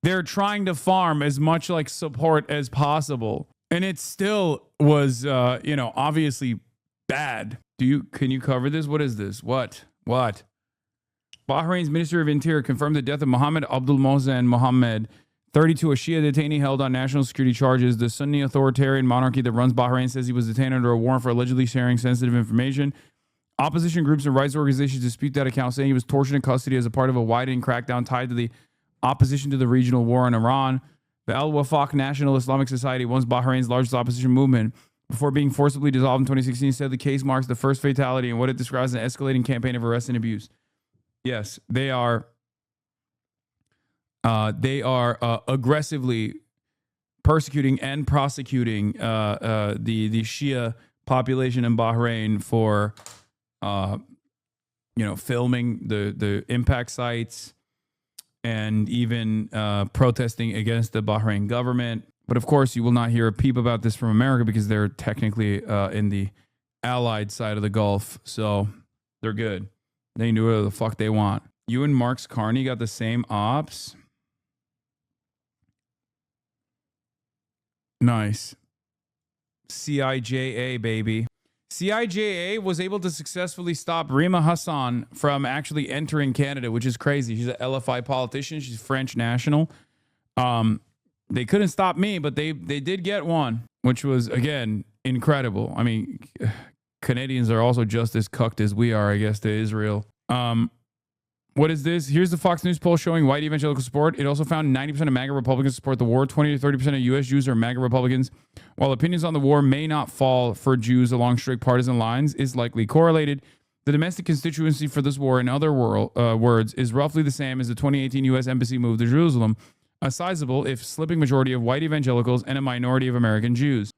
they're trying to farm as much like support as possible. And it still was, obviously bad. Can you cover this? What is this? What? Bahrain's Ministry of Interior confirmed the death of Mohammed Abdul Mohsen Mohammed, 32, a Shia detainee held on national security charges. The Sunni authoritarian monarchy that runs Bahrain says he was detained under a warrant for allegedly sharing sensitive information. Opposition groups and rights organizations dispute that account, saying he was tortured in custody as a part of a widening crackdown tied to the opposition to the regional war in Iran. The Al-Wafaq National Islamic Society, once Bahrain's largest opposition movement, before being forcibly dissolved in 2016, said the case marks the first fatality in what it describes as an escalating campaign of arrest and abuse. Yes, they are aggressively persecuting and prosecuting the Shia population in Bahrain for filming the impact sites and even protesting against the Bahrain government. But of course, you will not hear a peep about this from America because they're technically in the allied side of the Gulf. So they're good. They can do whatever the fuck they want. You and Marks Carney got the same ops. Nice. CIJA, baby. CIJA was able to successfully stop Rima Hasan from actually entering Canada, which is crazy. She's an LFI politician. She's French national. They couldn't stop me, but they did get one, which was, again, incredible. I mean, Canadians are also just as cucked as we are, I guess, to Israel. What is this? Here's the Fox News poll showing white evangelical support. It also found 90% of MAGA Republicans support the war. 20 to 30% of U.S. Jews are MAGA Republicans. While opinions on the war may not fall for Jews along strict partisan lines, is likely correlated. The domestic constituency for this war, in other words, is roughly the same as the 2018 U.S. Embassy move to Jerusalem. A sizable, if slipping majority of white evangelicals and a minority of American Jews.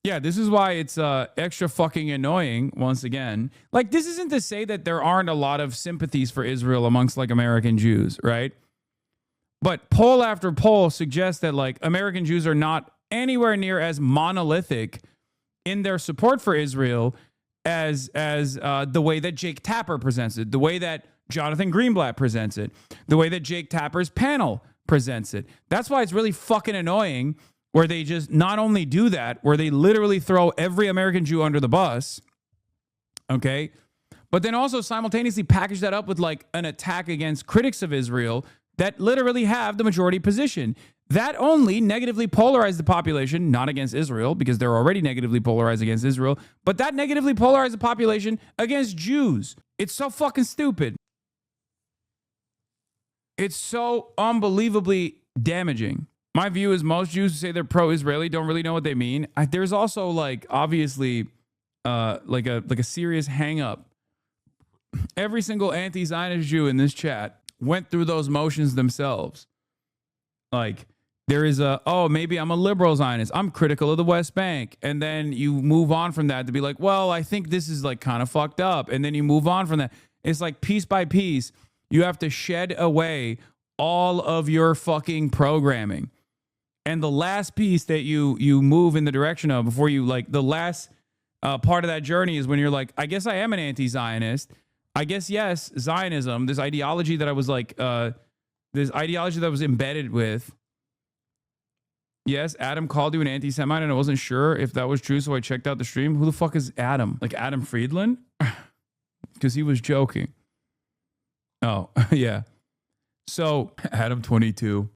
Yeah, this is why it's extra fucking annoying, once again. Like, this isn't to say that there aren't a lot of sympathies for Israel amongst, like, American Jews, right? But poll after poll suggests that, like, American Jews are not anywhere near as monolithic in their support for Israel as the way that Jake Tapper presents it, the way that Jonathan Greenblatt presents it, the way that Jake Tapper's panel presents it. That's why it's really fucking annoying where they just not only do that, where they literally throw every American Jew under the bus, okay, but then also simultaneously package that up with like an attack against critics of Israel that literally have the majority position. That only negatively polarized the population, not against Israel, because they're already negatively polarized against Israel, but that negatively polarized the population against Jews. It's so fucking stupid. It's so unbelievably damaging. My view is most Jews who say they're pro-Israeli don't really know what they mean. There's also like obviously like a serious hang up. Every single anti-Zionist Jew in this chat went through those motions themselves. Like there is maybe I'm a liberal Zionist. I'm critical of the West Bank. And then you move on from that to be like, well, I think this is like kind of fucked up. And then you move on from that. It's like piece by piece, you have to shed away all of your fucking programming. And the last piece that you move in the direction of before you like the last part of that journey is when you're like, I guess I am an anti-Zionist. I guess, yes, Zionism, this ideology that I was like, this ideology that I was embedded with. Yes, Adam called you an anti-Semite and I wasn't sure if that was true, so I checked out the stream. Who the fuck is Adam? Like Adam Friedland? Because he was joking. Oh, yeah. So, Adam 22.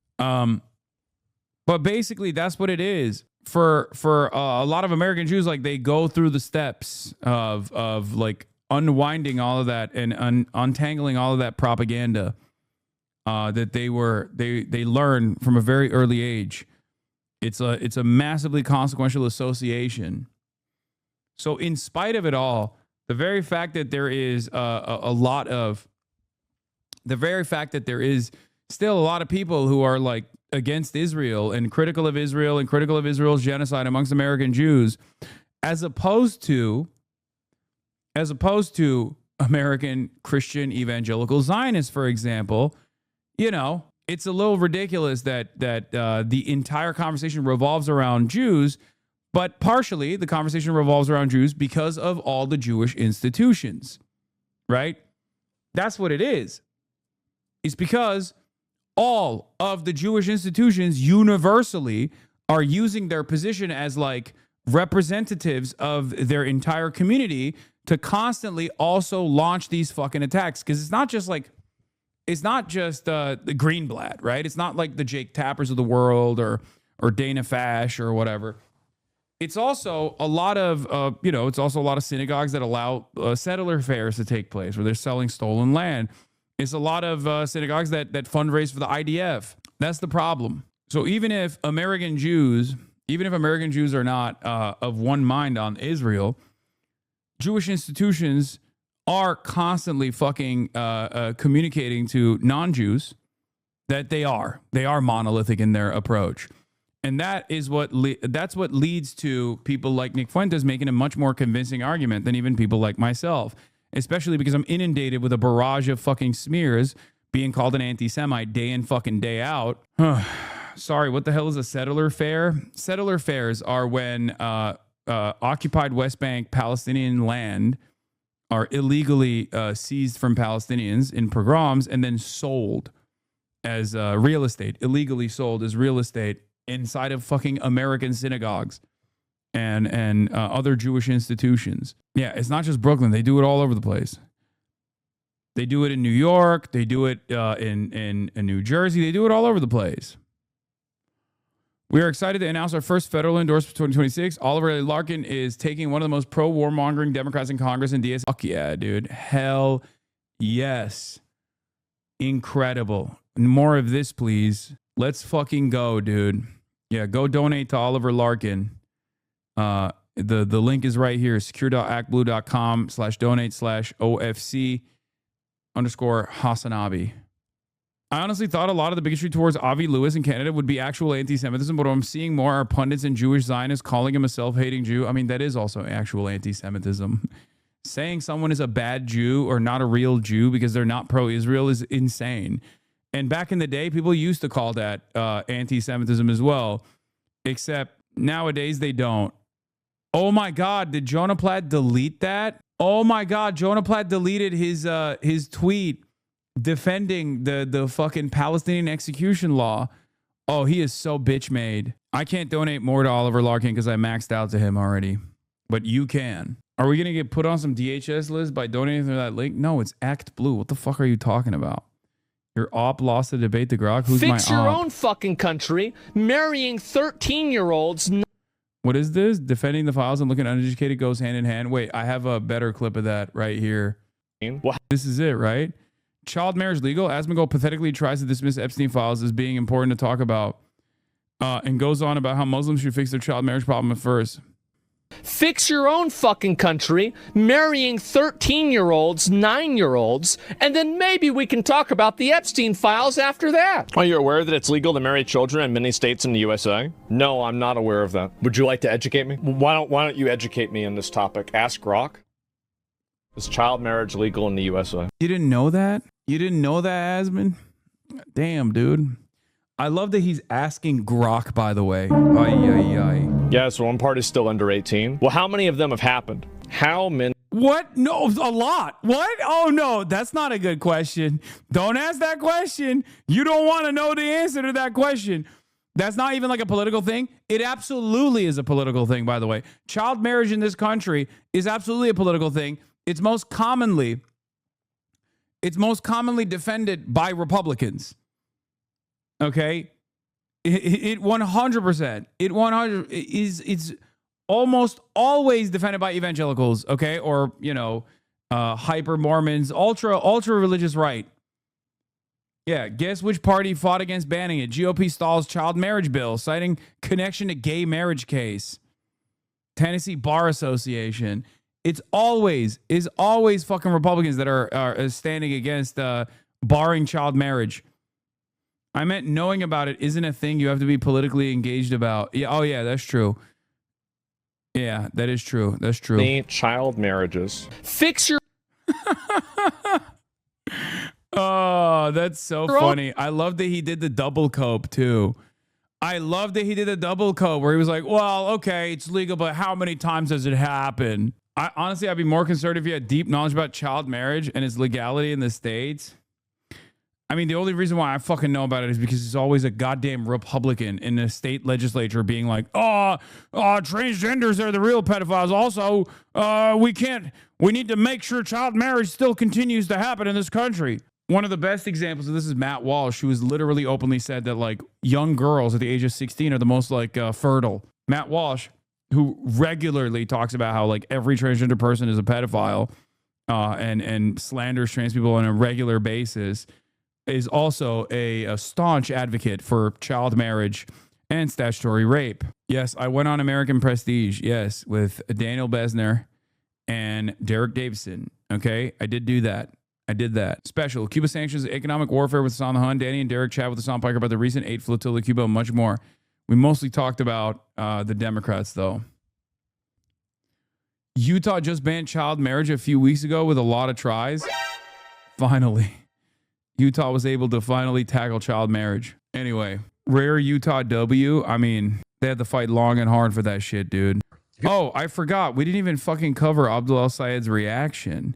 But basically, that's what it is. For a lot of American Jews, like they go through the steps of like unwinding all of that and untangling all of that propaganda that they learn from a very early age. It's a massively consequential association. So in spite of it all, the very fact that there is the very fact that there is still a lot of people who are like against Israel and critical of Israel's genocide amongst American Jews, as opposed to American Christian evangelical Zionists, for example, you know, it's a little ridiculous that the entire conversation revolves around Jews, but partially the conversation revolves around Jews because of all the Jewish institutions, right? That's what it is. It's because all of the Jewish institutions universally are using their position as like representatives of their entire community to constantly also launch these fucking attacks. Because it's not just the Greenblatt, right? It's not like the Jake Tappers of the world or Dana Fash or whatever. It's also a lot of synagogues that allow settler fairs to take place where they're selling stolen land. It's a lot of synagogues that fundraise for the IDF. That's the problem. So even if American Jews are not of one mind on Israel, Jewish institutions are constantly fucking communicating to non-Jews that they are monolithic in their approach. And that's what leads to people like Nick Fuentes making a much more convincing argument than even people like myself. Especially because I'm inundated with a barrage of fucking smears being called an anti-Semite day in fucking day out. Sorry, what the hell is a settler fair? Settler fairs are when occupied West Bank Palestinian land are illegally seized from Palestinians in pogroms and then sold as real estate, illegally sold as real estate inside of fucking American synagogues and other Jewish institutions. Yeah, it's not just Brooklyn. They do it all over the place. They do it in New York. They do it in New Jersey. They do it all over the place. We are excited to announce our first federal endorsement for 2026. Oliver Larkin is taking one of the most pro-warmongering Democrats in Congress and DS. Fuck yeah, dude. Hell yes. Incredible. More of this, please. Let's fucking go, dude. Yeah, go donate to Oliver Larkin. The link is right here, secure.actblue.com/OFC_HasanAbi. I honestly thought a lot of the bigotry towards Avi Lewis in Canada would be actual anti-Semitism, but what I'm seeing more are pundits and Jewish Zionists calling him a self-hating Jew. I mean, that is also actual anti-Semitism. Saying someone is a bad Jew or not a real Jew because they're not pro-Israel is insane. And back in the day, people used to call that anti-Semitism as well, except nowadays they don't. Oh my God, did Jonah Platt delete that? Oh my God, Jonah Platt deleted his tweet defending the fucking Palestinian execution law. Oh, he is so bitch made. I can't donate more to Oliver Larkin because I maxed out to him already, but you can. Are we gonna get put on some DHS list by donating through that link? No, it's Act Blue. What the fuck are you talking about? Your op lost the debate to Grok. Who's Fix my your op? own fucking country, marrying 13-year-olds. What is this? Defending the files and looking uneducated goes hand in hand. Wait, I have a better clip of that right here. What? This is it, right? Child marriage legal? Asmongold pathetically tries to dismiss Epstein files as being important to talk about. and goes on about how Muslims should fix their child marriage problem at first. Fix your own fucking country, marrying 13-year-olds, 9-year-olds, and then maybe we can talk about the Epstein files after that. Are you aware that it's legal to marry children in many states in the USA? No, I'm not aware of that. Would you like to educate me? Why don't you educate me on this topic? Ask Grok. Is child marriage legal in the USA? You didn't know that? You didn't know that, Asman? Damn, dude. I love that he's asking Grok, by the way. Yeah, so one part is still under 18. Well, how many of them have happened? How many? What? No, a lot. What? Oh, no, that's not a good question. Don't ask that question. You don't want to know the answer to that question. That's not even like a political thing. It absolutely is a political thing, by the way. Child marriage in this country is absolutely a political thing. It's most commonly defended by Republicans. Okay, it 100%. It's almost always defended by evangelicals. Okay, or hyper Mormons, ultra religious right. Yeah, guess which party fought against banning it? GOP stalls child marriage bill, citing connection to gay marriage case. Tennessee Bar Association. It's always fucking Republicans that are standing against barring child marriage. I meant knowing about it isn't a thing you have to be politically engaged about. Yeah, oh yeah, that's true. Yeah, that is true. That's true. Child marriages. Fix your... Oh, that's so funny. I love that he did the double cope too. I love that he did a double cope where he was like, well, okay, it's legal, but how many times does it happen? Honestly, I'd be more concerned if you had deep knowledge about child marriage and its legality in the States. I mean, the only reason why I fucking know about it is because there's always a goddamn Republican in the state legislature being like, transgenders are the real pedophiles. Also, we need to make sure child marriage still continues to happen in this country. One of the best examples of this is Matt Walsh, who has literally openly said that like young girls at the age of 16 are the most like fertile. Matt Walsh, who regularly talks about how like every transgender person is a pedophile and slanders trans people on a regular basis, is also a staunch advocate for child marriage and statutory rape. Yes, I went on American Prestige, yes, with Daniel Besner and Derek Davison. Okay, I did do that. I did that. Special. Cuba sanctions, economic warfare with Hasan Hun. Danny and Derek chat with Hasan Piker about the recent aid flotilla to Cuba and much more. We mostly talked about the Democrats, though. Utah just banned child marriage a few weeks ago with a lot of tries. Finally. Utah was able to finally tackle child marriage. Anyway, rare Utah W. I mean, they had to fight long and hard for that shit, dude. Oh, I forgot. We didn't even fucking cover Abdul El-Sayed's reaction,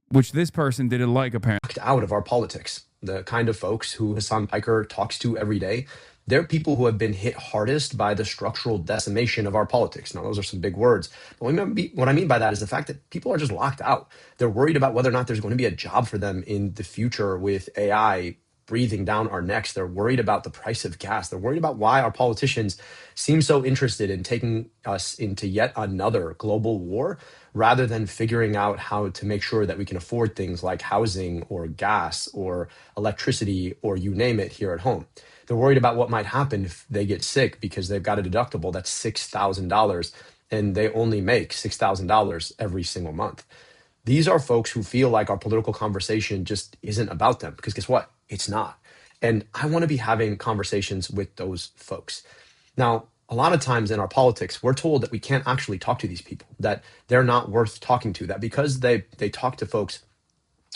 which this person didn't like, apparently. Out of our politics, the kind of folks who Hasan Piker talks to every day, they're people who have been hit hardest by the structural decimation of our politics. Now, those are some big words. But what I mean by that is the fact that people are just locked out. They're worried about whether or not there's going to be a job for them in the future with AI breathing down our necks. They're worried about the price of gas. They're worried about why our politicians seem so interested in taking us into yet another global war rather than figuring out how to make sure that we can afford things like housing or gas or electricity or you name it here at home. They're worried about what might happen if they get sick because they've got a deductible that's $6,000 and they only make $6,000 every single month. These are folks who feel like our political conversation just isn't about them because guess what? It's not. And I want to be having conversations with those folks. Now, a lot of times in our politics, we're told that we can't actually talk to these people, that they're not worth talking to, that because they talk to folks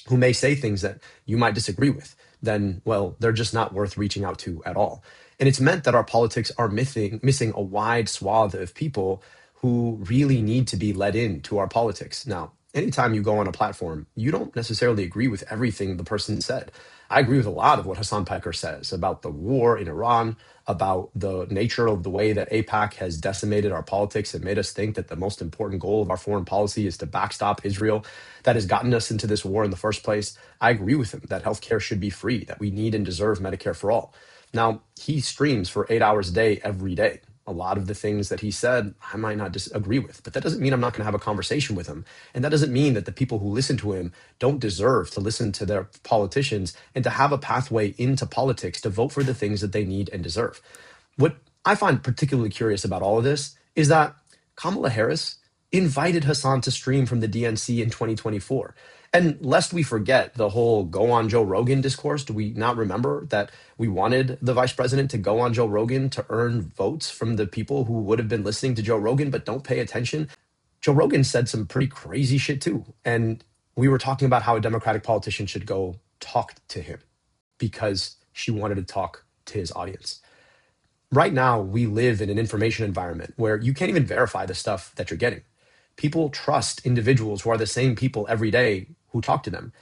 who may say things that you might disagree with, then, well, they're just not worth reaching out to at all. And it's meant that our politics are missing a wide swath of people who really need to be let into our politics. Now, anytime you go on a platform, you don't necessarily agree with everything the person said. I agree with a lot of what Hasan Piker says about the war in Iran, about the nature of the way that AIPAC has decimated our politics and made us think that the most important goal of our foreign policy is to backstop Israel. That has gotten us into this war in the first place. I agree with him that healthcare should be free, that we need and deserve Medicare for all. Now, he streams for 8 hours a day, every day. A lot of the things that he said, I might not disagree with, but that doesn't mean I'm not going to have a conversation with him. And that doesn't mean that the people who listen to him don't deserve to listen to their politicians and to have a pathway into politics to vote for the things that they need and deserve. What I find particularly curious about all of this is that Kamala Harris invited Hasan to stream from the DNC in 2024. And lest we forget the whole go on Joe Rogan discourse, do we not remember that we wanted the vice president to go on Joe Rogan to earn votes from the people who would have been listening to Joe Rogan but don't pay attention? Joe Rogan said some pretty crazy shit too. And we were talking about how a Democratic politician should go talk to him because she wanted to talk to his audience. Right now, we live in an information environment where you can't even verify the stuff that you're getting. People trust individuals who are the same people every day who talk to them.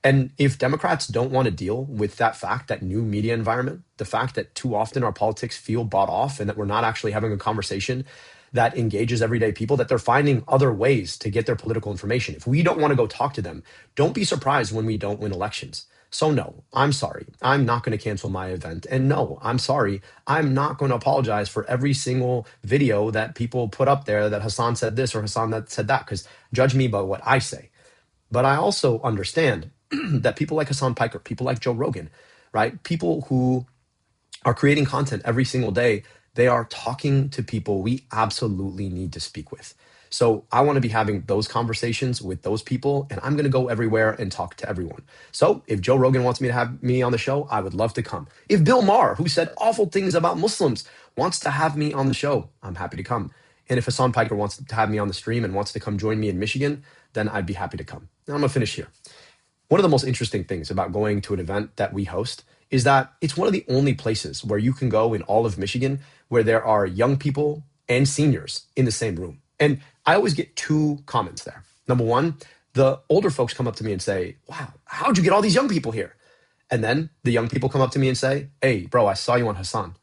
And if Democrats don't want to deal with that fact, that new media environment, the fact that too often our politics feel bought off and that we're not actually having a conversation that engages everyday people, that they're finding other ways to get their political information. If we don't want to go talk to them, don't be surprised when we don't win elections. So no, I'm sorry. I'm not going to cancel my event. And no, I'm sorry. I'm not going to apologize for every single video that people put up there that Hasan said this or Hasan that said that, because judge me by what I say. But I also understand that people like Hasan Piker, people like Joe Rogan, right? People who are creating content every single day, they are talking to people we absolutely need to speak with. So I want to be having those conversations with those people, and I'm going to go everywhere and talk to everyone. So if Joe Rogan wants me to have me on the show, I would love to come. If Bill Maher, who said awful things about Muslims, wants to have me on the show, I'm happy to come. And if Hasan Piker wants to have me on the stream and wants to come join me in Michigan, then I'd be happy to come. Now I'm going to finish here. One of the most interesting things about going to an event that we host is that it's one of the only places where you can go in all of Michigan where there are young people and seniors in the same room. And I always get two comments there. Number one, the older folks come up to me and say, wow, how'd you get all these young people here? And then the young people come up to me and say, hey, bro, I saw you on Hasan.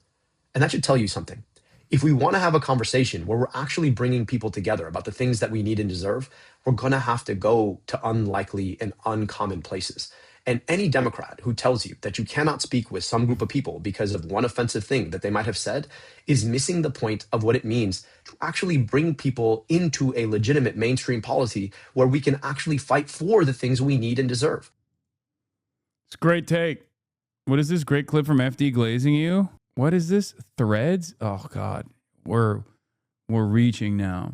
And that should tell you something. If we want to have a conversation where we're actually bringing people together about the things that we need and deserve, we're going to have to go to unlikely and uncommon places. And any Democrat who tells you that you cannot speak with some group of people because of one offensive thing that they might have said is missing the point of what it means to actually bring people into a legitimate mainstream policy where we can actually fight for the things we need and deserve. It's a great take. What is this great clip from FD glazing you? What is this? Threads? Oh God, we're reaching now.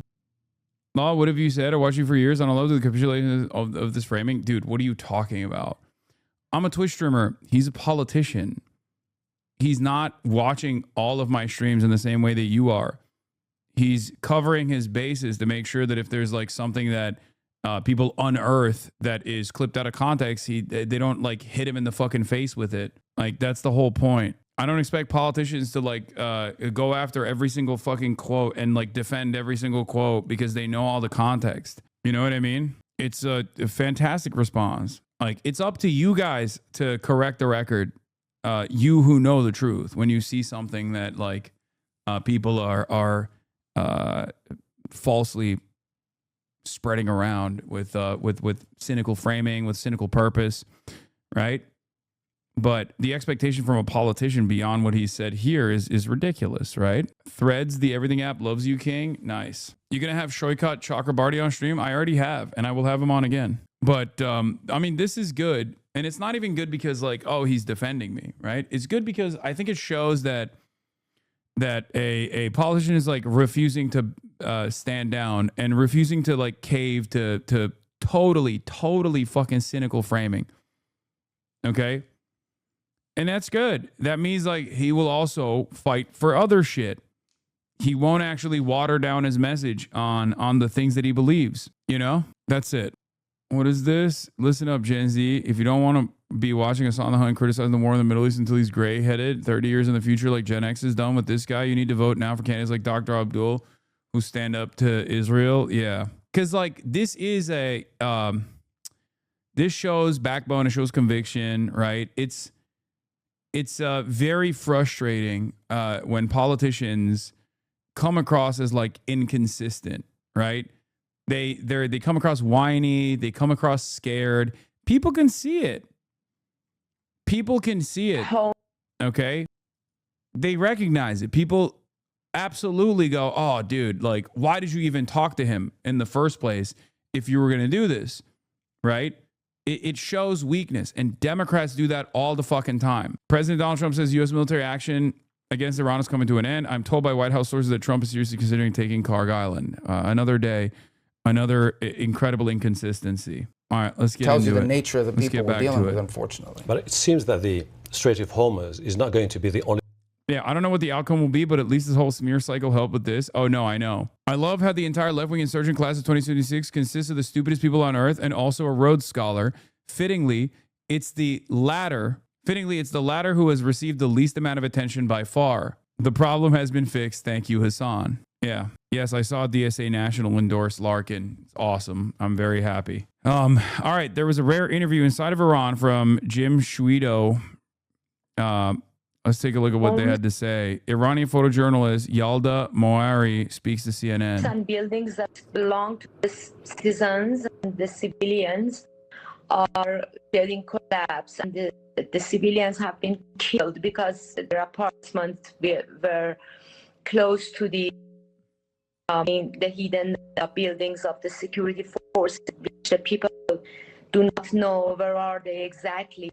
Law, what have you said or watched you for years on a love to the capitulation of this framing? Dude, what are you talking about? I'm a Twitch streamer. He's a politician. He's not watching all of my streams in the same way that you are. He's covering his bases to make sure that if there's like something that people unearth that is clipped out of context, they don't like hit him in the fucking face with it. Like that's the whole point. I don't expect politicians to like go after every single fucking quote and like defend every single quote because they know all the context. You know what I mean? It's a fantastic response. Like it's up to you guys to correct the record. You who know the truth when you see something that like people are falsely spreading around with cynical framing, with cynical purpose, right? But the expectation from a politician beyond what he said here is ridiculous, right? Threads, the Everything app, loves you, King. Nice. You're going to have Shoykat Chakrabarti on stream? I already have, and I will have him on again. But, I mean, this is good. And it's not even good because, like, oh, he's defending me, right? It's good because I think it shows that a politician is, like, refusing to stand down and refusing to, like, cave to totally fucking cynical framing. Okay? And that's good. That means like he will also fight for other shit. He won't actually water down his message on the things that he believes. You know, that's it. What is this? Listen up, Gen Z. If you don't want to be watching us on the hunt criticizing the war in the Middle East until he's gray-headed 30 years in the future like Gen X is done with this guy, you need to vote now for candidates like Dr. Abdul who stand up to Israel. Yeah. Because like this is a this shows backbone, it shows conviction, right? It's very frustrating when politicians come across as like inconsistent, right? They come across whiny, they come across scared. People can see it. People can see it. Okay? They recognize it. People absolutely go, "Oh, dude, like why did you even talk to him in the first place if you were going to do this?" Right? It shows weakness, and Democrats do that all the fucking time. President Donald Trump says U.S. military action against Iran is coming to an end. I'm told by White House sources that Trump is seriously considering taking Carg Island. Another day, another incredible inconsistency. All right, let's get Tells into you it. the nature of the Let's people get we're back dealing to with, it. unfortunately. But it seems that the Strait of Hormuz is not going to be the only. Yeah, I don't know what the outcome will be, but at least this whole smear cycle helped with this. Oh, no, I know. I love how the entire left-wing insurgent class of 2076 consists of the stupidest people on earth and also a Rhodes Scholar. Fittingly, it's the latter who has received the least amount of attention by far. The problem has been fixed. Thank you, Hasan. Yeah. Yes, I saw DSA National endorse Larkin. It's awesome. I'm very happy. All right. There was a rare interview inside of Iran from Jim Schwedo. Let's take a look at what they had to say. Iranian photojournalist Yalda Moari speaks to CNN. And buildings that belong to the citizens and the civilians are getting collapsed, and the civilians have been killed because their apartments were close to the hidden buildings of the security forces, which the people do not know where are they exactly.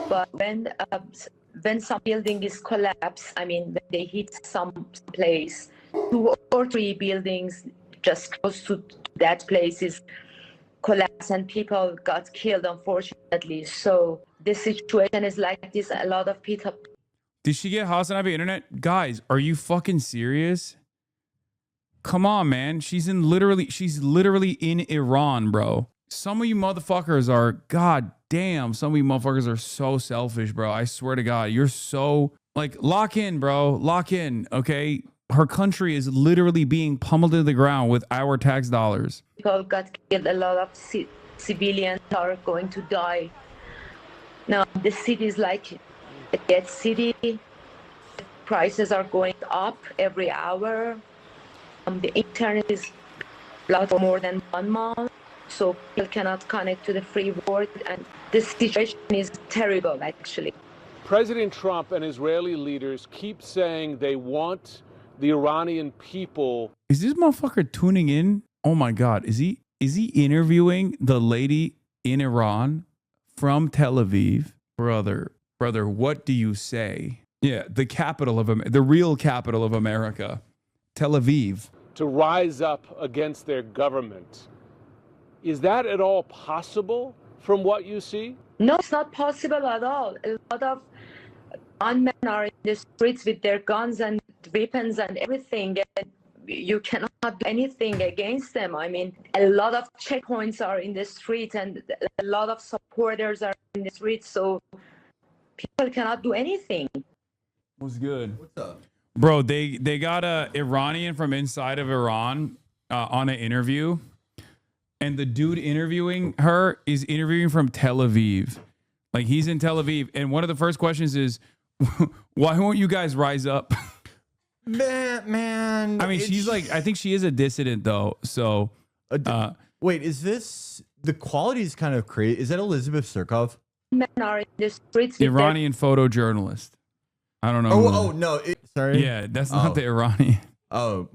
But when some building is collapsed, when they hit some place, 2 or 3 buildings just close to that place is collapsed and people got killed, unfortunately. So the situation is like this. A lot of people. Did she get HasanAbi internet? Guys, are you fucking serious? Come on, man. She's literally in Iran, bro. Some of you motherfuckers are, god damn, some of you motherfuckers are so selfish, bro. I swear to God, you're so, lock in, bro. Lock in, okay? Her country is literally being pummeled to the ground with our tax dollars. People got killed. A lot of civilians are going to die. Now, the city is like a dead city. Prices are going up every hour. The internet is blocked for more than 1 month. So people cannot connect to the free world, and this situation is terrible, actually. President Trump and Israeli leaders keep saying they want the Iranian people. Is this motherfucker tuning in? Oh my God, is he interviewing the lady in Iran from Tel Aviv? Brother, what do you say? Yeah, the capital of the real capital of America, Tel Aviv. To rise up against their government. Is that at all possible from what you see? No, it's not possible at all. A lot of gunmen are in the streets with their guns and weapons and everything. And you cannot do anything against them. A lot of checkpoints are in the street and a lot of supporters are in the street. So people cannot do anything. What's good? What's up? Bro, they got a Iranian from inside of Iran on an interview. And the dude interviewing her is interviewing from Tel Aviv. He's in Tel Aviv. And one of the first questions is, why won't you guys rise up? Man. She's I think she is a dissident, though. So, wait, is this, the quality is kind of crazy. Is that Elizabeth Surkov? Men are in the streets. Iranian photojournalist. I don't know. Oh, no. Sorry. Yeah, that's not the Iranian. Oh.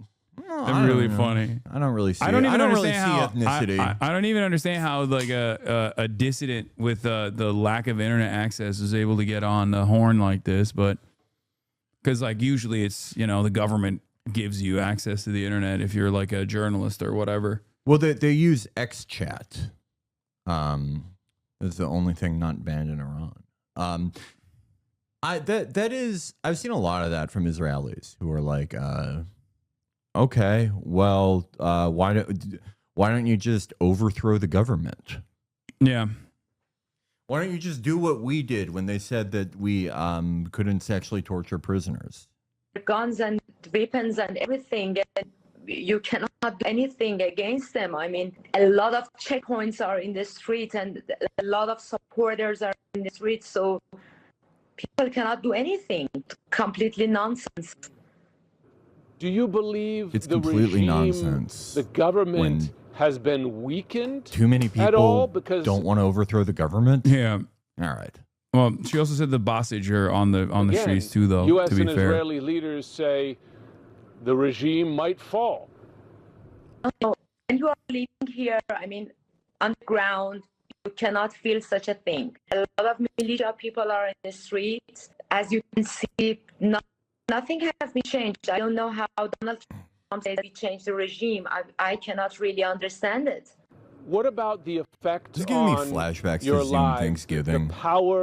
They're really funny. I don't really see. I don't even really see how ethnicity. I don't even understand how a dissident with the lack of internet access is able to get on the horn like this. But because usually it's the government gives you access to the internet if you're a journalist or whatever. Well, they use XChat. That's the only thing not banned in Iran. I've seen a lot of that from Israelis who are okay, well, why don't you just overthrow the government? Yeah. Why don't you just do what we did when they said that we couldn't sexually torture prisoners? Guns and weapons and everything. And you cannot do anything against them. A lot of checkpoints are in the street and a lot of supporters are in the street. So people cannot do anything. Completely nonsense. Do you believe it's the completely regime, nonsense? The government has been weakened too many people at all because don't want to overthrow the government? Yeah. All right. Well, she also said the Basij are on the streets too, though. U.S. to be and fair. Israeli leaders say the regime might fall. And you are living here, on the ground, you cannot feel such a thing. A lot of militia people are in the streets. as you can see, nothing has been changed. I don't know how Donald Trump says we changed the regime. I cannot really understand it. What about the effect This is giving me on flashbacks your to Zoom lives? Thanksgiving. The power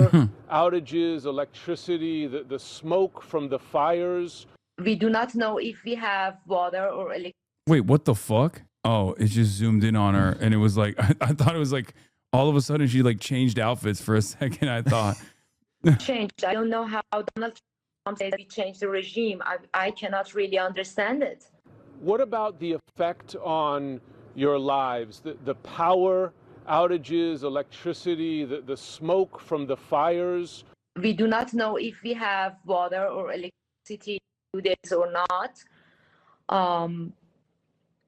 outages, electricity, the smoke from the fires. We do not know if we have water or electricity. Wait, what the fuck? Oh, it just zoomed in on her, and it was like I thought it was like all of a sudden she like changed outfits for a second. I thought Changed. I don't know how Donald Trump says we changed the regime. I cannot really understand it. What about the effect on your lives? The power outages, electricity, the smoke from the fires. We do not know if we have water or electricity today or not.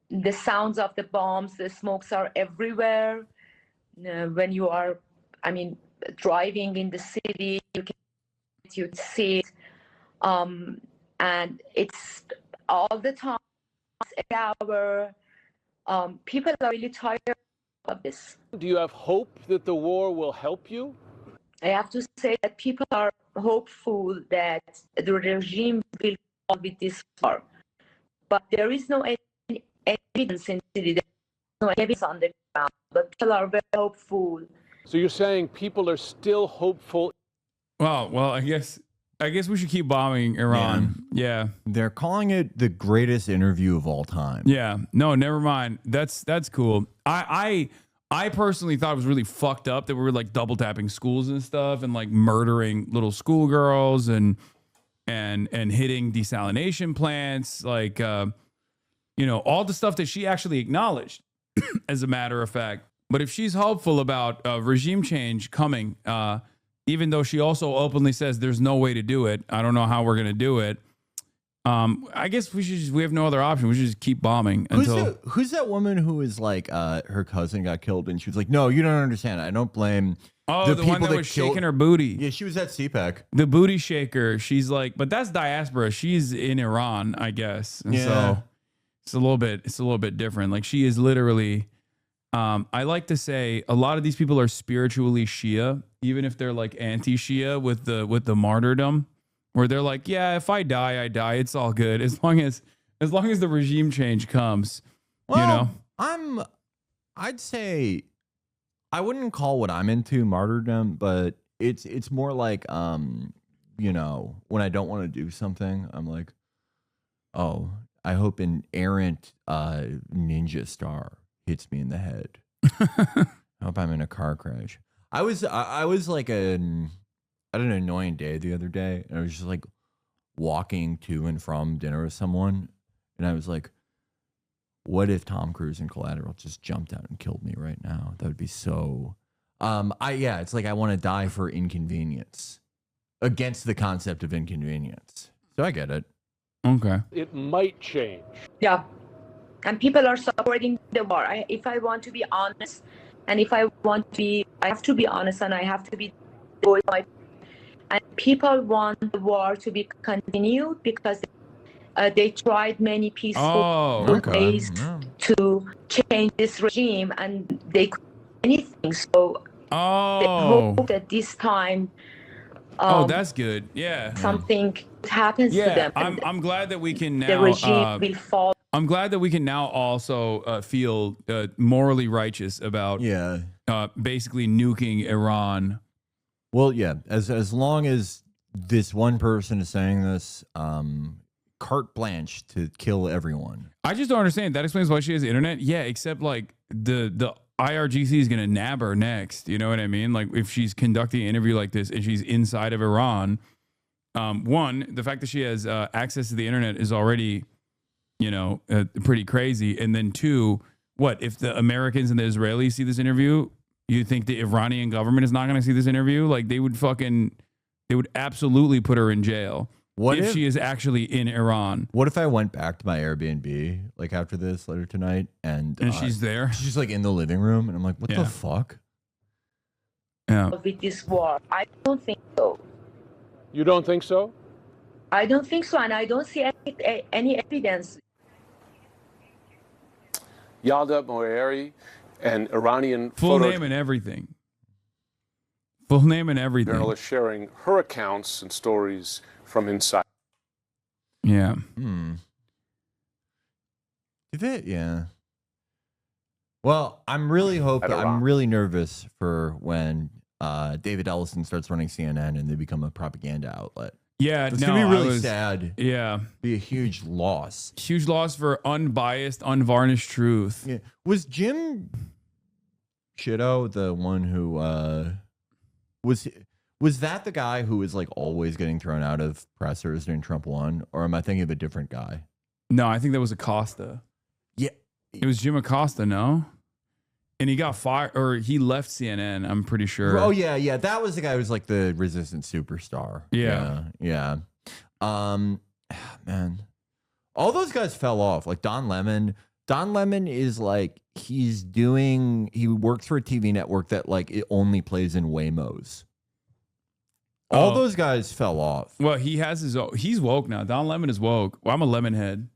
The sounds of the bombs, the smokes are everywhere. When you are, driving in the city, you see it. And it's all the time, every hour. People are really tired of this. Do you have hope that the war will help you? I have to say that people are hopeful that the regime will fall with this war. But there is no evidence in the city. There is no evidence on the ground. But people are very hopeful. So you're saying people are still hopeful? well, I guess we should keep bombing Iran. Yeah. They're calling it the greatest interview of all time. Yeah. No, never mind. That's cool. I personally thought it was really fucked up that we were like double tapping schools and stuff and like murdering little schoolgirls and hitting desalination plants, like all the stuff that she actually acknowledged, as a matter of fact. But if she's hopeful about regime change coming, even though she also openly says there's no way to do it, I don't know how we're gonna do it. I guess we have no other option. We should just keep bombing until. Who's that woman who is like her cousin got killed and she was like, no, you don't understand. I don't blame. Oh, the one that was shaking her booty. Yeah, she was at CPAC. The booty shaker. She's like, but that's diaspora. She's in Iran, I guess. And so it's a little bit different. Like she is literally. I like to say a lot of these people are spiritually Shia, even if they're like anti-Shia with the martyrdom, where they're like, yeah, if I die, I die. It's all good as long as the regime change comes. Well, I'd say I wouldn't call what I'm into martyrdom, but it's more like when I don't want to do something, I'm like, oh, I hope an errant ninja star hits me in the head. I hope I'm in a car crash. I was like I had an annoying day the other day, and I was just like walking to and from dinner with someone, and I was like, what if Tom Cruise in Collateral just jumped out and killed me right now? That would be so it's like I want to die for inconvenience, against the concept of inconvenience. So I get it. Okay. It might change. Yeah. And people are supporting the war. If I want to be honest, and if I have to be honest, and I have to be and people want the war to be continued because they tried many peaceful ways to change this regime, and they couldn't do anything. So they hope that this time. That's good. Yeah. Something happens to them. I'm glad that we can now. The regime will fall. I'm glad that we can now also feel morally righteous about basically nuking Iran. Well, yeah, as long as this one person is saying this, carte blanche to kill everyone. I just don't understand. That explains why she has internet. Yeah, except like the IRGC is going to nab her next. You know what I mean? Like if she's conducting an interview like this and she's inside of Iran, one, the fact that she has access to the internet is already, pretty crazy. And then two, what if the Americans and the Israelis see this interview? You think the Iranian government is not going to see this interview? Like they would absolutely put her in jail. What if she is actually in Iran? What if I went back to my Airbnb like after this later tonight and she's there? She's like in the living room and I'm like, what the fuck? Yeah. With this war, I don't think so. You don't think so? I don't think so, and I don't see any evidence. Yalda Moeri, an Iranian full name and everything. Full name and everything. Journalist sharing her accounts and stories from inside. Yeah. Did it? Yeah. Well, I'm really nervous for when David Ellison starts running CNN and they become a propaganda outlet. Yeah, it's gonna be really sad. Yeah, be a huge loss. Huge loss for unbiased, unvarnished truth. Yeah. Was Jim Shitto the one who was that the guy who was like always getting thrown out of pressers during Trump won, or am I thinking of a different guy? No, I think that was Acosta. Yeah, it was Jim Acosta. No. And he got fired, or he left CNN, I'm pretty sure. Oh, yeah. That was the guy who was like the resistant superstar. Yeah. Man. All those guys fell off. Like Don Lemon. Don Lemon is like, he works for a TV network that like it only plays in Waymos. All those guys fell off. Well, he's woke now. Don Lemon is woke. Well, I'm a lemon head.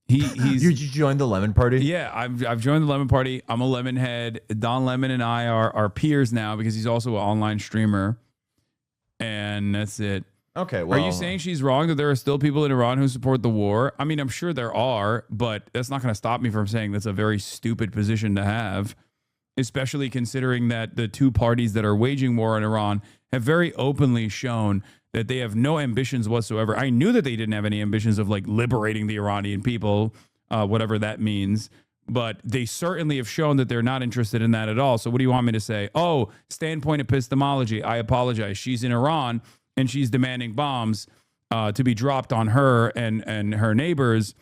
You joined the Lemon Party? Yeah, I've joined the Lemon Party. I'm a lemon head. Don Lemon and I are peers now because he's also an online streamer. And that's it. Okay, well. Are you saying she's wrong that there are still people in Iran who support the war? I mean, I'm sure there are, but that's not going to stop me from saying that's a very stupid position to have, especially considering that the two parties that are waging war in Iran have very openly shown that they have no ambitions whatsoever. I knew that they didn't have any ambitions of like liberating the Iranian people, whatever that means. But they certainly have shown that they're not interested in that at all. So what do you want me to say? Oh, standpoint epistemology. I apologize. She's in Iran and she's demanding bombs to be dropped on her and her neighbors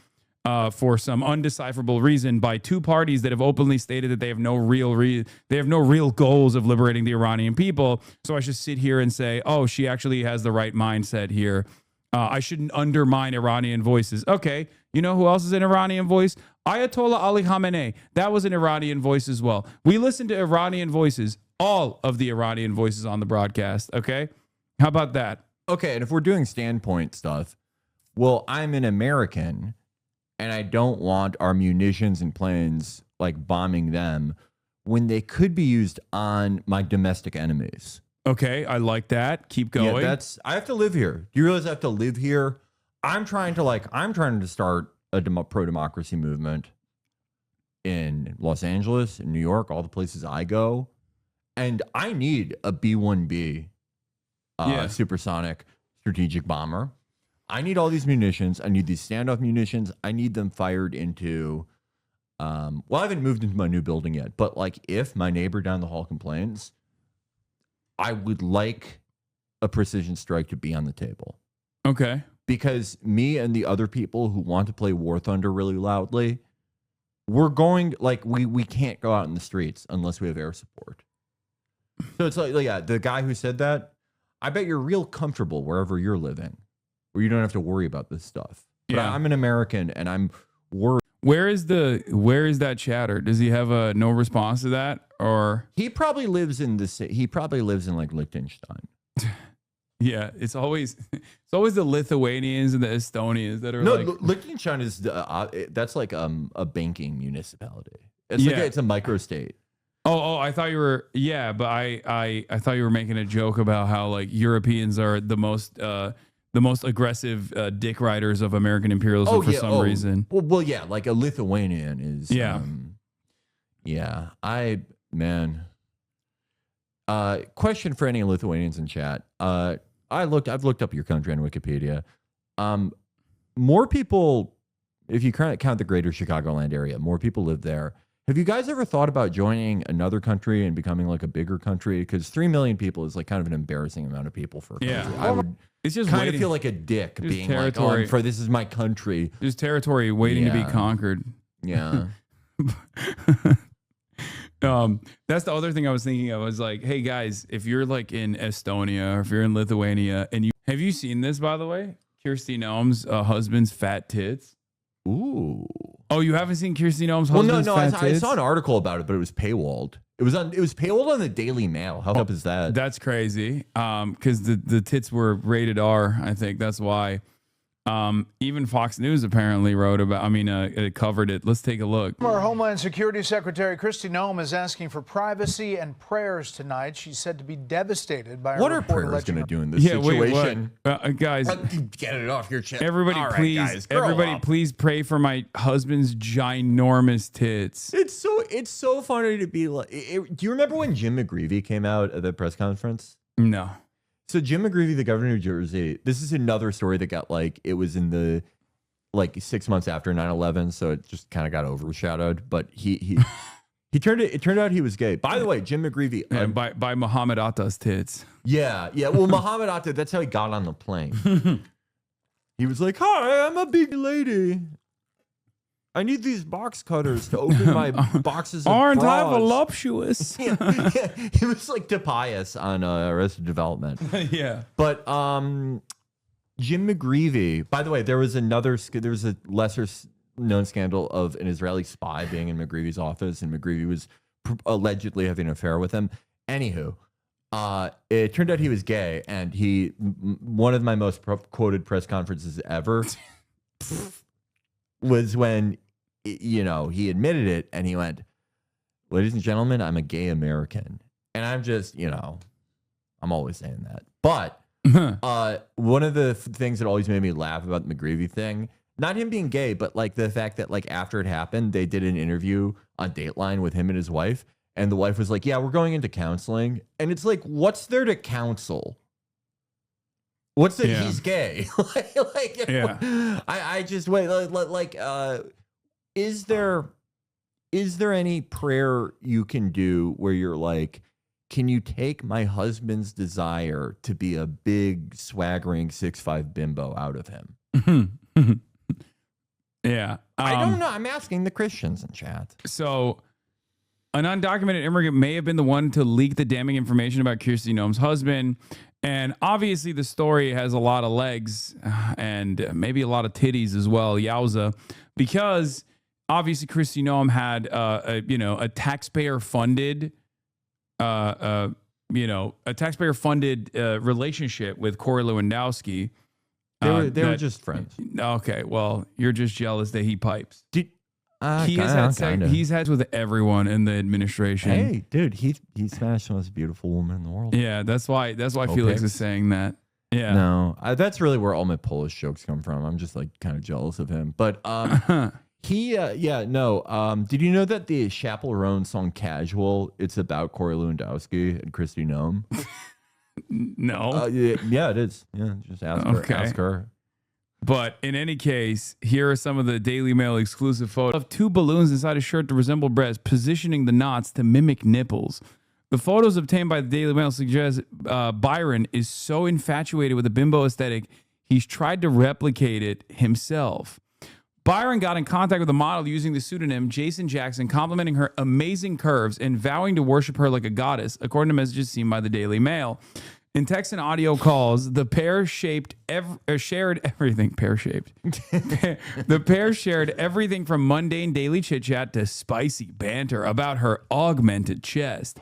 for some undecipherable reason by two parties that have openly stated that they have no real goals of liberating the Iranian people. So I should sit here and say, oh, she actually has the right mindset here. I shouldn't undermine Iranian voices. Okay, you know who else is an Iranian voice? Ayatollah Ali Khamenei. That was an Iranian voice as well. We listen to Iranian voices, all of the Iranian voices on the broadcast. Okay, how about that? Okay, and if we're doing standpoint stuff, well, I'm an American. And I don't want our munitions and planes like bombing them when they could be used on my domestic enemies. Okay, I like that. Keep going. Yeah, I have to live here. Do you realize I have to live here? I'm trying to start a pro-democracy movement in Los Angeles, in New York, all the places I go. And I need a B-1B supersonic strategic bomber. I need all these munitions. I need these standoff munitions. I need them fired into, well, I haven't moved into my new building yet, but like if my neighbor down the hall complains, I would like a precision strike to be on the table. Okay. Because me and the other people who want to play War Thunder really loudly, we're going, like, we can't go out in the streets unless we have air support. So it's like, yeah, the guy who said that, I bet you're real comfortable wherever you're living, where you don't have to worry about this stuff. But Yeah. I'm an American and I'm worried. Where is that chatter? Does he have no response to that? Or He probably lives in like Liechtenstein. yeah, it's always the Lithuanians and the Estonians that are like Liechtenstein is that's like a banking municipality. It's a microstate. Oh, I thought you were but I thought you were making a joke about how like Europeans are the most aggressive dick riders of American imperialism for some reason. Well, yeah, like a Lithuanian is. Question for any Lithuanians in chat. I've looked up your country on Wikipedia. More people, if you count the greater Chicagoland area, more people live there. Have you guys ever thought about joining another country and becoming like a bigger country? Because 3 million people is like kind of an embarrassing amount of people for a country. I would. It's just kind of feel like a dick being territory. like, this is my country. There's territory waiting to be conquered. Yeah. That's the other thing I was thinking of. I was like, hey guys, if you're like in Estonia or if you're in Lithuania and have you seen this, by the way? Kirsty Noem's husband's fat tits. Ooh. Oh, you haven't seen Kirsty Noem's husband's fat tits? I saw an article about it, but it was paywalled. It was paywalled on the Daily Mail. How up is that? That's crazy. Because the tits were rated R, I think that's why. Even Fox News apparently it covered it. Let's take a look. Former Homeland Security Secretary Kristi Noem is asking for privacy and prayers tonight. She's said to be devastated by What a are report prayers alleging going to her- do in this situation? Guys, get it off your chest. Everybody, All right, please, guys, grow up. please pray for my husband's ginormous tits. It's so funny to be like. Do you remember when Jim McGreevey came out at the press conference? No. So Jim McGreevey, the governor of New Jersey, this is another story that got it was in the 6 months after 9/11, so it just kind of got overshadowed. But it turned out he was gay. By the way, Jim McGreevey, by Muhammad Atta's tits. Yeah. Well, Muhammad Atta, that's how he got on the plane. He was like, "Hi, I'm a big lady. I need these box cutters to open my boxes of Aren't I bras." voluptuous? Yeah. He was like Tobias on Arrested Development. Yeah. But Jim McGreevey, by the way, there was a lesser known scandal of an Israeli spy being in McGreevey's office, and McGreevey was allegedly having an affair with him. Anywho, it turned out he was gay, and one of my most quoted press conferences ever was when, he admitted it, and he went, "Ladies and gentlemen, I'm a gay American." And I'm just, I'm always saying that. But one of the things that always made me laugh about the McGreevey thing, not him being gay, but the fact that after it happened, they did an interview on Dateline with him and his wife, and the wife was like, "Yeah, we're going into counseling." And it's like, what's there to counsel? What's that? Yeah. He's gay. Yeah. I just wait. Is there any prayer you can do where you're like, can you take my husband's desire to be a big swaggering 6'5" bimbo out of him? Yeah. I don't know. I'm asking the Christians in chat. So, an undocumented immigrant may have been the one to leak the damning information about Kristi Noem's husband. And obviously, the story has a lot of legs and maybe a lot of titties as well. Yowza. Because obviously, Kristi Noem had, a taxpayer-funded, relationship with Corey Lewandowski. They were just friends. Okay, well, you're just jealous that he pipes. He's kinda. had sex with everyone in the administration. Hey, dude, he smashed the most beautiful woman in the world. Yeah, that's why Felix is saying that. Yeah. No, that's really where all my Polish jokes come from. I'm just kind of jealous of him. But did you know that the Chappell-Roan song "Casual" it's about Corey Lewandowski and Kristi Noem? No. Yeah, it is. Yeah, just ask her. Okay. Ask her. But in any case, here are some of the Daily Mail exclusive photos of two balloons inside a shirt to resemble breasts, positioning the knots to mimic nipples. The photos obtained by the Daily Mail suggest Byron is so infatuated with the bimbo aesthetic, he's tried to replicate it himself. Byron got in contact with the model using the pseudonym Jason Jackson, complimenting her amazing curves and vowing to worship her like a goddess, according to messages seen by the Daily Mail. In text and audio calls, the pair shared everything. The pair shared everything from mundane daily chit-chat to spicy banter about her augmented chest.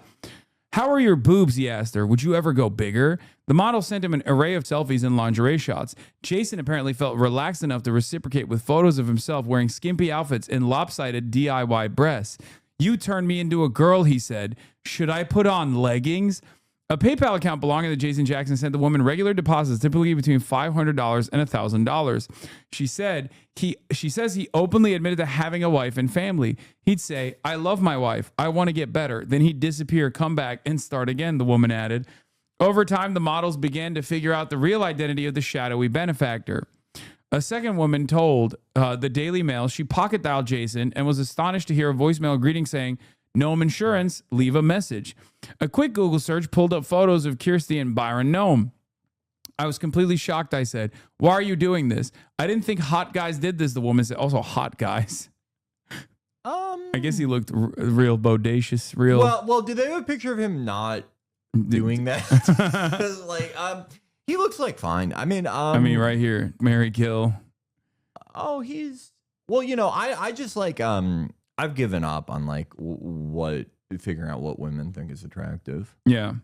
"How are your boobs?" he asked her. "Would you ever go bigger?" The model sent him an array of selfies and lingerie shots. Jason apparently felt relaxed enough to reciprocate with photos of himself wearing skimpy outfits and lopsided DIY breasts. "You turned me into a girl," he said. "Should I put on leggings?" A PayPal account belonging to Jason Jackson sent the woman regular deposits, typically between $500 and $1,000. She says he openly admitted to having a wife and family. He'd say, "I love my wife. I want to get better." Then he'd disappear, come back, and start again, the woman added. Over time, the models began to figure out the real identity of the shadowy benefactor. A second woman told the Daily Mail she pocket dialed Jason and was astonished to hear a voicemail greeting saying, "Noem Insurance, leave a message." A quick Google search pulled up photos of Kirsty and Byron Noem. "I was completely shocked," I said. "Why are you doing this? I didn't think hot guys did this," the woman said. Also, hot guys. I guess he looked real bodacious, real. Well, did they have a picture of him not doing that? He looks like fine. I mean, right here, Mary Kill. Oh, I just I've given up on figuring out what women think is attractive. Yeah.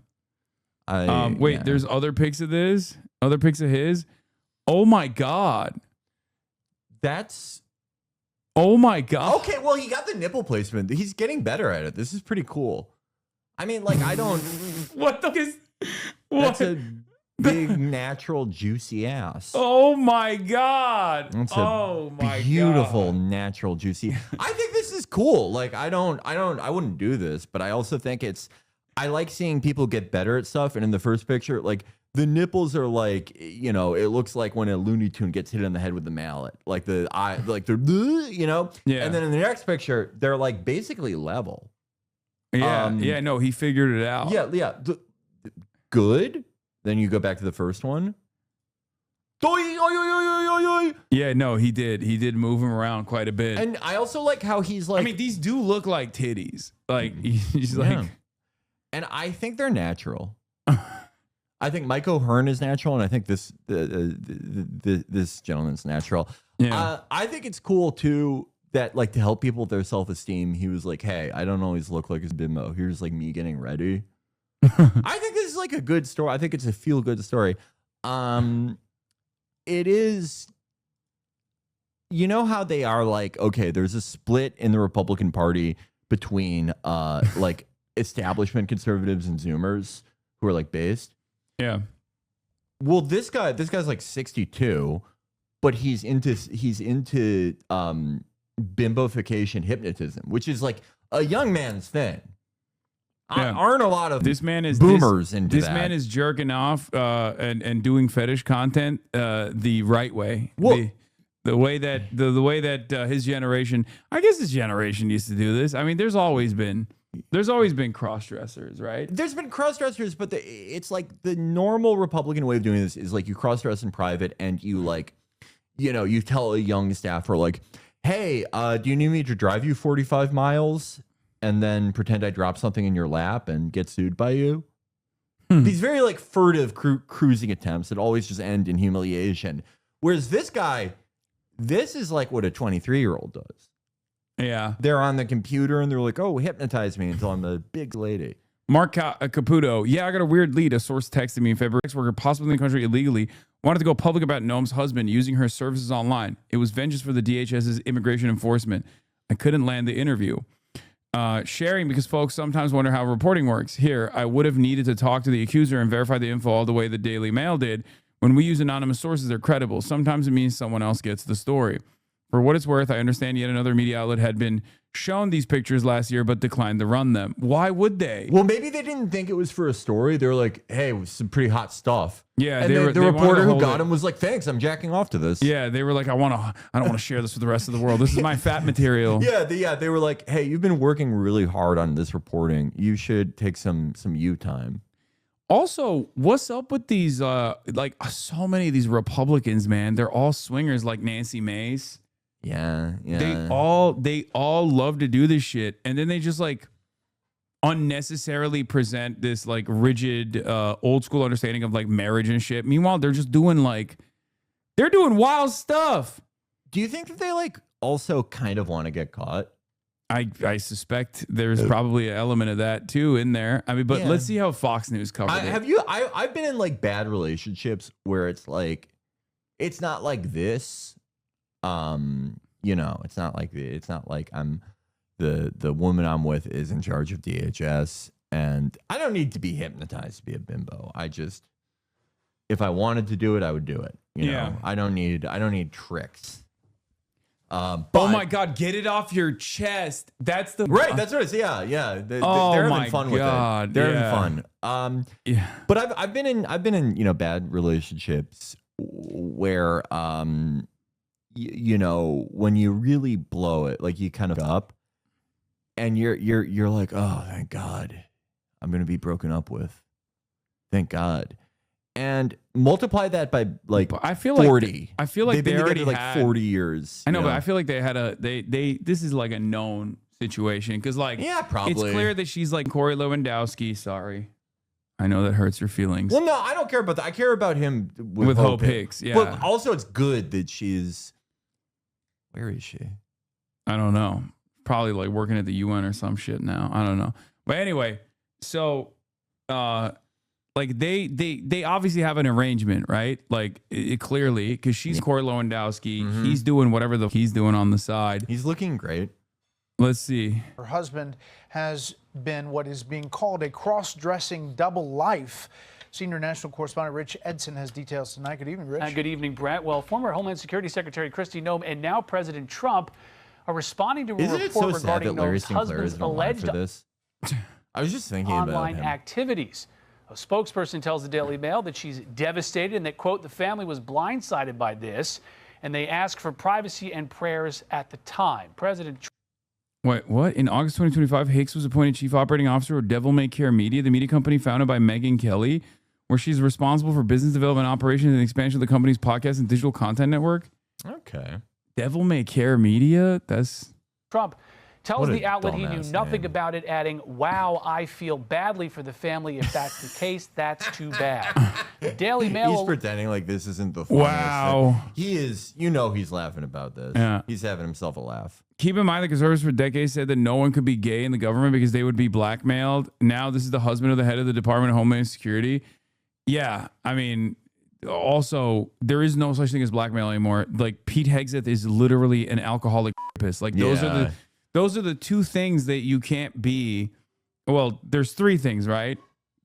There's other pics of this, other pics of his. Oh my God. That's. Oh my God. Okay, well, he got the nipple placement. He's getting better at it. This is pretty cool. I mean, like, I don't. What the is. That's a big, natural, juicy ass. Oh my God. That's oh my beautiful, God. natural, juicy. I think this is cool. Like, I wouldn't do this, but I also think I like seeing people get better at stuff. And in the first picture, like, the nipples are like, you know, it looks like when a Looney Tune gets hit in the head with the mallet. Like the eye, like they're, you know? Yeah. And then in the next picture, they're like basically level. Yeah. Yeah. No, he figured it out. Yeah. Yeah. Good. Then you go back to the first one. Yeah, no, he did. He did move him around quite a bit. And I also like how he's like. I mean, these do look like titties. Like, he's like. And I think they're natural. I think Mike O'Hearn is natural, and I think this gentleman's natural. Yeah. I think it's cool too that, like, to help people with their self-esteem, he was like, "Hey, I don't always look like a bimbo. Here's like me getting ready." I think this is like a good story. I think it's a feel-good story. It is. You know how they are like, okay, there's a split in the Republican Party between like establishment conservatives and Zoomers who are like based. Yeah. Well, this guy's like 62, but he's into bimbofication hypnotism, which is like a young man's thing. Yeah. Aren't a lot of boomers into this that. man is jerking off and doing fetish content the right way. Well, the way that his generation, I guess his generation used to do this. I mean, there's always been cross-dressers, right? There's been cross-dressers, but it's like the normal Republican way of doing this is like you cross-dress in private and you like, you know, you tell a young staffer like, hey, do you need me to drive you 45 miles and then pretend I drop something in your lap and get sued by you? These very like furtive cruising attempts that always just end in humiliation. Whereas this guy, this is like what a 23-year-old does. Yeah. They're on the computer and they're like, oh, hypnotize me until I'm a big lady. Mark Caputo. Yeah, I got a weird lead. A source texted me in February. Sex worker, possibly in the country illegally, wanted to go public about Noam's husband using her services online. It was vengeance for the DHS's immigration enforcement. I couldn't land the interview. Sharing because folks sometimes wonder how reporting works. Here, I would have needed to talk to the accuser and verify the info all the way the Daily Mail did. When we use anonymous sources, they're credible. Sometimes it means someone else gets the story. For what it's worth, I understand yet another media outlet had been shown these pictures last year, but declined to run them. Why would they? Well, maybe they didn't think it was for a story. They were like, hey, it was some pretty hot stuff. Yeah, and the reporter who got him was like, thanks, I'm jacking off to this. Yeah, they were like, I don't want to share this with the rest of the world. This is my fat material. They were like, hey, you've been working really hard on this reporting. You should take some you time. Also, what's up with these like so many of these Republicans, man? They're all swingers like Nancy Mace. Yeah. They all love to do this shit, and then they just like unnecessarily present this like rigid old school understanding of like marriage and shit. Meanwhile, they're just doing wild stuff. Do you think that they like also kind of want to get caught? I suspect there's probably an element of that too in there. I mean, but let's see how Fox News covered it. I've been in like bad relationships where it's like, it's not like this. You know, it's not like I'm the woman I'm with is in charge of DHS, and I don't need to be hypnotized to be a bimbo. If I wanted to do it, I would do it. You know, I don't need tricks. Oh my God, get it off your chest. That's the right. That's what it's. Yeah. They're having fun with it. They're having fun. Yeah. But I've been in bad relationships where you know, when you really blow it, like you kind of up, and you're like, oh, thank God, I'm gonna be broken up with. Thank God. And multiply that by like I feel 40. I feel like they've been already together like 40 years. I know, but I feel like they had this is like a known situation because like probably it's clear that she's like Corey Lewandowski. Sorry, I know that hurts your feelings. Well, no, I don't care about that. I care about him with Hope Hicks. Yeah, but also it's good that she's. Where is she? I don't know. Probably like working at the UN or some shit now. I don't know. But anyway, so Like they obviously have an arrangement, right? Like clearly, because she's Corey Lewandowski. He's doing whatever he's doing on the side. He's looking great. Let's see. Her husband has been what is being called a cross-dressing double life. Senior national correspondent Rich Edson has details tonight. Good evening, Rich. Good evening, Brett. Well, former Homeland Security Secretary Kristi Noem and now President Trump are responding to a Isn't it report so sad that regarding Larry Noem's Sinclair husband's isn't online alleged for this? I was just thinking about online him. activities. A spokesperson tells the Daily Mail that she's devastated and that, quote, the family was blindsided by this, and they asked for privacy and prayers at the time. President Trump. Wait, what? In August 2025, Hicks was appointed chief operating officer of Devil May Care Media, the media company founded by Megyn Kelly, where she's responsible for business development, operations, and expansion of the company's podcast and digital content network. Okay. Devil May Care Media? That's... Trump tells What a the outlet he knew dumbass nothing name. about it, adding, wow, I feel badly for the family. If that's the case, that's too bad. The Daily Mail. He's pretending like this isn't the funniest Wow. thing. He is, he's laughing about this. Yeah. He's having himself a laugh. Keep in mind, the conservatives for decades said that no one could be gay in the government because they would be blackmailed. Now this is the husband of the head of the Department of Homeland Security. Yeah, I mean, also, there is no such thing as blackmail anymore. Like, Pete Hegseth is literally an alcoholic rapist. Like, those are the two things that you can't be. Well, there's three things, right?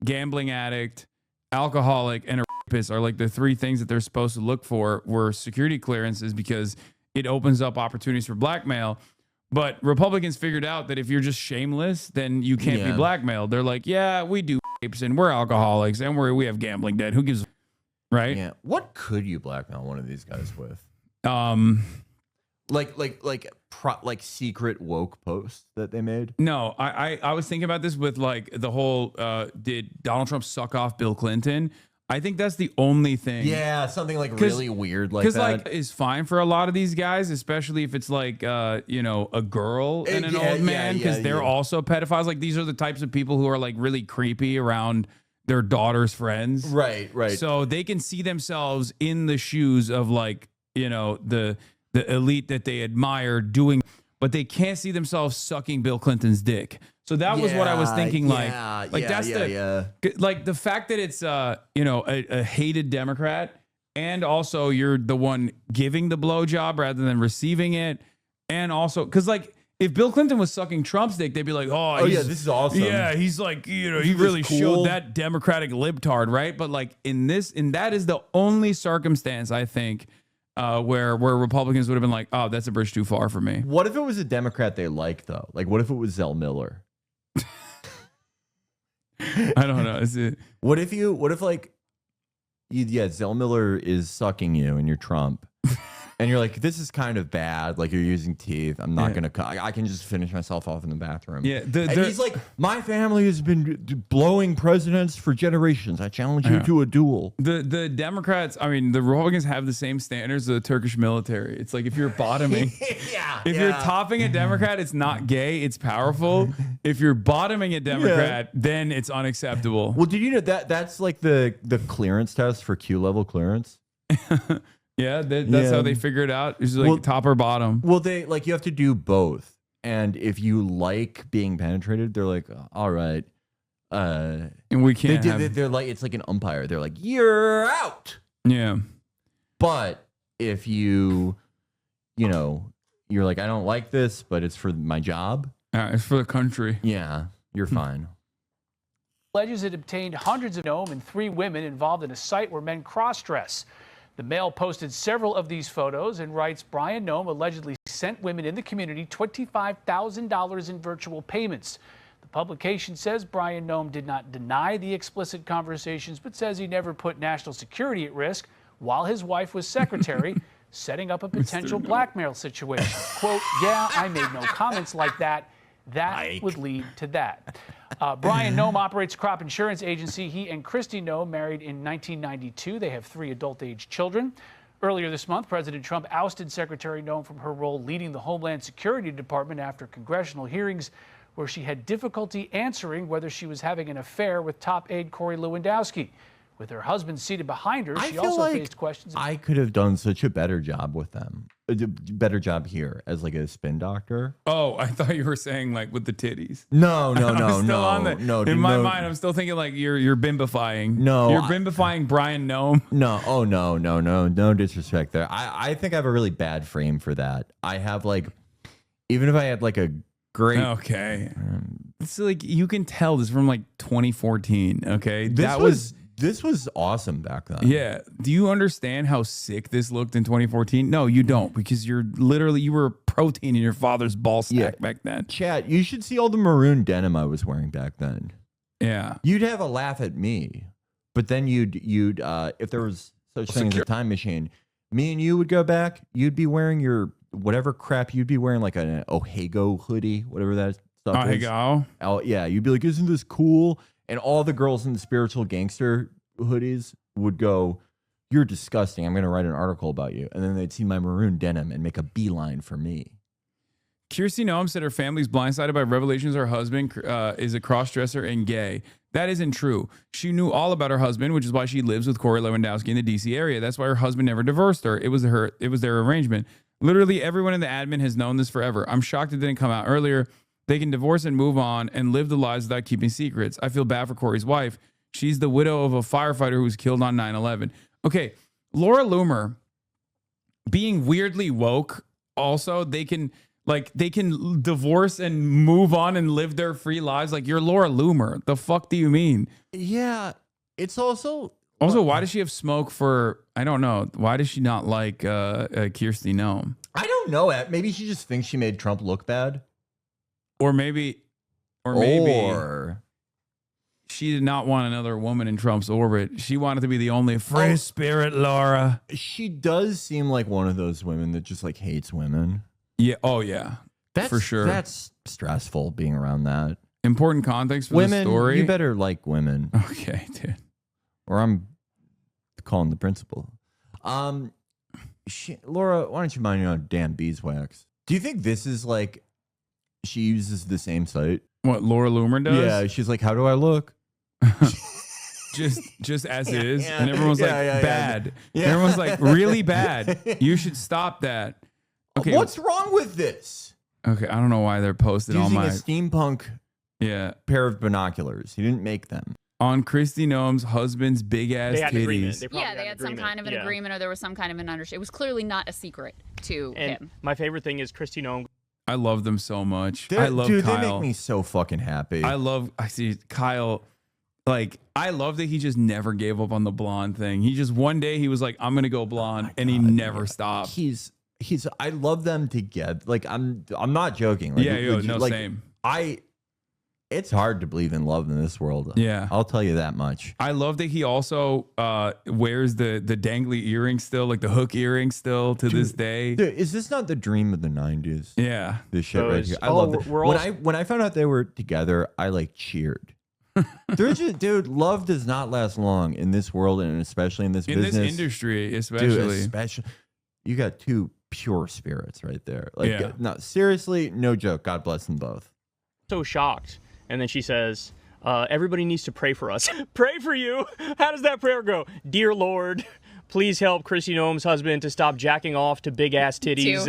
Gambling addict, alcoholic, and a rapist are like the three things that they're supposed to look for were security clearances because it opens up opportunities for blackmail. But Republicans figured out that if you're just shameless, then you can't be blackmailed. They're like, yeah, we do rapes and we're alcoholics and we have gambling debt. Who gives, right? Yeah. What could you blackmail one of these guys with? Like secret woke posts that they made? No, I was thinking about this with like the whole did Donald Trump suck off Bill Clinton? I think that's the only thing. Yeah, something like really weird like that. Because like is fine for a lot of these guys, especially if it's like a girl and an old man, because they're also pedophiles. Like these are the types of people who are like really creepy around their daughter's friends. Right. So they can see themselves in the shoes of like, the elite that they admire doing, but they can't see themselves sucking Bill Clinton's dick. So that was what I was thinking. Like the fact that it's a hated Democrat, and also you're the one giving the blowjob rather than receiving it, and also because like if Bill Clinton was sucking Trump's dick, they'd be like, oh yeah, this is awesome. Yeah, he's like he really showed that Democratic libtard, right? But like in that is the only circumstance I think. Where Republicans would have been like, oh, that's a bridge too far for me. What if it was a Democrat they liked, though? Like, what if it was Zell Miller? I don't know. What if Zell Miller is sucking you and you're Trump, and you're like, this is kind of bad. Like you're using teeth. I'm not gonna. I can just finish myself off in the bathroom. Yeah. And he's like, my family has been blowing presidents for generations. I challenge you to a duel. The Democrats, I mean, the Republicans have the same standards as the Turkish military. It's like if you're bottoming, if you're topping a Democrat, it's not gay. It's powerful. If you're bottoming a Democrat, then it's unacceptable. Well, did you know that's like the clearance test for Q level clearance? Yeah, that's how they figure it out. It's like top or bottom. Well, you have to do both. And if you like being penetrated, they're like, all right. And we can't they're like, it's like an umpire. They're like, you're out. Yeah. But if you're like, I don't like this, but it's for my job. It's for the country. Yeah, you're fine. Alleges it obtained hundreds of Noem and 3 women involved in a site where men cross-dress. The Mail posted several of these photos and writes Brian Noem allegedly sent women in the community $25,000 in virtual payments. The publication says Brian Noem did not deny the explicit conversations, but says he never put national security at risk while his wife was secretary, setting up a potential blackmail situation. Quote, yeah, I made no comments like that. That would lead to that. Brian Noem operates a crop insurance agency. He and Kristi Noem married in 1992. They have 3 adult-age children. Earlier this month, President Trump ousted Secretary Noem from her role leading the Homeland Security Department after congressional hearings where she had difficulty answering whether she was having an affair with top aide Corey Lewandowski. With her husband seated behind her, I she feel also like faced questions. I could have done such a better job with them. A better job here as like a spin doctor. Oh, I thought you were saying like with the titties. No, no, I'm no, still no, on the, no. In my no. mind, I'm still thinking like you're bimbifying. No, you're bimbifying Brian Nome. No, oh no disrespect there. I think I have a really bad frame for that. I have like, even if I had like a great. Okay, it's like you can tell this is from like 2014. Okay, This was awesome back then. Yeah. Do you understand how sick this looked in 2014? No, you don't, because you were a protein in your father's ball sack back then. Chat, you should see all the maroon denim I was wearing back then. Yeah. You'd have a laugh at me, but then you'd if there was such thing as a time machine, me and you would go back. You'd be wearing your whatever crap. You'd be wearing like an Ohego hoodie, whatever that stuff is. Ohego? Oh yeah. You'd be like, isn't this cool? And all the girls in the spiritual gangster hoodies would go, you're disgusting. I'm going to write an article about you. And then they'd see my maroon denim and make a beeline for me. Kirsty Noem said her family's blindsided by revelations her husband is a cross-dresser and gay. That isn't true. She knew all about her husband, which is why she lives with Corey Lewandowski in the D.C. area. That's why her husband never divorced her. It was their arrangement. Literally everyone in the admin has known this forever. I'm shocked it didn't come out earlier. They can divorce and move on and live the lives without keeping secrets. I feel bad for Corey's wife. She's the widow of a firefighter who was killed on 9/11. Okay, Laura Loomer being weirdly woke. Also, they can divorce and move on and live their free lives. Like, you're Laura Loomer. The fuck do you mean? Yeah, it's also why does she have smoke for? I don't know. Why does she not like Kirsty Noem? I don't know. Maybe she just thinks she made Trump look bad. Or maybe she did not want another woman in Trump's orbit. She wanted to be the only free spirit, Laura. She does seem like one of those women that just like hates women. Yeah. Oh, yeah. For sure. That's stressful being around that. Important context for women, the story. You better like women. Okay, dude. Or I'm calling the principal. Laura, why don't you mind your own damn beeswax? Do you think this is like she uses the same site? What Laura Loomer does? Yeah, she's like, how do I look? just as is, and everyone's like bad. Yeah. Everyone's like really bad. You should stop that. Okay, what's wrong with this? Okay, I don't know why they're posted Using on my a steampunk pair of binoculars. He didn't make them. On Kristi Noem's husband's big ass titties. They had some kind of an agreement, or there was some kind of an understanding. It was clearly not a secret to him. My favorite thing is Kristi Noem. I love them so much. I love Dude, Kyle. they make me so fucking happy. I see Kyle. Like, I love that he just never gave up on the blonde thing. He just one day he was like, I'm gonna go blonde, and he never stopped. I love them together. Like, I'm not joking. Like, same. It's hard to believe in love in this world. Yeah. I'll tell you that much. I love that he also wears the dangly earring still, like the hook earring still to this day. Dude, is this not the dream of the 90s? Yeah. This shit right here. I love it. When I found out they were together, I like cheered. Dude, love does not last long in this world, and especially in this business. In this industry, especially. Dude, you got two pure spirits right there. Like, Yeah. No, seriously, no joke. God bless them both. So shocked. And then she says, everybody needs to pray for us. Pray for you? How does that prayer go? Dear Lord, please help Kristi Noem's husband to stop jacking off to big ass titties.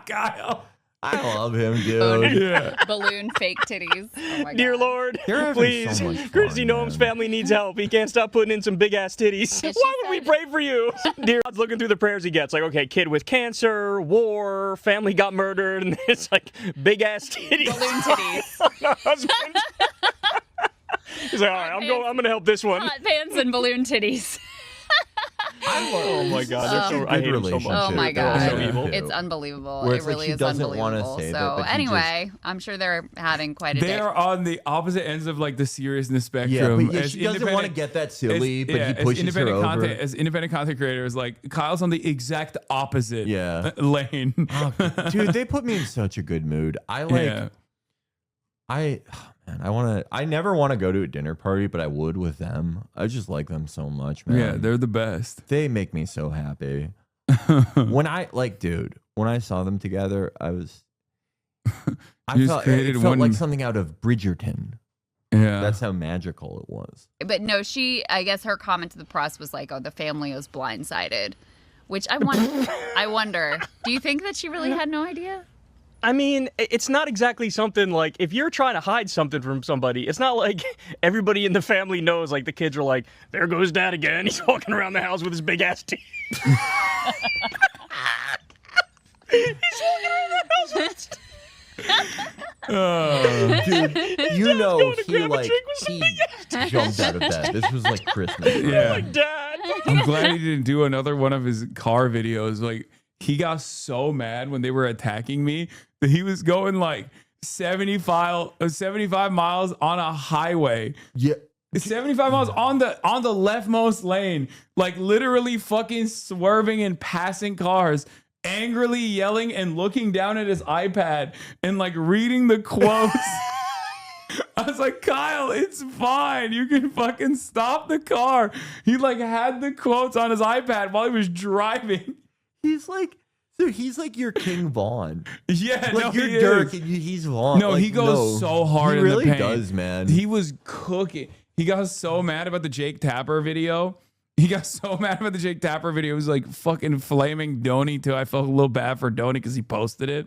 Kyle. I love him, dude. Balloon fake titties. Oh my Dear God. Lord, They're having please, so much fun, Kristi Noem's family needs help. He can't stop putting in some big ass titties. Why would we pray for you? Dear God's looking through the prayers he gets. Like, okay, kid with cancer, war, family got murdered, and it's like big ass titties. Balloon titties. Husband. He's like, all right, I'm gonna help this one. Hot pants and balloon titties. Oh my God, I hate him so much. Oh my They're all God, so evil. it's unbelievable. Where It it's like really she is doesn't wanna unbelievable. say So that, but he anyway, I'm sure they're having quite a day. They're on the opposite ends of like the seriousness Yeah, spectrum. but she doesn't want to get that silly, but he pushes her over. As independent content creators, like Kyle's on the exact opposite lane. Dude, they put me in such a good mood. I never want to go to a dinner party, but I would with them. I just like them so much, man. Yeah, they're the best. They make me so happy. When I saw them together, I felt like something out of Bridgerton. Yeah. That's how magical it was. But no, I guess her comment to the press was like, oh, the family was blindsided, which I wonder, do you think that she really had no idea? I mean, it's not exactly something like, if you're trying to hide something from somebody, it's not like everybody in the family knows, like the kids are like, there goes dad again. He's walking around the house with his big ass teeth. He's walking around the house with his Dude, you know he jumped out of bed. This was like Christmas. Yeah. Like, Dad. I'm glad he didn't do another one of his car videos. Like, he got so mad when they were attacking me that he was going like 75 miles on a highway. Yeah. 75 miles on the leftmost lane, like literally fucking swerving and passing cars, angrily yelling and looking down at his iPad and like reading the quotes. I was like, Kyle, it's fine. You can fucking stop the car. He like had the quotes on his iPad while he was driving. He's like your King Vaughn. Yeah, like no, you're he Dirk is. and he's Vaughn. No, like, he goes so hard He in really the paint. does, man. He was cooking. He got so mad about the Jake Tapper video. He was like fucking flaming Donnie too. I felt a little bad for Donnie because he posted it.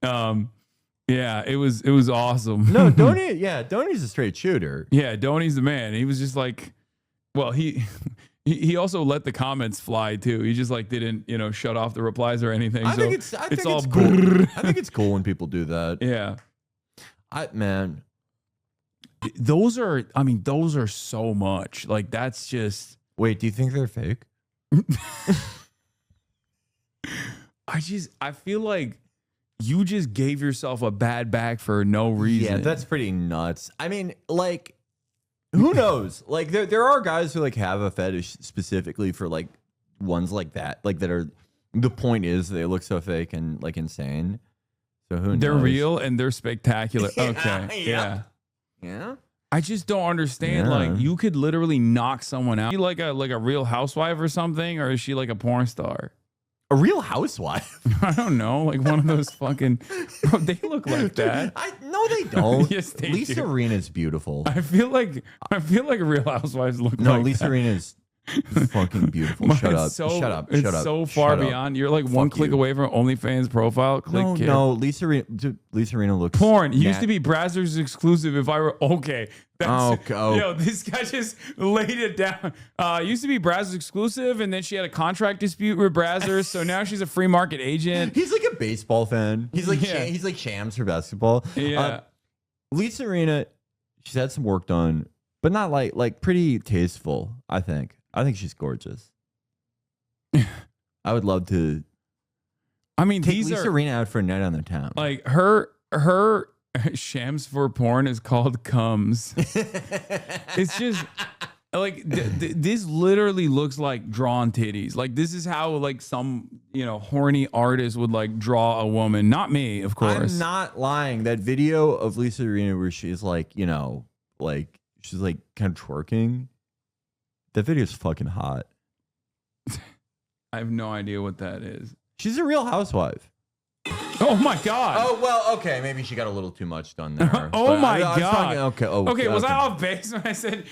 Yeah, it was awesome. No, Donnie's a straight shooter. Yeah, Donnie's the man. He was just like, well, he also let the comments fly too. He just like didn't, shut off the replies or anything. I think it's cool. I think it's cool when people do that. Yeah. Man. Those are so much. Like that's just. Wait, do you think they're fake? I feel like you just gave yourself a bad back for no reason. Yeah, that's pretty nuts. I mean, like, who knows? Like, there are guys who like have a fetish specifically for like ones like that, like that are. The point is they look so fake and like insane. So who knows? They're real and they're spectacular. Okay, yeah. I just don't understand. Yeah. Like, you could literally knock someone out. Is she like a Real Housewife or something, or is she like a porn star? A Real Housewife? I don't know. Like one of those fucking. Bro, they look like that. No, they don't. Yes, they Lisa do. Rinna's beautiful. I feel like Real Housewives look like No, Lisa that. Rinna's fucking beautiful. Shut up. It's Shut up. far beyond. You're like one click away from OnlyFans profile. Click here. No, Lisa Rinna looks porn. It used to be Brazzers exclusive. If I were okay. Yo, this guy just laid it down. Used to be Brazzers exclusive, and then she had a contract dispute with Brazzers, so now she's a free market agent. He's like a baseball fan. He's like he's like Shams for basketball. Yeah. Lisa Rinna, she's had some work done, but not like pretty tasteful. I think she's gorgeous. I would love to. I mean, take these Lisa are Rinna out for a night on the town. like her shams for porn is called Comes. It's just like this literally looks like drawn titties. Like this is how like some horny artist would like draw a woman. Not me, of course. I'm not lying. That video of Lisa Rinna where she's like she's like kind of twerking. That video's fucking hot. I have no idea what that is. She's a Real Housewife. Oh my god. Oh well, okay. Maybe she got a little too much done there. Oh my I was god. talking, okay. Was I off base when I said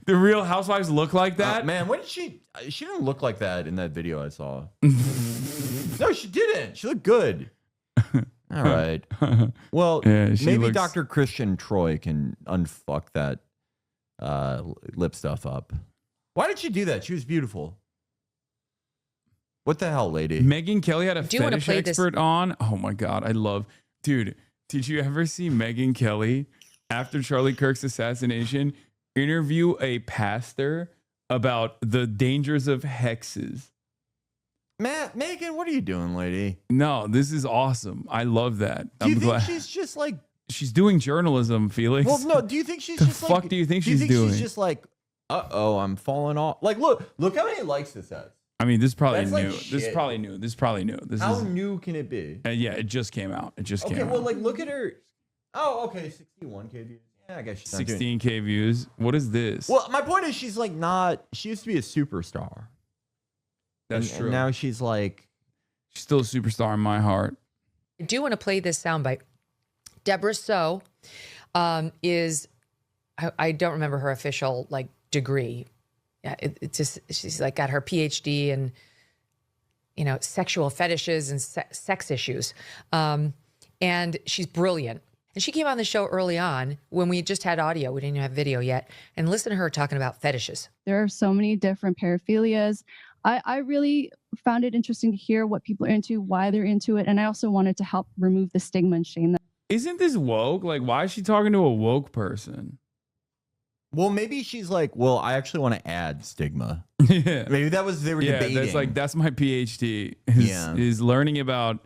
the Real Housewives look like that? Man, when did she didn't look like that in that video I saw. No, she didn't. She looked good. All right. Well, Yeah, maybe looks- Dr. Christian Troy can unfuck that lip stuff up. Why did she do that? She was beautiful. What the hell, lady? Megyn Kelly had a Do you wanna fetish play this- expert on. Oh my god, dude. Did you ever see Megyn Kelly after Charlie Kirk's assassination interview a pastor about the dangers of hexes? Megan, what are you doing, lady? No, this is awesome. I love that. Do you I'm think glad she's just like? She's doing journalism, Felix. Well, no. Do you think she's the just fuck like? do you think she's doing? She's just like, I'm falling off. Like, look how many likes this has. I mean, this is probably That's new. like This is shit. probably new. This is probably new. This How is new can it be? yeah. It just came out. It just Okay, came well, out. like, look at her. Oh, okay, 61K views. Yeah, I guess she's not doing. 16K views. What is this? Well, my point is, she's like not. She used to be a superstar. That's and true. now she's like, she's still a superstar in my heart. I do want to play this soundbite. Deborah So is I don't remember her official like degree. Yeah, it's just she's like got her PhD in, you know, sexual fetishes and sex issues, and she's brilliant. And she came on the show early on when we just had audio. We didn't even have video yet. And listen to her talking about fetishes. There are so many different paraphilias. I really found it interesting to hear what people are into, why they're into it, and I also wanted to help remove the stigma and shame. Isn't this woke? Like, why is she talking to a woke person? Well, maybe she's like, well, I actually want to add stigma. Yeah. Maybe that was, they were debating. That's my PhD is learning about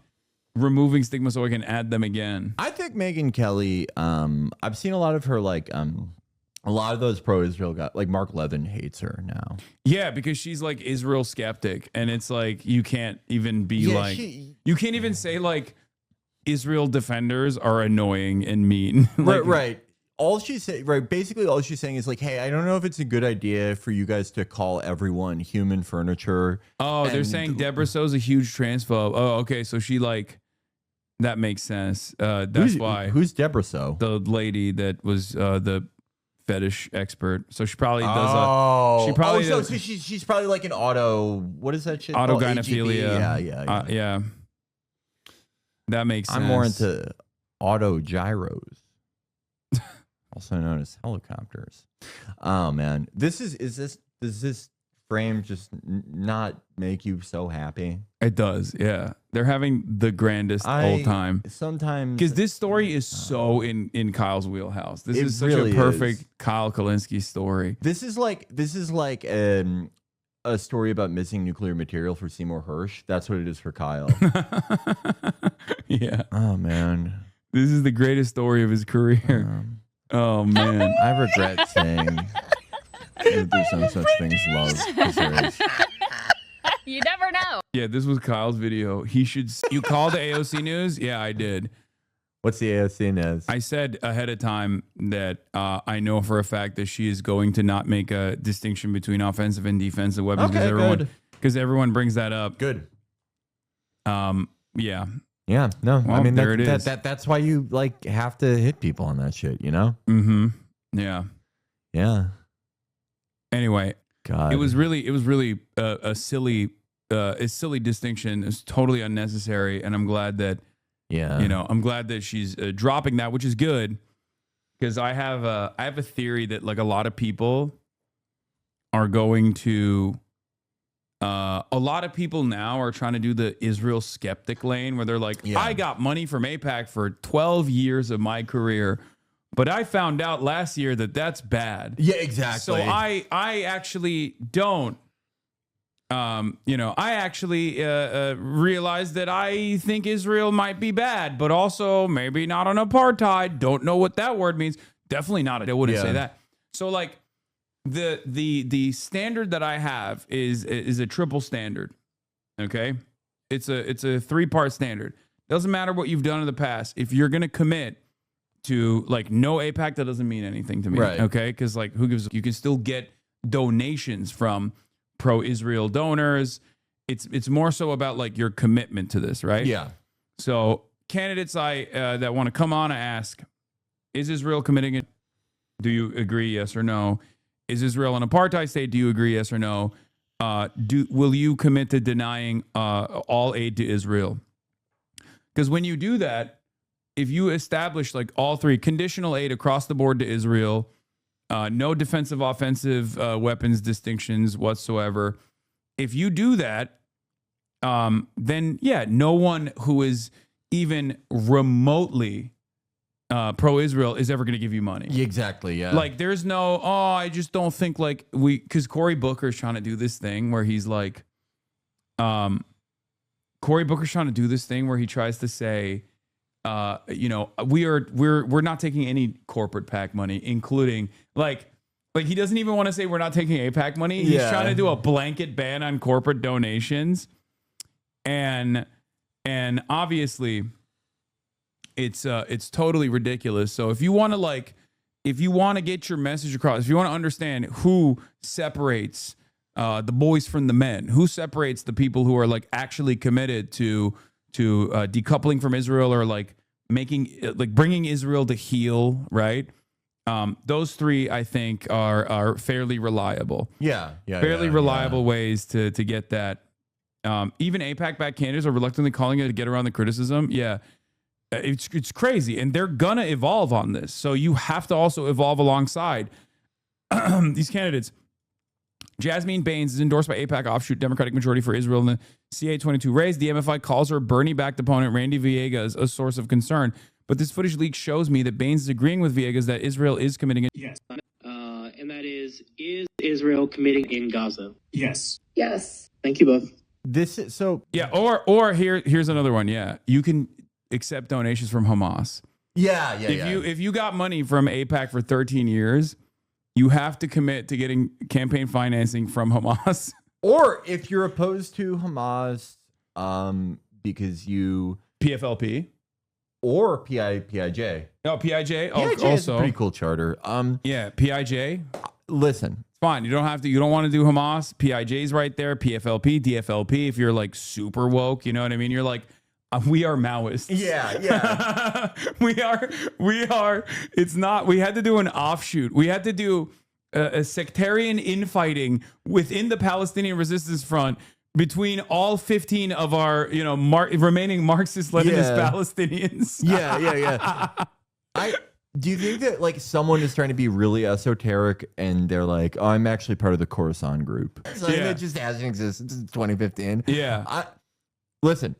removing stigma so I can add them again. I think Megyn Kelly, I've seen a lot of her, like, a lot of those pro-Israel guys, like Mark Levin hates her now. Yeah, because she's like Israel skeptic. And it's like, you can't even be you can't even say like Israel defenders are annoying and mean. Like, right. All she's saying, basically all she's saying is like, hey, I don't know if it's a good idea for you guys to call everyone human furniture. Oh, they're saying Deborah So's a huge transphobe. Oh, okay. So she like, that makes sense. That's why. Who's Deborah So? The lady that was the fetish expert. So she probably does. So she's probably like an what is that shit? Autogynephilia. Yeah. That makes sense. I'm more into autogyros. Also known as helicopters. Oh man, does this frame just not make you so happy? It does, yeah. They're having the grandest old time. Sometimes because this story is so in Kyle's wheelhouse. This is such a perfect Kyle Kalinske story. This is like a story about missing nuclear material for Seymour Hersh. That's what it is for Kyle. Yeah. Oh man, this is the greatest story of his career. Oh man, I regret saying there's no such thing as love deserves. You never know. Yeah, this was Kyle's video. You called the AOC News? Yeah, I did. What's the AOC News? I said ahead of time that I know for a fact that she is going to not make a distinction between offensive and defensive weapons because everyone brings that up. Good. Yeah. Yeah, no, well, I mean, there it is. That's why you like have to hit people on that shit, you know? Mm-hmm. Yeah. Yeah. Anyway, God, it was really a silly distinction. It's totally unnecessary, and I'm glad that I'm glad that she's dropping that, which is good because I have a theory that like a lot of people are going to. A lot of people now are trying to do the Israel skeptic lane where they're like, I got money from AIPAC for 12 years of my career, but I found out last year that that's bad. Yeah, exactly. So I actually don't, I actually realized that I think Israel might be bad, but also maybe not on apartheid. Don't know what that word means. Definitely not. I wouldn't say that. So like, the standard that I have is a triple standard. Okay, it's a 3-part standard. Doesn't matter what you've done in the past. If you're gonna commit to like no AIPAC, that doesn't mean anything to me. Right. Okay, because like who gives? You can still get donations from pro-Israel donors. It's more so about like your commitment to this, right? Yeah. So candidates that want to come on and ask, is Israel committing it? Do you agree? Yes or no? Is Israel an apartheid state? Do you agree? Yes or no? Will you commit to denying all aid to Israel? Because when you do that, if you establish like all 3 conditional aid across the board to Israel, no defensive, offensive weapons distinctions whatsoever. If you do that, then no one who is even remotely pro-Israel is ever going to give you money. Exactly, yeah. Like, there's no, I just don't think like because Cory Booker's trying to do this thing where he's like, Cory Booker's trying to do this thing where he tries to say, we're not taking any corporate PAC money, including like he doesn't even want to say we're not taking AIPAC money. He's trying to do a blanket ban on corporate donations. And obviously, it's totally ridiculous. So if you want to get your message across, if you want to understand who separates the boys from the men, who separates the people who are like actually committed to decoupling from Israel or like bringing Israel to heel, right? Those three, I think, are fairly reliable. Fairly reliable ways to get that. Even APAC-backed candidates are reluctantly calling it to get around the criticism. Yeah, it's crazy, and they're gonna evolve on this. So you have to also evolve alongside these candidates. Jasmine Baines is endorsed by APAC offshoot Democratic majority for Israel in the CA22 race. The MFI calls her Bernie-backed opponent Randy Villegas a source of concern. But this footage leak shows me that Baines is agreeing with Villegas that Israel is committing. Yes. And that is Israel committing in Gaza? Yes. Yes. Thank you both. This is so. Yeah. Or here's another one. Yeah. You can accept donations from Hamas. If you got money from APAC for 13 years, you have to commit to getting campaign financing from Hamas. Or if you're opposed to Hamas, because you PFLP or PIJ. No, PIJ. PIJ also is a pretty cool charter. Yeah, PIJ. Listen, it's fine. You don't have to. You don't want to do Hamas. PIJ's right there. PFLP, DFLP. If you're like super woke, you know what I mean. You're like, we are Maoists. Yeah. we are. It's not. We had to do an offshoot. We had to do a sectarian infighting within the Palestinian Resistance Front between all 15 of our, remaining Marxist-Leninist Palestinians. Do you think that like someone is trying to be really esoteric and they're like, oh, I'm actually part of the Khorasan group? Something that just hasn't existed since 2015. Yeah. Listen,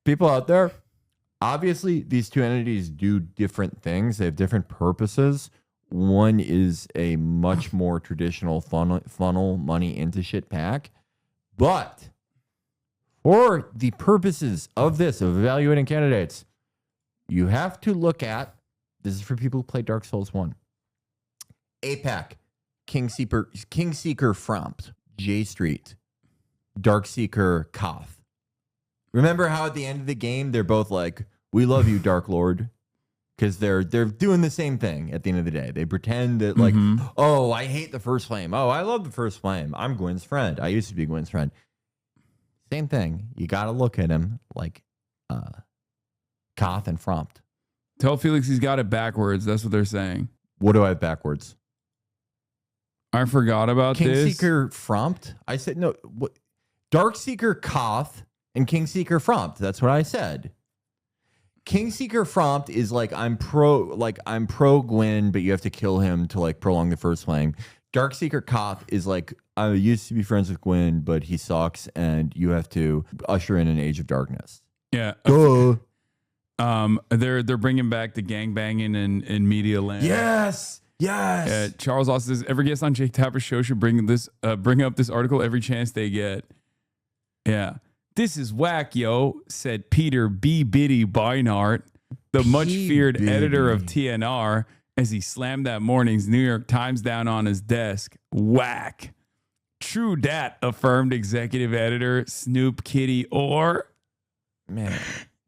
people out there, obviously these two entities do different things. They have different purposes. One is a much more traditional funnel money into shit pack. But for the purposes of this, of evaluating candidates, you have to look at, this is for people who play Dark Souls 1. APAC, Kingseeker Frompt, J Street, Darkseeker Koth. Remember how at the end of the game, they're both like, we love you, Dark Lord. Because they're doing the same thing at the end of the day. They pretend that like, oh, I hate the First Flame. Oh, I love the First Flame. I'm Gwen's friend. I used to be Gwen's friend. Same thing. You got to look at him like Koth and Frompt. Tell Felix he's got it backwards. That's what they're saying. What do I have backwards? I forgot about this. Kingseeker Frompt? I said, no. What? Darkseeker Koth and Kingseeker Frompt. That's what I said. Kingseeker Frompt is like I'm pro Gwen, but you have to kill him to like prolong the First Flame. Darkseeker Koth is like, I used to be friends with Gwen, but he sucks, and you have to usher in an age of darkness. Yeah. They're bringing back the gangbanging in media land. Yes. Charles Austin says every guest on Jake Tapper's show should bring up this article every chance they get. Yeah. This is whack, yo, said Peter B. Biddy Beinart, the much-feared editor of TNR, as he slammed that morning's New York Times down on his desk. Whack. True dat, affirmed executive editor Snoop Kitty Orr. Man.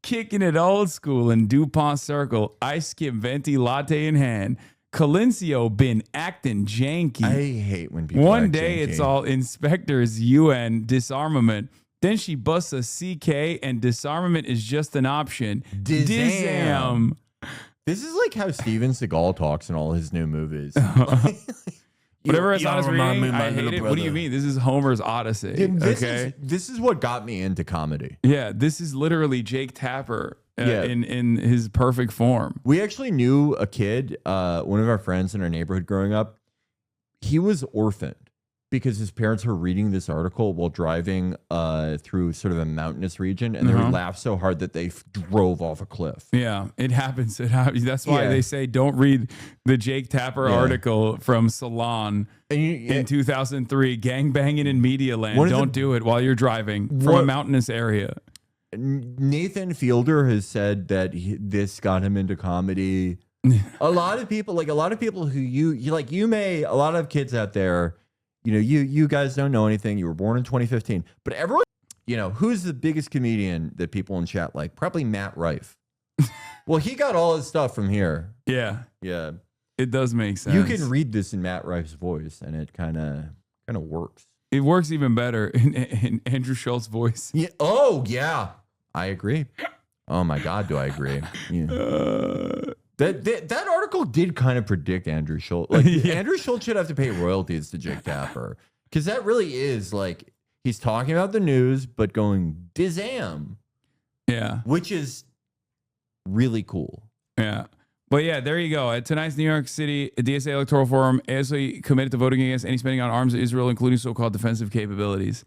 Kicking it old school in DuPont Circle, ice skip venti latte in hand. Colincio been acting janky. I hate when people One act day janky. it's all inspectors, UN, disarmament. Then she busts a CK and disarmament is just an option. Dizam. This is like how Steven Seagal talks in all his new movies. Whatever Hasan is reading, I hate it. What do you mean? This is Homer's Odyssey. Dude, this is what got me into comedy. Yeah, this is literally Jake Tapper in his perfect form. We actually knew a kid, one of our friends in our neighborhood growing up. He was orphaned because his parents were reading this article while driving through sort of a mountainous region, and they would laugh so hard that they drove off a cliff. Yeah, it happens. That's why they say don't read the Jake Tapper article from Salon in 2003, gangbanging in media land. Don't do it while you're driving from a mountainous area. Nathan Fielder has said that this got him into comedy. a lot of people who a lot of kids out there, you guys don't know anything. You were born in 2015, but everyone, who's the biggest comedian that people in chat like? Probably Matt Rife. Well, he got all his stuff from here. Yeah. It does make sense. You can read this in Matt Rife's voice, and it kind of works. It works even better in Andrew Schultz's voice. Yeah. Oh, yeah. I agree. Oh my God, do I agree? That article did kind of predict Andrew Schultz. Like Andrew Schultz should have to pay royalties to Jake Tapper, because that really is like he's talking about the news but going dizam. Yeah, which is really cool. Yeah. But yeah, there you go. At tonight's New York City DSA Electoral Forum, AOC committed to voting against any spending on arms of Israel, including so-called defensive capabilities.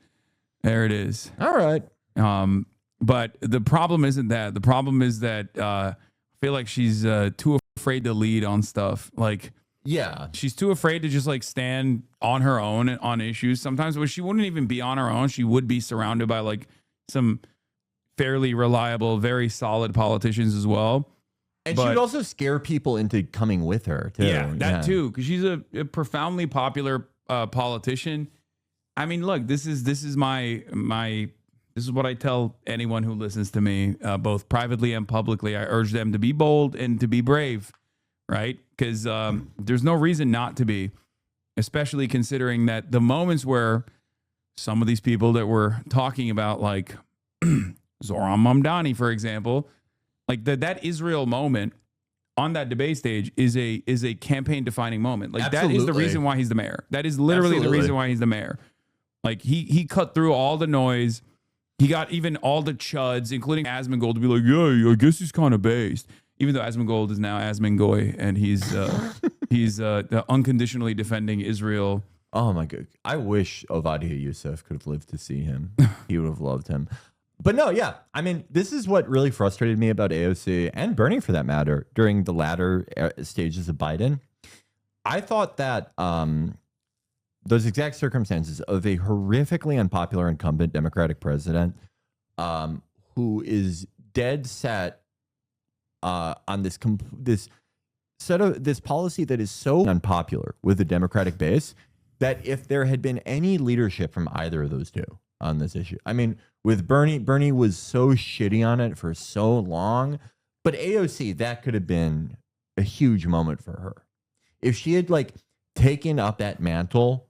There it is. All right. But the problem isn't that. The problem is that I feel like she's too afraid to lead on stuff. Like, yeah, she's too afraid to just like stand on her own on issues. Sometimes, but she wouldn't even be on her own. She would be surrounded by like some fairly reliable, very solid politicians as well. And she would also scare people into coming with her, too. Yeah, that too, because she's a profoundly popular politician. I mean, look, this is what I tell anyone who listens to me, both privately and publicly. I urge them to be bold and to be brave, right? Because there's no reason not to be, especially considering that the moments where some of these people that we're talking about, like Zoran Mamdani, for example, like that Israel moment on that debate stage is a campaign defining moment. Like that is the reason why he's the mayor. That is literally the reason why he's the mayor. Like he cut through all the noise. He got even all the chuds, including Asmongold, to be like, yeah, I guess he's kind of based. Even though Asmongold is now Asmongoy and he's unconditionally defending Israel. Oh my God. I wish Ovadia Youssef could have lived to see him. He would have loved him. But no, yeah. I mean, this is what really frustrated me about AOC and Bernie, for that matter, during the latter stages of Biden. I thought that those exact circumstances of a horrifically unpopular incumbent Democratic president who is dead set on this policy that is so unpopular with the Democratic base that if there had been any leadership from either of those two on this issue, I mean, with Bernie was so shitty on it for so long, but AOC, that could have been a huge moment for her. If she had like taken up that mantle,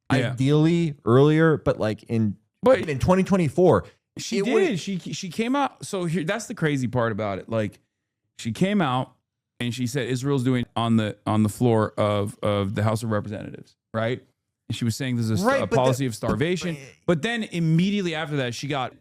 ideally earlier, but like in 2024, she did. She came out. So here, that's the crazy part about it. Like she came out and she said Israel's doing on the floor of the House of Representatives, right? And she was saying there's a policy of starvation. But then immediately after that, she got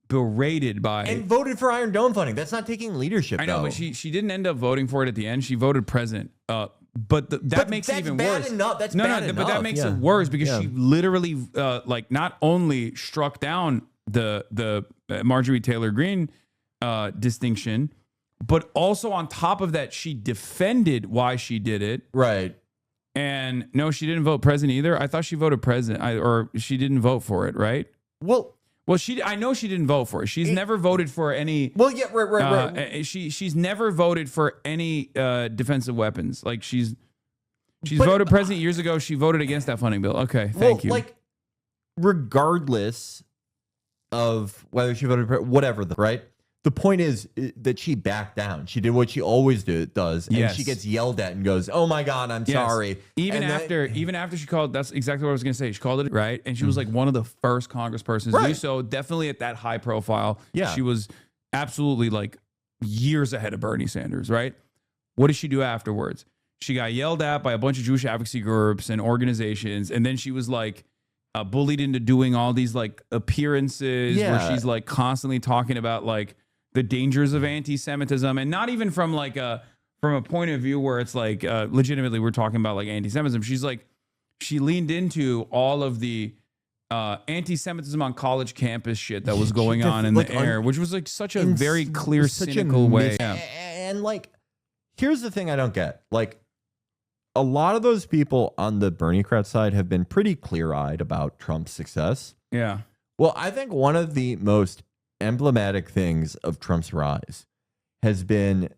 berated by and voted for Iron Dome funding. That's not taking leadership. I know, but she didn't end up voting for it at the end. She voted present. But that makes it even worse. That's bad enough. But that makes it worse because she literally like not only struck down the Marjorie Taylor Greene distinction, but also on top of that, she defended why she did it. Right. And no, she didn't vote president either. I thought she voted president, or she didn't vote for it, right? Well, I know she didn't vote for it. She's never voted for any. Well, yeah, right. She's never voted for any defensive weapons. Like she's voted president years ago. She voted against that funding bill. Okay, thank you. Like, regardless of whether she voted whatever, right? The point is that she backed down. She did what she always does, and she gets yelled at and goes, "Oh my God, I'm sorry." Even after she called, that's exactly what I was going to say. She called it right, and she was like one of the first congresspersons to do so. Definitely at that high profile. Yeah, she was absolutely like years ahead of Bernie Sanders. Right? What did she do afterwards? She got yelled at by a bunch of Jewish advocacy groups and organizations, and then she was like bullied into doing all these like appearances where she's like constantly talking about like the dangers of anti-Semitism, and not even from like from a point of view where it's like legitimately we're talking about like anti-Semitism. She's like, she leaned into all of the anti-Semitism on college campus shit that was going on in the air, which was like such a very clear, cynical way. And like, here's the thing I don't get. Like, a lot of those people on the Bernie-crat side have been pretty clear-eyed about Trump's success. Yeah. Well, I think one of the most emblematic things of Trump's rise has been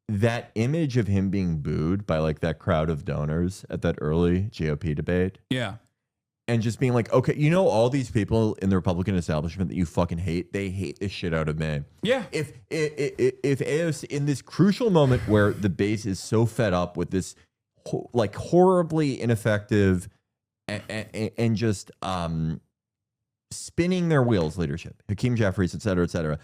that image of him being booed by like that crowd of donors at that early GOP debate. Yeah. And just being like, okay, you know, all these people in the Republican establishment that you fucking hate, they hate the shit out of me. Yeah. If AOC, in this crucial moment where the base is so fed up with this like horribly ineffective and just spinning their wheels leadership, Hakeem Jeffries, et cetera,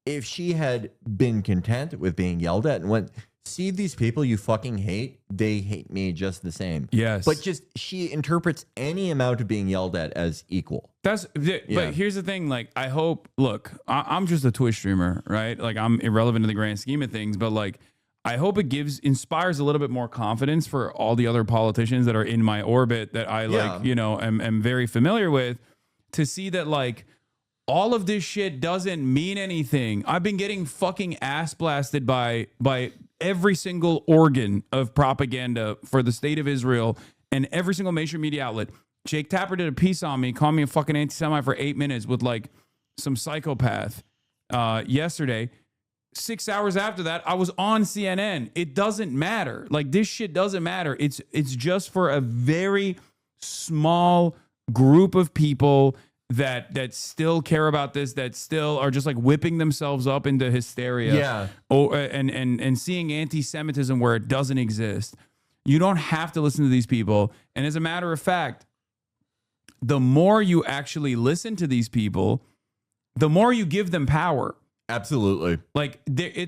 if she had been content with being yelled at and went, see these people you fucking hate, they hate me just the same. Yes. But just she interprets any amount of being yelled at as equal. But here's the thing, like, I hope, look, I'm just a Twitch streamer, right? Like, I'm irrelevant in the grand scheme of things, but like, I hope it inspires a little bit more confidence for all the other politicians that are in my orbit that I like, you know, am very familiar with, to see that like all of this shit doesn't mean anything. I've been getting fucking ass blasted by every single organ of propaganda for the state of Israel and every single major media outlet. Jake Tapper did a piece on me, called me a fucking anti-Semite for 8 minutes with like some psychopath yesterday. 6 hours after that, I was on CNN. It doesn't matter. Like, this shit doesn't matter. It's just for a very small group of people that still care about this, that still are just like whipping themselves up into hysteria. Yeah. And seeing anti-Semitism where it doesn't exist. You don't have to listen to these people. And as a matter of fact, the more you actually listen to these people, the more you give them power. Absolutely. Like,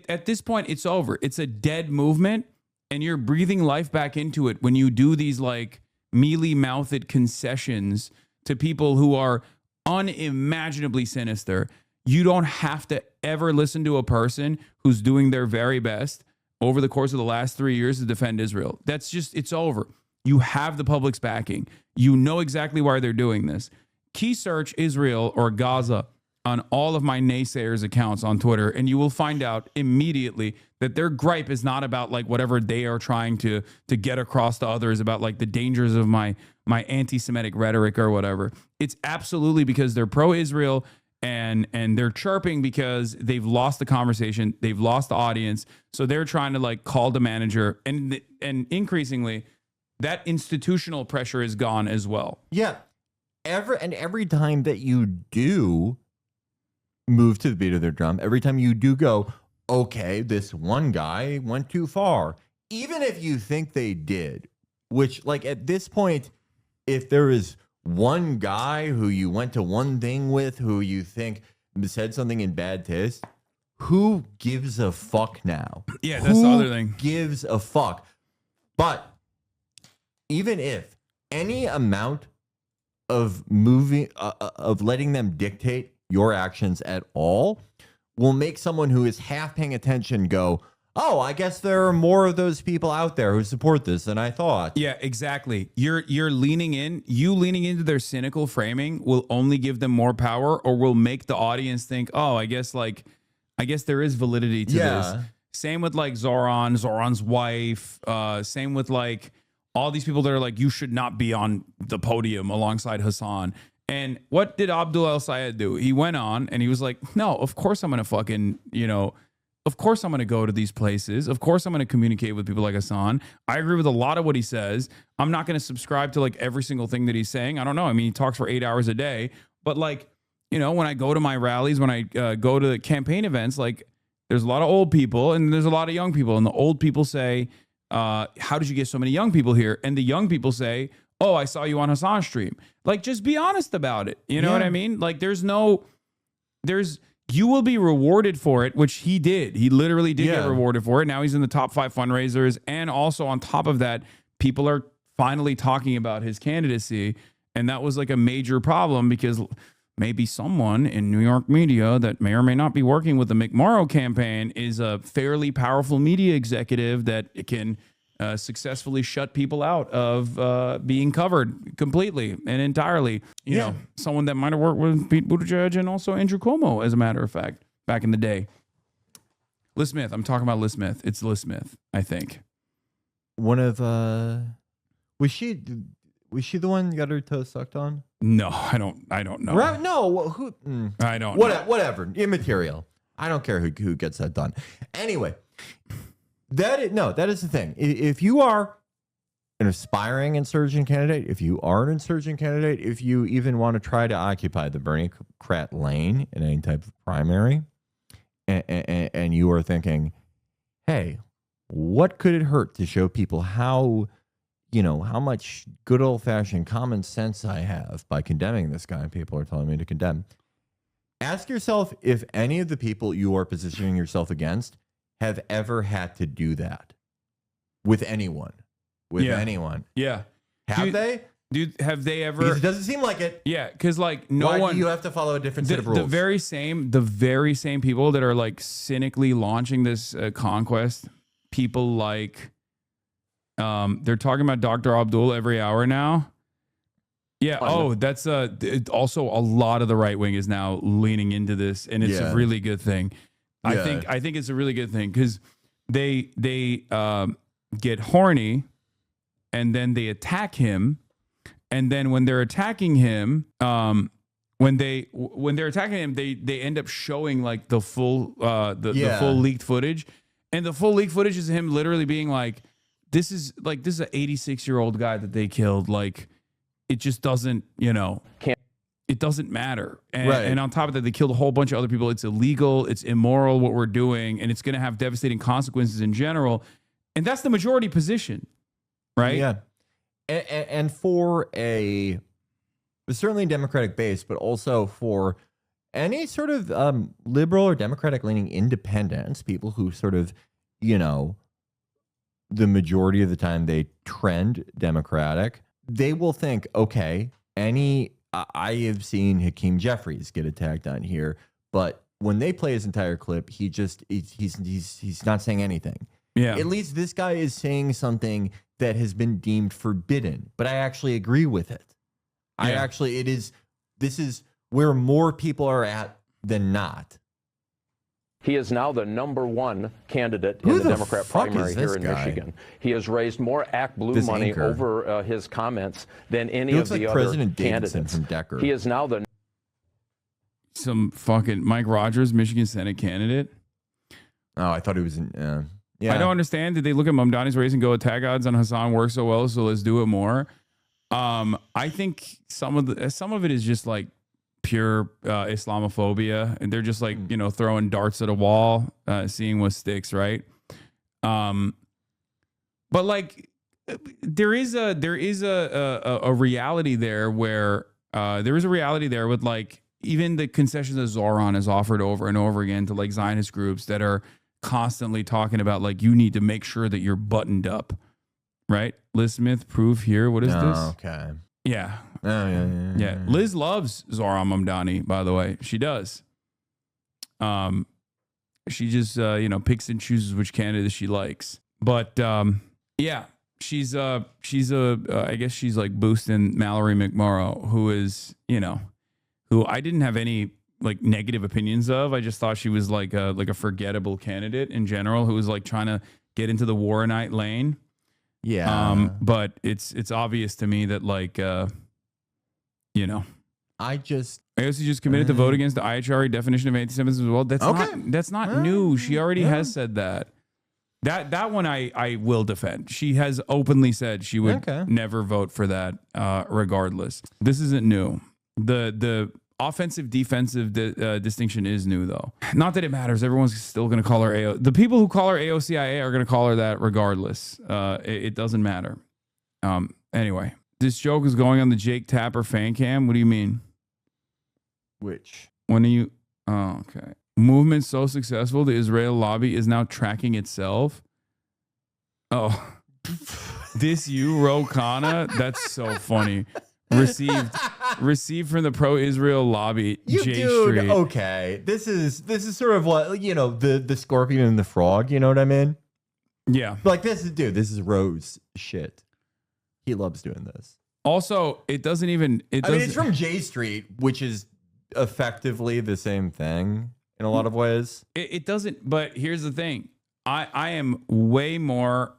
at this point, it's over. It's a dead movement, and you're breathing life back into it when you do these like mealy-mouthed concessions to people who are unimaginably sinister. You don't have to ever listen to a person who's doing their very best over the course of the last 3 years to defend Israel. That's just, it's over. You have the public's backing. You know exactly why they're doing this. Key search Israel or Gaza on all of my naysayers accounts on Twitter, and you will find out immediately that their gripe is not about like whatever they are trying to get across to others about like the dangers of my anti-Semitic rhetoric or whatever. It's absolutely because they're pro-Israel and they're chirping because they've lost the conversation, they've lost the audience, so they're trying to like call the manager, and increasingly that institutional pressure is gone as well. Yeah. Every time that you do move to the beat of their drum, every time you do go, okay, this one guy went too far, even if you think they did, which like at this point, if there is one guy who you went to one thing with, who you think said something in bad taste, who gives a fuck now? Yeah, that's the other thing. Gives a fuck. But even if any amount of moving, of letting them dictate your actions at all will make someone who is half paying attention go, oh, I guess there are more of those people out there who support this than I thought. Yeah, exactly. You're leaning in. You leaning into their cynical framing will only give them more power, or will make the audience think, oh, I guess there is validity to this. Same with like Zoran's wife. Same with like all these people that are like, you should not be on the podium alongside Hasan. And what did Abdul El Sayed do? He went on and he was like, no, of course I'm going to fucking, of course I'm going to go to these places. Of course I'm going to communicate with people like Hasan. I agree with a lot of what he says. I'm not going to subscribe to like every single thing that he's saying. I don't know. I mean, he talks for 8 hours a day. But like, when I go to my rallies, when I go to campaign events, like there's a lot of old people and there's a lot of young people. And the old people say, how did you get so many young people here? And the young people say, oh, I saw you on Hasan's stream. Like, just be honest about it. You know what I mean? Like, you will be rewarded for it, which he did. He literally did get rewarded for it. Now he's in the top 5 fundraisers. And also on top of that, people are finally talking about his candidacy. And that was like a major problem because maybe someone in New York media that may or may not be working with the McMorrow campaign is a fairly powerful media executive that can successfully shut people out of being covered completely and entirely. You know, someone that might have worked with Pete Buttigieg and also Andrew Cuomo, as a matter of fact, back in the day. Liz Smith. I'm talking about Liz Smith. It's Liz Smith, I think. One of was she the one who got her toe sucked on? No, I don't know. Right? No, who? I don't know. Whatever. Immaterial. I don't care who gets that done. Anyway. That is the thing. If you are an aspiring insurgent candidate, if you are an insurgent candidate, if you even want to try to occupy the Bernie-crat lane in any type of primary, and you are thinking, hey, what could it hurt to show people how much good old-fashioned common sense I have by condemning this guy people are telling me to condemn? Ask yourself if any of the people you are positioning yourself against have ever had to do that with anyone. With anyone. Yeah. Have they? Dude, have they ever? Because it doesn't seem like it. Yeah, because like no Why one. do you have to follow a different set of rules? The very same people that are like cynically launching this conquest. People like, they're talking about Dr. Abdul every hour now. Yeah. Oh, that's also a lot of the right wing is now leaning into this, and it's a really good thing. I think it's a really good thing because they get horny, and then they attack him. And then when they're attacking him, when they're attacking him, they end up showing like the full the full leaked footage, and the full leaked footage is him literally being like, "This is an 86-year-old guy that they killed. Like, it just doesn't, it doesn't matter." And on top of that, they killed a whole bunch of other people. It's illegal. It's immoral what we're doing, and it's going to have devastating consequences in general. And that's the majority position, right? Yeah. And for a certainly Democratic base, but also for any sort of liberal or Democratic leaning independents, people who sort of, the majority of the time they trend Democratic, they will think, okay, I have seen Hakeem Jeffries get attacked on here, but when they play his entire clip, he's not saying anything. Yeah. At least this guy is saying something that has been deemed forbidden, but I actually agree with it. This is where more people are at than not. He is now the #1 candidate in the Democrat primary here in Michigan. He has raised more Act Blue money over his comments than any of the other President candidates. Davidson from Decker. He is now some fucking Mike Rogers, Michigan Senate candidate. Oh, I thought he was in. Yeah. I don't understand. Did they look at Mamdani's race and go, attack odds on Hasan work so well, so let's do it more? I think some of it is just like pure Islamophobia, and they're just like throwing darts at a wall, seeing what sticks, right? But like there is a reality there where there is a reality there with like even the concessions that Zoran has offered over and over again to like Zionist groups that are constantly talking about like you need to make sure that you're buttoned up, right? Liz Smith, proof here. What is this? Okay. Yeah. Oh, yeah. Liz loves Zoran Mamdani, by the way. She does. She just picks and chooses which candidate she likes. But yeah, she's I guess she's like boosting Mallory McMorrow, who is, who I didn't have any like negative opinions of. I just thought she was like a forgettable candidate in general, who was like trying to get into the Warrenite lane. Yeah. But it's obvious to me that like I guess she just committed to vote against the IHRA definition of anti-Semitism as well. That's not new. She already has said that. That one I will defend. She has openly said she would never vote for that regardless. This isn't new. The offensive defensive distinction is new though. Not that it matters. Everyone's still going to call her AO. The people who call her AOCIA are going to call her that regardless. It doesn't matter. Anyway, this joke is going on the Jake Tapper fan cam. What do you mean? Which? When are you? Oh, okay. Movement so successful, the Israel lobby is now tracking itself. Oh, this you, Ro Khanna? That's so funny. Received from the pro-Israel lobby, J Street. Okay, this is sort of what the scorpion and the frog. You know what I mean? Yeah. Like this is Ro's shit. He loves doing this. Also, it doesn't even. I mean, it's from J Street, which is effectively the same thing in a lot of ways. It doesn't. But here's the thing: I am way more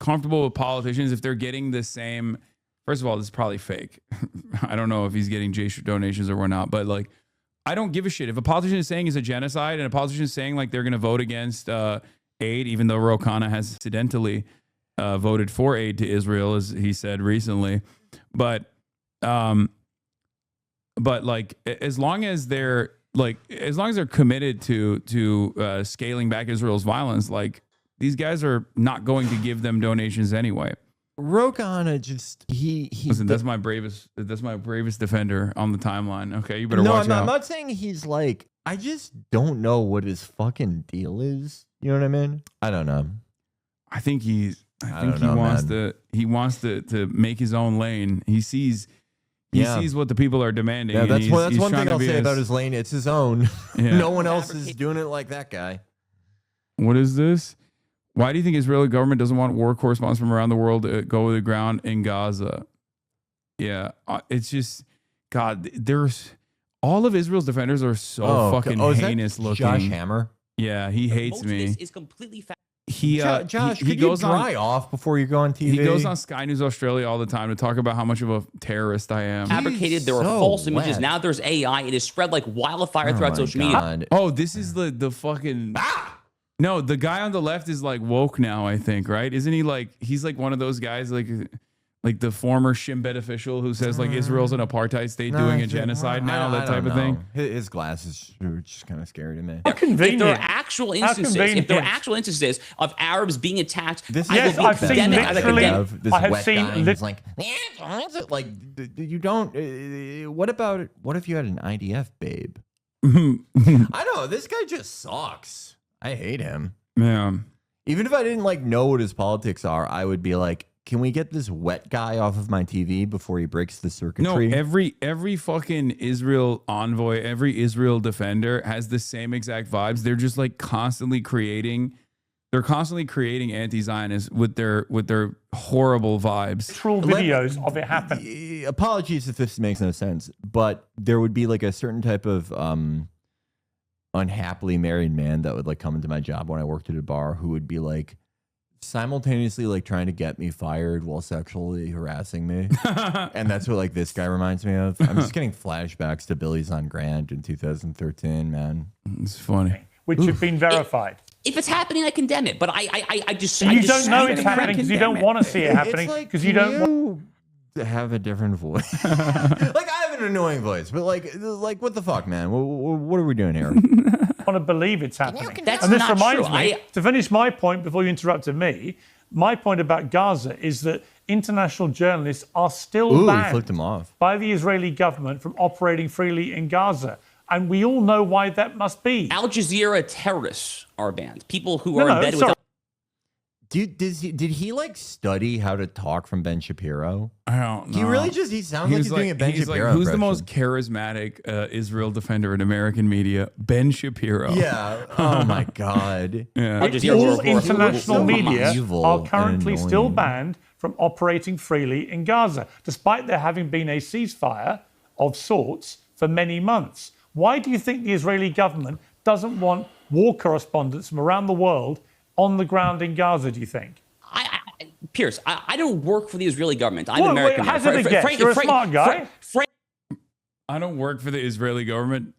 comfortable with politicians if they're getting the same. First of all, this is probably fake. I don't know if he's getting J Street donations or not, but like, I don't give a shit. If a politician is saying it's a genocide and a politician is saying like they're going to vote against aid, even though Ro Khanna has incidentally voted for aid to Israel, as he said recently, but like as long as they're committed to scaling back Israel's violence, like these guys are not going to give them donations anyway. Ro Khanna just he Listen, that's my bravest defender on the timeline. Okay, you better no, watch out. I'm not saying he's like, I just don't know what his fucking deal is. You know what I mean? I don't know. I think he wants to make his own lane. He sees what the people are demanding. Yeah, that's he's one trying thing to I'll be say about his lane. It's his own. Yeah. No one else is doing it like that guy. What is this? Why do you think Israeli government doesn't want war correspondents from around the world to go to the ground in Gaza? Yeah, it's just, God, there's all of Israel's defenders are so fucking heinous looking. Josh Hammer? Yeah, he hates me. Is completely Josh, he could goes you dry off before you go on TV? He goes on Sky News Australia all the time to talk about how much of a terrorist I am. Fabricated. There are false images. Now there's AI. It is spread like wildfire throughout social media. Oh, this is the fucking. No, the guy on the left is like woke now, I think, right? Isn't he like, he's like one of those guys like the former Shin Bet official who says like Israel's an apartheid state doing a genocide now, that type of thing. His glasses are just kind of scary to me. If there are actual instances, of Arabs being attacked, I have seen like you don't. What if you had an IDF babe? I know this guy just sucks. I hate him. Yeah. Even if I didn't like know what his politics are, I would be like, can we get this wet guy off of my TV before he breaks the circuitry? No, every fucking Israel envoy, every Israel defender has the same exact vibes. They're just like constantly creating anti-Zionists with their horrible vibes. Literal videos of it happen. Apologies if this makes no sense, but there would be like a certain type of unhappily married man that would like come into my job when I worked at a bar who would be like simultaneously like trying to get me fired while sexually harassing me. And that's what like this guy reminds me of. I'm just getting flashbacks to Billy's on Grand in 2013, man. It's funny. Which have been verified. If it's happening, I condemn it. But I just you don't know it's happening because you don't want to see it happening because you don't want to have a different voice. Like I have an annoying voice, but like what the fuck, man? What are we doing here? want to believe it's happening. That's and this not reminds true. me, to finish my point before you interrupted me, my point about Gaza is that international journalists are still banned by the Israeli government from operating freely in Gaza. And we all know why that must be. Al Jazeera terrorists are banned. People who are in bed with... Did he like study how to talk from Ben Shapiro? I don't know. He really just, he sounds like he's doing a Ben Shapiro who's the most charismatic Israel defender in American media? Ben Shapiro. Yeah. Oh my God. Yeah. All international media are currently still banned from operating freely in Gaza, despite there having been a ceasefire of sorts for many months. Why do you think the Israeli government doesn't want war correspondents from around the world on the ground in Gaza, do you think? Pierce, I don't work for the Israeli government. I'm American. You're a smart guy. I don't work for the Israeli government.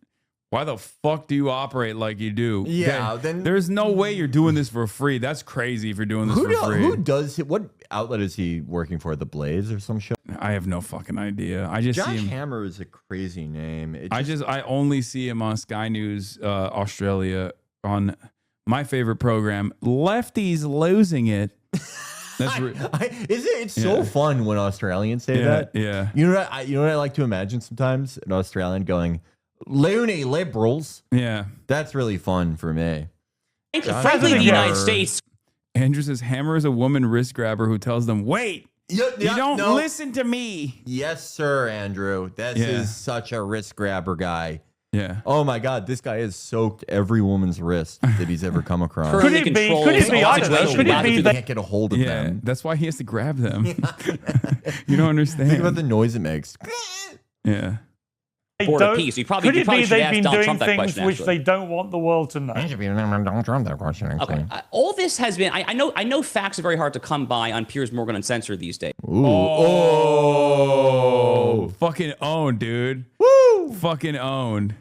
Why the fuck do you operate like you do? Yeah, then there's no way you're doing this for free. That's crazy if you're doing this for free. Who does it? What outlet is he working for? The Blaze or some shit? I have no fucking idea. I just see him. Josh Hammer is a crazy name. I only see him on Sky News Australia on my favorite program, Lefties Losing It. It's so fun when Australians say that. Yeah. You know what I like to imagine sometimes? An Australian going, "Loony liberals." Yeah. That's really fun for me. Frankly, the United States. Andrew says Hammer is a woman risk grabber who tells them, "Wait, you don't listen to me." Yes, sir, Andrew. This is such a risk grabber guy. Yeah. Oh my God, this guy has soaked every woman's wrist that he's ever come across. Could it be? I don't know. Could it be that he can't get a hold of them? That's why he has to grab them. You don't understand. Think about the noise it makes. Yeah. Board of peace. Could it be they've been doing things which they don't want the world to know? Don't Trump that question. Okay. All this has been. I know facts are very hard to come by on Piers Morgan Uncensored these days. Ooh. Oh, fucking owned, dude. Woo! Fucking owned.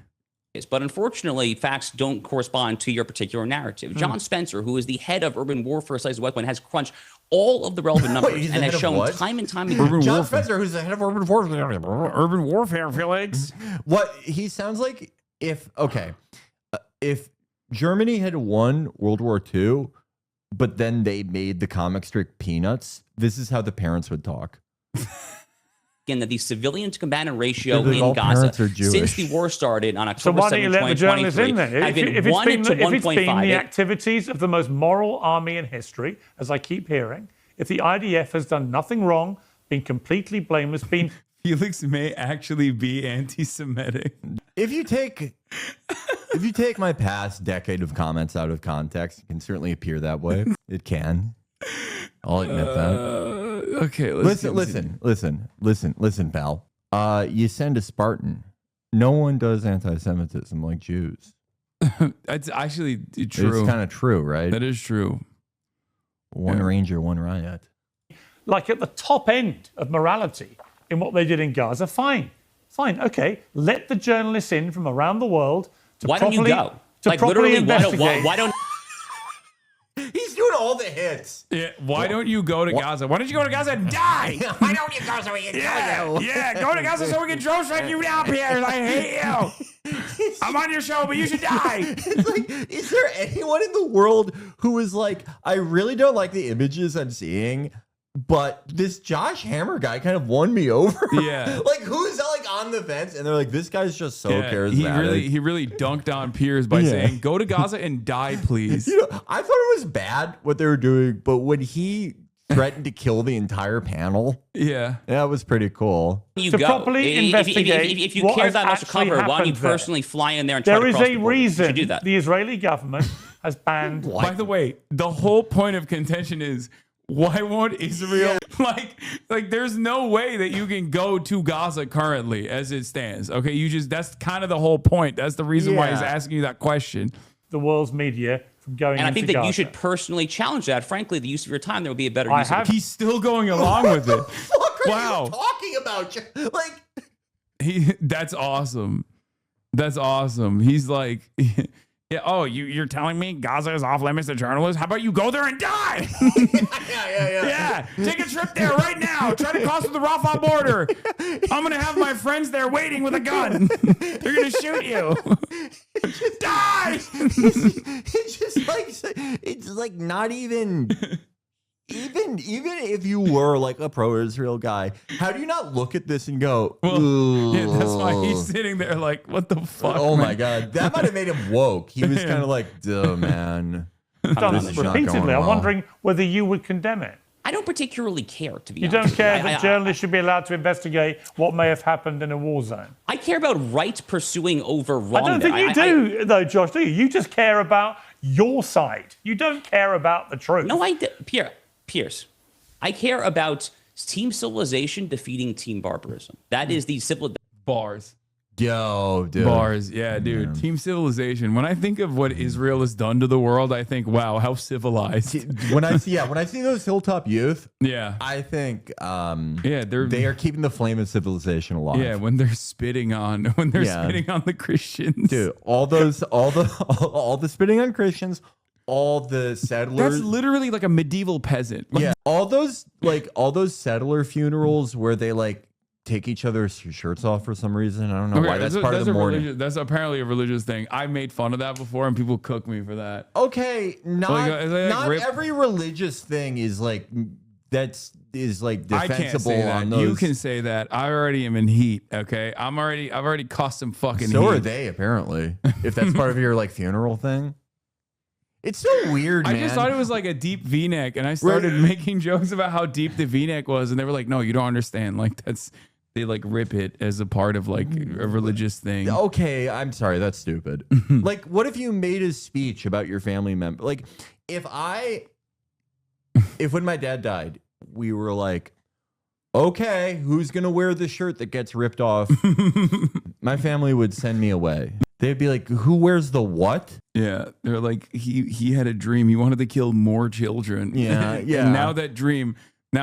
But unfortunately, facts don't correspond to your particular narrative. John Spencer, who is the head of urban warfare studies at West Point, has crunched all of the relevant numbers and has shown time and time again. John Spencer, who's the head of urban warfare, Felix. What he sounds like if Germany had won World War II, but then they made the comic strip Peanuts, this is how the parents would talk. Again, that the civilian to combatant ratio All in Gaza parents are Jewish. since the war started on So October why don't 7, you let the journalists in 2023 then? have been If it's 1 been to the 1.5. activities of the most moral army in history, as I keep hearing, if the IDF has done nothing wrong, been completely blameless, been... Felix may actually be anti-Semitic. If you take my past decade of comments out of context, it can certainly appear that way. It can. I'll admit that. Okay, listen, pal. You send a Spartan. No one does anti-Semitism like Jews. That's actually true. It's kind of true, right? That is true. One ranger, one riot. Like at the top end of morality in what they did in Gaza, fine, okay. Let the journalists in from around the world to Why don't you go? To Like, properly literally, investigate. why don't... He's doing all the hits. Yeah, why don't you go to Gaza? Why don't you go to Gaza and die? Why don't you go so we can kill you? Yeah, go to Gaza so we can drone strike you down, Pierre. I hate you. I'm on your show, but you should die. It's like, is there anyone in the world who is like, I really don't like the images I'm seeing, but this Josh Hammer guy kind of won me over? Yeah. Like, who's like on the fence? And they're like, this guy's just so charismatic. He really dunked on Piers by saying, go to Gaza and die, please. You know, I thought it was bad what they were doing, but when he threatened to kill the entire panel, that was pretty cool. You To go. properly investigate if you what care has that much to actually cover, why don't you happened there. personally fly in there and try There to is cross a the border? You should reason do that. the Israeli government has banned... By the way, the whole point of contention is, why won't Israel like there's no way that you can go to Gaza currently as it stands. Okay, that's kind of the whole point. That's the reason why he's asking you that question. The world's media from going And I into think that Gaza. you should personally challenge that. Frankly, the use of your time, there would be a better use of it. He's still going along with it. Wow. Talking about you. Like, that's awesome. That's awesome. He's like, yeah, oh, you're telling me Gaza is off limits to journalists? How about you go there and die? Yeah, take a trip there right now. Try to cross the Rafah border. I'm going to have my friends there waiting with a gun. They're going to shoot you. Die! It's just like, it's like not even if you were like a pro-Israel guy, how do you not look at this and go, well, yeah, that's why he's sitting there like, what the fuck? Oh man? my God. That might have made him woke. He was kind of like, duh, man. done This this is not repeatedly. going I'm well. wondering whether you would condemn it. I don't particularly care, to be You honest. don't care with you. that journalists should be allowed to investigate what may have happened in a war zone? I care about right pursuing over wrong. I don't think you do, though, Josh, do you? You just care about your side. You don't care about the truth. No, I do. Pierce, I care about team civilization defeating team barbarism. That is the civil... Bars. Yo, dude. Bars. Yeah, dude. Team civilization. When I think of what Israel has done to the world, I think, wow, how civilized. When I see those Hilltop Youth, I think they are keeping the flame of civilization alive. Yeah, when they're spitting on the Christians. Dude, all the spitting on Christians, all the settlers. That's literally like a medieval peasant. Yeah. All those settler funerals where they like take each other's shirts off for some reason. I don't know why. That's part of the mourning. That's apparently a religious thing. I made fun of that before, and people cook me for that. Okay, not every religious thing is like defensible. I can't say that. On those. You can say that. I already am in heat. Okay, I've already cost some fucking. So heat. are they apparently. If that's part of your like funeral thing. It's so weird, man. I just thought it was like a deep V-neck, and I started making jokes about how deep the V-neck was, and they were like, "No, you don't understand. Like they like rip it as a part of like a religious thing." Okay, I'm sorry, that's stupid. Like, what if you made a speech about your family member? Like, if when my dad died, we were like, okay, who's gonna wear the shirt that gets ripped off? My family would send me away. They'd be like, who wears the what? Yeah, they're like, he had a dream. He wanted to kill more children. Yeah, yeah. And now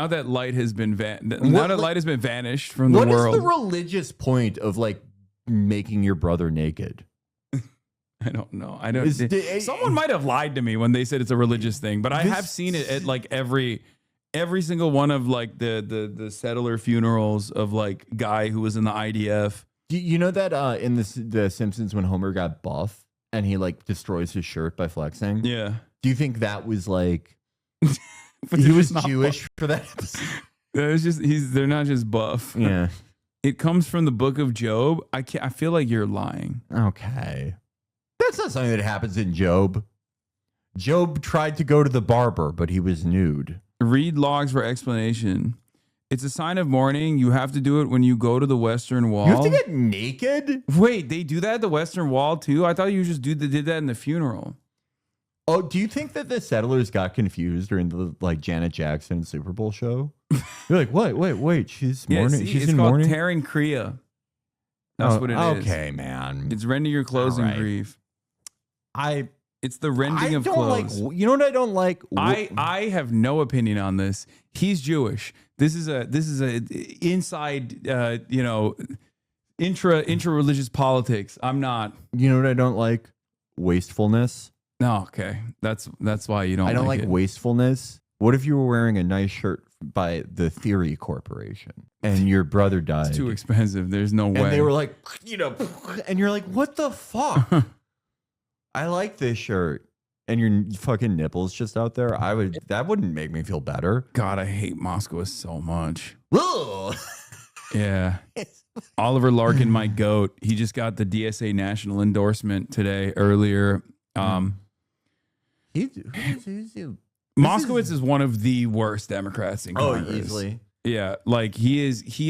that light has been light has been vanished from the world. What is the religious point of like making your brother naked? I don't know. Someone might have lied to me when they said it's a religious thing, but I have seen it at like every single one of like the settler funerals of like guy who was in the IDF. You know that in the Simpsons when Homer got buff and he like destroys his shirt by flexing? Yeah. Do you think that was like But he they're was just not Jewish for that episode? It's just they're not just buff. Yeah. It comes from the book of Job. I feel like you're lying. Okay. That's not something that happens in Job. Job tried to go to the barber, but he was nude. Read logs for explanation. It's a sign of mourning. You have to do it when you go to the Western Wall. You have to get naked? Wait, they do that at the Western Wall too? I thought you just did that in the funeral. Oh, do you think that the settlers got confused during the like Janet Jackson Super Bowl show? You're like, wait, she's mourning. See, She's it's in called mourning. tearing Kriya. That's what it is. Okay, man. It's render your clothes All in right. grief. It's the I rending of don't clothes. like. You know what I don't like? I have no opinion on this. He's Jewish. This is a inside intra religious politics. I'm not. You know what I don't like? Wastefulness. No, okay. That's why you don't. I don't like it. wastefulness. What if you were wearing a nice shirt by the Theory Corporation and your brother died? It's too expensive. There's no way. And they were like, and you're like, what the fuck? I like this shirt. And your fucking nipples just out there. That wouldn't make me feel better. God, I hate Moscow so much. Ugh. Yeah. Oliver Larkin, my goat. He just got the DSA national endorsement earlier. Moskowitz is one of the worst Democrats in Congress. Oh, easily. Yeah, like he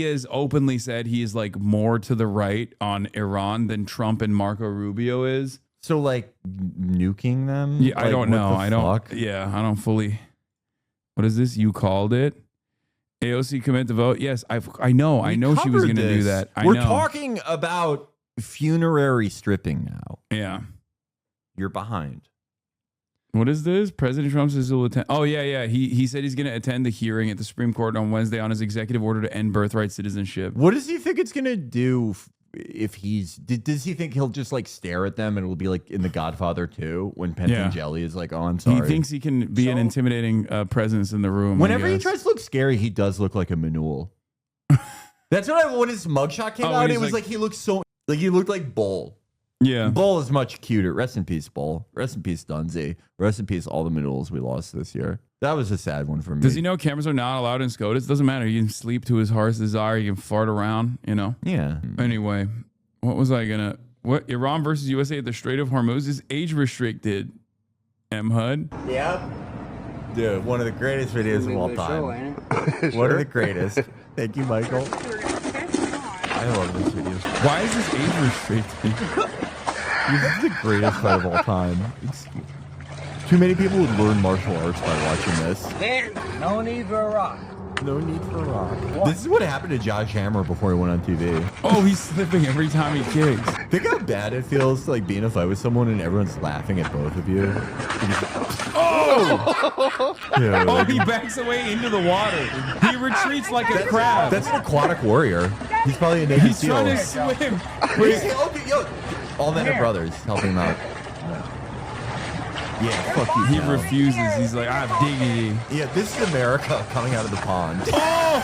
has openly said he is like more to the right on Iran than Trump and Marco Rubio is. So like nuking them? Yeah, I Like, don't what know. the I don't. fuck? Yeah, I don't fully. What is this? You called it? AOC commit to vote? Yes, I know. I know she was going to do that. I We're know. talking about funerary stripping now. Yeah. You're behind. What is this? President Trump says he'll attend. Oh, yeah. He said he's going to attend the hearing at the Supreme Court on Wednesday on his executive order to end birthright citizenship. What does he think it's going to do if does he think he'll just like stare at them and it'll be like in The Godfather 2 when Pentangeli is like, oh, I'm sorry. He thinks he can be an intimidating presence in the room. Whenever he tries to look scary, he does look like a Manul. That's what when his mugshot came out, it was like he looked so like he looked like Bull. Yeah. Bull is much cuter. Rest in peace, Bull. Rest in peace, Dunzy. Rest in peace, all the Manuls we lost this year. That was a sad one for me. Does he know cameras are not allowed in SCOTUS? It doesn't matter. He can sleep to his heart's desire. He can fart around, Yeah. Anyway, what was I going to... What? Iran versus USA at the Strait of Hormuz is age restricted. M-HUD? Yep. Dude, one of the greatest videos of all time. One of the greatest. Thank you, Michael. I love this video. Why is this age restricted? This is the greatest fight of all time. Too many people would learn martial arts by watching this. No need for a rock. No need for a rock. This is what happened to Josh Hammer before he went on TV. Oh, he's slipping every time he kicks. Think how bad it feels to like be in a fight with someone and everyone's laughing at both of you. Oh! Yeah, Oh, like- he backs away into the water. He retreats like a crab. That's an aquatic warrior. He's probably a Navy He's SEAL. trying to swim. Okay, yo, all men are brothers. Helping him out. Yeah, fuck you. He Cal. refuses. He's like, I have dignity. Yeah, this is America coming out of the pond. Oh,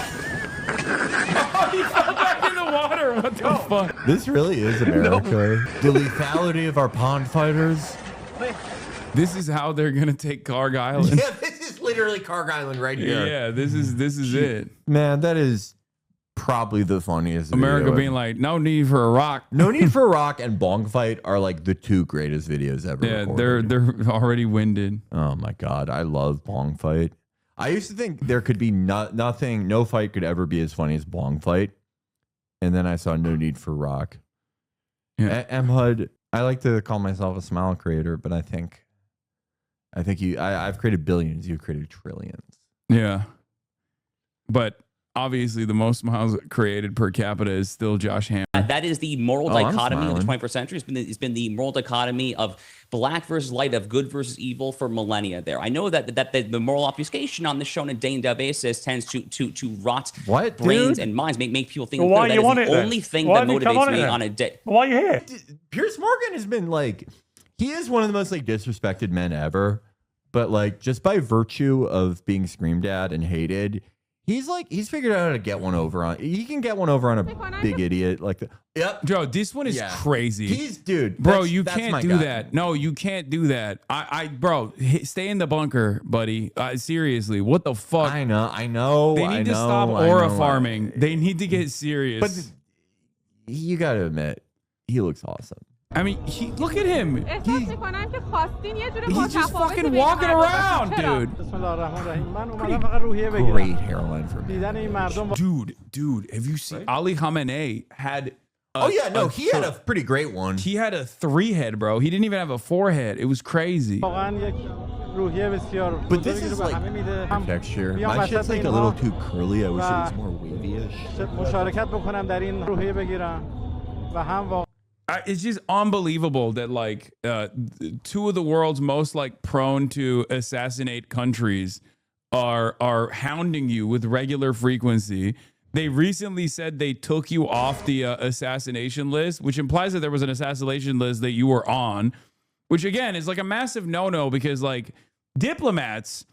he fell back in the water. What the fuck? This really is America. The lethality of our pond fighters. This is how they're gonna take Karg Island. Yeah, this is literally Karg Island right here. Yeah, this is it. Man, that is probably the funniest America video. being like, no need for a rock. No Need for a Rock and Bong Fight are like the two greatest videos ever Yeah, recorded. they're already winded. Oh my god, I love Bong Fight. I used to think there could be nothing, no fight could ever be as funny as Bong Fight. And then I saw No Need for Rock. Yeah. M-HUD, I like to call myself a smile creator, but I think I've created billions, you've created trillions. Yeah. But obviously the most smiles created per capita is still Josh Hammer. That is the moral Oh, I'm dichotomy of the smiling. 21st century. It's been the moral dichotomy of black versus white, of good versus evil for millennia there. I know that the moral obfuscation on this show on a day-in-day basis tends to rot What, brains dude? and minds, make people think Well, why that you is on the it then? only thing Why that do you come motivates on it me then? on a day. Why are you here? Piers Morgan has been like, he is one of the most like disrespected men ever, but like just by virtue of being screamed at and hated, He's figured out how to get one over on. He can get one over on a big idiot like that. Yep. Joe, this one is crazy. Bro, you can't do that. No, you can't do that. Bro, stay in the bunker, buddy. Seriously, what the fuck? I know. They need to stop aura farming. They need to get serious. But you got to admit, he looks awesome. I mean, look at him. He's just fucking walking around, dude. Great hairline for me. Dude, have you seen Ali Khamenei had he had a pretty great one. He had a 3-head, bro. He didn't even have a 4-head. It was crazy. But this is like texture. My shit's like a little too curly. I wish it was more wavy-ish. It's just unbelievable that like two of the world's most like prone to assassinate countries are hounding you with regular frequency. They recently said they took you off the assassination list, which implies that there was an assassination list that you were on, which again is like a massive no-no because like diplomats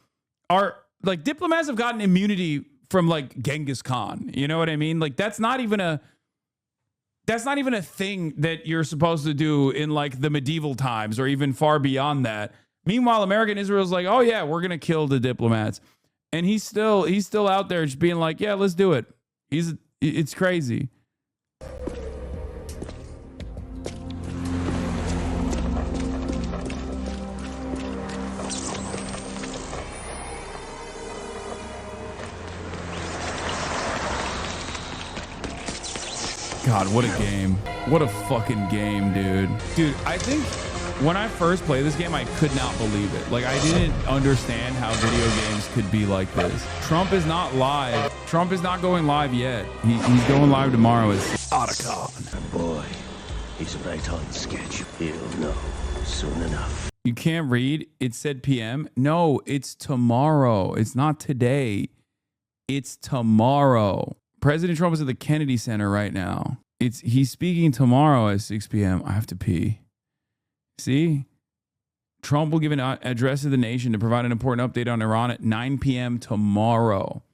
have gotten immunity from like Genghis Khan. You know what I mean? Like that's not even a thing that you're supposed to do in like the medieval times or even far beyond that. Meanwhile, America and Israel's like, oh yeah, we're gonna kill the diplomats, and he's still out there just being like, yeah, let's do it. It's crazy. God, what a game. What a fucking game, dude. Dude, I think when I first played this game, I could not believe it. Like, I didn't understand how video games could be like this. Trump is not live. Trump is not going live yet. He's going live tomorrow as Otacon. Boy, he's right on schedule. He'll know soon enough. You can't read? It said PM. No, it's tomorrow. It's not today. It's tomorrow. President Trump is at the Kennedy Center right now. He's speaking tomorrow at 6 p.m. I have to pee. See? Trump will give an address to the nation to provide an important update on Iran at 9 p.m. tomorrow,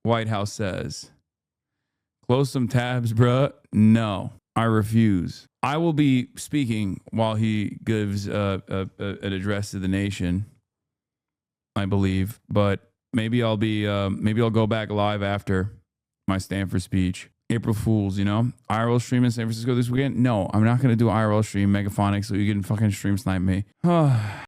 White House says. Close some tabs, bruh. No, I refuse. I will be speaking while he gives an address to the nation, I believe. But maybe I'll go back live after my Stanford speech. April Fools, you know? IRL stream in San Francisco this weekend? No, I'm not going to do IRL stream Megaphonic so you can fucking stream snipe me.